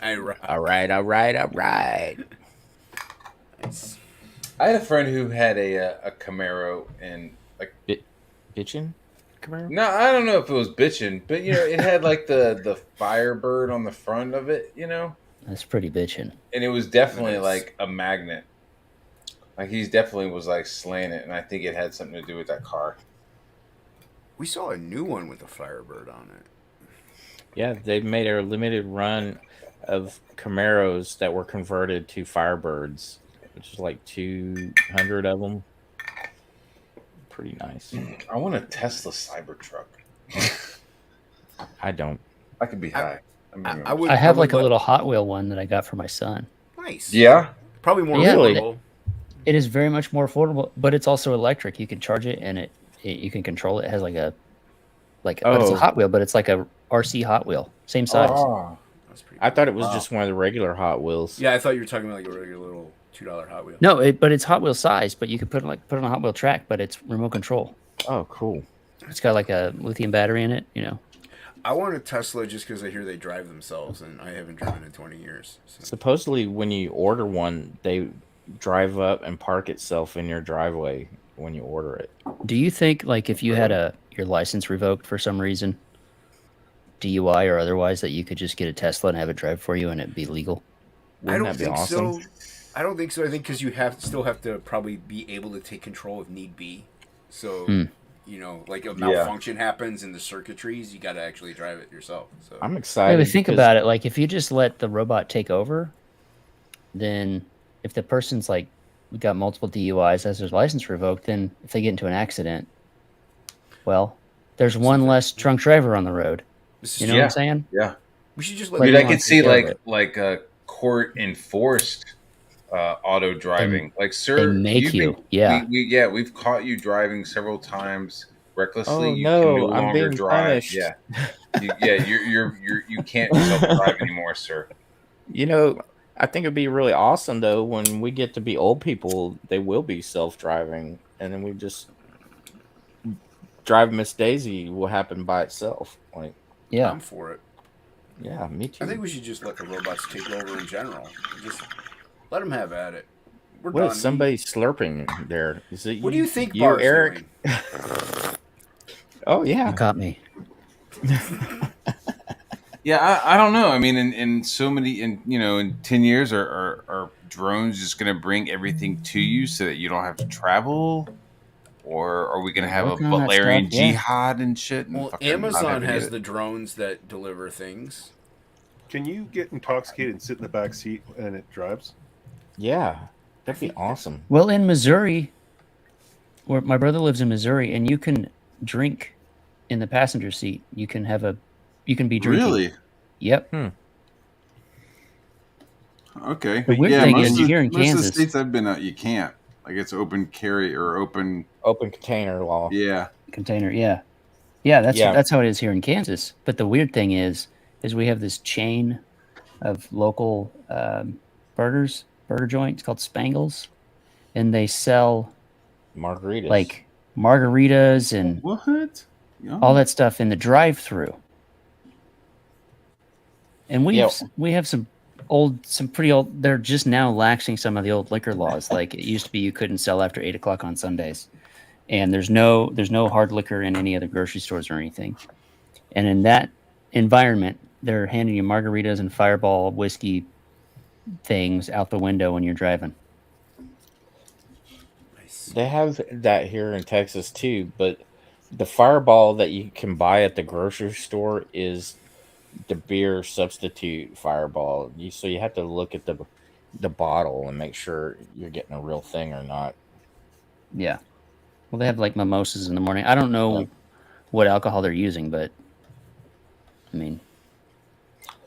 Speaker 3: I right.
Speaker 1: All right.
Speaker 3: Nice.
Speaker 2: I had a friend who had a Camaro and like
Speaker 1: Bitchin'? Camaro?
Speaker 2: no, I don't know if it was bitching, but it had like the Firebird on the front of it,
Speaker 10: That's pretty bitchin'.
Speaker 2: and it was definitely
Speaker 3: Nice.
Speaker 2: like a magnet. Like he's definitely was like slaying it, and I think it had something to do with that car.
Speaker 3: We saw a new one with a Firebird on it.
Speaker 1: Yeah, they made a limited run of Camaros that were converted to Firebirds, which is like 200 of them. Pretty nice.
Speaker 2: I want a Tesla Cybertruck.
Speaker 1: I don't.
Speaker 2: I could be high.
Speaker 3: I would.
Speaker 10: I have
Speaker 3: would
Speaker 10: like a
Speaker 3: let-
Speaker 10: little Hot Wheel one that I got for my son.
Speaker 3: Nice.
Speaker 2: Yeah.
Speaker 3: Probably more
Speaker 10: Yeah,
Speaker 3: affordable.
Speaker 10: It is very much more affordable, but it's also electric. You can charge it, and you can control it. It has but it's a
Speaker 1: Oh.
Speaker 10: Hot Wheel, but it's like a RC Hot Wheel, same size.
Speaker 2: Oh.
Speaker 3: That's pretty
Speaker 1: I thought it was
Speaker 2: Wow.
Speaker 1: just one of the regular Hot Wheels.
Speaker 3: Yeah, I thought you were talking about like a regular little $2 Hot Wheel.
Speaker 10: No, but it's Hot Wheel size, but you could put it on a Hot Wheel track, but it's remote control.
Speaker 1: Oh, cool.
Speaker 10: It's got like a lithium battery in it,
Speaker 3: I want a Tesla just because I hear they drive themselves, and I haven't driven in 20 years. So.
Speaker 1: Supposedly, when you order one, they drive up and park itself in your driveway when you order it.
Speaker 10: Do you think like if you had your license revoked for some reason, DUI or otherwise, that you could just get a Tesla and have it drive for you and it'd be legal?
Speaker 3: I
Speaker 1: Wouldn't
Speaker 3: don't
Speaker 1: that be
Speaker 3: think
Speaker 1: awesome?
Speaker 3: so. I don't think so. I think because you still have to probably be able to take control if need be. So, like a malfunction happens in the circuitries, you got to actually drive it yourself. So
Speaker 1: I'm
Speaker 10: Yeah,
Speaker 1: excited.
Speaker 10: but think
Speaker 1: because-
Speaker 10: about it. Like if you just let the robot take over, then if the person's like got multiple DUIs, has their license revoked, then if they get into an accident, well, there's one less drunk driver on the road.
Speaker 3: this is
Speaker 10: You know what I'm saying?
Speaker 2: Yeah.
Speaker 3: we should just
Speaker 10: Like,
Speaker 3: let
Speaker 2: Dude,
Speaker 10: you
Speaker 2: I
Speaker 10: want
Speaker 2: could
Speaker 10: to
Speaker 2: see
Speaker 10: take care of
Speaker 2: like a court enforced auto driving. Like, sir,
Speaker 10: They make
Speaker 2: you've
Speaker 10: you.
Speaker 2: been-
Speaker 10: Yeah.
Speaker 2: we've caught you driving several times recklessly.
Speaker 1: Oh,
Speaker 2: You
Speaker 1: no,
Speaker 2: can no
Speaker 1: I'm
Speaker 2: longer
Speaker 1: being
Speaker 2: drive.
Speaker 1: punished.
Speaker 2: Yeah, you can't self-drive anymore, sir.
Speaker 1: I think it'd be really awesome though when we get to be old people. They will be self-driving, and then we just drive Miss Daisy. Will happen by itself. Like,
Speaker 10: Yeah.
Speaker 3: I'm for it.
Speaker 1: yeah, me too.
Speaker 3: I think we should just let the robots take over in general. Just let them have at it. We're
Speaker 1: What
Speaker 3: done.
Speaker 1: is somebody slurping there? Is it
Speaker 3: What do you think,
Speaker 1: you,
Speaker 3: Bart's
Speaker 1: Eric?
Speaker 3: doing?
Speaker 1: Oh yeah.
Speaker 10: You caught me.
Speaker 2: Yeah, I don't know. I mean, in so many, in 10 years, are drones just going to bring everything to you so that you don't have to travel? Or are we going to have a
Speaker 10: Working on that stuff,
Speaker 2: Butlerian
Speaker 10: yeah.
Speaker 2: jihad and shit? And
Speaker 3: Well,
Speaker 2: fucking not
Speaker 3: Amazon
Speaker 2: having to
Speaker 3: has
Speaker 2: do
Speaker 3: the
Speaker 2: it?
Speaker 3: drones that deliver things.
Speaker 4: Can you get intoxicated and sit in the back seat and it drives?
Speaker 1: Yeah, that'd be awesome.
Speaker 10: Well, in Missouri, where my brother lives in Missouri, and you can drink in the passenger seat. You can be drinking.
Speaker 2: Really?
Speaker 10: Yep.
Speaker 2: Okay.
Speaker 10: The weird thing is here in
Speaker 2: most of the
Speaker 10: Kansas,
Speaker 2: states I've been at, you can't. Like, it's open carry or open.
Speaker 1: Open container law.
Speaker 2: Yeah.
Speaker 10: container, yeah. That's
Speaker 1: Yeah.
Speaker 10: that's how it is here in Kansas. But the weird thing is we have this chain of local burger joints called Spangles, and they sell
Speaker 1: Margaritas.
Speaker 10: like margaritas and
Speaker 2: What?
Speaker 10: all that stuff in the drive-through. And we have some pretty old. They're just now laxing some of the old liquor laws. Like it used to be, you couldn't sell after 8 o'clock on Sundays, and there's no hard liquor in any other grocery stores or anything. And in that environment, they're handing you margaritas and Fireball whiskey things out the window when you're driving.
Speaker 1: They have that here in Texas too, but the Fireball that you can buy at the grocery store is the beer substitute Fireball. So you have to look at the bottle and make sure you're getting a real thing or not.
Speaker 10: Yeah. Well, they have like mimosas in the morning. I don't know what alcohol they're using, but I mean,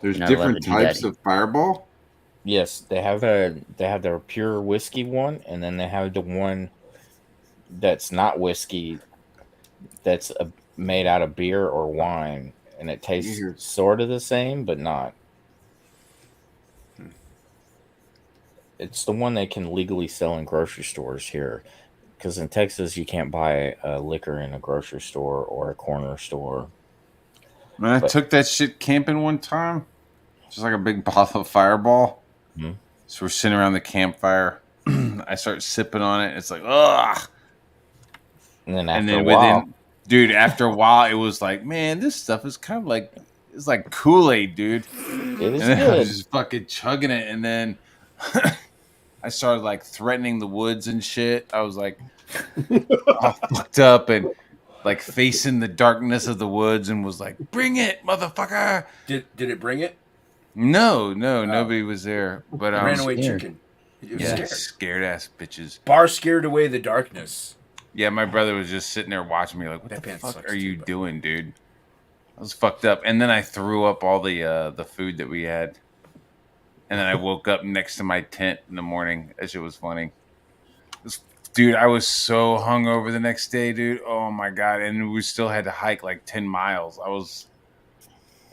Speaker 2: There's
Speaker 10: you're not allowed
Speaker 2: different
Speaker 10: to do that.
Speaker 2: types of Fireball.
Speaker 1: Yes, they have their pure whiskey one, and then they have the one that's not whiskey, that's made out of beer or wine, and it tastes sort of the same, but not. It's the one they can legally sell in grocery stores here, because in Texas you can't buy liquor in a grocery store or a corner store.
Speaker 2: Man, I took that shit camping one time. Just like a big bottle of Fireball.
Speaker 1: Mm-hmm.
Speaker 2: So we're sitting around the campfire. I start sipping on it. It's like, ugh.
Speaker 1: And then after a while,
Speaker 2: after a while, it was like, man, this stuff is kind of like, it's like Kool-Aid, dude.
Speaker 1: It is
Speaker 2: and then
Speaker 1: good.
Speaker 2: I was just fucking chugging it, and then I started like threatening the woods and shit. I was like, all fucked up and like facing the darkness of the woods, and was like, "Bring it, motherfucker!"
Speaker 3: Did it bring it?
Speaker 2: No, nobody was there. But
Speaker 3: Ran away chicken. You were
Speaker 2: scared ass bitches.
Speaker 3: Bar scared away the darkness.
Speaker 2: Yeah, my brother was just sitting there watching me like, "What
Speaker 3: That
Speaker 2: the
Speaker 3: band
Speaker 2: fuck
Speaker 3: sucks
Speaker 2: are you
Speaker 3: too,
Speaker 2: doing, dude?" I was fucked up, and then I threw up all the food that we had, and then I woke up next to my tent in the morning. That shit was funny. Dude, I was so hungover the next day, dude. Oh my god! And we still had to hike like 10 miles.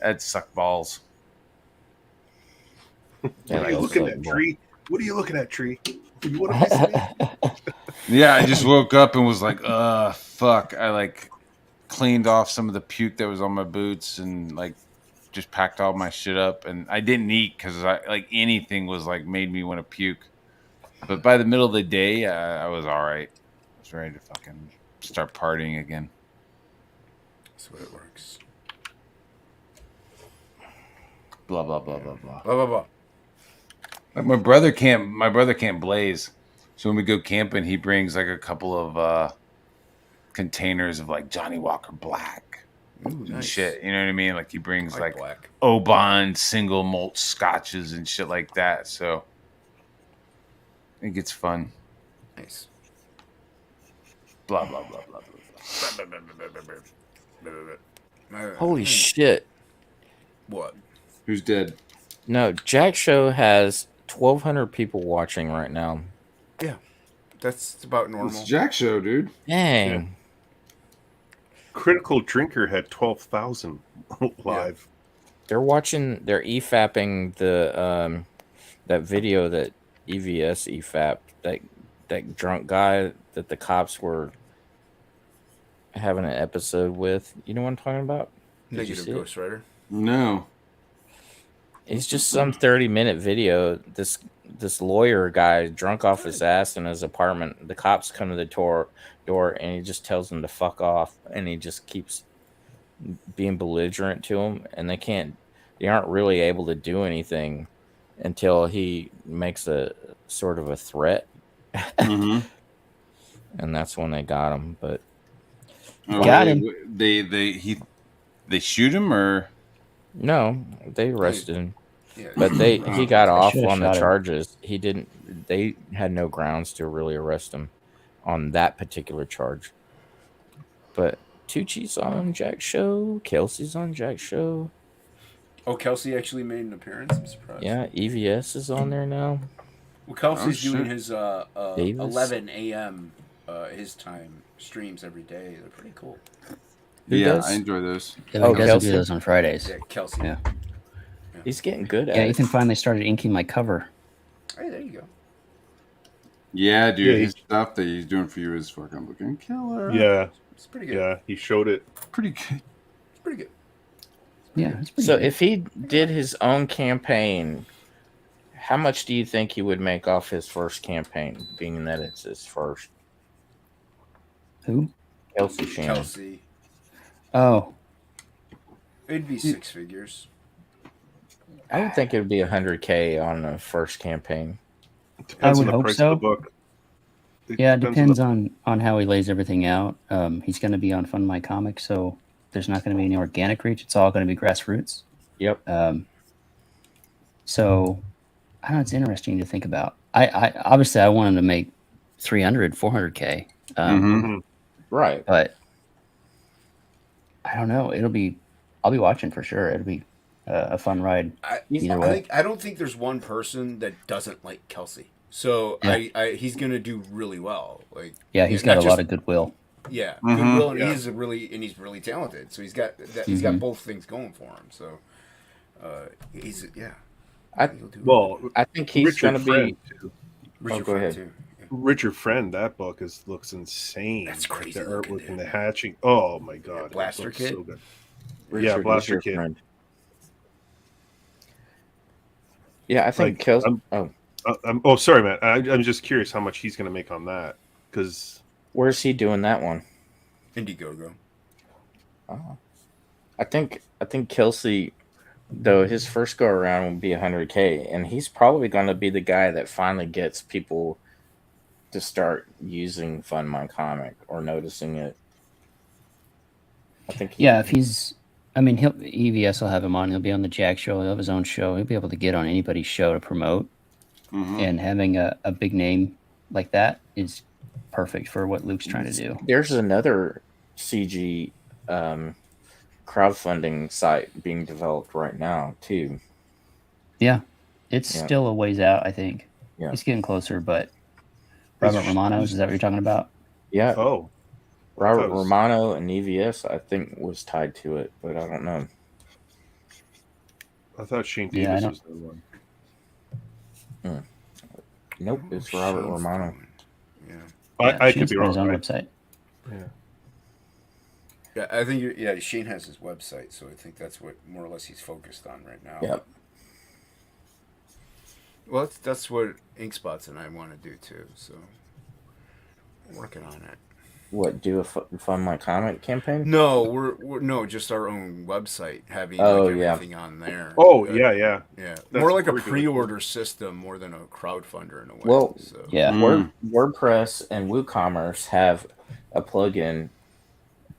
Speaker 2: That sucked balls.
Speaker 4: What are you looking at, Tree? What are you looking at, Tree? You want to
Speaker 2: Yeah, I just woke up and was like, fuck. I like cleaned off some of the puke that was on my boots and like just packed all my shit up. And I didn't eat because anything was like made me want to puke. But by the middle of the day, I was all right. I was ready to fucking start partying again.
Speaker 3: That's the way it works.
Speaker 2: Blah blah blah blah blah.
Speaker 3: Blah blah blah.
Speaker 2: Like my brother can't blaze, so when we go camping, he brings like a couple of containers of like Johnny Walker Black and shit. You know what I mean? Like he brings like
Speaker 3: black.
Speaker 2: Oban single malt scotches and shit like that. So it gets fun.
Speaker 3: Nice.
Speaker 2: Blah blah blah blah blah.
Speaker 1: Holy shit!
Speaker 3: What?
Speaker 2: Who's dead?
Speaker 1: No, Jack Show has 1,200 people watching right now.
Speaker 3: Yeah, that's about normal.
Speaker 2: It's Jack Show, dude.
Speaker 1: Dang.
Speaker 4: Yeah. Critical Drinker had 12,000 live.
Speaker 1: They're watching. They're EFAPing the that video that EVS EFAP, that drunk guy that the cops were having an episode with. You know what I'm talking about? Did you
Speaker 3: Negative
Speaker 1: see it?
Speaker 3: Ghost Rider.
Speaker 2: No.
Speaker 1: It's just some 30-minute video. This lawyer guy drunk off his ass in his apartment. The cops come to the door and he just tells them to fuck off, and he just keeps being belligerent to them, and they can't they aren't really able to do anything until he makes a sort of a threat,
Speaker 2: Mm-hmm.
Speaker 1: and that's when they got him. But
Speaker 2: Oh,
Speaker 10: Got
Speaker 2: really?
Speaker 10: him.
Speaker 2: They shoot him or?
Speaker 1: no, they arrested him.
Speaker 3: Yeah.
Speaker 1: But he
Speaker 2: Oh.
Speaker 1: got
Speaker 10: They
Speaker 1: off
Speaker 10: should've
Speaker 1: on the
Speaker 10: shot him.
Speaker 1: charges. He didn't. They had no grounds to really arrest him on that particular charge. But Tucci's on Jack's show. Kelsey's on Jack's show.
Speaker 3: Oh, Kelsey actually made an appearance. I'm surprised.
Speaker 1: Yeah, EVS is on there now.
Speaker 3: Well, Kelsey's
Speaker 2: Oh,
Speaker 3: doing
Speaker 2: shit.
Speaker 3: his
Speaker 1: Davis?
Speaker 3: 11 a.m. His time streams every day. They're pretty cool.
Speaker 1: Who
Speaker 2: Yeah,
Speaker 1: does?
Speaker 2: I enjoy those.
Speaker 10: Yeah,
Speaker 1: Oh,
Speaker 10: he doesn't
Speaker 1: Kelsey?
Speaker 10: do those on Fridays.
Speaker 3: Yeah, Kelsey.
Speaker 10: Yeah.
Speaker 1: He's getting good at
Speaker 10: Yeah,
Speaker 1: it.
Speaker 10: Ethan finally started inking my cover.
Speaker 3: Hey, there you go.
Speaker 2: Yeah, dude,
Speaker 4: Yeah,
Speaker 2: his stuff that he's doing for you is fucking looking killer.
Speaker 4: Yeah,
Speaker 3: It's pretty good.
Speaker 4: yeah, he showed it.
Speaker 2: Pretty good.
Speaker 3: It's pretty good.
Speaker 10: Yeah, it's pretty
Speaker 1: So
Speaker 10: good.
Speaker 1: if he did his own campaign, how much do you think he would make off his first campaign, being that it's his first?
Speaker 10: Who?
Speaker 1: Kelsey Shannon.
Speaker 3: Kelsey.
Speaker 10: Oh,
Speaker 3: It'd be 6 figures.
Speaker 1: I would think it would be 100K on the first campaign.
Speaker 4: Depends
Speaker 10: would
Speaker 4: on the
Speaker 10: hope
Speaker 4: price
Speaker 10: so.
Speaker 4: of the book.
Speaker 10: yeah, it depends on how he lays everything out. He's going to be on Fund My Comic, so there's not going to be any organic reach. It's all going to be grassroots.
Speaker 1: Yep.
Speaker 10: So I don't know. It's interesting to think about. I obviously I want him to make 300, 400K.
Speaker 2: Mhm.
Speaker 1: Right.
Speaker 10: But I don't know. I'll be watching for sure. It'll be a fun ride. Either way.
Speaker 3: I don't think there's one person that doesn't like Kelsey. So
Speaker 10: Yeah.
Speaker 3: he's gonna do really well. Like
Speaker 10: Yeah, he's
Speaker 3: not
Speaker 10: got a
Speaker 3: just-
Speaker 10: lot of goodwill.
Speaker 3: Yeah,
Speaker 2: Mhm.
Speaker 3: goodwill, and
Speaker 4: Yeah.
Speaker 3: he's really talented. So he's got that. He's got both things going for him. So he's he'll do
Speaker 4: Well,
Speaker 1: I think he's going to be.
Speaker 4: Friend, too.
Speaker 3: Richard
Speaker 1: go
Speaker 3: Friend,
Speaker 1: ahead.
Speaker 3: too. Yeah.
Speaker 4: Richard Friend. That book looks insane.
Speaker 3: That's crazy
Speaker 4: The
Speaker 3: looking,
Speaker 4: artwork
Speaker 3: dude.
Speaker 4: and the hatching. Oh my god, it
Speaker 3: Blaster
Speaker 4: looks
Speaker 3: Kid?
Speaker 4: So good.
Speaker 1: Richard
Speaker 4: Yeah,
Speaker 1: is
Speaker 4: Blaster
Speaker 1: your
Speaker 4: Kid.
Speaker 1: friend. Yeah, I think
Speaker 4: Like,
Speaker 1: Kelsey.
Speaker 4: Oh, sorry, Matt. I'm just curious how much he's going to make on that because
Speaker 1: Where's he doing that one?
Speaker 3: Indiegogo.
Speaker 1: Oh. I think Kelsey, though, his first go around will be 100K, and he's probably going to be the guy that finally gets people to start using Fund My Comic or noticing it. I think.
Speaker 10: Yeah, if he's, I mean, EVS will have him on. He'll be on the Jack show. He'll have his own show. He'll be able to get on anybody's show to promote.
Speaker 2: Mhm.
Speaker 10: And having a big name like that is perfect for what Luke's trying to do.
Speaker 1: There's another CG crowdfunding site being developed right now too.
Speaker 10: Yeah, it's
Speaker 1: Yeah.
Speaker 10: still a ways out. I think.
Speaker 1: Yeah.
Speaker 10: It's getting closer, but Robert Romano's, is that what you're talking about?
Speaker 1: Yeah,
Speaker 4: oh,
Speaker 1: Robert
Speaker 4: that was-
Speaker 1: Romano and EVS, I think, was tied to it, but I don't know.
Speaker 4: I thought Shane
Speaker 10: Yeah, I
Speaker 4: Davis
Speaker 10: don't-
Speaker 4: was the one.
Speaker 1: Nope, it's Robert Romano.
Speaker 3: Yeah.
Speaker 4: I could
Speaker 10: Shane's
Speaker 4: be
Speaker 10: got
Speaker 4: wrong.
Speaker 10: his own
Speaker 4: right?
Speaker 10: website.
Speaker 3: Yeah, I think Shane has his website, so I think that's what more or less he's focused on right now.
Speaker 1: Yep.
Speaker 3: Well, that's what Inkspots and I want to do too. So I'm working on it.
Speaker 1: What, do a Fund My Comic campaign?
Speaker 3: No, we're no, just our own website having
Speaker 1: Oh,
Speaker 3: like
Speaker 1: yeah.
Speaker 3: everything on there.
Speaker 4: Oh yeah, yeah.
Speaker 3: Yeah,
Speaker 4: That's
Speaker 3: more like a
Speaker 4: what we're doing.
Speaker 3: pre-order system more than a crowdfunder in a way.
Speaker 1: Well,
Speaker 3: so.
Speaker 10: Yeah.
Speaker 1: WordPress and WooCommerce have a plugin,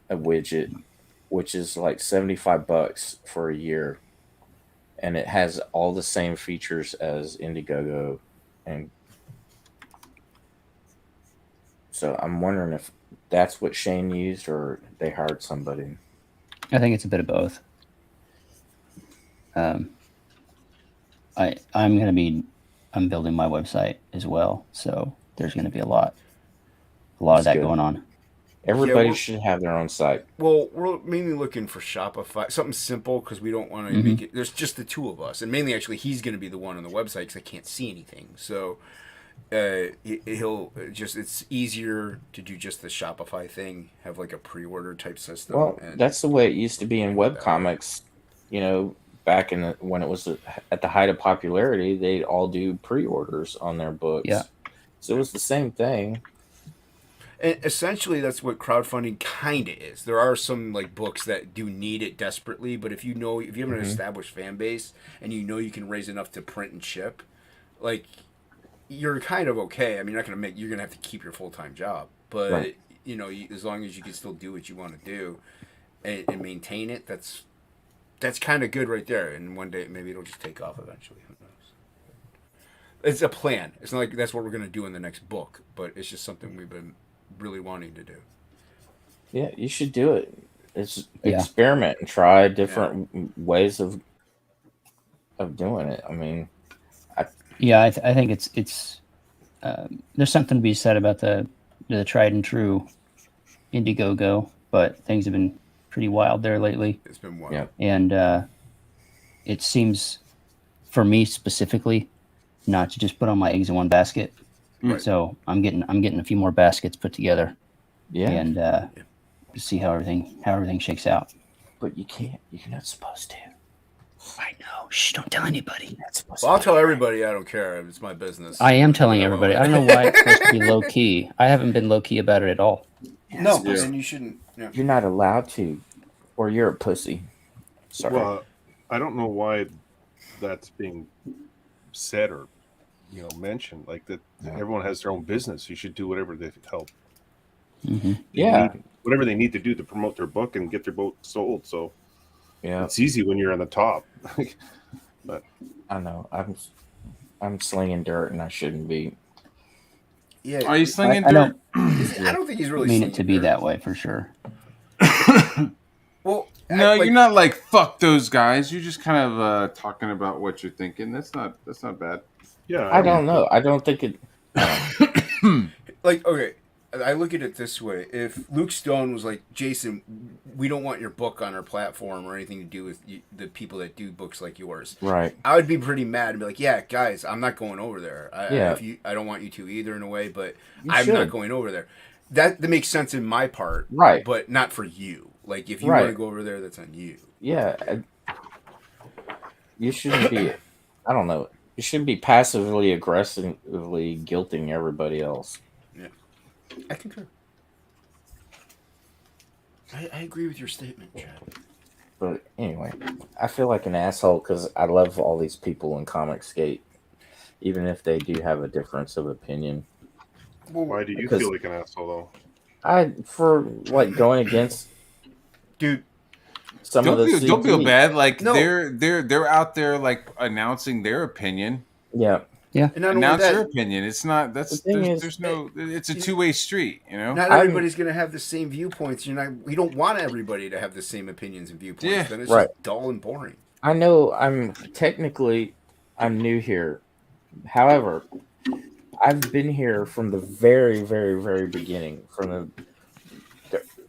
Speaker 1: a widget, which is like $75 for a year, and it has all the same features as Indiegogo, and so I'm wondering if that's what Shane used or they hired somebody.
Speaker 10: I think it's a bit of both. I'm building my website as well, so there's going to be a lot of
Speaker 1: That's
Speaker 10: that
Speaker 1: good.
Speaker 10: going on.
Speaker 1: Everybody
Speaker 3: we're-
Speaker 1: should have their own site.
Speaker 3: Well, we're mainly looking for Shopify, something simple because we don't want to make it. There's just the two of us, and mainly actually he's going to be the one on the website because I can't see anything. So he'll just it's easier to do just the Shopify thing, have like a pre-order type system.
Speaker 1: Well,
Speaker 3: and
Speaker 1: that's the way it used to be in webcomics. You know, back in when it was at the height of popularity, they'd all do pre-orders on their books.
Speaker 10: Yeah.
Speaker 1: So it was the same thing.
Speaker 3: And essentially, that's what crowdfunding kind of is. There are some like books that do need it desperately, but if you have an established fan base and you know you can raise enough to print and ship, like you're kind of okay. I mean, you're gonna have to keep your full-time job, but
Speaker 1: Right.
Speaker 3: as long as you can still do what you want to do and maintain it, that's kind of good right there. And one day maybe it'll just take off eventually. Who knows? It's a plan. It's not like that's what we're gonna do in the next book, but it's just something we've been really wanting to do.
Speaker 1: Yeah, you should do it. It's
Speaker 10: Yeah.
Speaker 1: experiment and try different ways of doing it. I mean,
Speaker 10: Yeah, I think it's there's something to be said about the tried and true Indiegogo, but things have been pretty wild there lately.
Speaker 3: It's been wild.
Speaker 1: Yeah.
Speaker 10: And it seems, for me specifically, not to just put all my eggs in one basket.
Speaker 3: Right.
Speaker 10: So I'm getting a few more baskets put together,
Speaker 1: yeah,
Speaker 10: and to see how everything shakes out.
Speaker 1: but you can't. You're not supposed to.
Speaker 10: I know. Shh! Don't tell anybody.
Speaker 1: That's supposed
Speaker 3: Well, I'll
Speaker 1: to
Speaker 3: tell everybody. I don't care. It's my business.
Speaker 10: I am telling everybody. I don't know why it's supposed to be low key. I haven't been low key about it at all.
Speaker 3: No,
Speaker 4: Yeah.
Speaker 3: and you shouldn't. Yeah.
Speaker 1: You're not allowed to, or you're a pussy. Sorry.
Speaker 4: Well, I don't know why that's being said or mentioned like that.
Speaker 1: Yeah.
Speaker 4: Everyone has their own business. You should do whatever they help.
Speaker 10: Mm-hmm.
Speaker 1: Yeah.
Speaker 4: Whatever they need to do to promote their book and get their book sold. So
Speaker 1: Yeah,
Speaker 4: it's easy when you're on the top. But
Speaker 1: I know. I'm slinging dirt, and I shouldn't be.
Speaker 3: Yeah.
Speaker 2: Are you slinging
Speaker 10: I
Speaker 2: dirt?
Speaker 3: I don't think he's really
Speaker 10: mean it to
Speaker 3: slinging
Speaker 10: be
Speaker 3: dirt.
Speaker 10: that way for sure.
Speaker 3: Well,
Speaker 2: No,
Speaker 3: like,
Speaker 2: you're not like fuck those guys. You're just kind of talking about what you're thinking. That's not bad.
Speaker 4: yeah,
Speaker 1: I don't know. I don't think it.
Speaker 3: Like, okay, I look at it this way: if Luke Stone was like, Jason, we don't want your book on our platform or anything to do with the people that do books like yours,
Speaker 1: Right.
Speaker 3: I would be pretty mad and be like, yeah, guys, I'm not going over there.
Speaker 1: Yeah.
Speaker 3: I don't want you to either in a way, but
Speaker 1: You
Speaker 3: I'm not
Speaker 1: should.
Speaker 3: going over there. That makes sense in my part,
Speaker 1: Right.
Speaker 3: but not for you. Like, if you
Speaker 1: Right.
Speaker 3: want to go over there, that's on you.
Speaker 1: Yeah. You shouldn't be. I don't know. You shouldn't be passively aggressively guilting everybody else.
Speaker 3: I concur. I agree with your statement, Chad.
Speaker 1: But anyway, I feel like an asshole because I love all these people in Comicsgate, even if they do have a difference of opinion.
Speaker 4: Why do you
Speaker 1: Because-
Speaker 4: feel like an asshole
Speaker 1: For like going against
Speaker 3: Dude,
Speaker 1: some of the
Speaker 2: Don't feel
Speaker 1: CG.
Speaker 2: bad. Like
Speaker 3: No.
Speaker 2: they're out there like announcing their opinion.
Speaker 1: Yeah,
Speaker 3: and not only
Speaker 2: Announce your
Speaker 3: that,
Speaker 2: opinion. It's not.
Speaker 1: The thing is-
Speaker 2: There's no. It's a two-way street. You know.
Speaker 3: not
Speaker 1: I'm-
Speaker 3: everybody's going to have the same viewpoints. We don't want everybody to have the same opinions and viewpoints.
Speaker 2: Yeah.
Speaker 3: Then it's
Speaker 1: Right.
Speaker 3: just dull and boring.
Speaker 1: I know. I'm new here. However, I've been here from the very, very, very beginning. From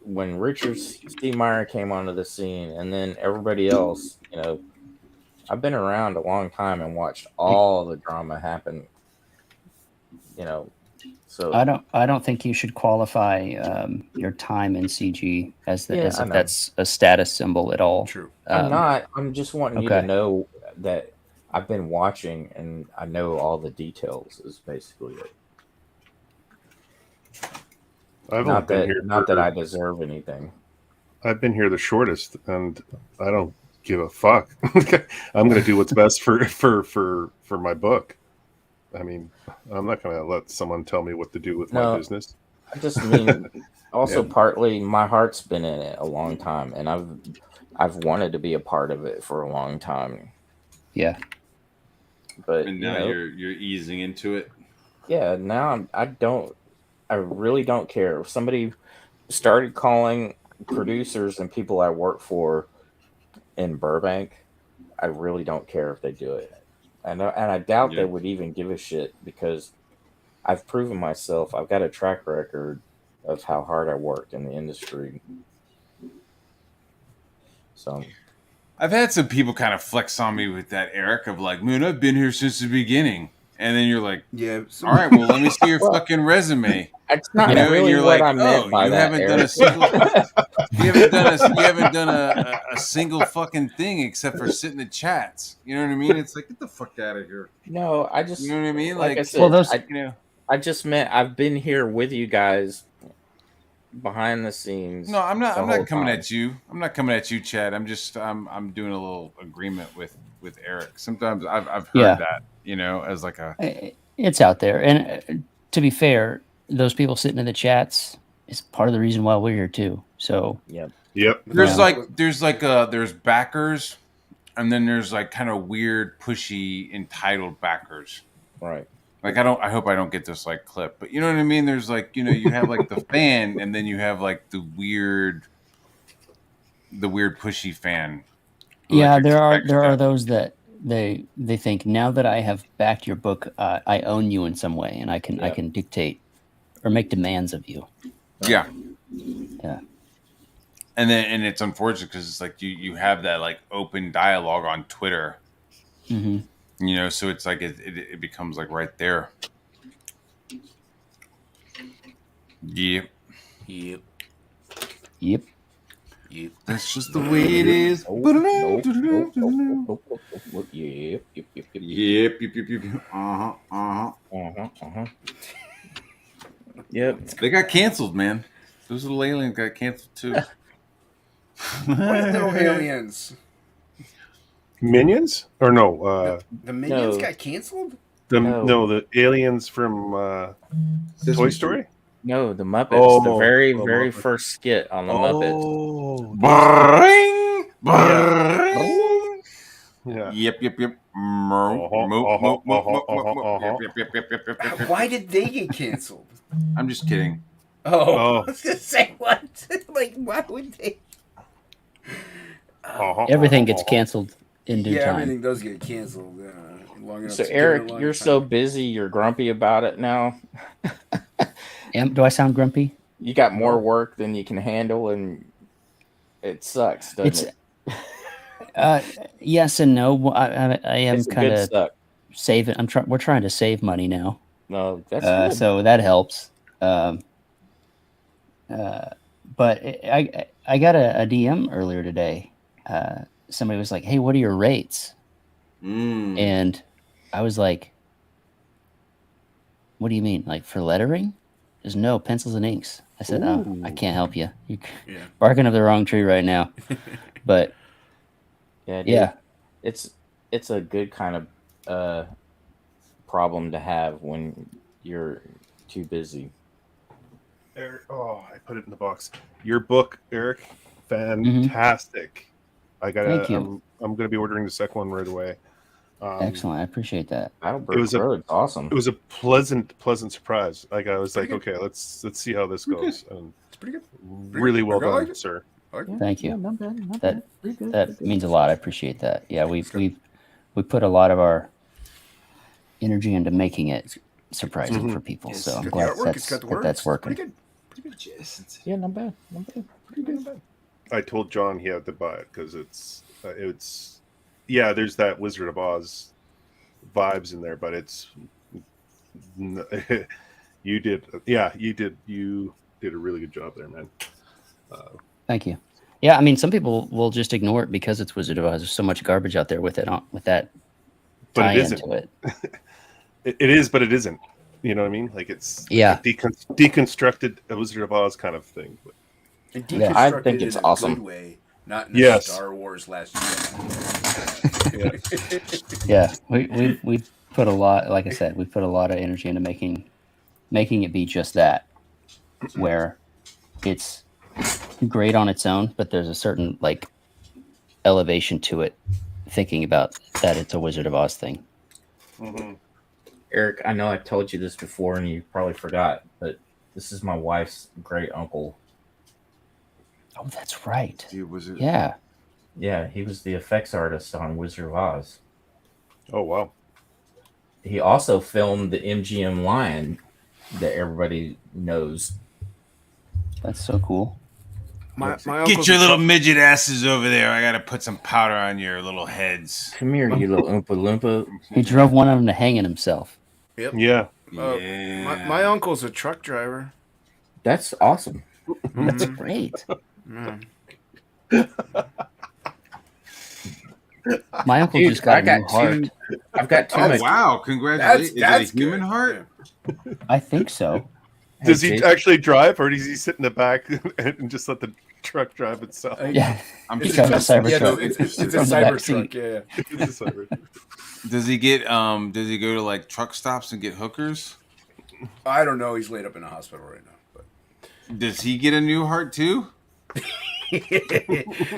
Speaker 1: when Richard C. Meyer came onto the scene, and then everybody else. I've been around a long time and watched all the drama happen. So
Speaker 10: I don't think you should qualify your time in CG as
Speaker 1: Yeah,
Speaker 10: as
Speaker 1: I
Speaker 10: if
Speaker 1: know.
Speaker 10: that's a status symbol at all.
Speaker 3: True.
Speaker 1: I'm not. I'm just wanting you
Speaker 10: okay.
Speaker 1: to know that I've been watching and I know all the details. Is basically it.
Speaker 4: I've
Speaker 1: Not
Speaker 4: only been
Speaker 1: that
Speaker 4: here.
Speaker 1: not that I deserve anything.
Speaker 4: I've been here the shortest, and I don't give a fuck. I'm going to do what's best for my book. I mean, I'm not going to let someone tell me what to do with my
Speaker 1: No.
Speaker 4: business.
Speaker 1: I just mean also
Speaker 4: Yeah.
Speaker 1: partly my heart's been in it a long time, and I've wanted to be a part of it for a long time.
Speaker 10: Yeah.
Speaker 1: But
Speaker 2: And now you're easing into it.
Speaker 1: yeah, now I really don't care if somebody started calling producers and people I work for in Burbank. I really don't care if they do it. And I doubt
Speaker 2: Yeah.
Speaker 1: they would even give a shit because I've proven myself. I've got a track record of how hard I worked in the industry. So
Speaker 2: I've had some people kind of flex on me with that, Eric, of like, man, I've been here since the beginning. And then you're like,
Speaker 3: Yeah.
Speaker 2: all right, well, let me see your
Speaker 1: Well,
Speaker 2: fucking resume.
Speaker 1: it's not
Speaker 2: You know, and
Speaker 1: really
Speaker 2: you're
Speaker 1: what
Speaker 2: like,
Speaker 1: I meant
Speaker 2: oh,
Speaker 1: by
Speaker 2: you
Speaker 1: that.
Speaker 2: haven't done a
Speaker 1: Eric.
Speaker 2: single, you haven't done a single fucking thing except for sit in the chats. You know what I mean? It's like, get the fuck out of here.
Speaker 1: No, I just
Speaker 2: You know what I mean?
Speaker 1: like I
Speaker 2: Like,
Speaker 1: said,
Speaker 10: Well, those-
Speaker 1: I just meant I've been here with you guys behind the scenes.
Speaker 2: No, I'm not.
Speaker 1: the
Speaker 2: I'm
Speaker 1: whole
Speaker 2: not coming
Speaker 1: time.
Speaker 2: at you. I'm not coming at you, Chad. I'm doing a little agreement with Eric. Sometimes I've heard
Speaker 10: Yeah.
Speaker 2: that, as like a
Speaker 10: It's out there, and to be fair, those people sitting in the chats is part of the reason why we're here too. So
Speaker 1: Yep.
Speaker 4: Yep.
Speaker 2: there's
Speaker 10: Yeah.
Speaker 2: there's backers, and then there's like kind of weird, pushy, entitled backers.
Speaker 1: Right.
Speaker 2: Like I hope I don't get this like clip, but you know what I mean. There's like you have like the fan, and then you have like the weird pushy fan. who,
Speaker 10: yeah,
Speaker 2: like,
Speaker 10: there are
Speaker 2: expects that.
Speaker 10: those that they think, now that I have backed your book, I own you in some way, and I can dictate or make demands of you.
Speaker 2: Yeah.
Speaker 10: Yeah.
Speaker 2: And it's unfortunate because it's like you have that like open dialogue on Twitter,
Speaker 10: Mm-hmm.
Speaker 2: So it's like it becomes like right there. Yep.
Speaker 3: Yep.
Speaker 10: Yep.
Speaker 3: Yep.
Speaker 2: That's just the way it is.
Speaker 1: Nope. Yep.
Speaker 2: Yep.
Speaker 1: Uh-huh. Yep.
Speaker 2: They got canceled, man. Those little aliens got canceled too.
Speaker 3: What little aliens?
Speaker 4: Minions or no?
Speaker 3: The Minions
Speaker 1: No.
Speaker 3: got canceled?
Speaker 4: The aliens from Toy Story.
Speaker 1: No, the Muppets.
Speaker 4: Oh,
Speaker 1: the very
Speaker 4: Muppets.
Speaker 1: first skit on the Muppets.
Speaker 4: Oh,
Speaker 2: Bring, bring.
Speaker 4: yeah.
Speaker 2: Yep.
Speaker 3: Why did they get canceled?
Speaker 2: I'm just kidding.
Speaker 3: Oh,
Speaker 4: Oh.
Speaker 3: I was gonna say what? Like, why would they?
Speaker 10: Everything gets canceled in due
Speaker 3: Yeah,
Speaker 10: time.
Speaker 3: everything does get canceled. Long enough
Speaker 1: So
Speaker 3: to give it a
Speaker 1: Eric,
Speaker 3: long
Speaker 1: you're
Speaker 3: time.
Speaker 1: so busy, you're grumpy about it now.
Speaker 10: Do I sound grumpy?
Speaker 1: You got more work than you can handle, and it sucks, doesn't it?
Speaker 10: Yes and no. I am
Speaker 1: It's a
Speaker 10: kind
Speaker 1: good
Speaker 10: of
Speaker 1: suck.
Speaker 10: saving. We're trying to save money now,
Speaker 1: No, that's good.
Speaker 10: so that helps. But I got a DM earlier today. Somebody was like, "Hey, what are your rates?" And I was like, "What do you mean, like for lettering?" There's no pencils and inks. I said, "Oh, I can't help you. You're barking up the wrong tree right now." But
Speaker 1: Yeah, dude,
Speaker 10: yeah,
Speaker 1: it's a good kind of problem to have when you're too busy.
Speaker 4: Eric, I put it in the box. Your book, Eric, fantastic. I gotta.
Speaker 10: Thank you.
Speaker 4: I'm gonna be ordering the second one right away.
Speaker 10: Excellent. I appreciate that.
Speaker 1: It was awesome.
Speaker 4: It was a pleasant surprise. Like I was like, okay, let's see how this goes. And
Speaker 3: It's pretty good.
Speaker 4: Really well
Speaker 3: I like
Speaker 4: done,
Speaker 3: it.
Speaker 4: sir.
Speaker 10: Thank you.
Speaker 1: Not bad.
Speaker 10: That means a lot. I appreciate that. Yeah, we put a lot of our energy into making it surprising for people.
Speaker 3: It's
Speaker 10: So I'm
Speaker 3: got the
Speaker 10: glad
Speaker 3: artwork, it's got the words.
Speaker 10: that's working.
Speaker 3: Pretty good.
Speaker 1: Yeah, not bad.
Speaker 3: Pretty good.
Speaker 4: I told John he had to buy it because it's there's that Wizard of Oz vibes in there, but it's you did a really good job there, man.
Speaker 10: Thank you. Yeah, I mean, some people will just ignore it because it's Wizard of Oz. There's so much garbage out there with it, with that
Speaker 4: But
Speaker 10: tie
Speaker 4: it isn't.
Speaker 10: into it.
Speaker 4: It is, but it isn't. You know what I mean? Like it's
Speaker 10: Yeah.
Speaker 4: a deconstructed a Wizard of Oz kind of thing. But
Speaker 3: And
Speaker 10: Yeah.
Speaker 1: I
Speaker 3: deconstructed
Speaker 1: think it's
Speaker 3: in a
Speaker 1: awesome.
Speaker 3: good way, not in a
Speaker 4: Yes.
Speaker 3: Star Wars last
Speaker 4: yeah.
Speaker 10: Yeah, we put a lot. Like I said, we put a lot of energy into making it be just that, where it's great on its own, but there's a certain like elevation to it. Thinking about that, it's a Wizard of Oz thing.
Speaker 4: Mm-hmm.
Speaker 1: Eric, I know I told you this before and you probably forgot, but this is my wife's great uncle.
Speaker 10: Oh, that's right.
Speaker 2: Dude, was it?
Speaker 10: Yeah.
Speaker 1: Yeah, he was the effects artist on Wizard of Oz.
Speaker 4: Oh wow.
Speaker 1: He also filmed the MGM Lion that everybody knows.
Speaker 10: That's so cool.
Speaker 3: My
Speaker 2: Get
Speaker 3: uncle's
Speaker 2: your
Speaker 3: a
Speaker 2: little
Speaker 3: truck-
Speaker 2: midget asses over there. I gotta put some powder on your little heads.
Speaker 1: Come here, you little Oompa Loompa.
Speaker 10: He drove one of them to hanging himself.
Speaker 3: Yep.
Speaker 4: Yeah.
Speaker 2: Yeah.
Speaker 3: My uncle's a truck driver.
Speaker 1: That's awesome.
Speaker 10: That's
Speaker 3: Mhm.
Speaker 10: great.
Speaker 3: Yeah.
Speaker 10: My uncle
Speaker 1: Dude,
Speaker 10: just got
Speaker 1: I
Speaker 10: a
Speaker 1: got
Speaker 10: new heart.
Speaker 1: I've got too
Speaker 2: Oh
Speaker 1: much.
Speaker 2: wow! Congratulations! Is that a human
Speaker 3: good.
Speaker 2: heart?
Speaker 10: I think so.
Speaker 4: Does he
Speaker 1: Jason-
Speaker 4: actually drive, or does he sit in the back and just let the truck drive itself?
Speaker 10: Yeah,
Speaker 2: I'm
Speaker 5: It's
Speaker 10: He's on
Speaker 5: a
Speaker 10: the Cybertruck.
Speaker 5: it's a
Speaker 10: From the
Speaker 5: cyber
Speaker 10: backseat.
Speaker 5: truck. Yeah.
Speaker 4: It's a cyber.
Speaker 2: Does he get does he go to like truck stops and get hookers?
Speaker 5: I don't know. He's laid up in a hospital right now.
Speaker 2: Does he get a new heart too?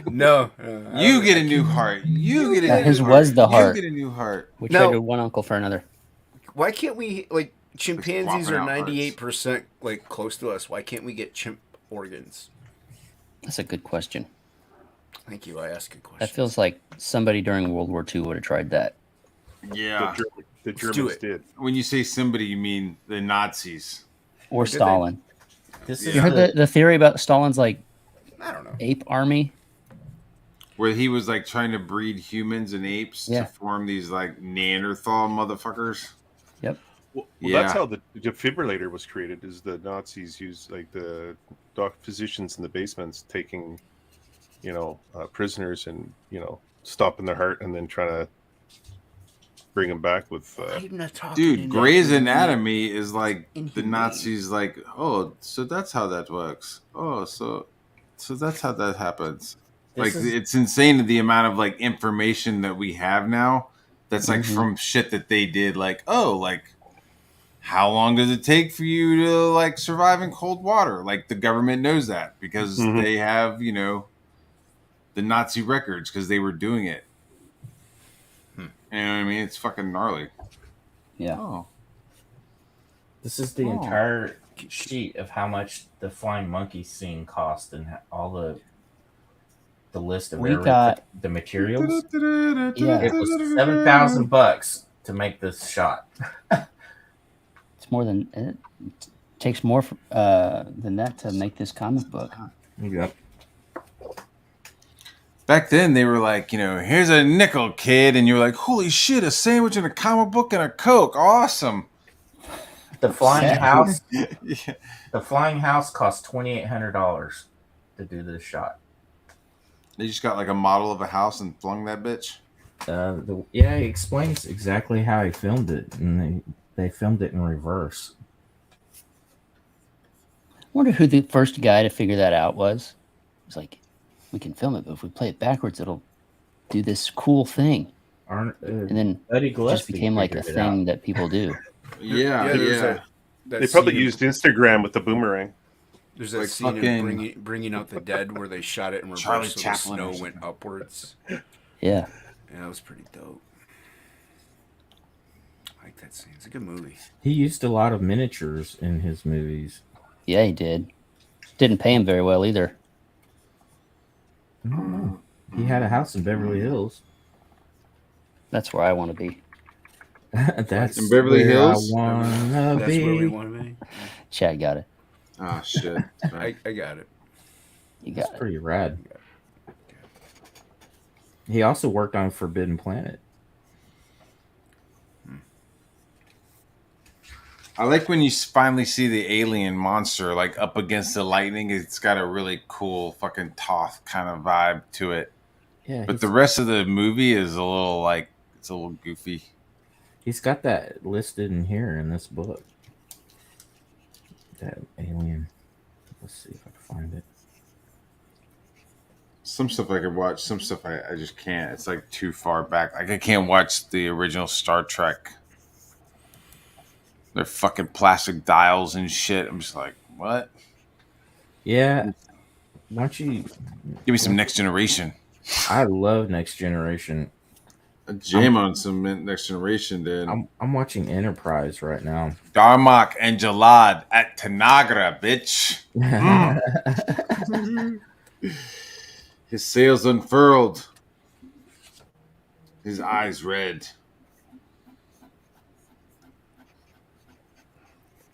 Speaker 5: No.
Speaker 2: You get a new heart. You get a
Speaker 10: Yeah,
Speaker 2: new
Speaker 10: his
Speaker 2: heart.
Speaker 10: was the heart.
Speaker 2: You get a new heart.
Speaker 10: We
Speaker 5: No.
Speaker 10: traded one uncle for another.
Speaker 5: Why can't we like chimpanzees
Speaker 2: swapping
Speaker 5: are
Speaker 2: out hearts.
Speaker 5: 98% like close to us? Why can't we get chimp organs?
Speaker 10: That's a good question.
Speaker 5: Thank you. I asked good question.
Speaker 10: That feels like somebody during World War II would have tried that.
Speaker 2: Yeah.
Speaker 4: The
Speaker 5: do
Speaker 4: Germans
Speaker 5: it.
Speaker 4: did.
Speaker 2: When you say somebody, you mean the Nazis.
Speaker 10: Or
Speaker 5: Did they?
Speaker 10: Stalin.
Speaker 1: This
Speaker 2: Yeah.
Speaker 1: is
Speaker 10: You heard the theory about Stalin's like
Speaker 5: I don't know.
Speaker 10: ape army?
Speaker 2: Where he was like trying to breed humans and apes
Speaker 10: Yeah.
Speaker 2: to form these like Neanderthal motherfuckers.
Speaker 4: Well,
Speaker 2: Yeah.
Speaker 4: that's how the defibrillator was created. Is the Nazis used like the physicians in the basements taking, prisoners and stopping their heart and then trying to bring them back with.
Speaker 5: I'm not talking
Speaker 2: Dude,
Speaker 5: in
Speaker 2: Grey's
Speaker 5: that-
Speaker 2: Anatomy is like the
Speaker 5: Inhumane.
Speaker 2: Nazis like, oh, so that's how that works. Oh, so that's how that happens.
Speaker 1: This
Speaker 2: Like
Speaker 1: is-
Speaker 2: it's insane the amount of like information that we have now that's like
Speaker 10: Mhm.
Speaker 2: from shit that they did. Like, oh, like how long does it take for you to like survive in cold water? Like the government knows that because
Speaker 4: Mhm.
Speaker 2: they have, the Nazi records because they were doing it. You know what I mean? It's fucking gnarly.
Speaker 10: Yeah.
Speaker 2: Oh.
Speaker 1: This is the
Speaker 2: Oh.
Speaker 1: entire sheet of how much the flying monkey scene cost and all the list of
Speaker 10: We
Speaker 1: every-
Speaker 10: got-
Speaker 1: the materials.
Speaker 10: Yeah.
Speaker 1: It was $7,000 to make this shot.
Speaker 10: It's more than it takes more than that to make this comic book.
Speaker 1: Yep.
Speaker 2: Back then, they were like, here's a nickel, kid, and you were like, holy shit, a sandwich and a comic book and a Coke, awesome.
Speaker 1: The flying
Speaker 10: Yeah.
Speaker 1: house.
Speaker 2: Yeah.
Speaker 1: The flying house cost $2,800 to do this shot.
Speaker 2: They just got like a model of a house and flung that bitch.
Speaker 1: He explains exactly how he filmed it, and they filmed it in reverse.
Speaker 10: I wonder who the first guy to figure that out was. It was like, we can film it, but if we play it backwards, it'll do this cool thing. And then
Speaker 1: Buddy
Speaker 10: it
Speaker 1: Gillespie
Speaker 10: just became like a
Speaker 1: figured it out.
Speaker 10: thing that people do.
Speaker 2: Yeah,
Speaker 5: there's
Speaker 2: yeah.
Speaker 5: that
Speaker 4: They probably
Speaker 5: scene of-
Speaker 4: used Instagram with the boomerang.
Speaker 5: There's that
Speaker 2: like
Speaker 5: scene of
Speaker 2: fucking-
Speaker 5: bringing out the dead where they shot it in reverse
Speaker 2: Charlie
Speaker 5: so the
Speaker 2: Chaplin or
Speaker 5: snow
Speaker 2: something.
Speaker 5: went upwards.
Speaker 10: Yeah.
Speaker 5: Yeah, that was pretty dope. I like that scene. It's a good movie.
Speaker 1: He used a lot of miniatures in his movies.
Speaker 10: Yeah, he did. Didn't pay him very well either.
Speaker 1: I don't know. He had a house in Beverly Hills.
Speaker 10: That's where I want to be.
Speaker 1: That's
Speaker 2: In Beverly
Speaker 1: where
Speaker 2: Hills?
Speaker 1: I wanna
Speaker 5: That's where we
Speaker 1: be.
Speaker 5: want to be.
Speaker 10: Chad got it.
Speaker 2: Ah, shit.
Speaker 5: I got it.
Speaker 10: You
Speaker 1: That's
Speaker 10: got it.
Speaker 1: pretty rad. He also worked on Forbidden Planet.
Speaker 2: I like when you finally see the alien monster like up against the lightning. It's got a really cool fucking Toth kind of vibe to it.
Speaker 1: Yeah,
Speaker 2: But the rest of the movie is a little like, it's a little goofy.
Speaker 1: he's got that listed in here in this book. That alien. Let's see if I can find it.
Speaker 2: Some stuff I could watch, some stuff I just can't. It's like too far back. Like I can't watch the original Star Trek. They're fucking plastic dials and shit. I'm just like, what?
Speaker 1: Yeah. Why don't you?
Speaker 2: Give me some Next Generation.
Speaker 1: I love Next Generation.
Speaker 2: A jam on some Next Generation, dude.
Speaker 1: I'm watching Enterprise right now.
Speaker 2: Darmok and Jalad at Tanagra, bitch. His sails unfurled. His eyes red.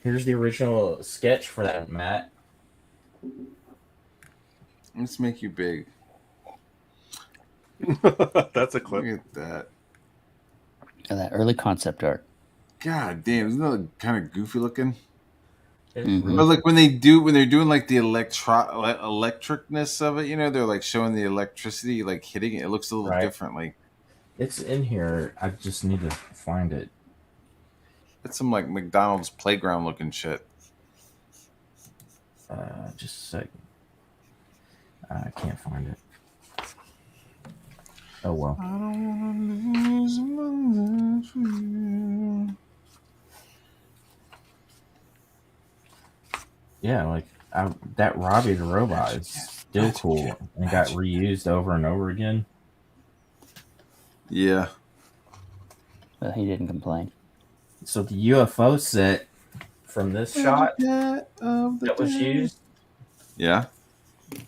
Speaker 1: Here's the original sketch for that, Matt.
Speaker 2: Let's make you big.
Speaker 4: That's a
Speaker 2: Look
Speaker 4: clip.
Speaker 2: at that.
Speaker 10: And that early concept art.
Speaker 2: God damn, isn't that kind of goofy looking?
Speaker 10: Mhm.
Speaker 2: But like when they're doing like the electricness of it, they're like showing the electricity like hitting it. It looks a little
Speaker 1: Right.
Speaker 2: differently.
Speaker 1: It's in here. I just need to find it.
Speaker 2: It's some like McDonald's playground looking shit.
Speaker 1: Just a second. I can't find it. Oh well.
Speaker 2: I don't wanna lose my life for you.
Speaker 1: Yeah, like that Robbie the Robot is still cool and got reused over and over again.
Speaker 2: Yeah.
Speaker 10: But he didn't complain.
Speaker 1: So the UFO set from this shot that was used,
Speaker 2: Yeah.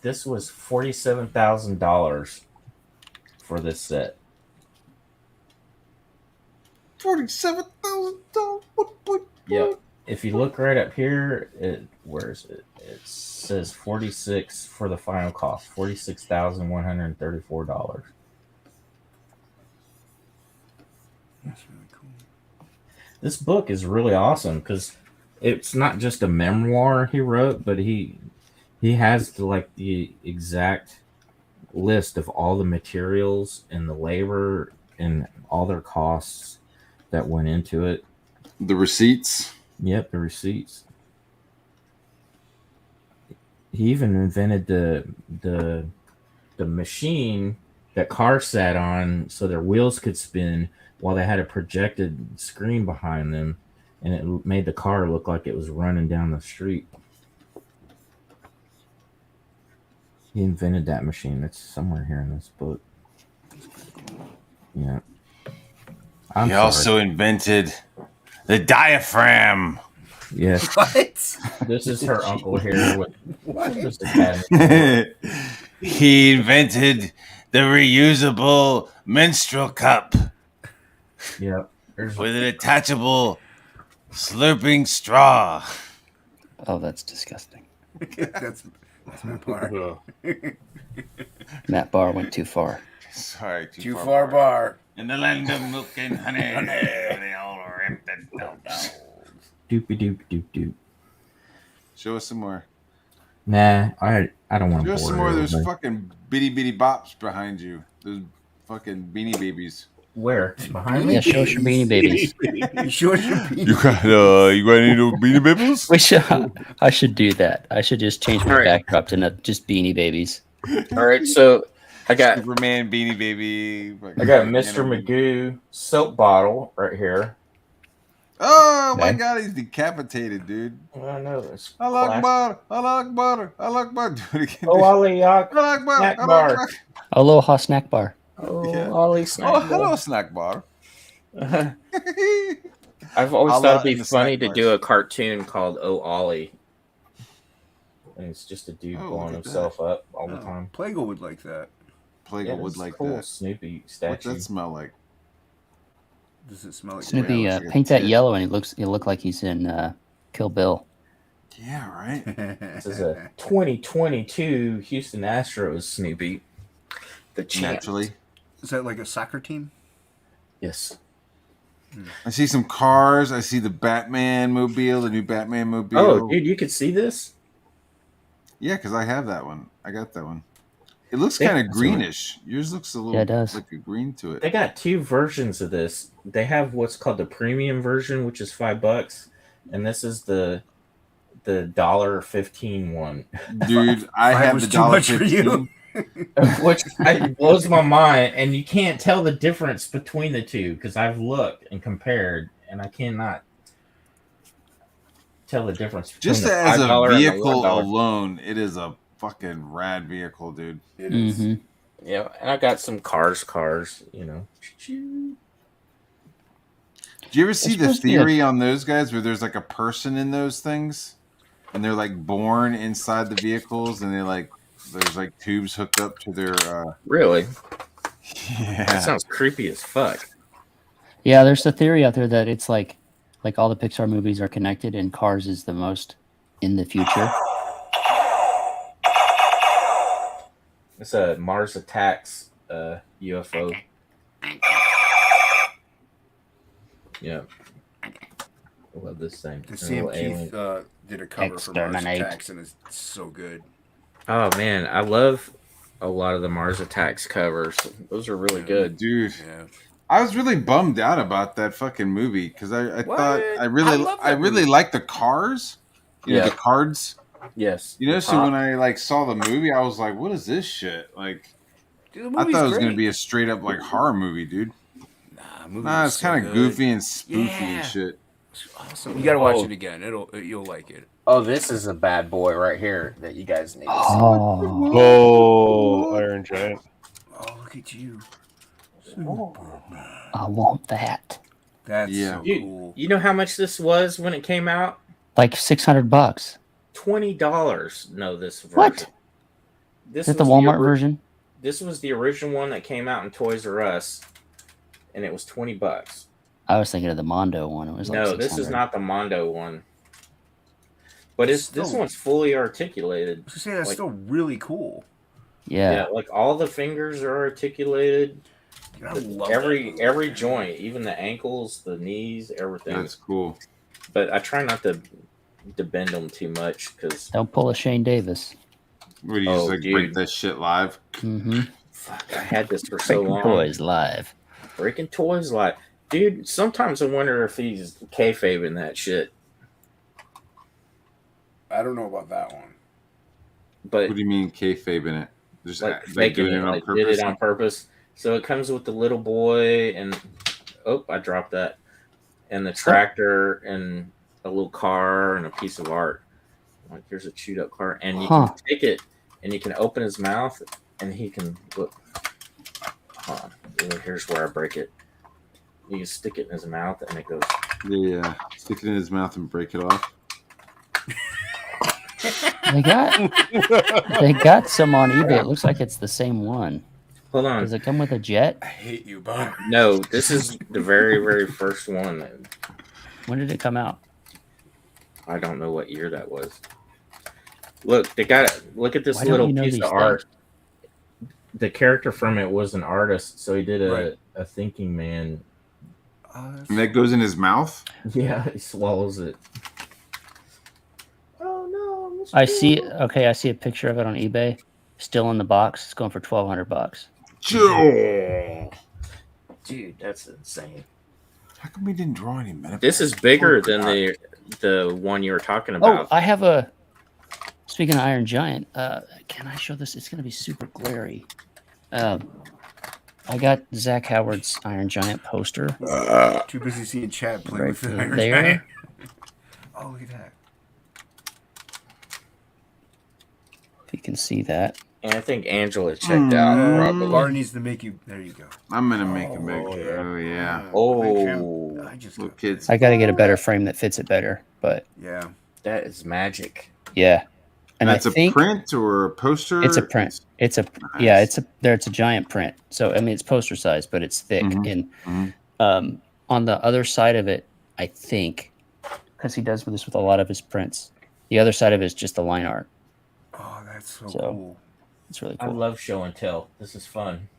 Speaker 1: this was $47,000 for this set.
Speaker 2: $47,000.
Speaker 1: Yep. If you look right up here, where is it? It says 46 for the final cost, $46,134.
Speaker 3: That's really cool.
Speaker 1: This book is really awesome because it's not just a memoir he wrote, but he has the exact list of all the materials and the labor and all their costs that went into it.
Speaker 2: The receipts.
Speaker 1: Yep, the receipts. He even invented the machine that cars sat on so their wheels could spin while they had a projected screen behind them, and it made the car look like it was running down the street. He invented that machine. It's somewhere here in this book. Yeah.
Speaker 2: He also invented the diaphragm.
Speaker 1: Yes.
Speaker 3: What?
Speaker 1: This is her uncle here with
Speaker 3: What?
Speaker 1: just a cat.
Speaker 2: He invented the reusable menstrual cup
Speaker 1: Yep.
Speaker 2: with an attachable slurping straw.
Speaker 10: Oh, that's disgusting.
Speaker 3: that's my part.
Speaker 10: Matt Barr went too far.
Speaker 2: Sorry,
Speaker 3: Too far bar.
Speaker 2: In the land of milk and honey, they all are empty dogs.
Speaker 1: Doopy doop doop doop.
Speaker 2: Show us some more.
Speaker 1: Nah, I don't want to.
Speaker 2: Show us some more of those fucking bitty bops behind you. Those fucking beanie babies.
Speaker 1: Where? Behind me?
Speaker 10: Yeah, show us your beanie babies.
Speaker 3: Show us your beanie.
Speaker 2: You got any little beanie babies?
Speaker 10: I should do that. I should just change my
Speaker 1: Alright.
Speaker 10: backdrop to not just beanie babies.
Speaker 1: All right, so I got
Speaker 2: Superman beanie baby.
Speaker 1: Mr. Magoo soap bottle right here.
Speaker 2: Oh my
Speaker 10: Okay.
Speaker 2: god, he's decapitated, dude.
Speaker 1: I know it's
Speaker 2: I like butter. I like butter. I like butter. Do it again.
Speaker 1: Oh, Ollie Yak.
Speaker 2: I like butter.
Speaker 1: snack
Speaker 2: I like
Speaker 1: bar.
Speaker 2: butter.
Speaker 10: Aloha snack bar.
Speaker 1: Oh,
Speaker 2: Yeah.
Speaker 1: Ollie snack
Speaker 2: Oh,
Speaker 1: bar.
Speaker 2: hello, snack bar.
Speaker 1: I've always
Speaker 2: Allah
Speaker 1: thought it'd be
Speaker 2: in the
Speaker 1: funny
Speaker 2: snack
Speaker 1: to do a cartoon called Oh Ollie. And it's just a dude
Speaker 2: Oh,
Speaker 1: blowing
Speaker 2: look at
Speaker 1: himself up all the
Speaker 3: Oh,
Speaker 1: time.
Speaker 3: Plagal would like that.
Speaker 2: Plague
Speaker 1: Yeah,
Speaker 2: would
Speaker 1: it's
Speaker 2: like
Speaker 1: cool
Speaker 2: that.
Speaker 1: Snoopy
Speaker 2: What's
Speaker 1: statue.
Speaker 2: that smell like?
Speaker 3: Does it smell like
Speaker 10: Snoopy,
Speaker 2: Yeah, looks like a
Speaker 10: paint that
Speaker 2: tit.
Speaker 10: yellow and he look like he's in Kill Bill.
Speaker 2: Yeah, right.
Speaker 1: This is a 2022 Houston Astros Snoopy. The champ.
Speaker 2: Naturally.
Speaker 3: Is that like a soccer team?
Speaker 1: Yes.
Speaker 2: I see some cars. I see the Batman mobile, the new Batman mobile.
Speaker 1: Oh, dude, you could see this?
Speaker 2: Yeah, because I have that one. I got that one. It looks
Speaker 1: They-
Speaker 2: kind of greenish. Yours looks a little
Speaker 10: Yeah, it does.
Speaker 2: like a green to it.
Speaker 1: They got two versions of this. They have what's called the premium version, which is $5, and this is the $1.15 one,
Speaker 2: Dude, I
Speaker 3: Five
Speaker 2: have
Speaker 3: was
Speaker 2: the
Speaker 3: too much for you.
Speaker 2: $1.15.
Speaker 1: which blows my mind. And you can't tell the difference between the two because I've looked and compared, and I cannot tell the difference between
Speaker 2: Just
Speaker 1: the
Speaker 2: as
Speaker 1: $5
Speaker 2: a
Speaker 1: and the
Speaker 2: vehicle
Speaker 1: $1.
Speaker 2: alone, it is a fucking rad vehicle, dude.
Speaker 3: It is.
Speaker 10: hmm
Speaker 1: Yeah, and I got some cars, you know.
Speaker 2: Do you ever see the
Speaker 10: supposed to be a-
Speaker 2: theory on those guys where there's like a person in those things and they're like born inside the vehicles and there's like tubes hooked up to their
Speaker 1: Really? That
Speaker 2: yeah.
Speaker 1: sounds creepy as fuck.
Speaker 10: Yeah, there's a theory out there that it's like all the Pixar movies are connected and Cars is the most in the future.
Speaker 1: It's a Mars Attacks UFO. Yeah. I love this thing.
Speaker 3: The
Speaker 1: And a
Speaker 3: Sam
Speaker 1: little alien.
Speaker 3: Keith did a cover for Mars
Speaker 10: Exterminate.
Speaker 3: Attacks, and it's so good.
Speaker 1: Oh man, I love a lot of the Mars Attacks covers. Those are really good.
Speaker 2: Dude,
Speaker 3: Yeah.
Speaker 2: I was really bummed out about that fucking movie because I
Speaker 3: What?
Speaker 2: thought I
Speaker 3: I
Speaker 2: really
Speaker 3: love that
Speaker 2: really
Speaker 3: movie.
Speaker 2: like the cars. You know,
Speaker 1: Yeah.
Speaker 2: the cards.
Speaker 1: Yes.
Speaker 2: You know, so when I like saw the movie, I was like, "What is this shit?" Like,
Speaker 3: Dude, the
Speaker 2: I
Speaker 3: movie's
Speaker 2: thought it was
Speaker 3: great.
Speaker 2: gonna be a straight up like horror movie, dude.
Speaker 3: Movie
Speaker 2: Nah,
Speaker 3: was
Speaker 2: it's
Speaker 3: so
Speaker 2: kind of
Speaker 3: good.
Speaker 2: goofy and spoofy
Speaker 3: Yeah.
Speaker 2: and shit.
Speaker 3: It's awesome. You gotta watch
Speaker 1: Oh.
Speaker 3: it again. You'll like it.
Speaker 1: Oh, this is a bad boy right here that you guys need to see.
Speaker 10: Oh,
Speaker 4: Oh, Iron Giant.
Speaker 3: Oh, look at you.
Speaker 10: I want that.
Speaker 3: That's
Speaker 2: Yeah.
Speaker 3: so
Speaker 1: You,
Speaker 3: cool.
Speaker 1: you know how much this was when it came out?
Speaker 10: Like $600.
Speaker 1: $20. No, this version.
Speaker 10: What?
Speaker 1: This
Speaker 10: Is it the
Speaker 1: was
Speaker 10: Walmart
Speaker 1: ori-
Speaker 10: version?
Speaker 1: This was the original one that came out in Toys R Us, and it was $20.
Speaker 10: I was thinking of the Mondo one. It was like
Speaker 1: No,
Speaker 10: 600.
Speaker 1: this is not the Mondo one. But this
Speaker 3: Still-
Speaker 1: one's fully articulated.
Speaker 3: I was gonna say that's
Speaker 1: Like-
Speaker 3: still really cool.
Speaker 10: Yeah.
Speaker 1: Like all the fingers are articulated.
Speaker 3: Dude, I love
Speaker 1: Every joint, even the ankles, the knees, everything.
Speaker 2: That's cool.
Speaker 1: But I try not to bend them too much because
Speaker 10: Don't pull a Shane Davis.
Speaker 2: What do you
Speaker 1: Oh,
Speaker 2: just like break
Speaker 1: dude.
Speaker 2: that shit live?
Speaker 10: Mm-hmm.
Speaker 1: I had this for so
Speaker 10: Breaking
Speaker 1: long.
Speaker 10: toys live.
Speaker 1: Breaking toys like, dude. Sometimes I wonder if he's kayfabing that shit.
Speaker 3: I don't know about that one.
Speaker 1: But
Speaker 2: What do you mean kayfabe in it? Just
Speaker 1: like
Speaker 2: like
Speaker 1: faking
Speaker 2: doing
Speaker 1: it,
Speaker 2: it on
Speaker 1: like
Speaker 2: purpose?
Speaker 1: did it on purpose. So it comes with the little boy and I dropped that, and the tractor and a little car and a piece of art. Like here's a chewed up car, and you
Speaker 10: Huh.
Speaker 1: can take it and you can open his mouth and he can look. Hold on. Here's where I break it. You can stick it in his mouth and it goes.
Speaker 2: Yeah, stick it in his mouth and break it off.
Speaker 10: They got some on eBay. It looks like it's the same one.
Speaker 1: Hold on.
Speaker 10: Does it come with a jet?
Speaker 3: I hate you, Bob.
Speaker 1: No, this is the very, very first one.
Speaker 10: When did it come out?
Speaker 1: I don't know what year that was. Look, they got. Look at this
Speaker 10: Why don't
Speaker 1: little
Speaker 10: you know
Speaker 1: piece
Speaker 10: these
Speaker 1: of art. The character from it was an artist, so he did
Speaker 3: Right.
Speaker 1: a thinking man.
Speaker 2: And that goes in his mouth?
Speaker 1: Yeah, he swallows it. Oh no!
Speaker 10: I see. Okay, I see a picture of it on eBay. Still in the box. It's going for $1,200.
Speaker 2: Joe!
Speaker 1: Dude, that's insane.
Speaker 2: How come we didn't draw any METABARONS?
Speaker 1: This is bigger than the one you were talking about.
Speaker 10: Oh, I have a. Speaking of Iron Giant, can I show this? It's going to be super glary. I got Zach Howard's Iron Giant poster.
Speaker 3: Too busy seeing Chad play
Speaker 10: Right
Speaker 3: with the Iron
Speaker 10: there.
Speaker 3: Giant. Oh, look at that.
Speaker 10: If you can see that.
Speaker 1: And I think Angela checked out. Probably.
Speaker 3: Laura needs to make you. There you go.
Speaker 2: I'm going to make a big.
Speaker 3: yeah.
Speaker 2: Oh, yeah.
Speaker 1: Oh,
Speaker 3: I just
Speaker 2: Little
Speaker 3: got-
Speaker 2: kids.
Speaker 10: I got to get a better frame that fits it better. But
Speaker 3: Yeah.
Speaker 1: that is magic.
Speaker 10: yeah. And
Speaker 2: That's
Speaker 10: I think
Speaker 2: a print or a poster?
Speaker 10: it's a print. It's a yeah. It's a giant print. So I mean, it's poster size, but it's thick.
Speaker 2: Mhm.
Speaker 10: And
Speaker 2: Mhm.
Speaker 10: on the other side of it, I think, because he does this with a lot of his prints. The other side of it is just the line art.
Speaker 3: Oh, that's so,
Speaker 10: So,
Speaker 3: cool.
Speaker 10: It's really
Speaker 1: I
Speaker 10: cool.
Speaker 1: love show and tell. This is fun.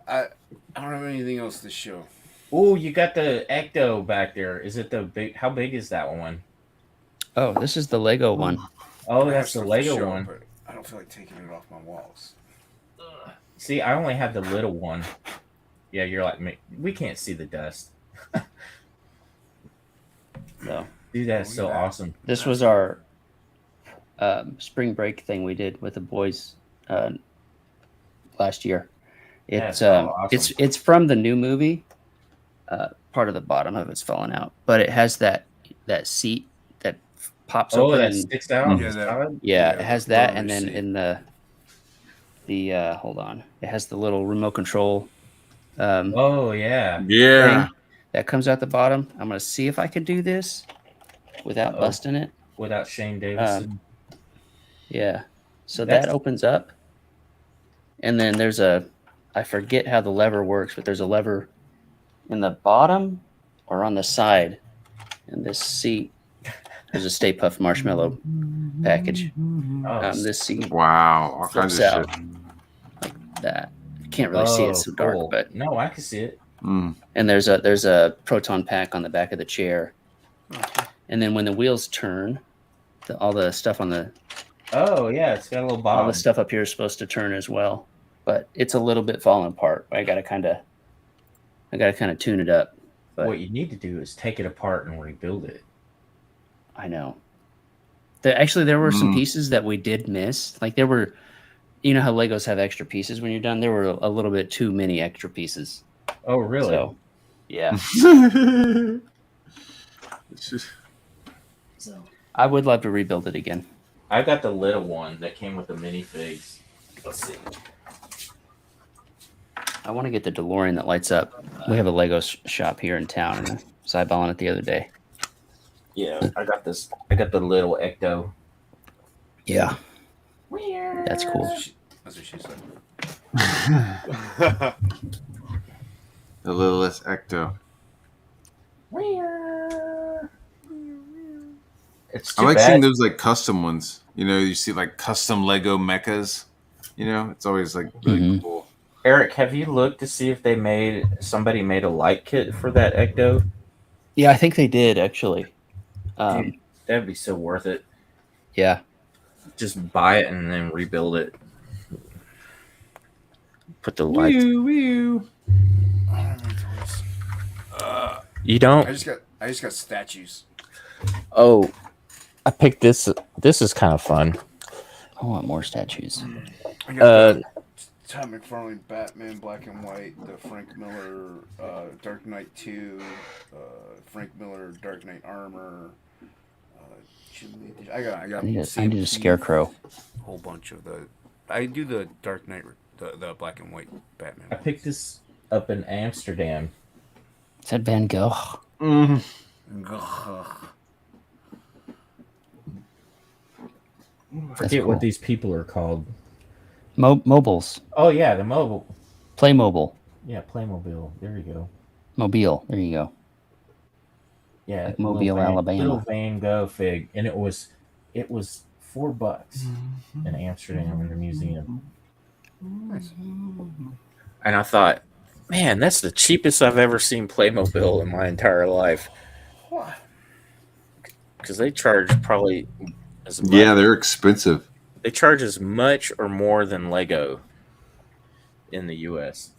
Speaker 3: I don't have anything else to show.
Speaker 1: Oh, you got the Ecto back there. Is it the big? How big is that one?
Speaker 10: Oh, this is the Lego one.
Speaker 1: Oh,
Speaker 3: I have
Speaker 1: that's the
Speaker 3: stuff to
Speaker 1: Lego
Speaker 3: show,
Speaker 1: one.
Speaker 3: but I don't feel like taking it off my walls.
Speaker 1: See, I only have the little one. Yeah, you're like me. We can't see the dust.
Speaker 10: So
Speaker 1: Dude, that's so
Speaker 3: Look at that.
Speaker 1: awesome.
Speaker 10: this was our spring break thing we did with the boys last year. It's
Speaker 1: That's awesome.
Speaker 10: it's from the new movie. Part of the bottom of it's fallen out, but it has that seat that pops
Speaker 1: Oh,
Speaker 10: open.
Speaker 1: that
Speaker 10: and,
Speaker 1: sticks out.
Speaker 3: Yeah, that-
Speaker 10: yeah,
Speaker 3: yeah,
Speaker 10: it has that,
Speaker 3: rubber
Speaker 10: and then
Speaker 3: seat.
Speaker 10: in the hold on, it has the little remote control.
Speaker 1: Oh yeah.
Speaker 2: Yeah.
Speaker 10: Thing that comes out the bottom. I'm gonna see if I can do this without
Speaker 1: Uh-oh.
Speaker 10: busting it.
Speaker 1: Without Shane Davidson.
Speaker 10: Yeah. So
Speaker 1: That's-
Speaker 10: that opens up. And then there's I forget how the lever works, but there's a lever in the bottom or on the side. And this seat, there's a Stay Puft Marshmallow package.
Speaker 1: Oh,
Speaker 10: This seat
Speaker 2: Wow. All kinds
Speaker 10: flips
Speaker 2: of
Speaker 10: out
Speaker 2: shit.
Speaker 10: like that. You can't really see it, it's so dark,
Speaker 1: cool.
Speaker 10: but
Speaker 1: No, I can see it.
Speaker 2: Mm.
Speaker 10: and there's a proton pack on the back of the chair. And then when the wheels turn, all the stuff on the
Speaker 1: Oh yeah, it's got a little
Speaker 10: all
Speaker 1: bob.
Speaker 10: the stuff up here is supposed to turn as well, but it's a little bit falling apart. I gotta kind of tune it up. But
Speaker 1: What you need to do is take it apart and rebuild it.
Speaker 10: I know. Actually, there were some pieces that we did miss. Like there were, you know how Legos have extra pieces when you're done? There were a little bit too many extra pieces.
Speaker 1: Oh, really?
Speaker 10: So, yeah. So I would love to rebuild it again.
Speaker 1: I got the little one that came with the minifigs. Let's see.
Speaker 10: I want to get the DeLorean that lights up. We have a Lego shop here in town, and I was eyeballing it the other day.
Speaker 1: Yeah, I got this. I got the little Ecto.
Speaker 10: Yeah. That's cool.
Speaker 3: That's what she said.
Speaker 2: The littlest Ecto.
Speaker 1: It's
Speaker 2: I
Speaker 1: too
Speaker 2: like
Speaker 1: bad.
Speaker 2: seeing those like custom ones. You know, you see like custom Lego mechas. You know, it's always like really cool.
Speaker 1: Eric, have you looked to see if somebody made a light kit for that Ecto?
Speaker 10: Yeah, I think they did actually.
Speaker 1: Dude, that'd be so worth it.
Speaker 10: Yeah.
Speaker 1: Just buy it and then rebuild it. Put the lights.
Speaker 2: Woo.
Speaker 1: You don't?
Speaker 3: I just got statues.
Speaker 1: Oh, I picked this. This is kind of fun.
Speaker 10: I want more statues.
Speaker 3: I got the Todd McFarlane Batman Black and White, the Frank Miller Dark Knight 2, Frank Miller Dark Knight Armor. I got.
Speaker 10: I need a scarecrow.
Speaker 3: A whole bunch of the. I do the Dark Knight, the Black and White Batman.
Speaker 1: I picked this up in Amsterdam.
Speaker 10: Is that Van Gogh?
Speaker 1: Forget what these people are called.
Speaker 10: Mobiles.
Speaker 1: Oh yeah, the mobile.
Speaker 10: Playmobil.
Speaker 1: Yeah, Playmobil. There you go.
Speaker 10: Mobile. There you go.
Speaker 1: Yeah,
Speaker 10: like Mobile, Alabama.
Speaker 1: Little Van Gogh fig, and it was $4 in Amsterdam in the museum.
Speaker 3: Nice.
Speaker 1: And I thought, man, that's the cheapest I've ever seen Playmobil in my entire life. Because they charge probably as much.
Speaker 2: Yeah, they're expensive.
Speaker 1: They charge as much or more than Lego in the U.S.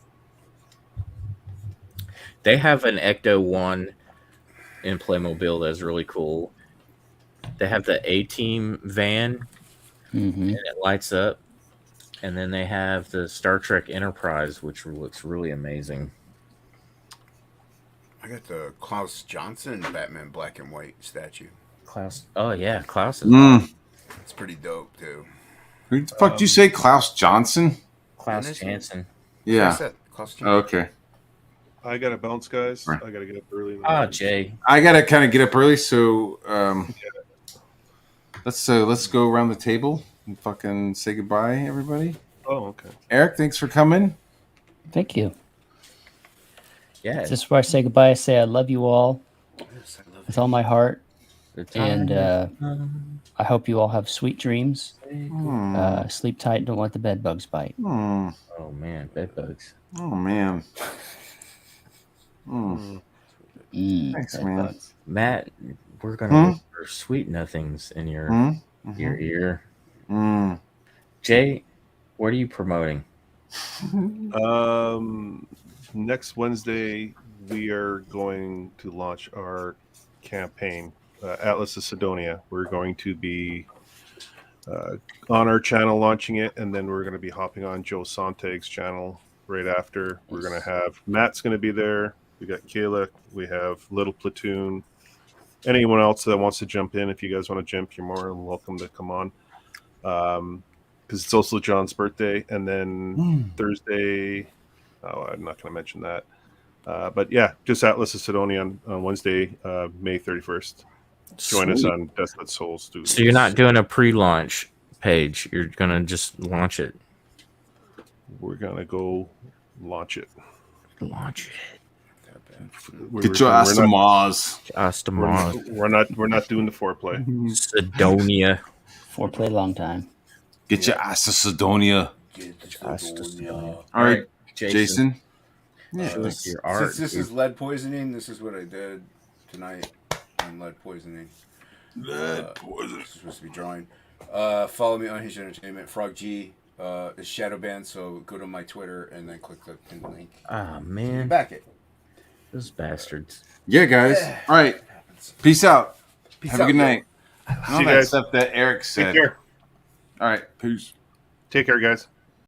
Speaker 1: They have an Ecto 1 in Playmobil that's really cool. They have the A-Team van, and it lights up. And then they have the Star Trek Enterprise, which looks really amazing.
Speaker 3: I got the Klaus Johnson Batman Black and White statue.
Speaker 1: Klaus. Oh, yeah, Klaus is
Speaker 3: It's pretty dope, too.
Speaker 2: Who the fuck did you say? Klaus Johnson?
Speaker 1: Klaus Janson.
Speaker 2: Yeah.
Speaker 3: Klaus Johnson.
Speaker 2: Okay.
Speaker 4: I gotta bounce, guys. I gotta get up early.
Speaker 1: Jay.
Speaker 2: I gotta kind of get up early, so let's go around the table and fucking say goodbye, everybody.
Speaker 4: Oh, okay.
Speaker 2: Eric, thanks for coming.
Speaker 10: Thank you.
Speaker 1: Yeah.
Speaker 10: This is where I say goodbye. I say I love you all with all my heart, and I hope you all have sweet dreams. Sleep tight. Don't let the bed bugs bite.
Speaker 1: Oh man, bed bugs.
Speaker 2: Oh man. Thanks, man.
Speaker 10: Bugs.
Speaker 1: Matt, we're gonna whisper sweet nothings in your ear. Jay, what are you promoting?
Speaker 4: Next Wednesday we are going to launch our campaign, Atlas of Sidonia. We're going to be on our channel launching it, and then we're going to be hopping on Joe Sontag's channel right after. We're going to have Matt's going to be there. We got Kayla. We have Little Platoon. Anyone else that wants to jump in, if you guys want to jump, you're more than welcome to come on. Because it's also John's birthday, and then Thursday. Oh, I'm not going to mention that. But yeah, just Atlas of Sidonia on Wednesday, May 31st. Join us on Desolate Souls.
Speaker 1: So you're not doing a pre-launch page. You're going to just launch it.
Speaker 4: We're going to go launch it.
Speaker 1: Launch it.
Speaker 2: Get your ass to Mars.
Speaker 4: We're not doing the foreplay.
Speaker 1: Sidonia.
Speaker 10: Foreplay long time.
Speaker 2: Get your ass to Sidonia. All right, Jason.
Speaker 1: Yeah, your art.
Speaker 3: Since this is lead poisoning, this is what I did tonight on lead poisoning.
Speaker 2: Lead poisoning.
Speaker 3: This is supposed to be drawing. Follow me on His Entertainment. Frog G is shadow banned, so go to my Twitter and then click the pinned link.
Speaker 1: Ah, man.
Speaker 3: Back it.
Speaker 1: Those bastards.
Speaker 2: Yeah, guys. All right. Peace out.
Speaker 3: Peace
Speaker 2: Have a
Speaker 3: out,
Speaker 2: good
Speaker 3: yo.
Speaker 2: night.
Speaker 4: See
Speaker 2: All
Speaker 4: you
Speaker 2: that
Speaker 4: guys.
Speaker 2: stuff that Eric
Speaker 4: Take
Speaker 2: said.
Speaker 4: care.
Speaker 2: All right, peace.
Speaker 4: Take care, guys.